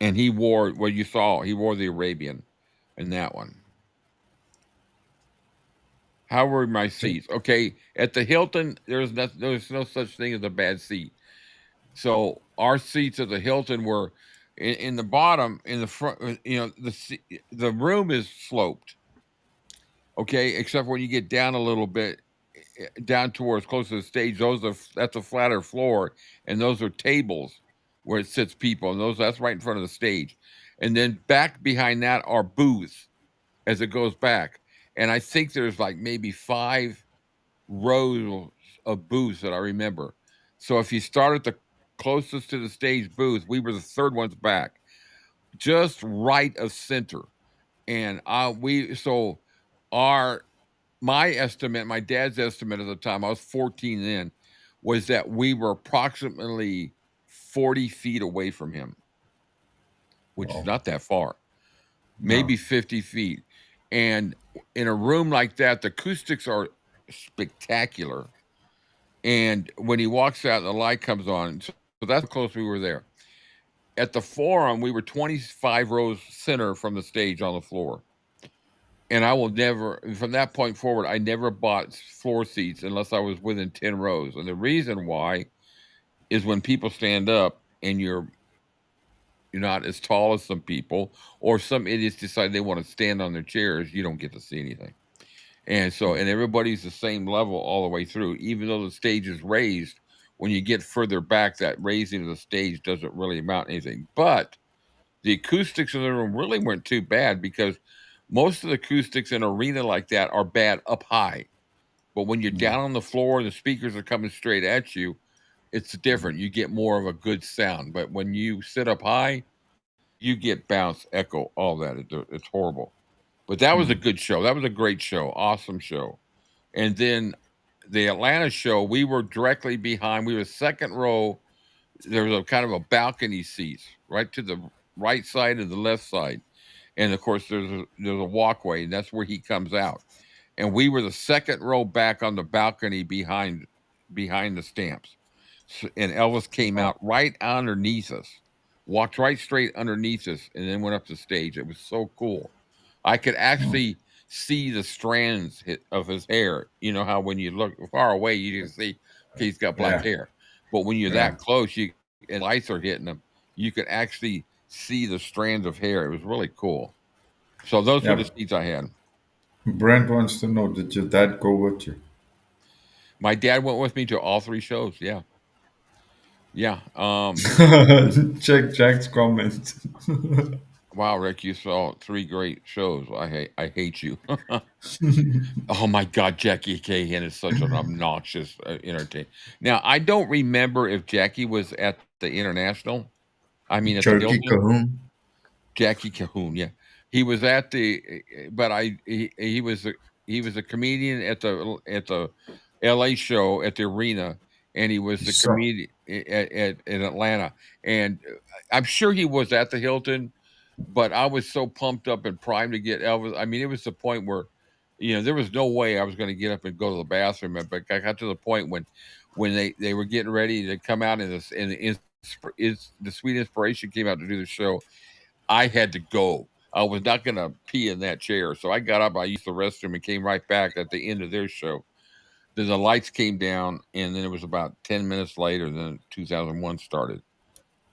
And he wore what you saw. He wore the Arabian in that one. How were my seats? Okay, at the Hilton, there's no such thing as a bad seat. So our seats at the Hilton were in the bottom, in the front. The room is sloped. Okay, except when you get down a little bit, down towards close to the stage, that's a flatter floor, and those are tables where it sits people, and that's right in front of the stage. And then back behind that are booths as it goes back. And I think there's like maybe 5 rows of booths that I remember. So if you start at the closest to the stage booth, we were the third ones back, just right of center. And my estimate, my dad's estimate at the time, I was 14 then, was that we were approximately 40 feet away from him, which is not that far, maybe 50 feet. And in a room like that, the acoustics are spectacular. And when he walks out and the light comes on, so that's how close we were there. At the Forum, we were 25 rows center from the stage on the floor. And I will never, from that point forward, I never bought floor seats unless I was within 10 rows. And the reason why is when people stand up and you're not as tall as some people, or some idiots decide they want to stand on their chairs, you don't get to see anything. And so, and everybody's the same level all the way through, even though the stage is raised. When you get further back, that raising of the stage doesn't really amount to anything. But the acoustics in the room really weren't too bad, because most of the acoustics in an arena like that are bad up high. But when you're down on the floor and the speakers are coming straight at you, it's different. You get more of a good sound. But when you sit up high, you get bounce, echo, all that. It's horrible. But that was a good show. That was a great show. Awesome show. And then the Atlanta show, we were directly behind. We were second row. There was a kind of a balcony seats right to the right side and the left side. And of course, there's a walkway, and that's where he comes out. And we were the second row back on the balcony behind the stamps. So, and Elvis came out right underneath us, walked right straight underneath us, and then went up the stage. It was so cool. I could actually see the strands of his hair. You know how when you look far away, you can see, okay, he's got black hair. But when you're that close, and lights are hitting him, you could actually see the strands of hair. It was really cool. So those were the seats I had. Brent wants to know, did your dad go with you? My dad went with me to all 3 shows. Yeah. Yeah. Check Jack's comment. Wow, Rick, you saw 3 great shows. I hate you. Oh my God, Jackie Cahan is such an obnoxious entertainer. Now, I don't remember if Jackie was at the International. I mean, at the Jackie Hilton. Cahoon. Jackie Cahoon, yeah, he was at the, but he was a comedian at the L.A. show at the arena, and he was the comedian at Atlanta, and I'm sure he was at the Hilton. But I was so pumped up and primed to get Elvis. I mean, it was the point where, there was no way I was going to get up and go to the bathroom. But I got to the point when they were getting ready to come out, and the Sweet Inspiration came out to do the show. I had to go. I was not going to pee in that chair. So I got up, I used the restroom, and came right back at the end of their show. Then the lights came down, and then it was about 10 minutes later, then 2001 started.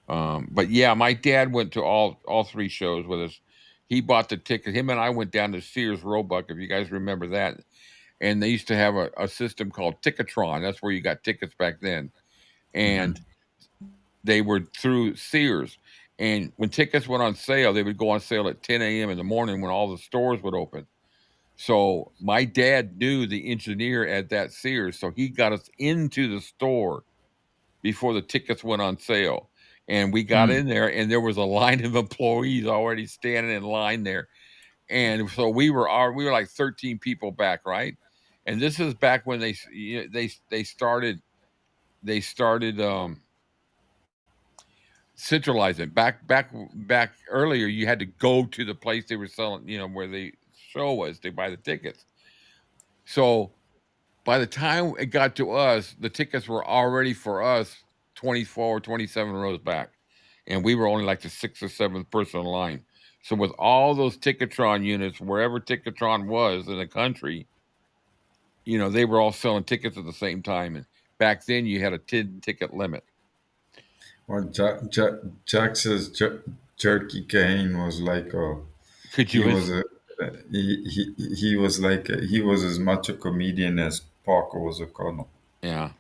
But yeah, my dad went to all 3 shows with us. He bought the ticket. Him and I went down to Sears Roebuck, if you guys remember that. And they used to have a system called Ticketron. That's where you got tickets back then. And they were through Sears. And when tickets went on sale, they would go on sale at 10 a.m. in the morning when all the stores would open. So my dad knew the engineer at that Sears. So he got us into the store before the tickets went on sale. And we got in there, and there was a line of employees already standing in line there. and so we were like 13 people back, right? And this is back when they started centralizing. Back earlier, you had to go to the place they were selling, where the show was, to buy the tickets. So by the time it got to us, the tickets were already for us 24 or 27 rows back. And we were only like the sixth or seventh person in line. So with all those Ticketron units, wherever Ticketron was in the country, they were all selling tickets at the same time. And back then you had a 10 ticket limit. Well, Jax's Jerky Kane was like Could he you? was a he was like he was as much a comedian as Parker was a colonel. Yeah.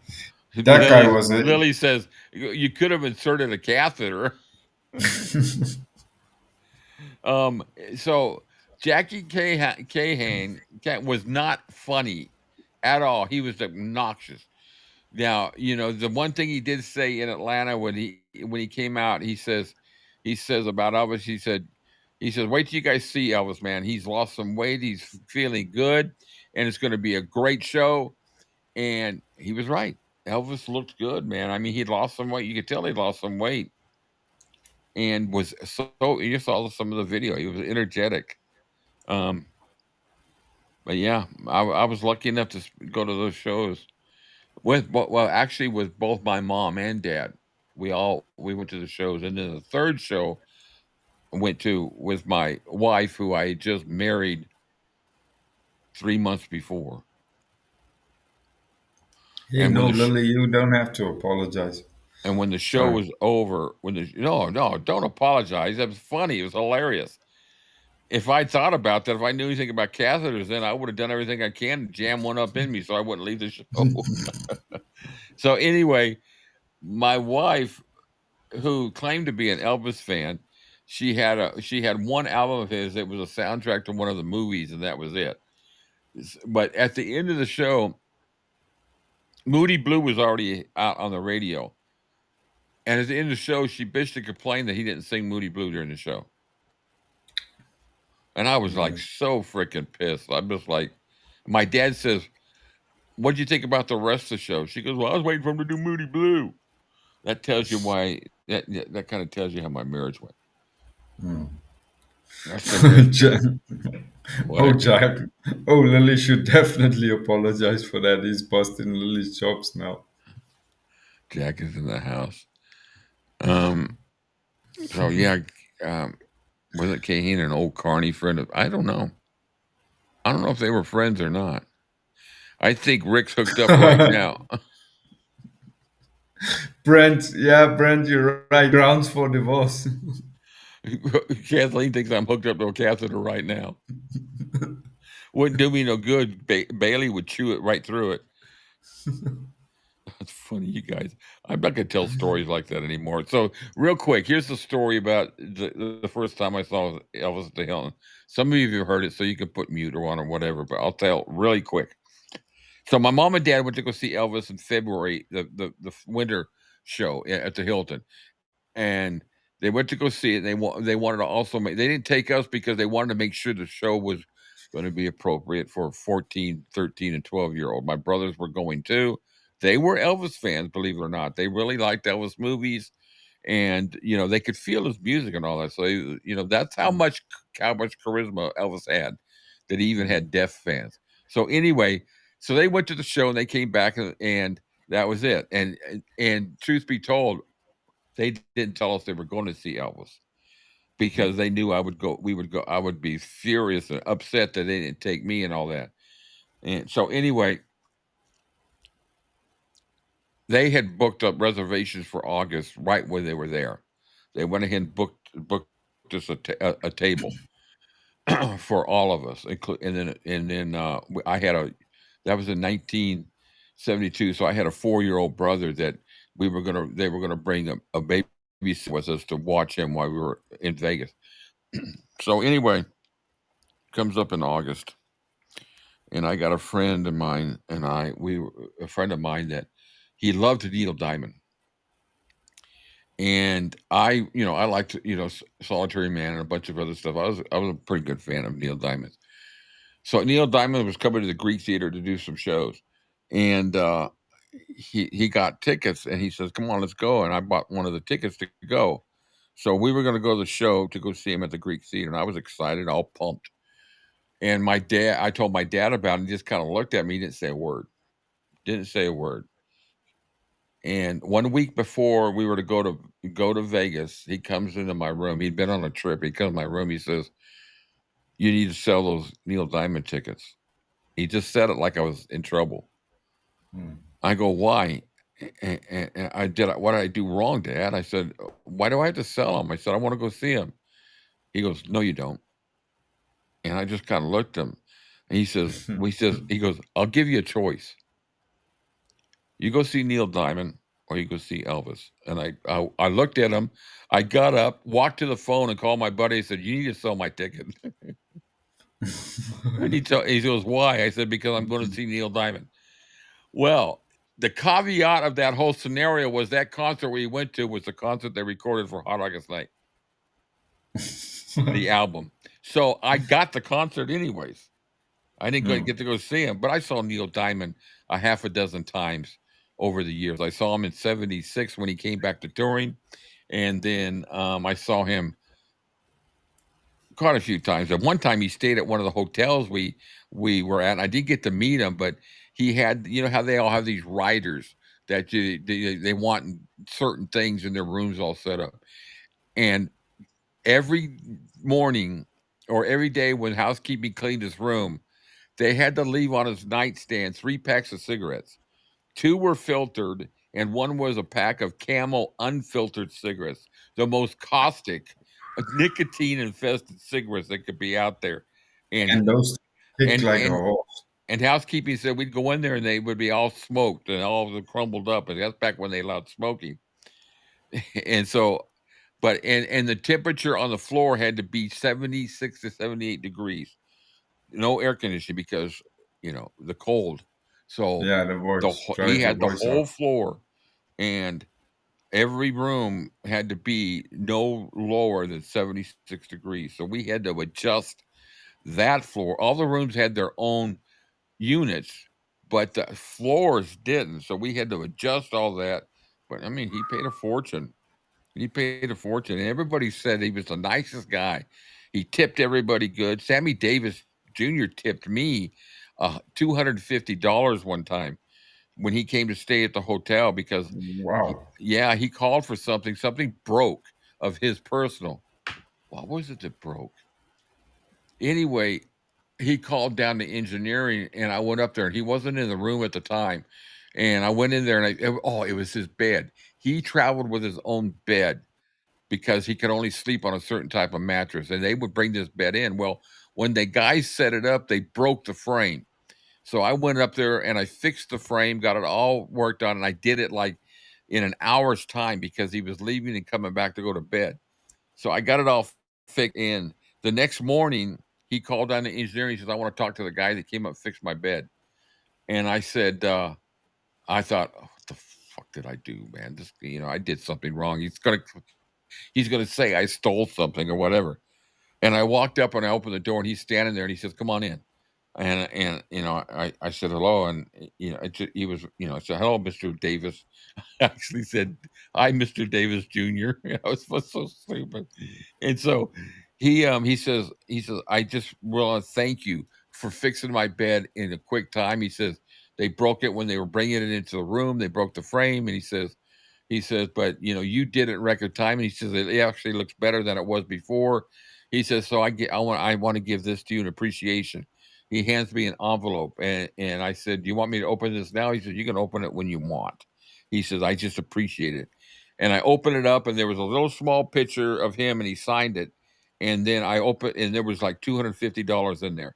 That guy was a Lily says you could have inserted a catheter. So Jackie Cahan was not funny at all. He was obnoxious. Now, the one thing he did say in Atlanta when he came out, he says about Elvis, he said, wait till you guys see Elvis, man. He's lost some weight. He's feeling good, and it's going to be a great show. And he was right. Elvis looked good, man. I mean, he'd lost some weight. You could tell he lost some weight, and was so. You saw some of the video. He was energetic. But yeah, I was lucky enough to go to those shows actually with both my mom and dad. We went to the shows, and then the third show I went to with my wife, who I had just married 3 months before. Hey, And no, when the Lily, you don't have to apologize. and when the show Sorry. was over, no, don't apologize. That was funny. It was hilarious. If I thought about that, if I knew anything about catheters, then I would have done everything I can to jam one up in me so I wouldn't leave the show. So anyway, my wife, who claimed to be an Elvis fan, she had one album of his that was a soundtrack to one of the movies, and that was it. But at the end of the show, Moody Blue was already out on the radio. And at the end of the show, she bitched and complained that he didn't sing Moody Blue during the show. And I was like so freaking pissed. I'm just like, my dad says, what'd you think about the rest of the show? She goes, well, I was waiting for him to do Moody Blue. That tells you why, that kind of tells you how my marriage went. Jack. Oh, Lily should definitely apologize for that. He's busting Lily's chops now. Jack is in the house. So yeah, wasn't Cahan an old Carney friend of? I don't know. I don't know if they were friends or not. I think Rick's hooked up right now. Brent, you're right. Grounds for divorce. Kathleen thinks I'm hooked up to a catheter right now. Wouldn't do me no good. Bailey would chew it right through it. That's funny, you guys. I'm not going to tell stories like that anymore. So, real quick, here's the story about the first time I saw Elvis at the Hilton. Some of you have heard it, so you can put mute or on or whatever, but I'll tell really quick. So, my mom and dad went to go see Elvis in February, the winter show at the Hilton. And they went to go see it. They wanted to also they didn't take us because they wanted to make sure the show was going to be appropriate for 14, 13, and 12-year-old. My brothers were going too. They were Elvis fans, believe it or not. They really liked Elvis movies, and they could feel his music and all that. So that's how much charisma Elvis had, that he even had deaf fans. So anyway, so they went to the show and they came back, and that was it. And truth be told, they didn't tell us they were going to see Elvis because they knew I would go. We would go. I would be furious and upset that they didn't take me and all that. And so anyway, they had booked up reservations for August right when they were there. They went ahead and booked us a table for all of us, and then I had that was in 1972. So I had a 4-year-old brother that they were gonna bring a baby with us to watch him while we were in Vegas. So anyway, comes up in August, and I got a friend of mine, and a friend of mine that he loved Neil Diamond, And I liked, Solitary Man and a bunch of other stuff. I was a pretty good fan of Neil Diamond. So Neil Diamond was coming to the Greek Theater to do some shows, and he got tickets, and he says, "Come on, let's go." And I bought one of the tickets to go. So we were going to go to the show to go see him at the Greek Theater, and I was excited, all pumped. And I told my dad about it, and he just kind of looked at me, didn't say a word, didn't say a word. And 1 week before we were to go to Vegas, he comes into my room. He'd been on a trip. He comes to my room. He says, "You need to sell those Neil Diamond tickets." He just said it like I was in trouble. I go, "Why?" And what did I do wrong, Dad? I said, "Why do I have to sell them?" I said, "I want to go see him." He goes, "No, you don't." And I just kind of looked at him, and he goes, "I'll give you a choice. You go see Neil Diamond or you go see Elvis." And I looked at him. I got up, walked to the phone, and called my buddy. I said, "You need to sell my ticket." And he goes, "Why?" I said, "Because I'm going to see Neil Diamond." Well, the caveat of that whole scenario was that concert we went to was the concert they recorded for Hot August Night, the album. So I got the concert anyways. I didn't get to go see him, but I saw Neil Diamond a half a dozen times over the years. I saw him in '76 when he came back to touring, and then I saw him quite a few times. At one time, he stayed at one of the hotels we were at. And I did get to meet him, but he had, how they all have these writers that they want certain things in their rooms all set up, and every morning or every day when housekeeping cleaned his room, they had to leave on his nightstand 3 packs of cigarettes. 2 were filtered, and 1 was a pack of Camel unfiltered cigarettes, the most caustic, nicotine infested cigarettes that could be out there. And And those kick and like a and horse. and housekeeping said we'd go in there and they would be all smoked and all of them crumbled up, and that's back when they allowed smoking. And so, and the temperature on the floor had to be 76 to 78 degrees. No air conditioning because the cold. So Yeah, the voice. he Turn your had the voice whole up. floor, and every room had to be no lower than 76 degrees. So we had to adjust that floor. All the rooms had their own units, but the floors didn't. So we had to adjust all that. But I mean, he paid a fortune. He paid a fortune. And everybody said he was the nicest guy. He tipped everybody good. Sammy Davis Jr. tipped me $250 one time when he came to stay at the hotel because Wow. he called for something broke of his personal. What was it that broke? Anyway, he called down to engineering, and I went up there, and he wasn't in the room at the time. And I went in there, and it was his bed. He traveled with his own bed because he could only sleep on a certain type of mattress, and they would bring this bed in. Well, when the guys set it up, they broke the frame. So I went up there and I fixed the frame, got it all worked on, and I did it like in an hour's time because he was leaving and coming back to go to bed. So I got it all fixed. And the next morning, he called down to engineering. He says, "I want to talk to the guy that came up and fixed my bed." And I said, I thought, "Oh, what the fuck did I do, man? This, I did something wrong. He's gonna say I stole something or whatever." And I walked up and I opened the door, and he's standing there, and he says, "Come on in." And I said hello, and he was, I said, "Hello, Mr. Davis." I actually said, "Hi, Mr. Davis Jr." I was so stupid. And so he says, "I just want to thank you for fixing my bed in a quick time." He says they broke it when they were bringing it into the room. They broke the frame, and he says, "But you did it in record time." And he says it actually looks better than it was before. He says, "So I want to give this to you in appreciation." He hands me an envelope, and I said, "Do you want me to open this now?" He said, "You can open it when you want." He says, "I just appreciate it." And I opened it up, and there was a little small picture of him, and he signed it. And then I opened, and there was like $250 in there.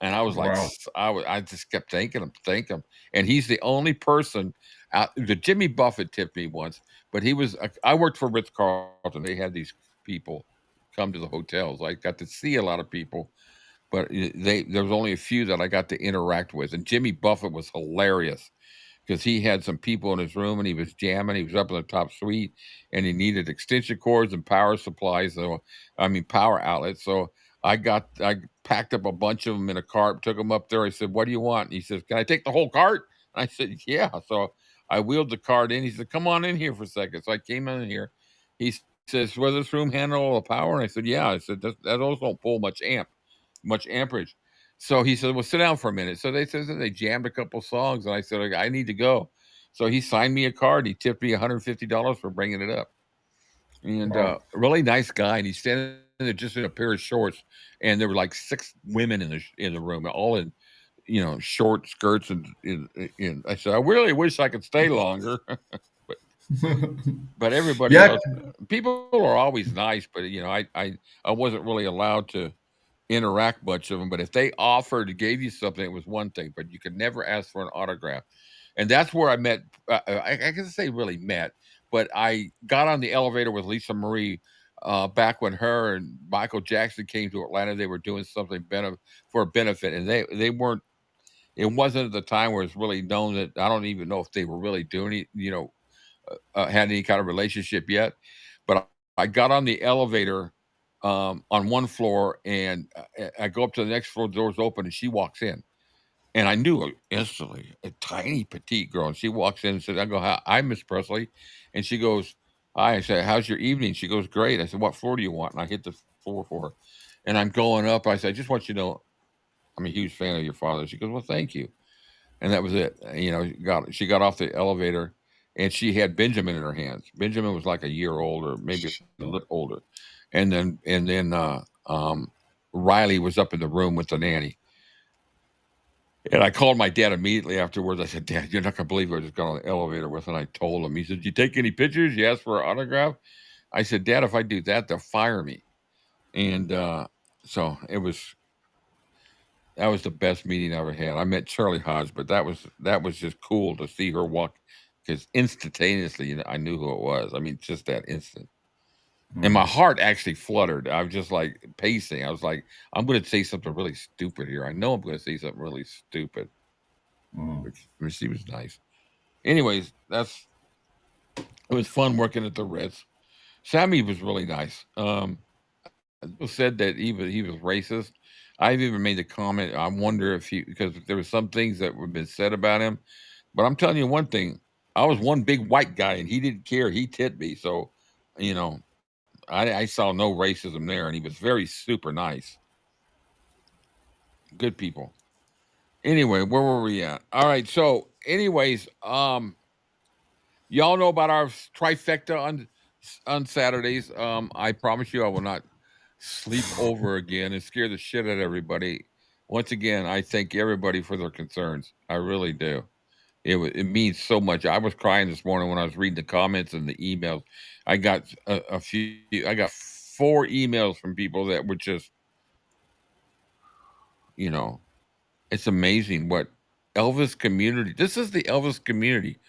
And I was like, Wow. I just kept thanking him. And he's the only person out. The Jimmy Buffett tipped me once, but I worked for Ritz Carlton. They had these people come to the hotels. I got to see a lot of people, but there was only a few that I got to interact with. And Jimmy Buffett was hilarious because he had some people in his room and he was jamming. He was up in the top suite and he needed extension cords and power supplies. So, I mean, power outlets. So I packed up a bunch of them in a cart, took them up there. I said, "What do you want?" And he says, "Can I take the whole cart?" And I said, "Yeah." So I wheeled the cart in. He said, "Come on in here for a second." So I came in here. He says, "Will this room handle all the power?" And I said, "Yeah." I said, "That also don't pull much amperage." So he said, "Well, sit down for a minute." So they jammed a couple songs, and I said, "I need to go." So he signed me a card. He tipped me $150 for bringing it up. And really nice guy. And he's standing there just in a pair of shorts, and there were like 6 women in the room, all in short skirts. And I said, "I really wish I could stay longer." But everybody Yeah, else, people are always nice. But I wasn't really allowed to interact much of them. But if they offered to gave you something, it was one thing. But you could never ask for an autograph. And that's where I met. I can say really met, but I got on the elevator with Lisa Marie back when her and Michael Jackson came to Atlanta. They were doing something for a benefit, and they weren't. It wasn't at the time where it's really known that I don't even know if they were really doing it. Had any kind of relationship yet. But I got on the elevator on one floor, and I go up to the next floor. Doors open, and she walks in. And I knew her instantly, a tiny petite girl. And she walks in and says, "I go, hi, Miss Presley." And she goes, "Hi." I said, "How's your evening?" She goes, "Great." I said, "What floor do you want?" And I hit the floor for her. And I'm going up. I said, "I just want you to know I'm a huge fan of your father." She goes, "Well, thank you." And that was it. She got off the elevator and she had Benjamin in her hands. Benjamin was like a year older, maybe a little older. And then Riley was up in the room with the nanny. And I called my dad immediately afterwards. I said, "Dad, you're not going to believe who I just got on the elevator with." And I told him. He said, "Did you take any pictures? You asked for an autograph?" I said, "Dad, if I do that, they'll fire me." And so that was the best meeting I ever had. I met Charlie Hodge, but that was just cool to see her walk because instantaneously I knew who it was. I mean, just that instant. And my heart actually fluttered. I was just like pacing. I was like, I'm going to say something really stupid here. I know I'm going to say something really stupid. But she was nice. Anyways, it was fun working at the Ritz. Sammy was really nice. People said that he was racist. I've even made the comment. I wonder if because there were some things that were been said about him. But I'm telling you one thing. I was one big white guy, and he didn't care. He tipped me, so you know, I saw no racism there, and he was very super nice. Good people. Anyway, where were we at? All right. So, anyways, y'all know about our trifecta on Saturdays. I promise you, I will not sleep over again and scare the shit out of everybody. Once again, I thank everybody for their concerns. I really do. It means so much. I was crying this morning when I was reading the comments and the emails. I got a few. I got 4 emails from people that were just, you know, it's amazing what Elvis community. This is the Elvis community.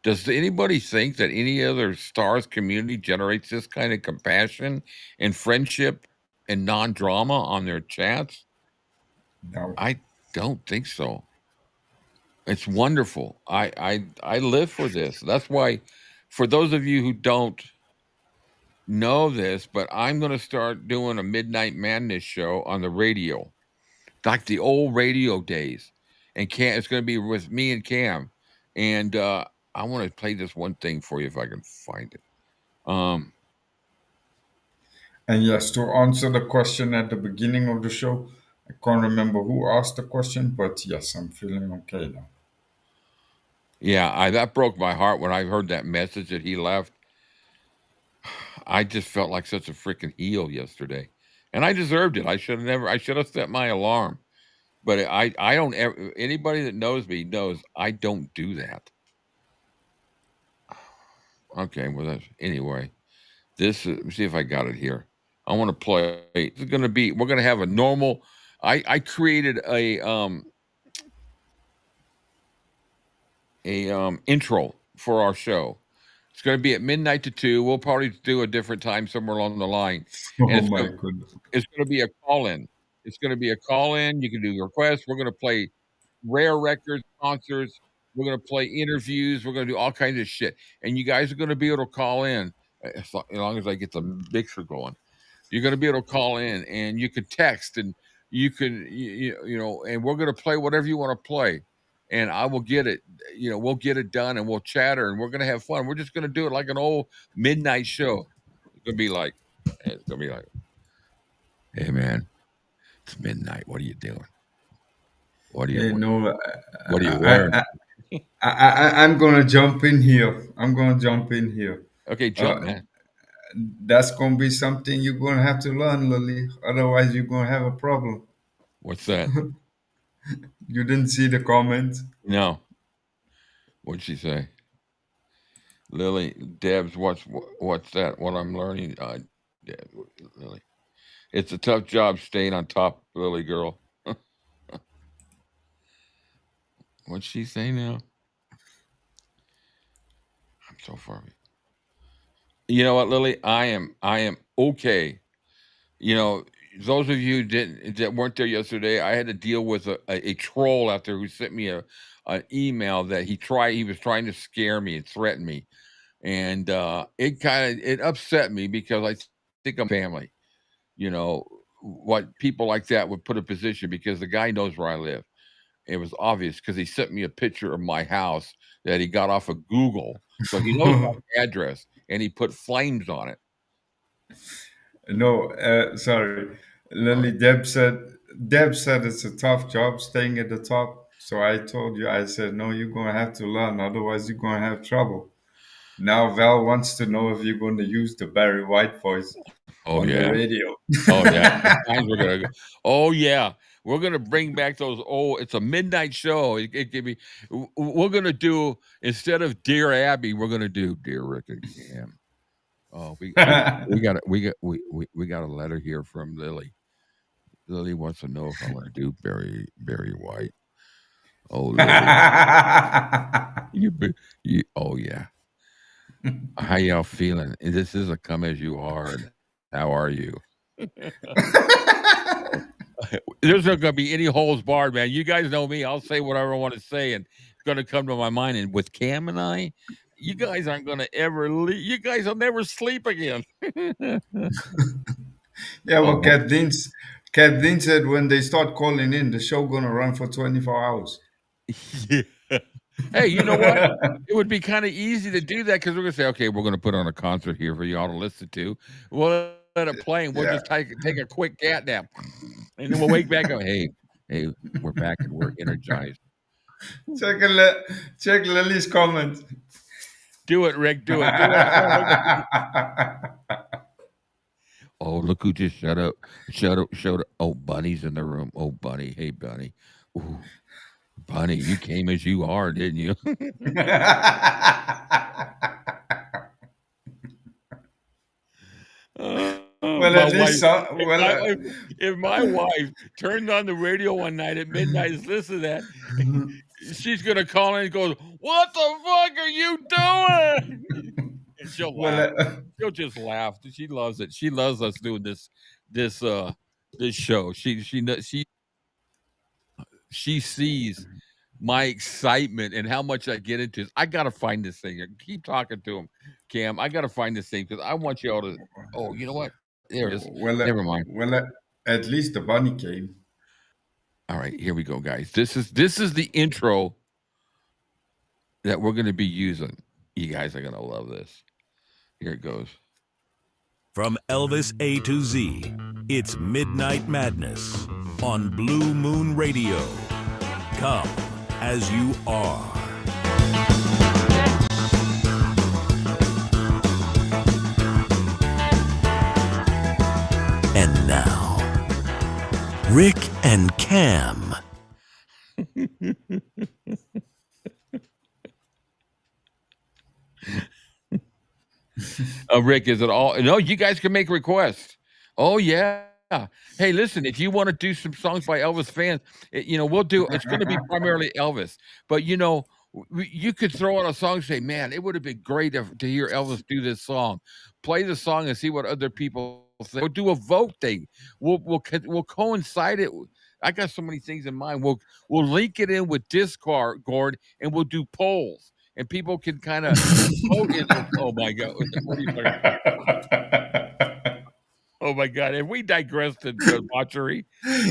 Does anybody think that any other stars community generates this kind of compassion and friendship and non-drama on their chats? no. I don't think so. It's wonderful. I live for this. That's why, for those of you who don't know this, but I'm going to start doing a Midnight Madness show on the radio, like the old radio days. And Cam, it's going to be with me and Cam. And I want to play this one thing for you if I can find it. Um, And yes, to answer the question at the beginning of the show, I can't remember who asked the question, but yes, I'm feeling okay now. yeah, that broke my heart when I heard that message that he left. I just felt like such a freaking heel yesterday, and I deserved it. I should have set my alarm. But I don't ever, anybody that knows me knows I don't do that. Okay, well, anyway. Let me see if I got it here. I want to play. This is going to be. We're going to have a normal. I created a intro for our show. It's going to be at midnight to 2. We'll probably do a different time somewhere along the line, and Oh my goodness. it's going to be a call in. It's going to be a call in. You can do requests. We're going to play rare records, concerts, We're gonna play interviews. We're gonna do all kinds of shit, and you guys are gonna be able to call in as long as I get the mixer going. You're gonna be able to call in, and you can text, and you can and we're gonna play whatever you want to play, and I will get it. We'll get it done, and we'll chatter, and we're gonna have fun. We're just gonna do it like an old midnight show. It's gonna be like, hey man, it's midnight. What are you doing? What are you? You know, What are you I, wearing? I'm gonna jump in here. I'm gonna jump in here. Okay, jump, Uh, man. that's gonna be something you're gonna have to learn, Lily. Otherwise, you're gonna have a problem. What's that? You didn't see the comment. No. What'd she say? Lily, Debs, what's that? What I'm learning, Lily. It's a tough job staying on top, Lily girl. What'd she say now? I'm so far. You know what, Lily? I am okay. You know, those of you that weren't there yesterday, I had to deal with a troll out there who sent me an email that he was trying to scare me and threaten me. And it upset me because I think I'm family. What people like that would put a position, because the guy knows where I live. It was obvious because he sent me a picture of my house that he got off of Google, so he knows my address, and he put flames on it. No, sorry, Lily. Deb said it's a tough job staying at the top. So I told you, I said, no, you're gonna have to learn, otherwise you're gonna have trouble. Now Val wants to know if you're going to use the Barry White voice Oh on the yeah, radio. oh yeah. Sometimes we're gonna go. Oh yeah, we're gonna bring back those old. It's a midnight show. It can be. We're gonna do, instead of Dear Abby, we're gonna do Dear Rick and Cam. Oh, we got a letter here from Lily. Lily wants to know if I want to do Barry White. Oh, Lily, oh yeah. How y'all feeling? This is a come as you are. And how are you? There's not gonna be any holes barred, man. You guys know me. I'll say whatever I want to say, and it's gonna come to my mind. And with Cam and I, you guys aren't gonna ever leave. You guys will never sleep again. Yeah, well, Oh, Kathleen said when they start calling in, the show gonna run for 24 hours. yeah. Hey, you know what? It would be kind of easy to do that, because we're gonna say, okay, we're gonna put on a concert here for y'all to listen to. We'll let it play, and we'll Yeah. just take a quick cat nap, and then we'll wake back up. Hey, we're back and we're energized. Check Lily's comment. Do it, Rick. Do it. Do it. Oh, look who just showed up. Oh, Bunny's in the room. Oh, Bunny. Hey, Bunny. Ooh, Bunny, you came as you are, didn't you? Well, My at wife. least some, If my wife turned on the radio one night at midnight and listened to that, she's gonna call in and go, "What the fuck are you doing?" And she'll laugh. She'll just laugh. She loves it. She loves us doing this this show. She sees my excitement and how much I get into. I gotta find this thing. Keep talking to him, Cam. I gotta find this thing because I want you all to. Oh, you know what? There it is. Never mind. at least the bunny came. All right, here we go, guys. This is the intro that we're gonna be using. You guys are gonna love this. Here it goes. From Elvis-A to Z, it's Midnight Madness on Blue Moon Radio. Come as you are. And now, Rick and Cam. Rick, is it all? No, you guys can make requests. Oh yeah. Hey, listen, if you want to do some songs by Elvis fans, we'll do. It's going to be primarily Elvis, but you could throw out a song and say, man, it would have been great to hear Elvis do this song. Play the song and see what other people think. We'll do a vote thing. We'll coincide it I got so many things in mind. We'll link it in with Discord, and we'll do polls, and people can kind of vote in those. Oh my God, what are you talking about? Oh my God, have we digressed into debauchery?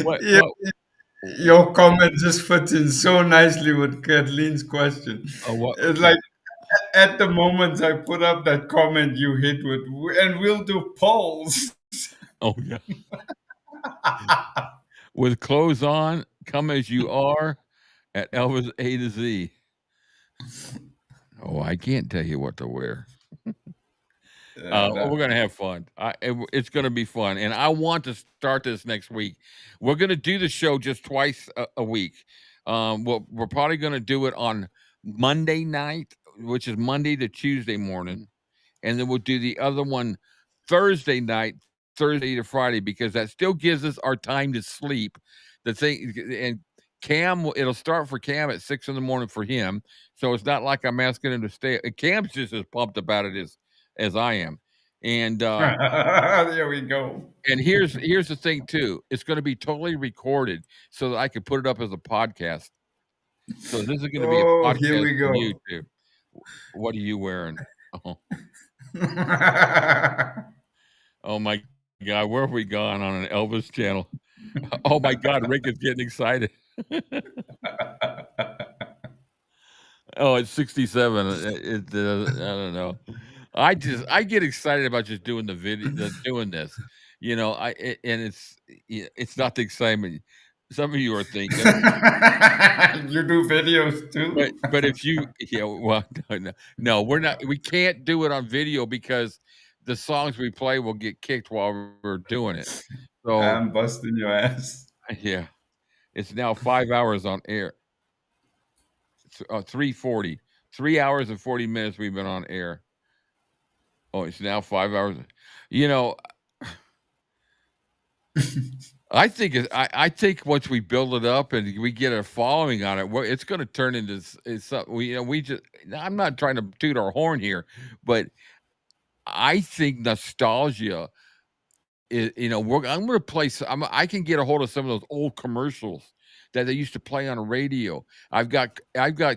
What? Yeah, What? your comment just fits in so nicely with Kathleen's question. Oh, what? It's like at the moment I put up that comment you hit with, and we'll do polls. Oh yeah. With clothes on, come as you are, at Elvis-A-Z. Oh, I can't tell you what to wear. We're gonna have fun. It's gonna be fun, and I want to start this next week. We're gonna do the show just twice a week. We're probably gonna do it on Monday night, which is Monday to Tuesday morning, and then we'll do the other one Thursday night, Thursday to Friday, because that still gives us our time to sleep. The thing, and Cam, it'll start for Cam at 6 in the morning for him, so it's not like I'm asking him to stay. Cam's just as pumped about it as I am, and There we go. and here's the thing too. It's going to be totally recorded so that I can put it up as a podcast. So this is going to be a Oh, here podcast we go. on YouTube. What are you wearing? Oh. Oh my God, where have we gone on an Elvis channel? Oh my God, Rick is getting excited. Oh, it's 67. I don't know. I get excited about just doing the video, doing this. You know, and it's not the excitement some of you are thinking. You do videos too? But if you, well, no, we're not. We can't do it on video because the songs we play will get kicked while we're doing it. So I'm busting your ass. yeah, it's now 5 hours on air. 3:40, 3 hours and 40 minutes we've been on air. Oh, it's now 5 hours. You know, I think I think once we build it up and we get a following on it, it's going to turn into we just. I'm not trying to toot our horn here, but I think nostalgia is. I'm going to play. I can get a hold of some of those old commercials that they used to play on the radio. I've got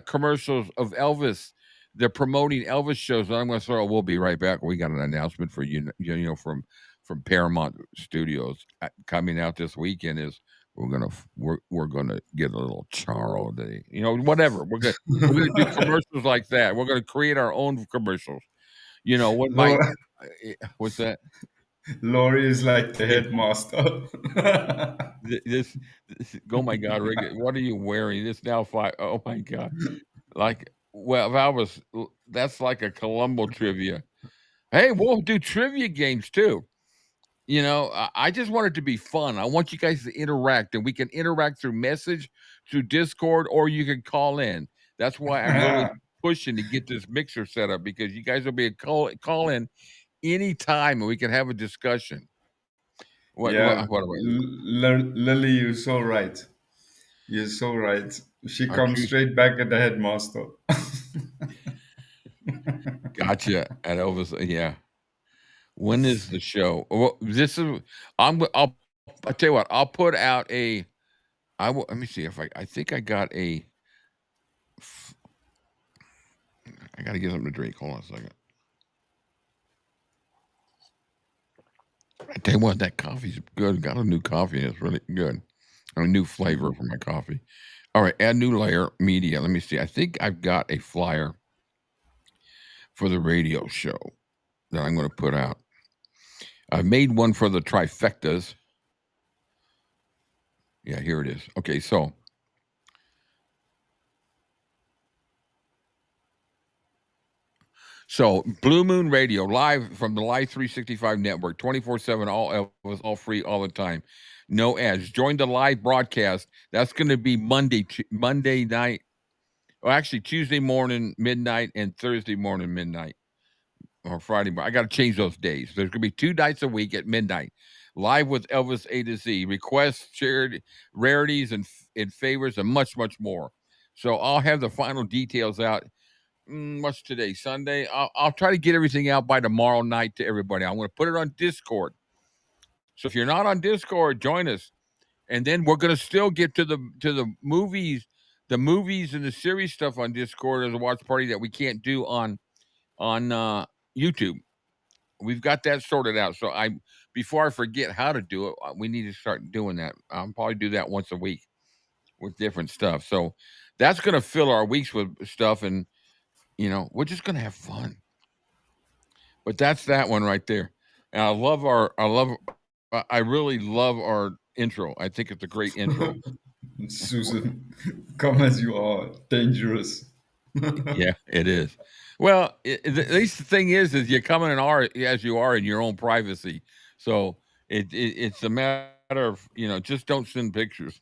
commercials of Elvis. They're promoting Elvis shows, and I'm going to throw. We'll be right back. We got an announcement for you. From Paramount Studios coming out this weekend is we're gonna get a little Charo Day. Whatever. We're gonna do commercials like that. We're gonna create our own commercials. What's that? Lori is like the headmaster. This oh my God, Rick, what are you wearing? This now 5. Oh my God. That's like a Columbo trivia. Hey, we'll do trivia games too. I just want it to be fun. I want you guys to interact, and we can interact through message, through Discord, or you can call in. That's why I'm really pushing to get this mixer set up, because you guys will be call in anytime, and we can have a discussion. Lily, you're so right. You're so right. She comes straight back at the headmaster. Gotcha. At Elvis, yeah. When is the show? Well, I'll tell you what. I'll put out a. Let me see if I think I got a. I got to get something to drink. Hold on a second. I tell you what, that coffee's good. Got a new coffee. It's really good. A new flavor for my coffee. All right, add new layer media. Let me see. I think I've got a flyer for the radio show that I'm going to put out. I've made one for the trifectas. Yeah, here it is. Okay, so Blue Moon Radio, live from the Live 365 network, 24/7, all free, all the time. No ads. Join the live broadcast. That's going to be Monday night. Well, actually, Tuesday morning, midnight, and Thursday morning, midnight. Or Friday morning. I got to change those days. There's going to be 2 nights a week at midnight. Live with Elvis-A-Z. Requests, charity, rarities, and favors, and much, much more. So I'll have the final details out. What's today? Sunday. I'll try to get everything out by tomorrow night to everybody. I'm going to put it on Discord. So if you're not on Discord, join us. and then we're gonna still get to the movies, and the series stuff on Discord as a watch party that we can't do on YouTube. We've got that sorted out. So before I forget how to do it, we need to start doing that. I'll probably do that once a week with different stuff. So that's going to fill our weeks with stuff, and we're just going to have fun. But that's that one right there. And I really love our intro. I think it's a great intro. Susan, come as you are, dangerous. Yeah, it is. Well, at least the thing is you come in as you are in your own privacy. So it's a matter of just don't send pictures.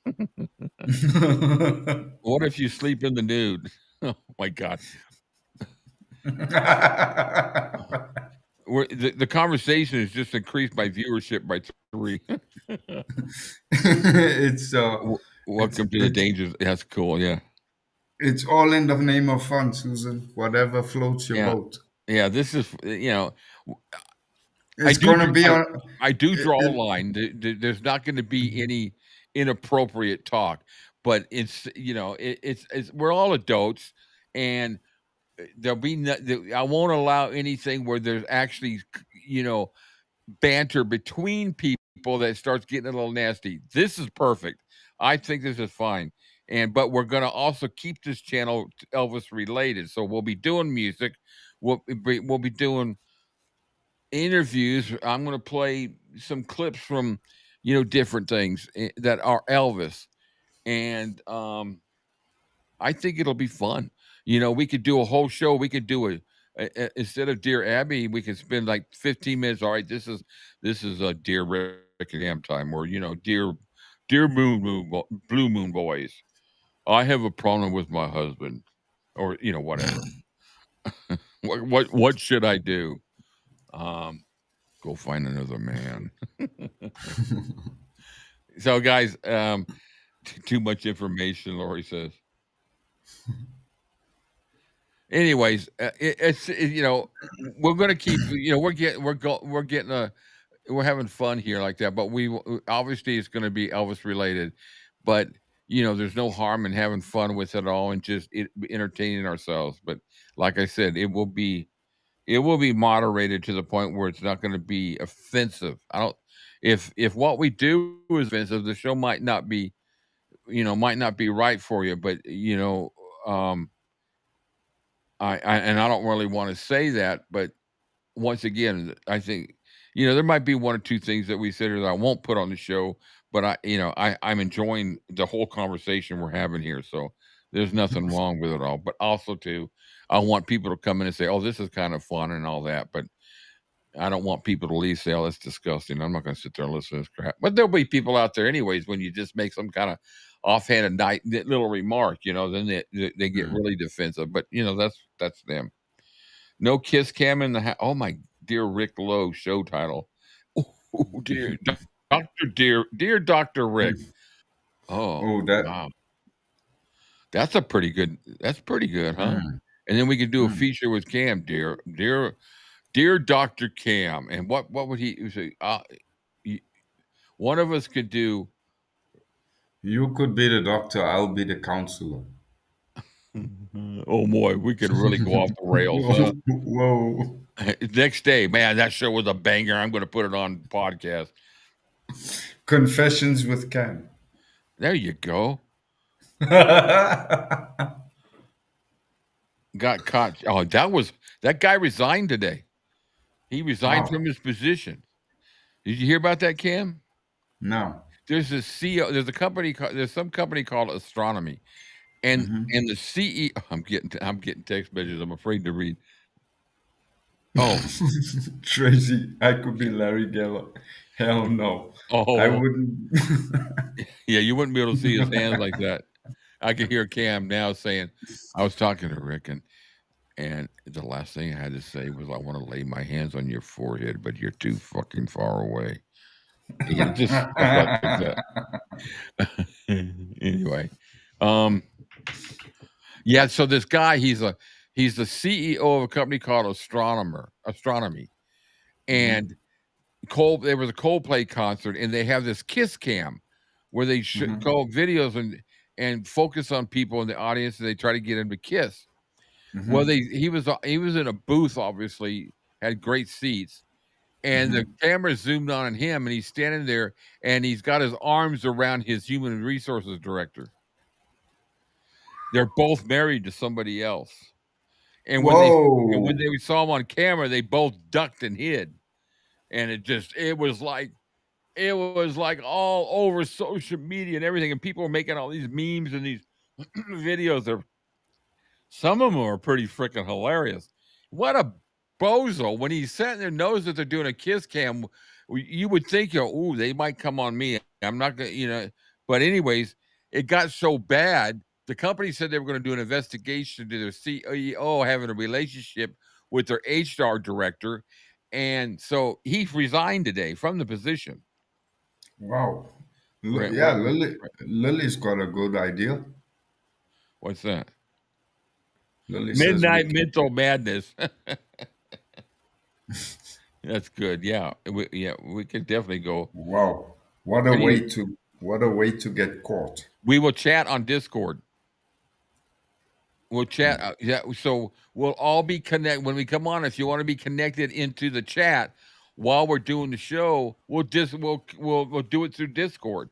What if you sleep in the nude? Oh my God. The conversation has just increased my viewership by 3. It's Welcome to the dangers. That's cool. Yeah. It's all in the name of fun, Susan. Whatever floats your boat. Yeah. This is It's gonna be on. I do draw a line. There's not going to be any inappropriate talk, but it's we're all adults, and there'll be I won't allow anything where there's actually banter between people that starts getting a little nasty. This is perfect. I think this is fine. But we're going to also keep this channel Elvis related. So we'll be doing music. We'll be doing interviews. I'm going to play some clips from different things that are Elvis, and I think it'll be fun. We could do a whole show. We could do instead of Dear Abby, we could spend like 15 minutes. All right, this is a Dear Rick and Ham time, or Dear Blue Moon Boys. I have a problem with my husband, or whatever. What should I do? Go find another man. So, guys, too much information, Lori says. Anyways, we're gonna keep. We're having fun here like that. But we obviously it's going to be Elvis related. But there's no harm in having fun with it all and just entertaining ourselves. But like I said, it will be moderated to the point where it's not going to be offensive. If what we do is offensive, the show might not be right for you. But I don't really want to say that, but once again, I think there might be one or two things that we said that I won't put on the show, but I'm enjoying the whole conversation we're having here. So there's nothing wrong with it all. But also too, I want people to come in and say, "Oh, this is kind of fun" and all that. But I don't want people to leave say, "Oh, that's disgusting." I'm not going to sit there and listen to this crap. But there'll be people out there anyways. When you just make some kind of offhanded little remark, then they get really defensive. But that's them. No kiss cam in the oh my dear Rick Lowe show title. Oh dear dear Dr. Rick. Oh that wow. That's pretty good, huh? And then we could do a feature with Cam, dear Dr. Cam. And what would he say? One of us could do. You could be the doctor, I'll be the counselor. Oh boy, we could really go off the rails. Huh? Whoa. Next day, man, that show was a banger. I'm going to put it on podcast. Confessions with Cam. There you go. Got caught. Oh, that guy resigned today. He resigned from his position. Did you hear about that, Cam? No. There's a CEO. There's some company called Astronomy, and the CEO. I'm getting text messages. I'm afraid to read. Oh, Tracy, I could be Larry Geller. Hell no. Oh, I wouldn't. Yeah, you wouldn't be able to see his hands like that. I could hear Cam now saying, "I was talking to Rick, and the last thing I had to say was, I want to lay my hands on your forehead, but you're too fucking far away." Just stuff like that. Anyway, yeah. So this guy, he's the CEO of a company called Astronomy, and there was a Coldplay concert, and they have this kiss cam where they go videos and focus on people in the audience, and they try to get them to kiss. Well, he was in a booth, obviously, had great seats, and the camera zoomed on him, and he's standing there, and he's got his arms around his human resources director. They're both married to somebody else, and when they saw him on camera, they both ducked and hid, and it was like all over social media and everything, and people were making all these memes and these videos. Some of them are pretty freaking hilarious. What a bozo. When he's sitting there, knows that they're doing a kiss cam, you would think, ooh, they might come on me. I'm not going to, But anyways, it got so bad. The company said they were going to do an investigation to their CEO having a relationship with their HR director. And so he resigned today from the position. Wow. Yeah, Lily's got a good idea. What's that? Lily Midnight Mental Madness. That's good. Yeah, we could definitely go. Wow, what a way to get caught. We will chat on Discord. We'll chat. So we'll all be connected when we come on. If you want to be connected into the chat while we're doing the show, we'll do it through Discord.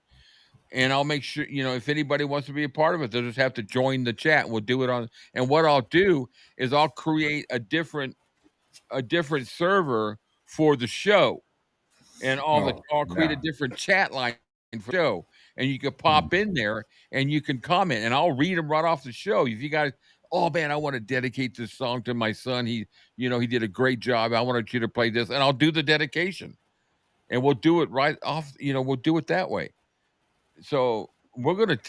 And I'll make sure, if anybody wants to be a part of it, they'll just have to join the chat. We'll do it on. And what I'll do is I'll create a different server for the show, and I'll create a different chat line for the show, and you can pop in there and you can comment, and I'll read them right off the show. If you guys, oh man, I want to dedicate this song to my son. He did a great job. I wanted you to play this, and I'll do the dedication, and we'll do it right off. We'll do it that way. So we're gonna.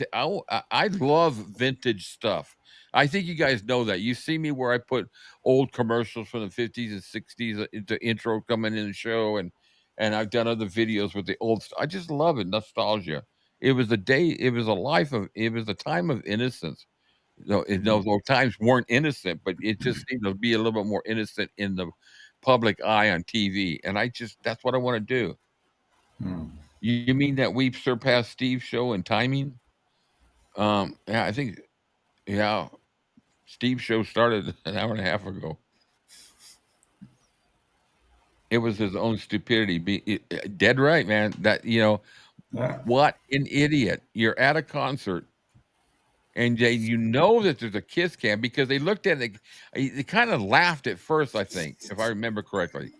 I love vintage stuff. I think you guys know that. You see me where I put old commercials from the 50s and 60s into intro coming in the show, and I've done other videos with the old stuff. I just love it. Nostalgia. It was a day. It was a time of innocence. Those times weren't innocent, but it just seemed to be a little bit more innocent in the public eye on TV. And that's what I want to do. You mean that we've surpassed Steve's show in timing? Yeah, I think, yeah, Steve's show started an hour and a half ago. It was his own stupidity. Dead right, man. That, what an idiot. You're at a concert, and that there's a kiss cam because they looked at it. They kind of laughed at first, I think, if I remember correctly.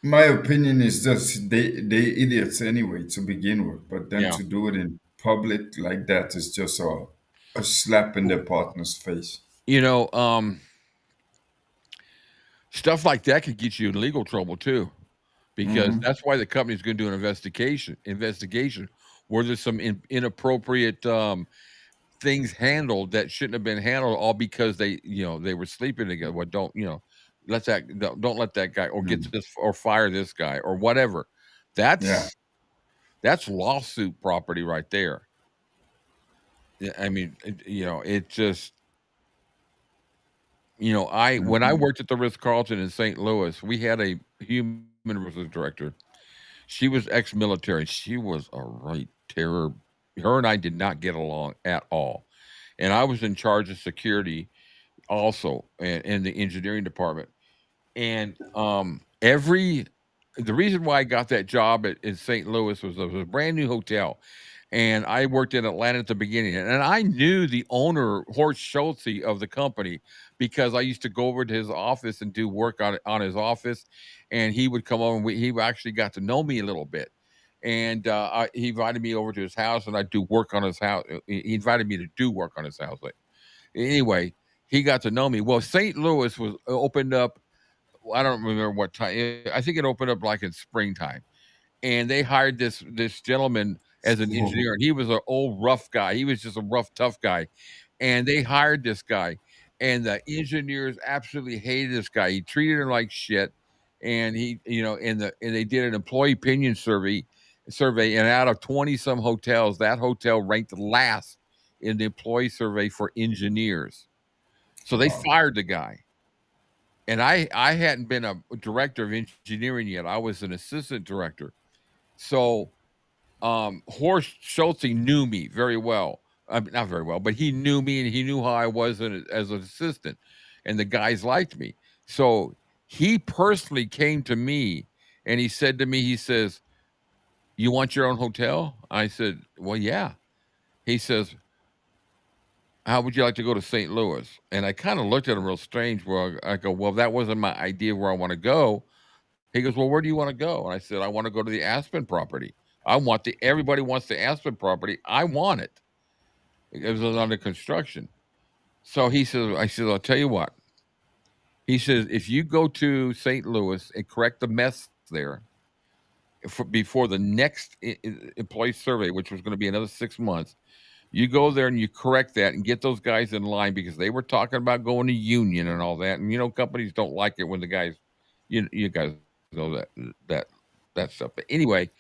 My opinion is just they idiots anyway to begin with, but then to do it in public like that is just a slap in their partner's face. Stuff like that could get you in legal trouble too, because that's why the company's going to do an investigation where there's some inappropriate things handled that shouldn't have been handled, all because they were sleeping together. Well, don't let that guy or get this or fire this guy or whatever. That's lawsuit property right there. I mean, it just, when I worked at the Ritz-Carlton in St. Louis, we had a human resources director. She was ex-military. She was a right terror. Her and I did not get along at all. And I was in charge of security also in the engineering department. And the reason why I got that job in St. Louis was it was a brand new hotel. And I worked in Atlanta at the beginning. And I knew the owner, Horst Schultze, of the company, because I used to go over to his office and do work on his office. And he would come over, and he actually got to know me a little bit. And he invited me over to his house, and I'd do work on his house. He invited me to do work on his house. Anyway, he got to know me. Well, St. Louis was opened up. I don't remember what time. I think it opened up like in springtime. And they hired this gentleman as an engineer. And he was an old rough guy. He was just a rough, tough guy. And they hired this guy. And the engineers absolutely hated this guy. He treated him like shit. And he, and they did an employee opinion survey. And out of 20 some hotels, that hotel ranked last in the employee survey for engineers. So they fired the guy. and I hadn't been a director of engineering yet. I was an assistant director. So Horst Schultze knew me very well. Not very well, but he knew me and he knew how I was as an assistant, and the guys liked me. So he personally came to me and he said to me, he says, "You want your own hotel?" I said, "Well, yeah." He says, "How would you like to go to St. Louis?" And I kind of looked at him real strange. Where I go, "Well, that wasn't my idea of where I want to go." He goes, "Well, where do you want to go?" And I said, "I want to go to the Aspen property. I want the everybody wants the Aspen property. I want it. It was under construction." So he says, I said, "I'll tell you what." He says, "If you go to St. Louis and correct the mess there before the next employee survey, which was going to be another 6 months, you go there and you correct that and get those guys in line because they were talking about going to union and all that. And companies don't like it when the guys, you guys know that that stuff. But anyway,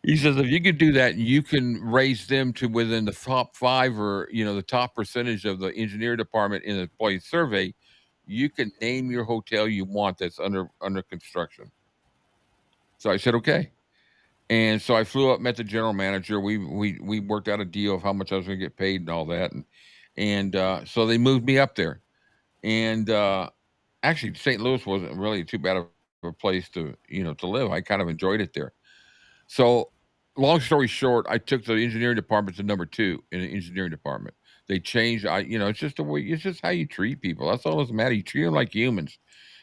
he says if you could do that, you can raise them to within the top five or the top percentage of the engineer department in the employee survey. You can name your hotel you want that's under construction." So I said okay, and so I flew up, met the general manager. We worked out a deal of how much I was going to get paid and all that, and so they moved me up there. And actually, St. Louis wasn't really too bad of a place to live. I kind of enjoyed it there. So, long story short, I took the engineering department to number 2 in the engineering department. They changed. It's just the way. It's just how you treat people. That's all that's matter. You treat them like humans,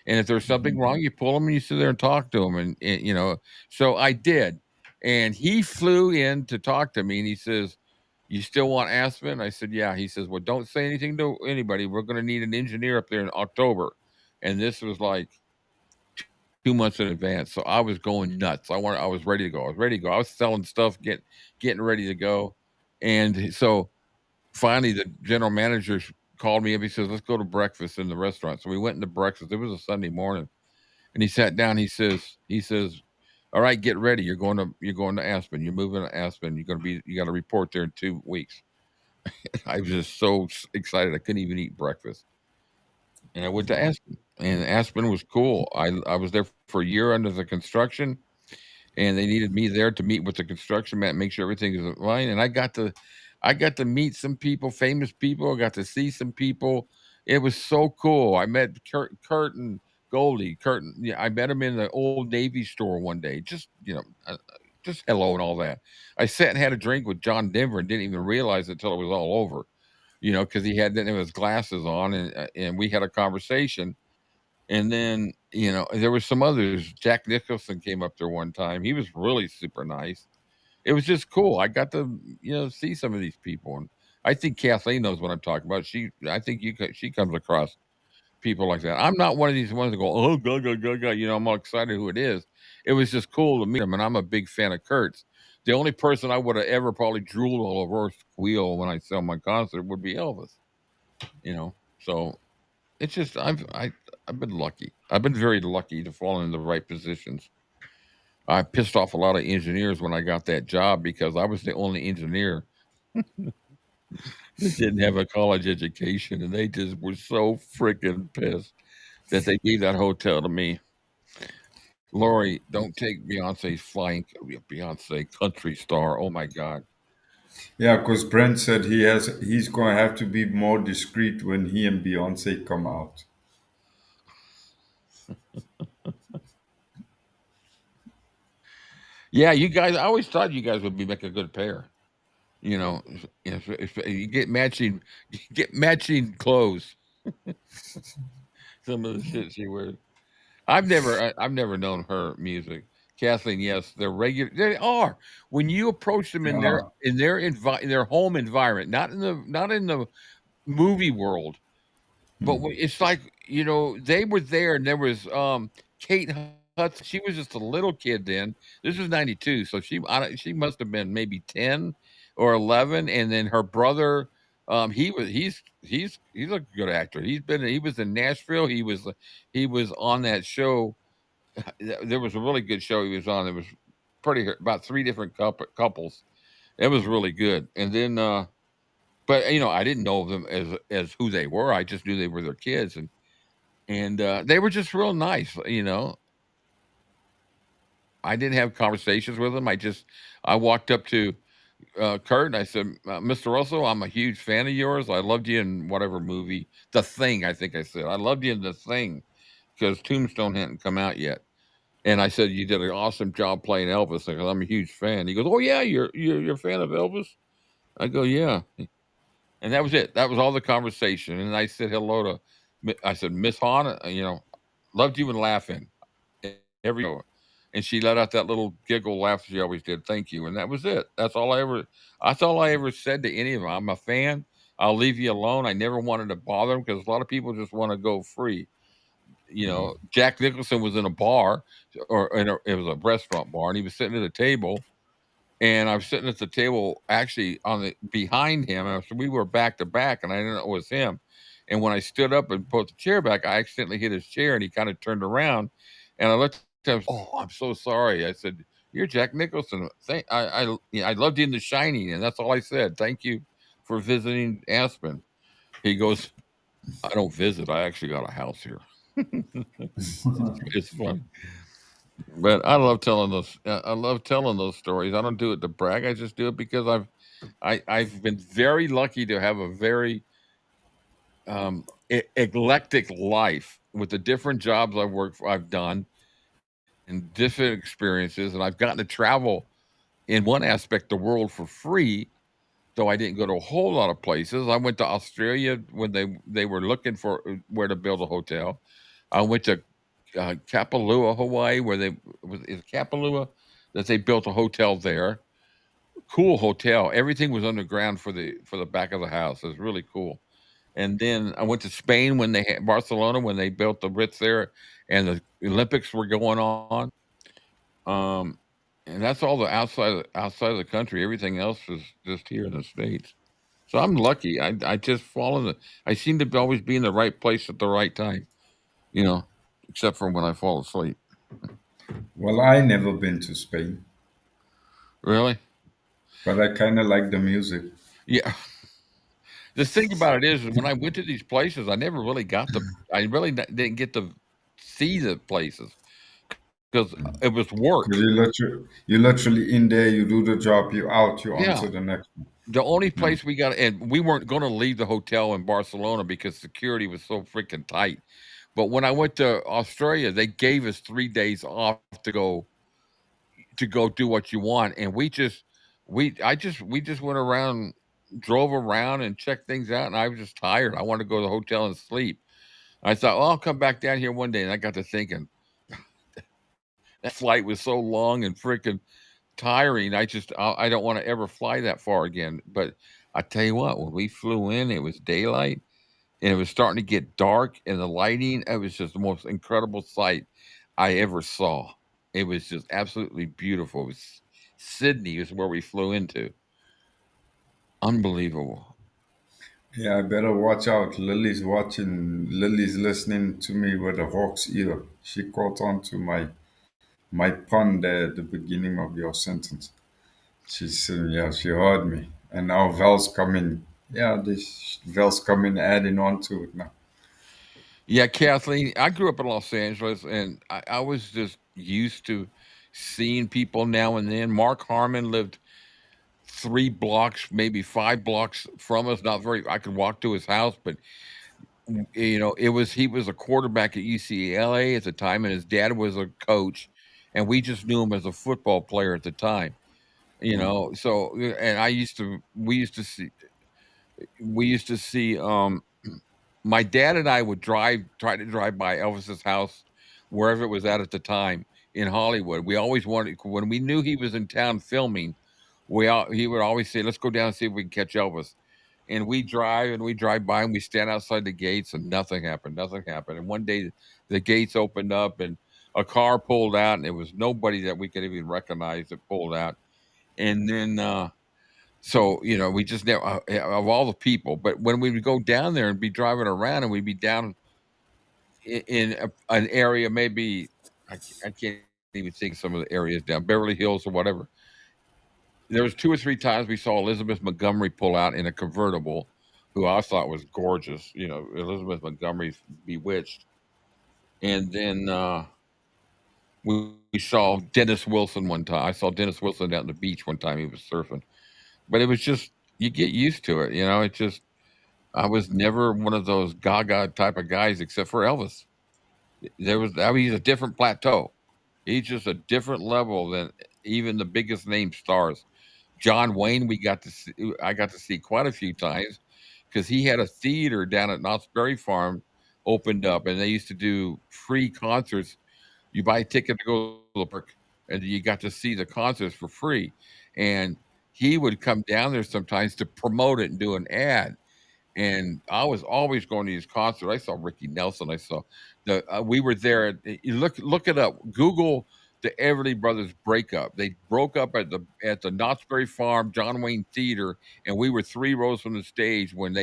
and if there's something wrong, you pull them and you sit there and talk to them. And. So I did, and he flew in to talk to me, and he says, "You still want Aspen?" I said, "Yeah." He says, "Well, don't say anything to anybody. We're going to need an engineer up there in October," and this was like 2 months in advance. So I was going nuts. I was ready to go. I was ready to go. I was selling stuff, getting ready to go. And so finally the general manager called me up. He says, "Let's go to breakfast in the restaurant." So we went into breakfast. It was a Sunday morning. And he sat down. He says, "All right, get ready. You're going to Aspen. You're moving to Aspen. You got to report there in 2 weeks." I was just so excited. I couldn't even eat breakfast. And I went to Aspen, and Aspen was cool. I was there for a year under the construction, and they needed me there to meet with the construction man, make sure everything is in line. And I got to meet some people, famous people. I got to see some people. It was so cool. I met Kurt and Goldie. Yeah, I met him in the old Navy store one day. Just hello and all that. I sat and had a drink with John Denver and didn't even realize it until it was all over. Because he didn't have his glasses on, and we had a conversation. And then there was some others. Jack Nicholson came up there one time. He was really super nice. It was just cool. I got to see some of these people, and I think Kathleen knows what I'm talking about. I think she comes across people like that. I'm not one of these ones that go, "Oh, go, go, go, go." I'm all excited who it is. It was just cool to meet him, and I'm a big fan of Kurt's. The only person I would have ever probably drooled all over or squeal when I saw my concert would be Elvis. So it's just I've been lucky. I've been very lucky to fall in the right positions. I pissed off a lot of engineers when I got that job because I was the only engineer that didn't have a college education, and they just were so freaking pissed that they gave that hotel to me. Lori, don't take Beyonce country star. Oh my God. Yeah, because Brent said he's going to have to be more discreet when he and Beyonce come out. Yeah, you guys. I always thought you guys would be make a good pair. If you get matching clothes. Some of the shit she wears. I've never known her music. Kathleen, yes, they're regular. They are. When you approach them in their Yeah. in their home environment, not in the movie world, but it's like they were there, and there was Kate Hudson. She was just a little kid then. This was '92, so she must have been maybe 10 or 11, and then her brother. He's a good actor. He was in Nashville. He was on that show. There was a really good show he was on. It was pretty about 3 different couples. It was really good. And then, but I didn't know them as who they were. I just knew they were their kids, and they were just real nice. I didn't have conversations with them. I walked up to Kurt and I said, Mr. Russell, I'm a huge fan of yours. I loved you in whatever movie, The Thing. I think I said I loved you in The Thing because Tombstone hadn't come out yet. And I said you did an awesome job playing Elvis because I'm a huge fan. He goes, "Oh yeah, you're a fan of Elvis?" I go, "Yeah." And that was it. That was all the conversation. And I said hello to, I said, Miss Hahn, loved you and laughing every show. And she let out that little giggle laugh she always did. Thank you. And that was it. That's all I ever said to any of them. I'm a fan. I'll leave you alone. I never wanted to bother them because a lot of people just want to go free. Jack Nicholson was in a bar it was a restaurant bar and he was sitting at a table and I was sitting at the table actually on the behind him. And so we were back to back, and I didn't know it was him. And when I stood up and put the chair back, I accidentally hit his chair, and he kind of turned around. And I looked at him. Oh, I'm so sorry. I said, "You're Jack Nicholson. I loved you in The Shining," and that's all I said. Thank you for visiting Aspen. He goes, "I don't visit. I actually got a house here." It's fun. But I love telling those. I love telling those stories. I don't do it to brag. I just do it because I've been very lucky to have a very eclectic life with the different jobs I've done, and different experiences, and I've gotten to travel in one aspect the world for free. Though I didn't go to a whole lot of places. I went to Australia when they were looking for where to build a hotel. I went to Kapalua, Hawaii, where is Kapalua that they built a hotel there. Cool hotel. Everything was underground for the back of the house. It was really cool. And then I went to Spain when they had Barcelona when they built the Ritz there, and the Olympics were going on. Um, and that's all the outside of the country. Everything else is just here in the States. So I'm lucky. I just fall in the. I seem to always be in the right place at the right time. You know, except for when I fall asleep. Well, I never been to Spain, Really? but I kind of like the music. Yeah. The thing about it is when I went to these places, I never really I really didn't get to see the places because it was Because work. you literally in there, you do the job, you out, you on Yeah. to the next one. The only Yeah. place we got, and we weren't going to leave the hotel in Barcelona because security was so freaking tight. But when I went to Australia, they gave us 3 days off to go do what you want, and we just went around, drove around, and checked things out. And I was just tired. I wanted to go to the hotel and sleep. I thought, well, I'll come back down here one day, and I got to thinking that flight was so long and freaking tiring. I don't want to ever fly that far again. But I tell you what, when we flew in, it was daylight and it was starting to get dark, and the lighting, it was just the most incredible sight I ever saw. It was just absolutely beautiful. It was Sydney is where we flew into. Unbelievable. Yeah, I better watch out. Lily's watching. Lily's listening to me with a hawk's ear. She caught on to my pun there at the beginning of your sentence. She said, yeah, she heard me. And now Val's coming. Yeah, this Val's coming adding on to it now. Yeah, Kathleen, I grew up in Los Angeles, and I was just used to seeing people now and then. Mark Harmon lived 3 blocks, maybe 5 blocks from us. Not very. I could walk to his house, but he was a quarterback at UCLA at the time, and his dad was a coach, and we just knew him as a football player at the time. So and we used to see my dad and I would try to drive by Elvis's house wherever it was at the time in Hollywood. We always wanted when we knew he was in town filming, he would always say, "Let's go down and see if we can catch Elvis." And we drive by and we stand outside the gates and nothing happened. Nothing happened. And one day the gates opened up and a car pulled out and it was nobody that we could even recognize that pulled out. And then so, we just never of all the people, but when we would go down there and be driving around and we'd be down in an area, maybe I can't even think of some of the areas down Beverly Hills or whatever. There was 2 or 3 times we saw Elizabeth Montgomery pull out in a convertible, who I thought was gorgeous. Elizabeth Montgomery's Bewitched. And then we saw Dennis Wilson one time. I saw Dennis Wilson down at the beach one time. He was surfing, but it was just you get used to it. It just I was never one of those Gaga type of guys, except for Elvis. He's a different plateau. He's just a different level than even the biggest name stars. John Wayne, I got to see quite a few times because he had a theater down at Knott's Berry Farm opened up, and they used to do free concerts. You buy a ticket to go to the park, and you got to see the concerts for free. And he would come down there sometimes to promote it and do an ad. And I was always going to these concerts. I saw Ricky Nelson. I saw we were there. You look it up. Google the Everly Brothers breakup. They broke up at the Knott's Berry Farm John Wayne Theater, and we were 3 rows from the stage when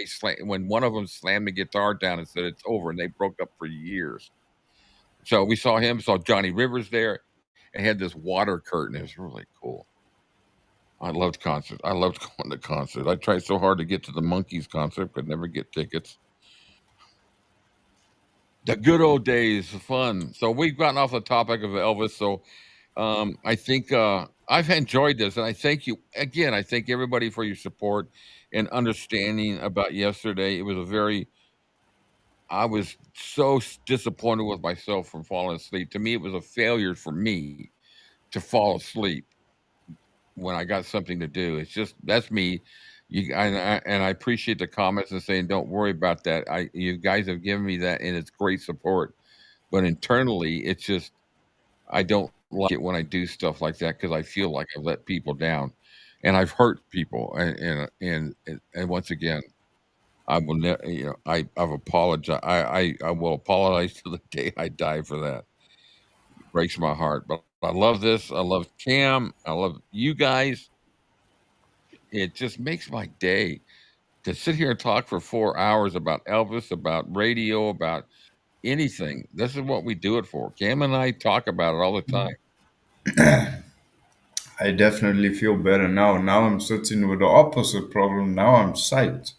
when one of them slammed the guitar down and said it's over, and they broke up for years. So we saw him. Saw Johnny Rivers there. And had this water curtain. It was really cool. I loved concerts. I loved going to concerts. I tried so hard to get to the Monkees concert, could never get tickets. The good old days, fun. So we've gotten off the topic of Elvis. So I think I've enjoyed this, and I thank you again. I thank everybody for your support and understanding about yesterday. It was I was so disappointed with myself from falling asleep. To me, it was a failure for me to fall asleep when I got something to do. It's just that's me. And I appreciate the comments and saying don't worry about that. You guys have given me that, and it's great support. But internally, it's just I don't like it when I do stuff like that because I feel like I've let people down, and I've hurt people. And once again, I will never. I've apologized. I will apologize to the day I die for that. It breaks my heart, but I love this. I love Cam. I love you guys. It just makes my day to sit here and talk for 4 hours about Elvis, about radio, about anything. This is what we do it for. Cam and I talk about it all the time. I definitely feel better now. Now I'm sitting with the opposite problem. Now I'm psyched.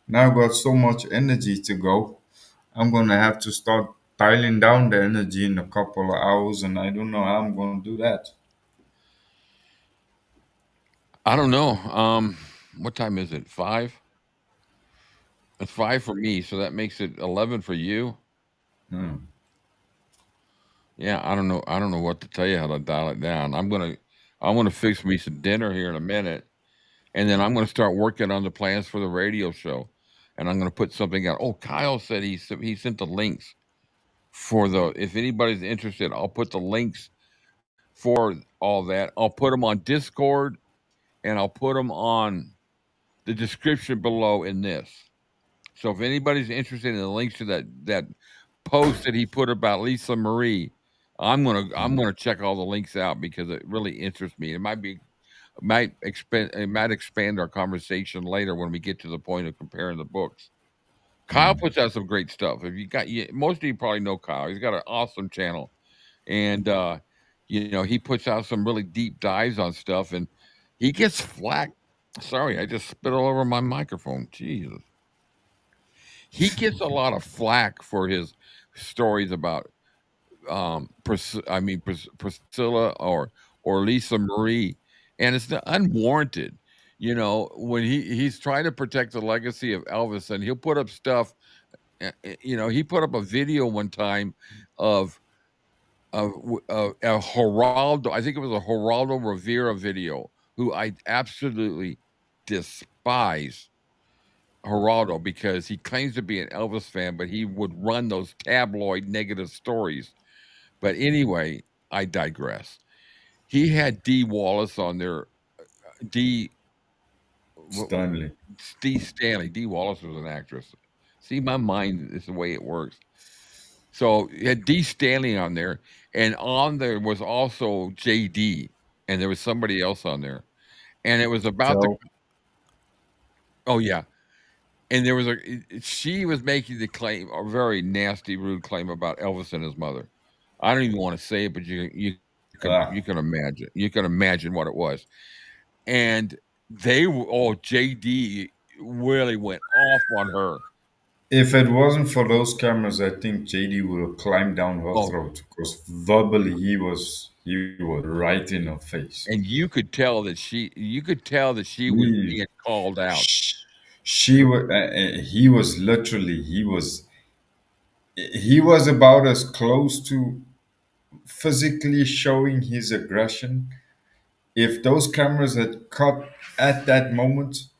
Now I've got so much energy to go. I'm gonna have to start dialing down the energy in a couple of hours, and I don't know how I'm gonna do that. I don't know. What time is it? 5? It's 5 for me, so that makes it 11 for you. Hmm. Yeah, I don't know. I don't know what to tell you how to dial it down. I'm gonna fix me some dinner here in a minute, and then I'm gonna start working on the plans for the radio show, and I'm gonna put something out. Oh, Kyle said he sent the links for the. If anybody's interested, I'll put the links for all that. I'll put them on Discord, and I'll put them on the description below in this. So if anybody's interested in the links to that post that he put about Lisa Marie, I'm gonna check all the links out because it really interests me. It might expand our conversation later when we get to the point of comparing the books. Kyle puts out some great stuff. If most of you probably know Kyle. He's got an awesome channel, and he puts out some really deep dives on stuff, and he gets flack. Sorry, I just spit all over my microphone. Jesus. He gets a lot of flack for his stories about Priscilla or Lisa Marie, and it's unwarranted. When he's trying to protect the legacy of Elvis, and he'll put up stuff. He put up a video one time of a Geraldo. I think it was a Geraldo Rivera video, who I absolutely despise. Geraldo, because he claims to be an Elvis fan, but he would run those tabloid negative stories. But anyway, I digress. He had Dee Wallace on there. Dee Stanley. Dee Stanley. Dee Wallace was an actress. See, my mind is the way it works. So he had Dee Stanley on there, and on there was also JD, and there was somebody else on there, and it was about the. Joe. Oh yeah, and there was she was making the claim, a very nasty, rude claim about Elvis and his mother. I don't even want to say it, but Ah. you can imagine. You can imagine what it was. And JD really went off on her. If it wasn't for those cameras, I think JD would have climbed down her Oh, throat because verbally he was right in her face. and you could tell that she was He, being called out. sh- she was. He was literally. He was about as close to physically showing his aggression. If those cameras had cut at that moment,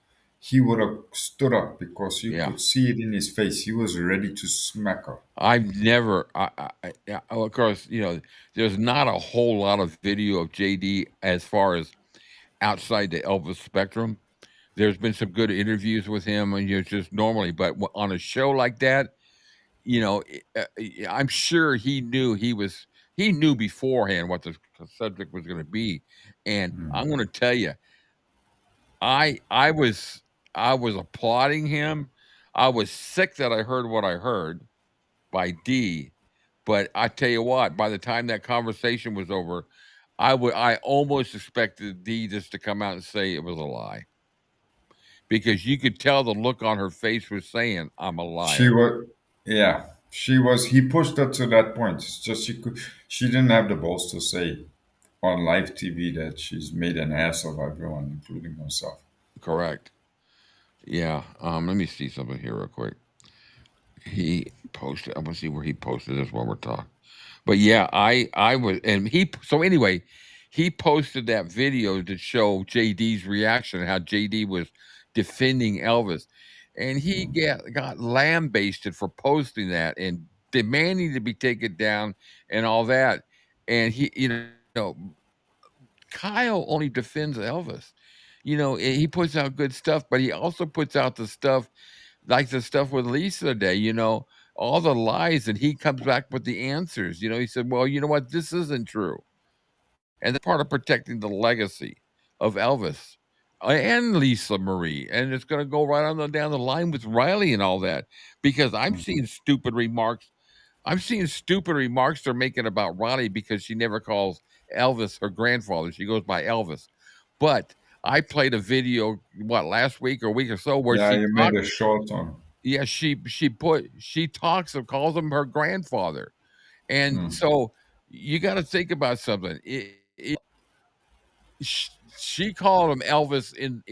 he would have stood up because you Yeah. could see it in his face. He was ready to smack her. I've never, of course, there's not a whole lot of video of JD as far as outside the Elvis spectrum. There's been some good interviews with him, and just normally, but on a show like that, I'm sure he knew beforehand what the subject was going to be, and I'm going to tell you, I was applauding him. I was sick that I heard what I heard by D. But I tell you what, by the time that conversation was over, I almost expected D just to come out and say it was a lie, because you could tell the look on her face was saying, "I'm a She liar." was, yeah, she was. He pushed her to that point. It's just she didn't have the balls to say on live TV that she's made an ass of everyone, including herself. Correct. Yeah. Let me see something here real quick. He posted. I'm gonna see where he posted this while we're talking. But yeah, I was, and so anyway, he posted that video to show JD's reaction, how JD was defending Elvis, and he got lambasted for posting that and demanding to be taken down and all that. And Kyle only defends Elvis. He puts out good stuff, but he also puts out the stuff like the stuff with Lisa today, all the lies, and he comes back with the answers. He said, well, you know what? This isn't true. And that's part of protecting the legacy of Elvis and Lisa Marie. And it's going to go right on down the line with Riley and all that, because I'm seeing stupid remarks. I'm seeing stupid remarks they're making about Riley because she never calls Elvis her grandfather. She goes by Elvis. But I played a video, last week or a week or so, where Yeah, she you made talked. a short on. Yeah, she talks and calls him her grandfather, and so you got to think about something. She called him Elvis in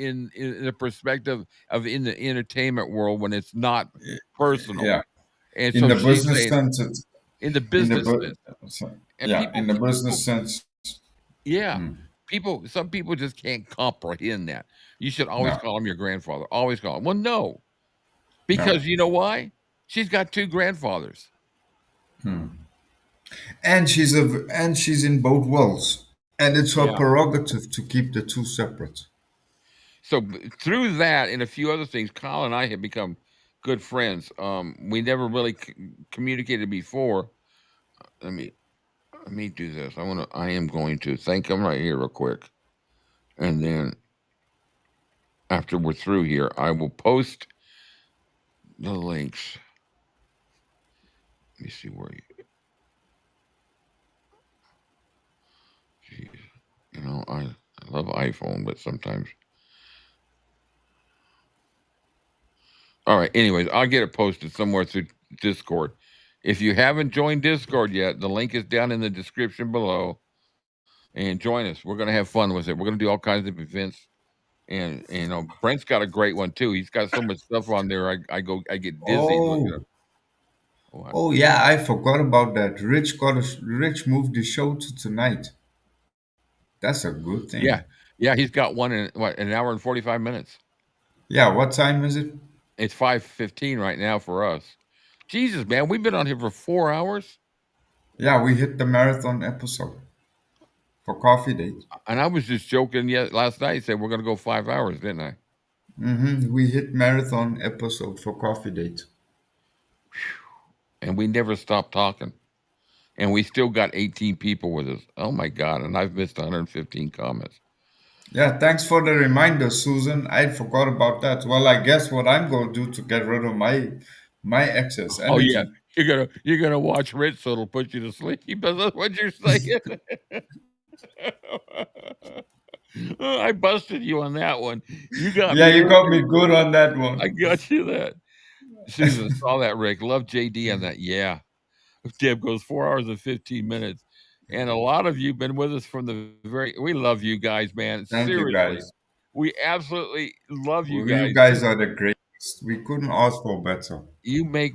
the perspective of in the entertainment world when it's not personal, Yeah, and in so the she's business saying sense, in the in the business sense, and yeah, in the business sense, yeah, some people just can't comprehend that. You should always no, call him your grandfather. Always call him. Well, no, no. because you know why? She's got two grandfathers. And she's in both worlds, and it's her Yeah. prerogative to keep the two separate. So through that and a few other things, Kyle and I have become good friends. We never really communicated before. Let me do this. I am going to thank him right here real quick, and then after we're through here, I will post the links. Let me see where you. Geez, I love iPhone, but sometimes. All right. Anyways, I'll get it posted somewhere through Discord. If you haven't joined Discord yet, the link is down in the description below. And join us. We're gonna have fun with it. We're gonna do all kinds of events. And Brent's got a great one too. He's got so much stuff on there. I get dizzy looking Oh, at. Oh, oh yeah, I forgot about that. Rich moved the show to tonight. That's a good yeah, thing. yeah. He's got one in an hour and 45 minutes. Yeah, what time is it? It's 5:15 right now for us. Jesus, man, we've been on here for 4 hours, Yeah, we hit the marathon episode for coffee date. and I was just joking. Last night said we're gonna go 5 hours, didn't I? We hit marathon episode for coffee date. And we never stopped talking. And we still got 18 people with us. Oh my God! And I've missed 115 comments. Yeah, thanks for the reminder, Susan. I forgot about that. Well, I guess what I'm going to do to get rid of my excess Oh yeah, energy. you're gonna watch Rich, so it'll put you to sleep. That's what you're saying. I busted you on that one. You got Yeah, me. you got me good on that I one. got you that. Susan saw that, Rick. Love JD on that. Yeah. Deb goes 4 hours and 15 minutes. And a lot of you been with us from the we love you guys, man. Thank you, Seriously. guys. We absolutely love you Well, you guys. guys are the greatest. We couldn't ask for better. You make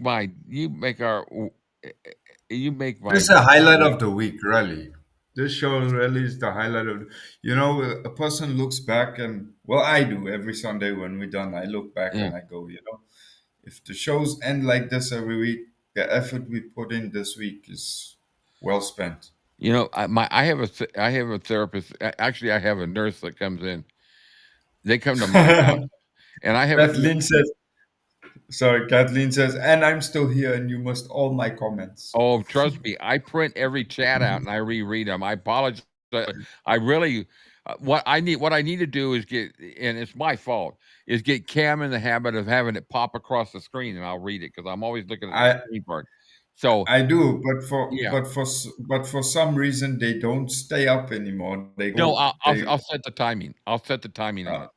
you make This my is a highlight week. of the week, really. This show really is the highlight of, a person looks back and, well, I do every Sunday when we're done. I look back Yeah. and I go, if the shows end like this every week, the effort we put in this week is well spent. I have a therapist. Actually, I have a nurse that comes in. They come to my house, and I have Kathleen says, Kathleen says, and I'm still here and you must all my comments. Oh, trust me, I print every chat out and I reread them. I apologize. I really, what I need to do is and it's my fault, is get Cam in the habit of having it pop across the screen and I'll read it because I'm always looking at the I screen part. So I do, but for yeah, but for s- but for some reason they don't stay up anymore. no, They I'll set the timing. I'll set the timing on uh, it.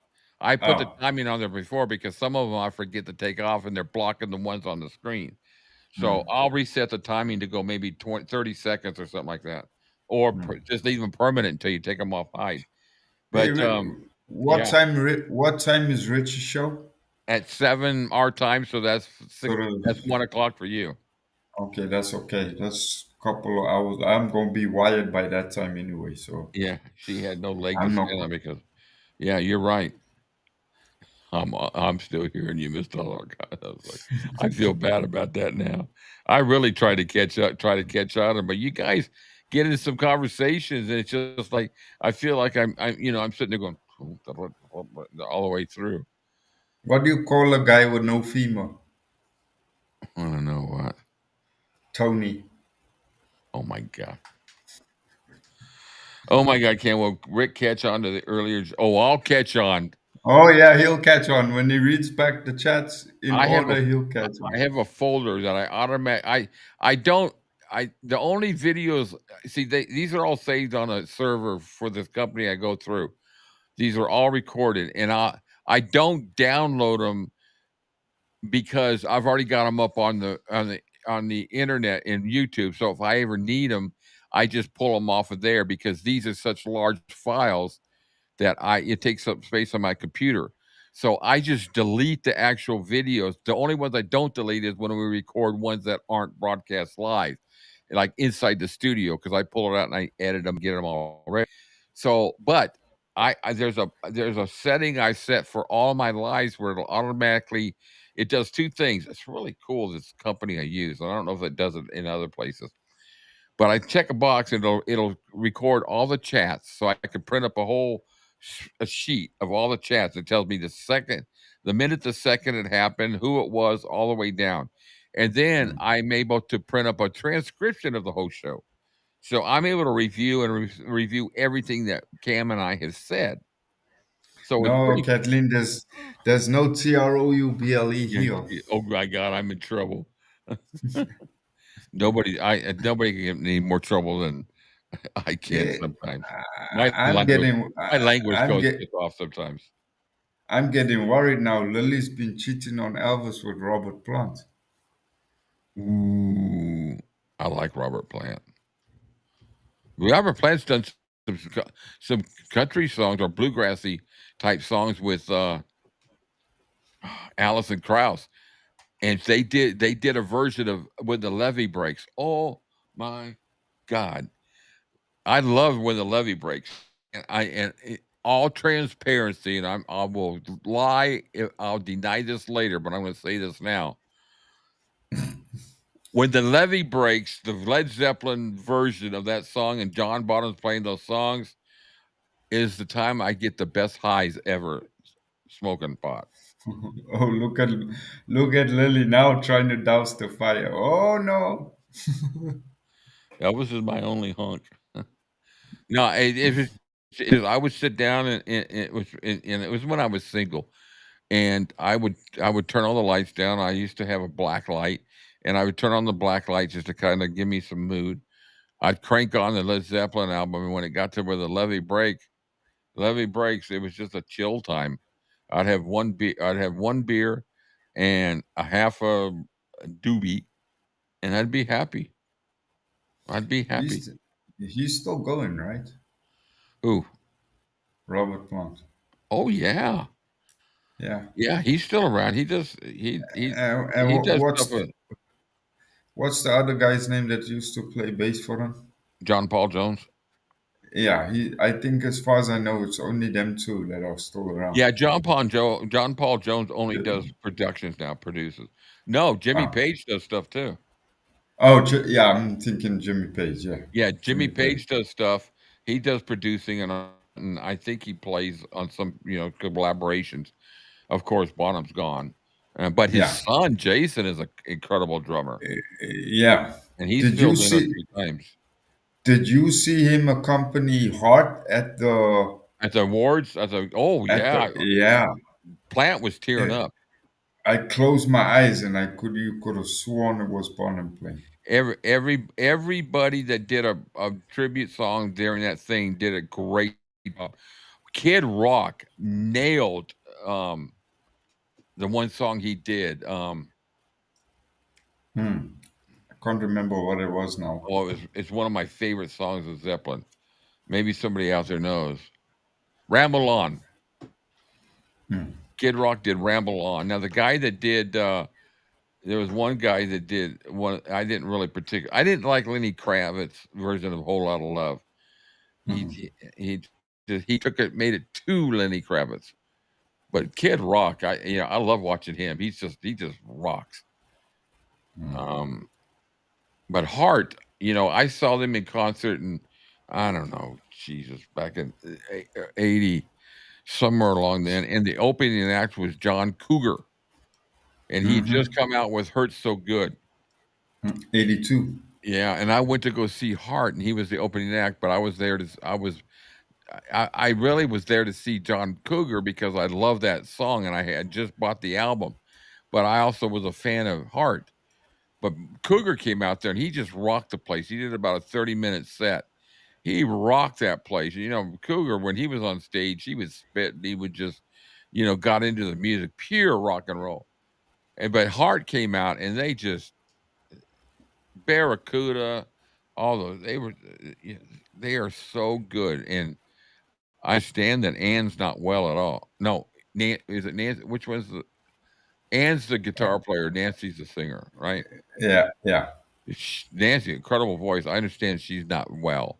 I put the oh. timing on there before because some of them I forget to take off and they're blocking the ones on the screen. So Hmm, I'll reset the timing to go maybe 20, 30 seconds or something like that, or hmm. just leave them permanent until you take them off hide. Hey, But what yeah, time? What time is Rich's show? at 7 our time, so that's So 6. That's 1 o'clock for you. okay, that's okay. That's a couple of hours. I'm gonna be wired by that time anyway, so Yeah, she had no leg to I'm not. stand on because yeah, you're right. I'm still here and you missed all our God. I was like, I feel bad about that now. I really try to catch on, but you guys get into some conversations, and it's just like I feel like I'm sitting there going all the way through. What do you call a guy with no femur? I don't know what. Tony. Oh my God. Oh my God, can't well Rick catch on to the earlier. Oh, I'll catch on. Oh yeah, he'll catch on when he reads back the chats in I have a order. He'll catch I on. have a folder that I automatic I don't I the only videos see these are all saved on a server for this company I go through. These are all recorded and I don't download them because I've already got them up on the internet in YouTube. So if I ever need them, I just pull them off of there because these are such large files that it takes up space on my computer. So I just delete the actual videos. The only ones I don't delete is when we record ones that aren't broadcast live, like inside the studio, because I pull it out and I edit them, get them all ready. So, but there's a setting I set for all my lives where it does two things. It's really cool. This company I use. I don't know if it does it in other places, but I check a box and it'll record all the chats, so I can print up a sheet of all the chats. It tells me the minute, the second it happened, who it was, all the way down, and then I'm able to print up a transcription of the whole show. So I'm able to review and review everything that Cam and I have said. So it's No, pretty. Kathleen, there's no trouble Yeah, here. oh my God, I'm in trouble. Nobody can get me any more trouble than I can Yeah, sometimes. My I- I'm language getting my language I'm goes get just off sometimes. I'm getting worried now. Lily's been cheating on Elvis with Robert Plant. Ooh, I like Robert Plant. Robert Plant's done some country songs or bluegrassy type songs with Alison Krauss, and they did a version of When the Levee Breaks. Oh my God, I love When the Levee Breaks, all transparency, and I will lie. I'll deny this later, but I'm going to say this now. When the levee breaks, the Led Zeppelin version of that song, and John Bonham's playing those songs, is the time I get the best highs ever smoking pot. Oh, look at Lily now trying to douse the fire. Oh no. Elvis is my only hunk. No, I would sit down and it was when I was single, and I would turn all the lights down. I used to have a black light, and I would turn on the black light just to kind of give me some mood. I'd crank on the Led Zeppelin album, and when it got to where the levee breaks, it was just a chill time. I'd have one beer, and a half a doobie, and I'd be happy. I'd be happy. He's he's still going, right? Ooh, Robert Plant. oh yeah, Yeah. yeah. He's still around. And He does stuff with what's the other guy's name that used to play bass for him? John Paul Jones. Yeah, he. I think as far as I know, it's only them two that are still around. Yeah, John Paul Jones only does productions now, produces. No, Jimmy Ah. Page does stuff too. Oh, yeah. I'm thinking Jimmy Page. Yeah, Yeah, Jimmy Jimmy Page. Page does stuff. He does producing, and I think he plays on some collaborations. Of course, Bonham's gone, but his Yeah, son Jason is an incredible drummer, yeah. and he's Did you filled in a see? few times Did you see him accompany Hart at the at the awards. Oh at yeah, the? Yeah. Plant was tearing Eh, up. I closed my eyes and you could have sworn it was Bonham playing. Everybody that did a tribute song during that thing did a great job. Kid Rock nailed um, the one song he did. I can't remember what it was now. It's one of my favorite songs of Zeppelin. Maybe somebody out there knows. Ramble On. Kid Rock did Ramble On. Now the guy that did there was one guy that did one I didn't really I didn't like Lenny Kravitz's version of Whole Lot of Love. He took it, made it too Lenny Kravitz. But Kid Rock, I love watching him. He just rocks. Um, but Hart, I saw them in concert, and I don't know, Jesus, back in 80, somewhere along then. And the opening act was John Cougar, and he just come out with "Hurt So Good." 82. Yeah, and I went to go see Hart, and he was the opening act. But I was there I really was there to see John Cougar because I love that song, and I had just bought the album. But I also was a fan of Hart. But Cougar came out there and he just rocked the place. He did about a 30-minute set. He rocked that place. Cougar, when he was on stage, he was spitting. He would just, got into the music, pure rock and roll. But Hart came out and they just Barracuda, all those they are so good. And I understand that Ann's not well at all. No, is it Nancy? Which one's Ann's the guitar player, Nancy's the singer, right? Yeah, yeah. Nancy, incredible voice. I understand she's not well.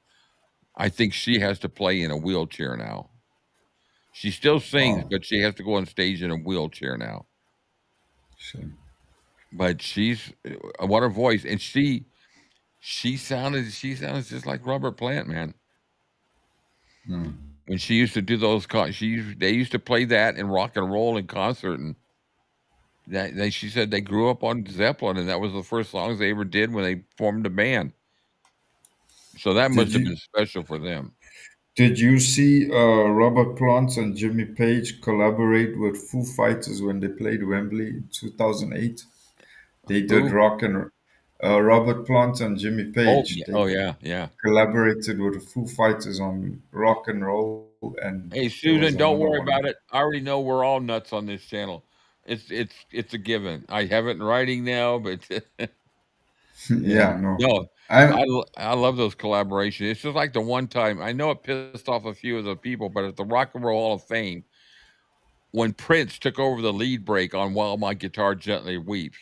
I think she has to play in a wheelchair now. She still sings, Wow. but she has to go on stage in a wheelchair now. Shame. But she's what a voice, and she sounded just like Robert Plant, man. When she used to do those, they used to play that in rock and roll in concert, and she said they grew up on Zeppelin, and that was the first songs they ever did when they formed a band. So that Did must have you been special for them. did you see Robert Plant and Jimmy Page collaborate with Foo Fighters when they played Wembley in 2008? They did Who? rock and Robert Plant and Jimmy Oh Page. yeah, They oh yeah, yeah. collaborated with the Foo Fighters on rock and roll, and Hey there was Susan, don't another worry one. about it. I already know we're all nuts on this channel. It's a given. I have it in writing now, but yeah, Yeah, no. no, I'm I love those collaborations. It's just like the one time I know it pissed off a few of the people, but at the Rock and Roll Hall of Fame, when Prince took over the lead break on "While My Guitar Gently Weeps,"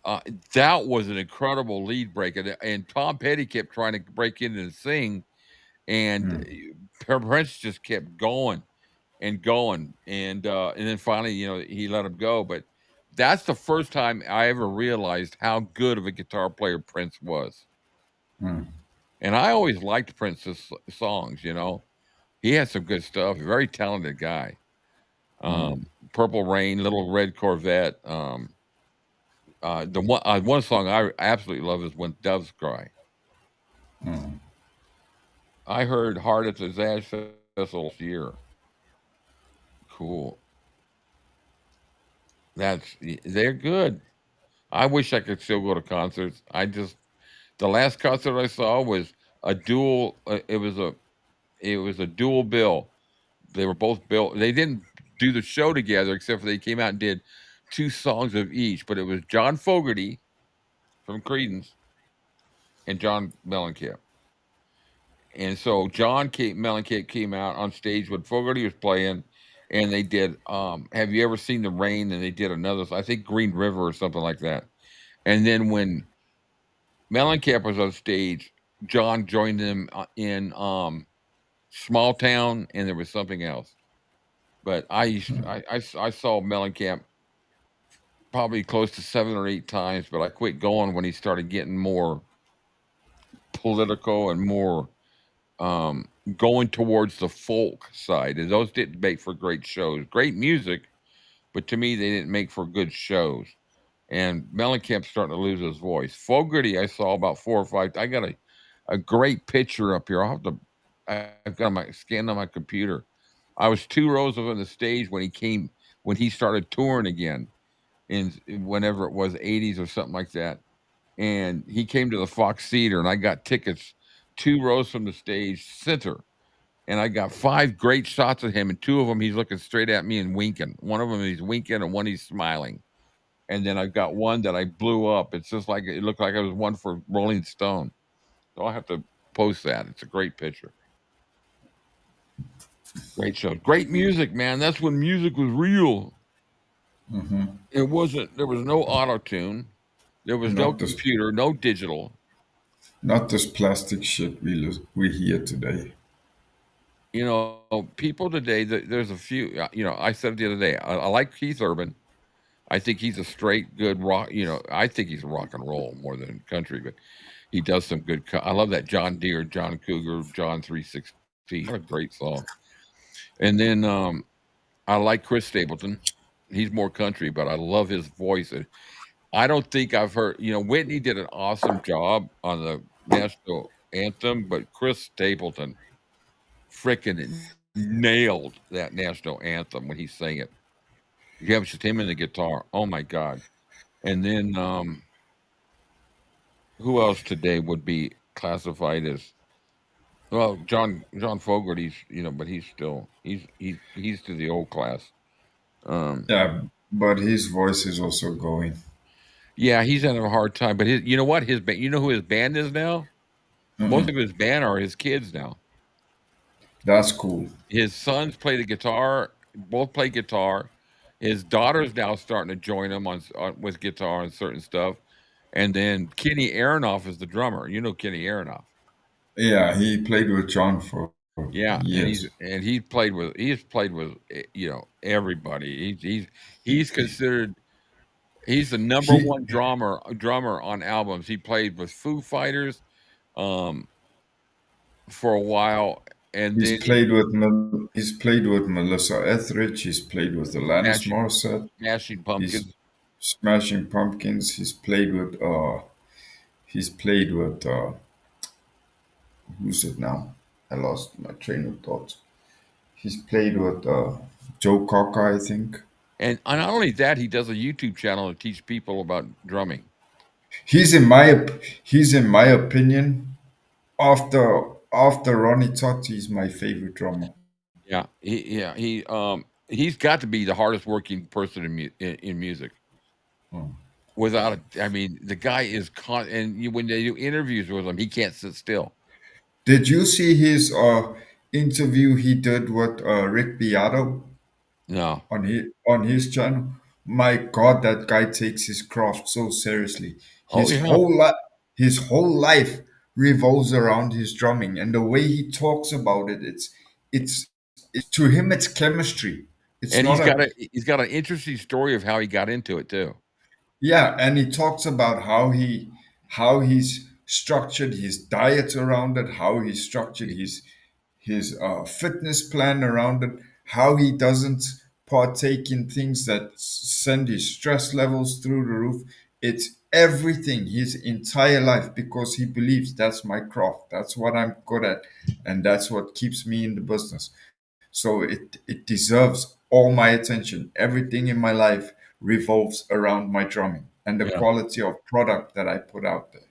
uh, that was an incredible lead break, and Tom Petty kept trying to break in and sing, and Prince just kept going and going, and then finally, he let him go. But that's the first time I ever realized how good of a guitar player Prince was. And I always liked Prince's songs. He had some good stuff. Very talented guy. Purple Rain, Little Red Corvette. The one song I absolutely love is When Doves Cry. I heard Hard at the Zaz Festival last year. Cool. They're good. I wish I could still go to concerts. The last concert I saw was a dual. It was a dual bill. They were both bill. They didn't do the show together, except for they came out and did two songs of each, but it was John Fogerty from Creedence and John Mellencamp. And so Mellencamp came out on stage when Fogerty was playing, and they did Have You Ever Seen the Rain? And they did another, I think Green River or something like that. And then when Mellencamp was on stage, John joined them in Small Town, and there was something else. But I saw Mellencamp probably close to 7 or 8 times, but I quit going when he started getting more political and more going towards the folk side. And those didn't make for great shows. Great music, but to me they didn't make for good shows. And Mellencamp's starting to lose his voice. Fogerty, I saw about 4 or 5. I got a great picture up here. I've got my scanned on my computer. I was 2 rows of on the stage when he started touring again in whenever it was 80s or something like that. And he came to the Fox Theater, and I got tickets 2 rows from the stage center. And I got 5 great shots of him, and 2 of them he's looking straight at me and winking. One of them he's winking, and one he's smiling. And then I've got one that I blew up. It's just like it looked like it was one for Rolling Stone. So I'll have to post that. It's a great picture. Great show. Great music, man. That's when music was real. It wasn't. There was no auto tune. There was no Not this, computer, no digital. not this plastic shit we hear today. You know, people today. There's a few. I said it the other day. I like Keith Urban. I think he's a straight good rock. I think he's rock and roll more than country, but he does some good. I love that John Deere, John Cougar, John 316. What a great song. And then I like Chris Stapleton. He's more country, but I love his voice. And I don't think I've heard. Whitney did an awesome job on the national anthem, but Chris Stapleton freaking nailed that national anthem when he sang it. You have just him and the guitar. Oh my God. And then who else today would be classified as John Fogerty's, but he's still he's to the old class. Yeah, but his voice is also going. Yeah, he's having a hard time. But you know what? His band, who his band is now? Most of his band are his kids now. That's cool. His sons play the guitar, both play guitar. His daughter's now starting to join him with guitar and certain stuff. And then Kenny Aronoff is the drummer. You know Kenny Aronoff. Yeah, he played with John for Yeah, years. and he's played with everybody. He's considered he's the number He one drummer on albums. He played with Foo Fighters for a while, and then he's played with Melissa Etheridge. He's played with Alanis Morissette. Smashing He's Pumpkins. Smashing Pumpkins. He's played with who's it now? I lost my train of thought. He's played with Joe Cocker, I think. And not only that, he does a YouTube channel to teach people about drumming. He's in my opinion, after Ronnie Todd, he's my favorite drummer. Yeah, he's got to be the hardest working person in music. Without I mean, the guy is when they do interviews with him, he can't sit still. Did you see his interview he did with Rick Beato? No. On his channel? My God, that guy takes his craft so seriously. Oh, yeah. His whole life revolves around his drumming, and the way he talks about it, it's to him it's chemistry. It's And not he's got an interesting story of how he got into it too. Yeah, and he talks about how he's structured his diet around it, how he structured his fitness plan around it, how he doesn't partake in things that send his stress levels through the roof. It's everything, his entire life, because he believes that's my craft, that's what I'm good at, and that's what keeps me in the business. So it deserves all my attention. Everything in my life revolves around my drumming and the Yeah. quality of product that I put out there.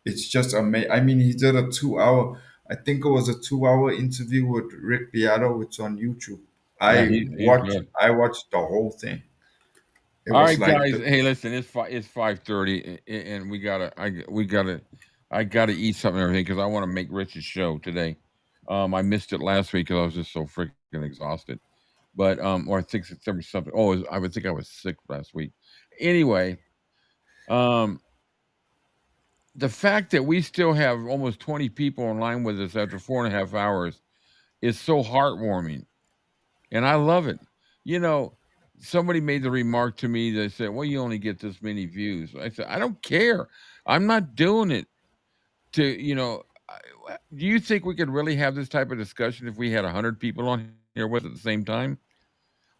It's just amazing. I mean, he did a 2 hour, I think it was a 2 hour interview with Rick Beato. It's on YouTube. Yeah, he's good. I watched the whole thing. It All was right, like guys. the Hey, listen, it's 5:30, and I gotta eat something and everything because I want to make Rich's show today. I missed it last week because I was just so freaking exhausted. But or I think there was something. Oh, I would think I was sick last week. Anyway, um, the fact that we still have almost 20 people online with us after 4.5 hours is so heartwarming, and I love it. You know, somebody made the remark to me. They said, "Well, you only get this many views." I said, "I don't care. I'm not doing it to, do you think we could really have this type of discussion if we had 100 people on here with us at the same time?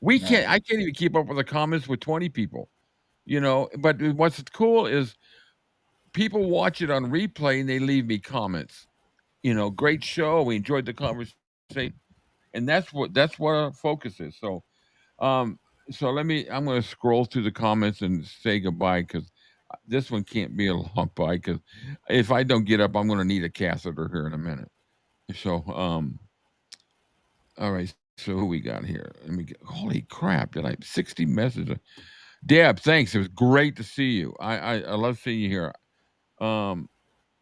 We can't. no, I can't even keep up with the comments with 20 people. But what's cool is people watch it on replay and they leave me comments. Great show. We enjoyed the conversation, and that's what our focus is. Um, so I'm going to scroll through the comments and say goodbye because this one can't be a long bye because if I don't get up, I'm going to need a catheter here in a minute. So, all right. So who we got here? Let me get. Holy crap! Did I have 60 messages? Deb, thanks. It was great to see you. I love seeing you here. Um,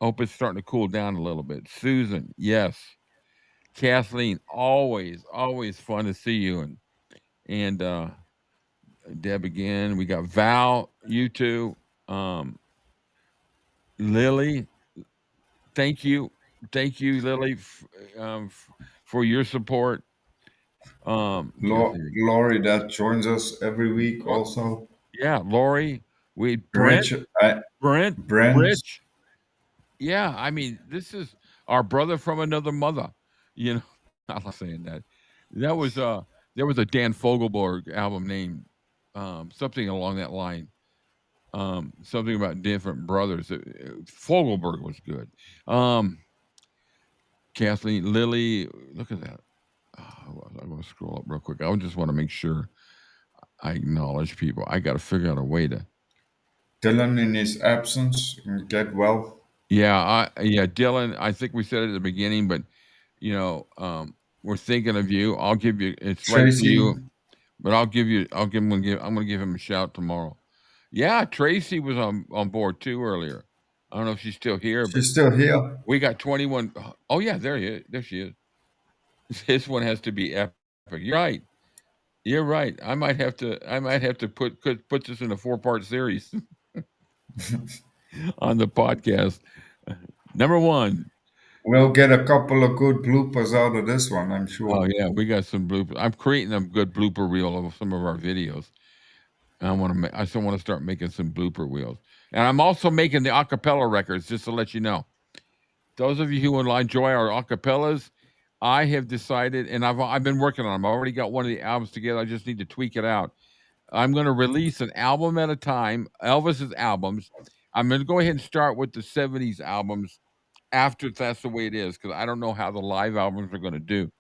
hope it's starting to cool down a little bit. Susan, yes. Kathleen, always fun to see you. And Deb again. We got Val, you two. Um, Lily, thank you, Lily, for your support. Laurie that joins us every week Well, also. yeah, Lori, we Brent, Rich, Brent, Brent. Rich. Yeah, I mean, this is our brother from another mother. You know, I'm not saying that. That was there was a Dan Fogelberg album named something along that line. Something about different brothers. Fogelberg was good. Um, Kathleen, Lily, look at that. I'm going to scroll up real quick. I just want to make sure I acknowledge people. I got to figure out a way to. Dylan in his absence, get well. Yeah, Dylan. I think we said it at the beginning, but we're thinking of you. I'll give you. It's late for Tracy, you, but I'll give you. I'm going to give him a shout tomorrow. Yeah, Tracy was on board too earlier. I don't know if she's still here, but she's still here. we got 21. Oh yeah, there she is. This one has to be epic. You're right. You're right. I might have to put this in a 4-part series on the podcast. Number one. We'll get a couple of good bloopers out of this one, I'm sure. Oh yeah, we got some bloopers. I'm creating a good blooper reel of some of our videos. And I still want to start making some blooper reels. And I'm also making the acapella records, just to let you know. Those of you who enjoy our acapellas, I have decided, and I've been working on them. I already got one of the albums together. I just need to tweak it out. I'm going to release an album at a time, Elvis's albums. I'm going to go ahead and start with the 70s albums after that's the way it is, because I don't know how the live albums are going to do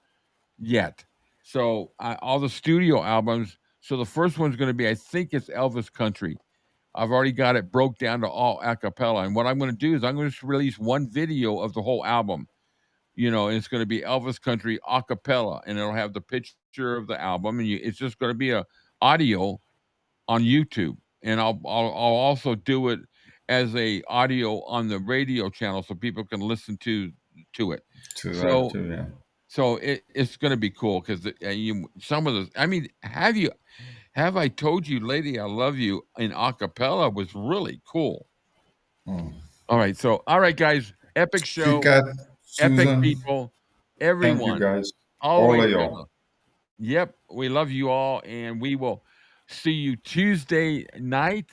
yet. So all the studio albums. So the first one's going to be, I think it's Elvis Country. I've already got it broke down to all a cappella. And what I'm going to do is I'm going to release one video of the whole album, and it's going to be Elvis Country a cappella, and it'll have the picture of the album, and it's just going to be a audio on YouTube, and I'll also do it as a audio on the radio channel so people can listen to it. To that So too, yeah. so it's going to be cool because some of those. I mean, have I told you, lady, I love you in acapella was really cool. All right, guys, epic show, Cat, epic Susan, people, thank you everyone, guys. all the All way of down. y'all. Yep, we love you all, and we will see you Tuesday night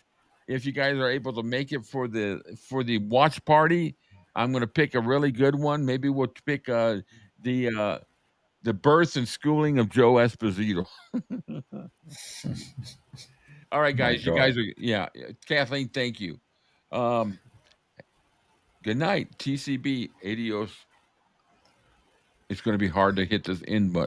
if you guys are able to make it for the watch party. I'm going to pick a really good one. Maybe we'll pick the birth and schooling of Joe Esposito. All right, My guys, you God. guys are Kathleen, thank you. Good night, TCB. Adios. It's going to be hard to hit this end button.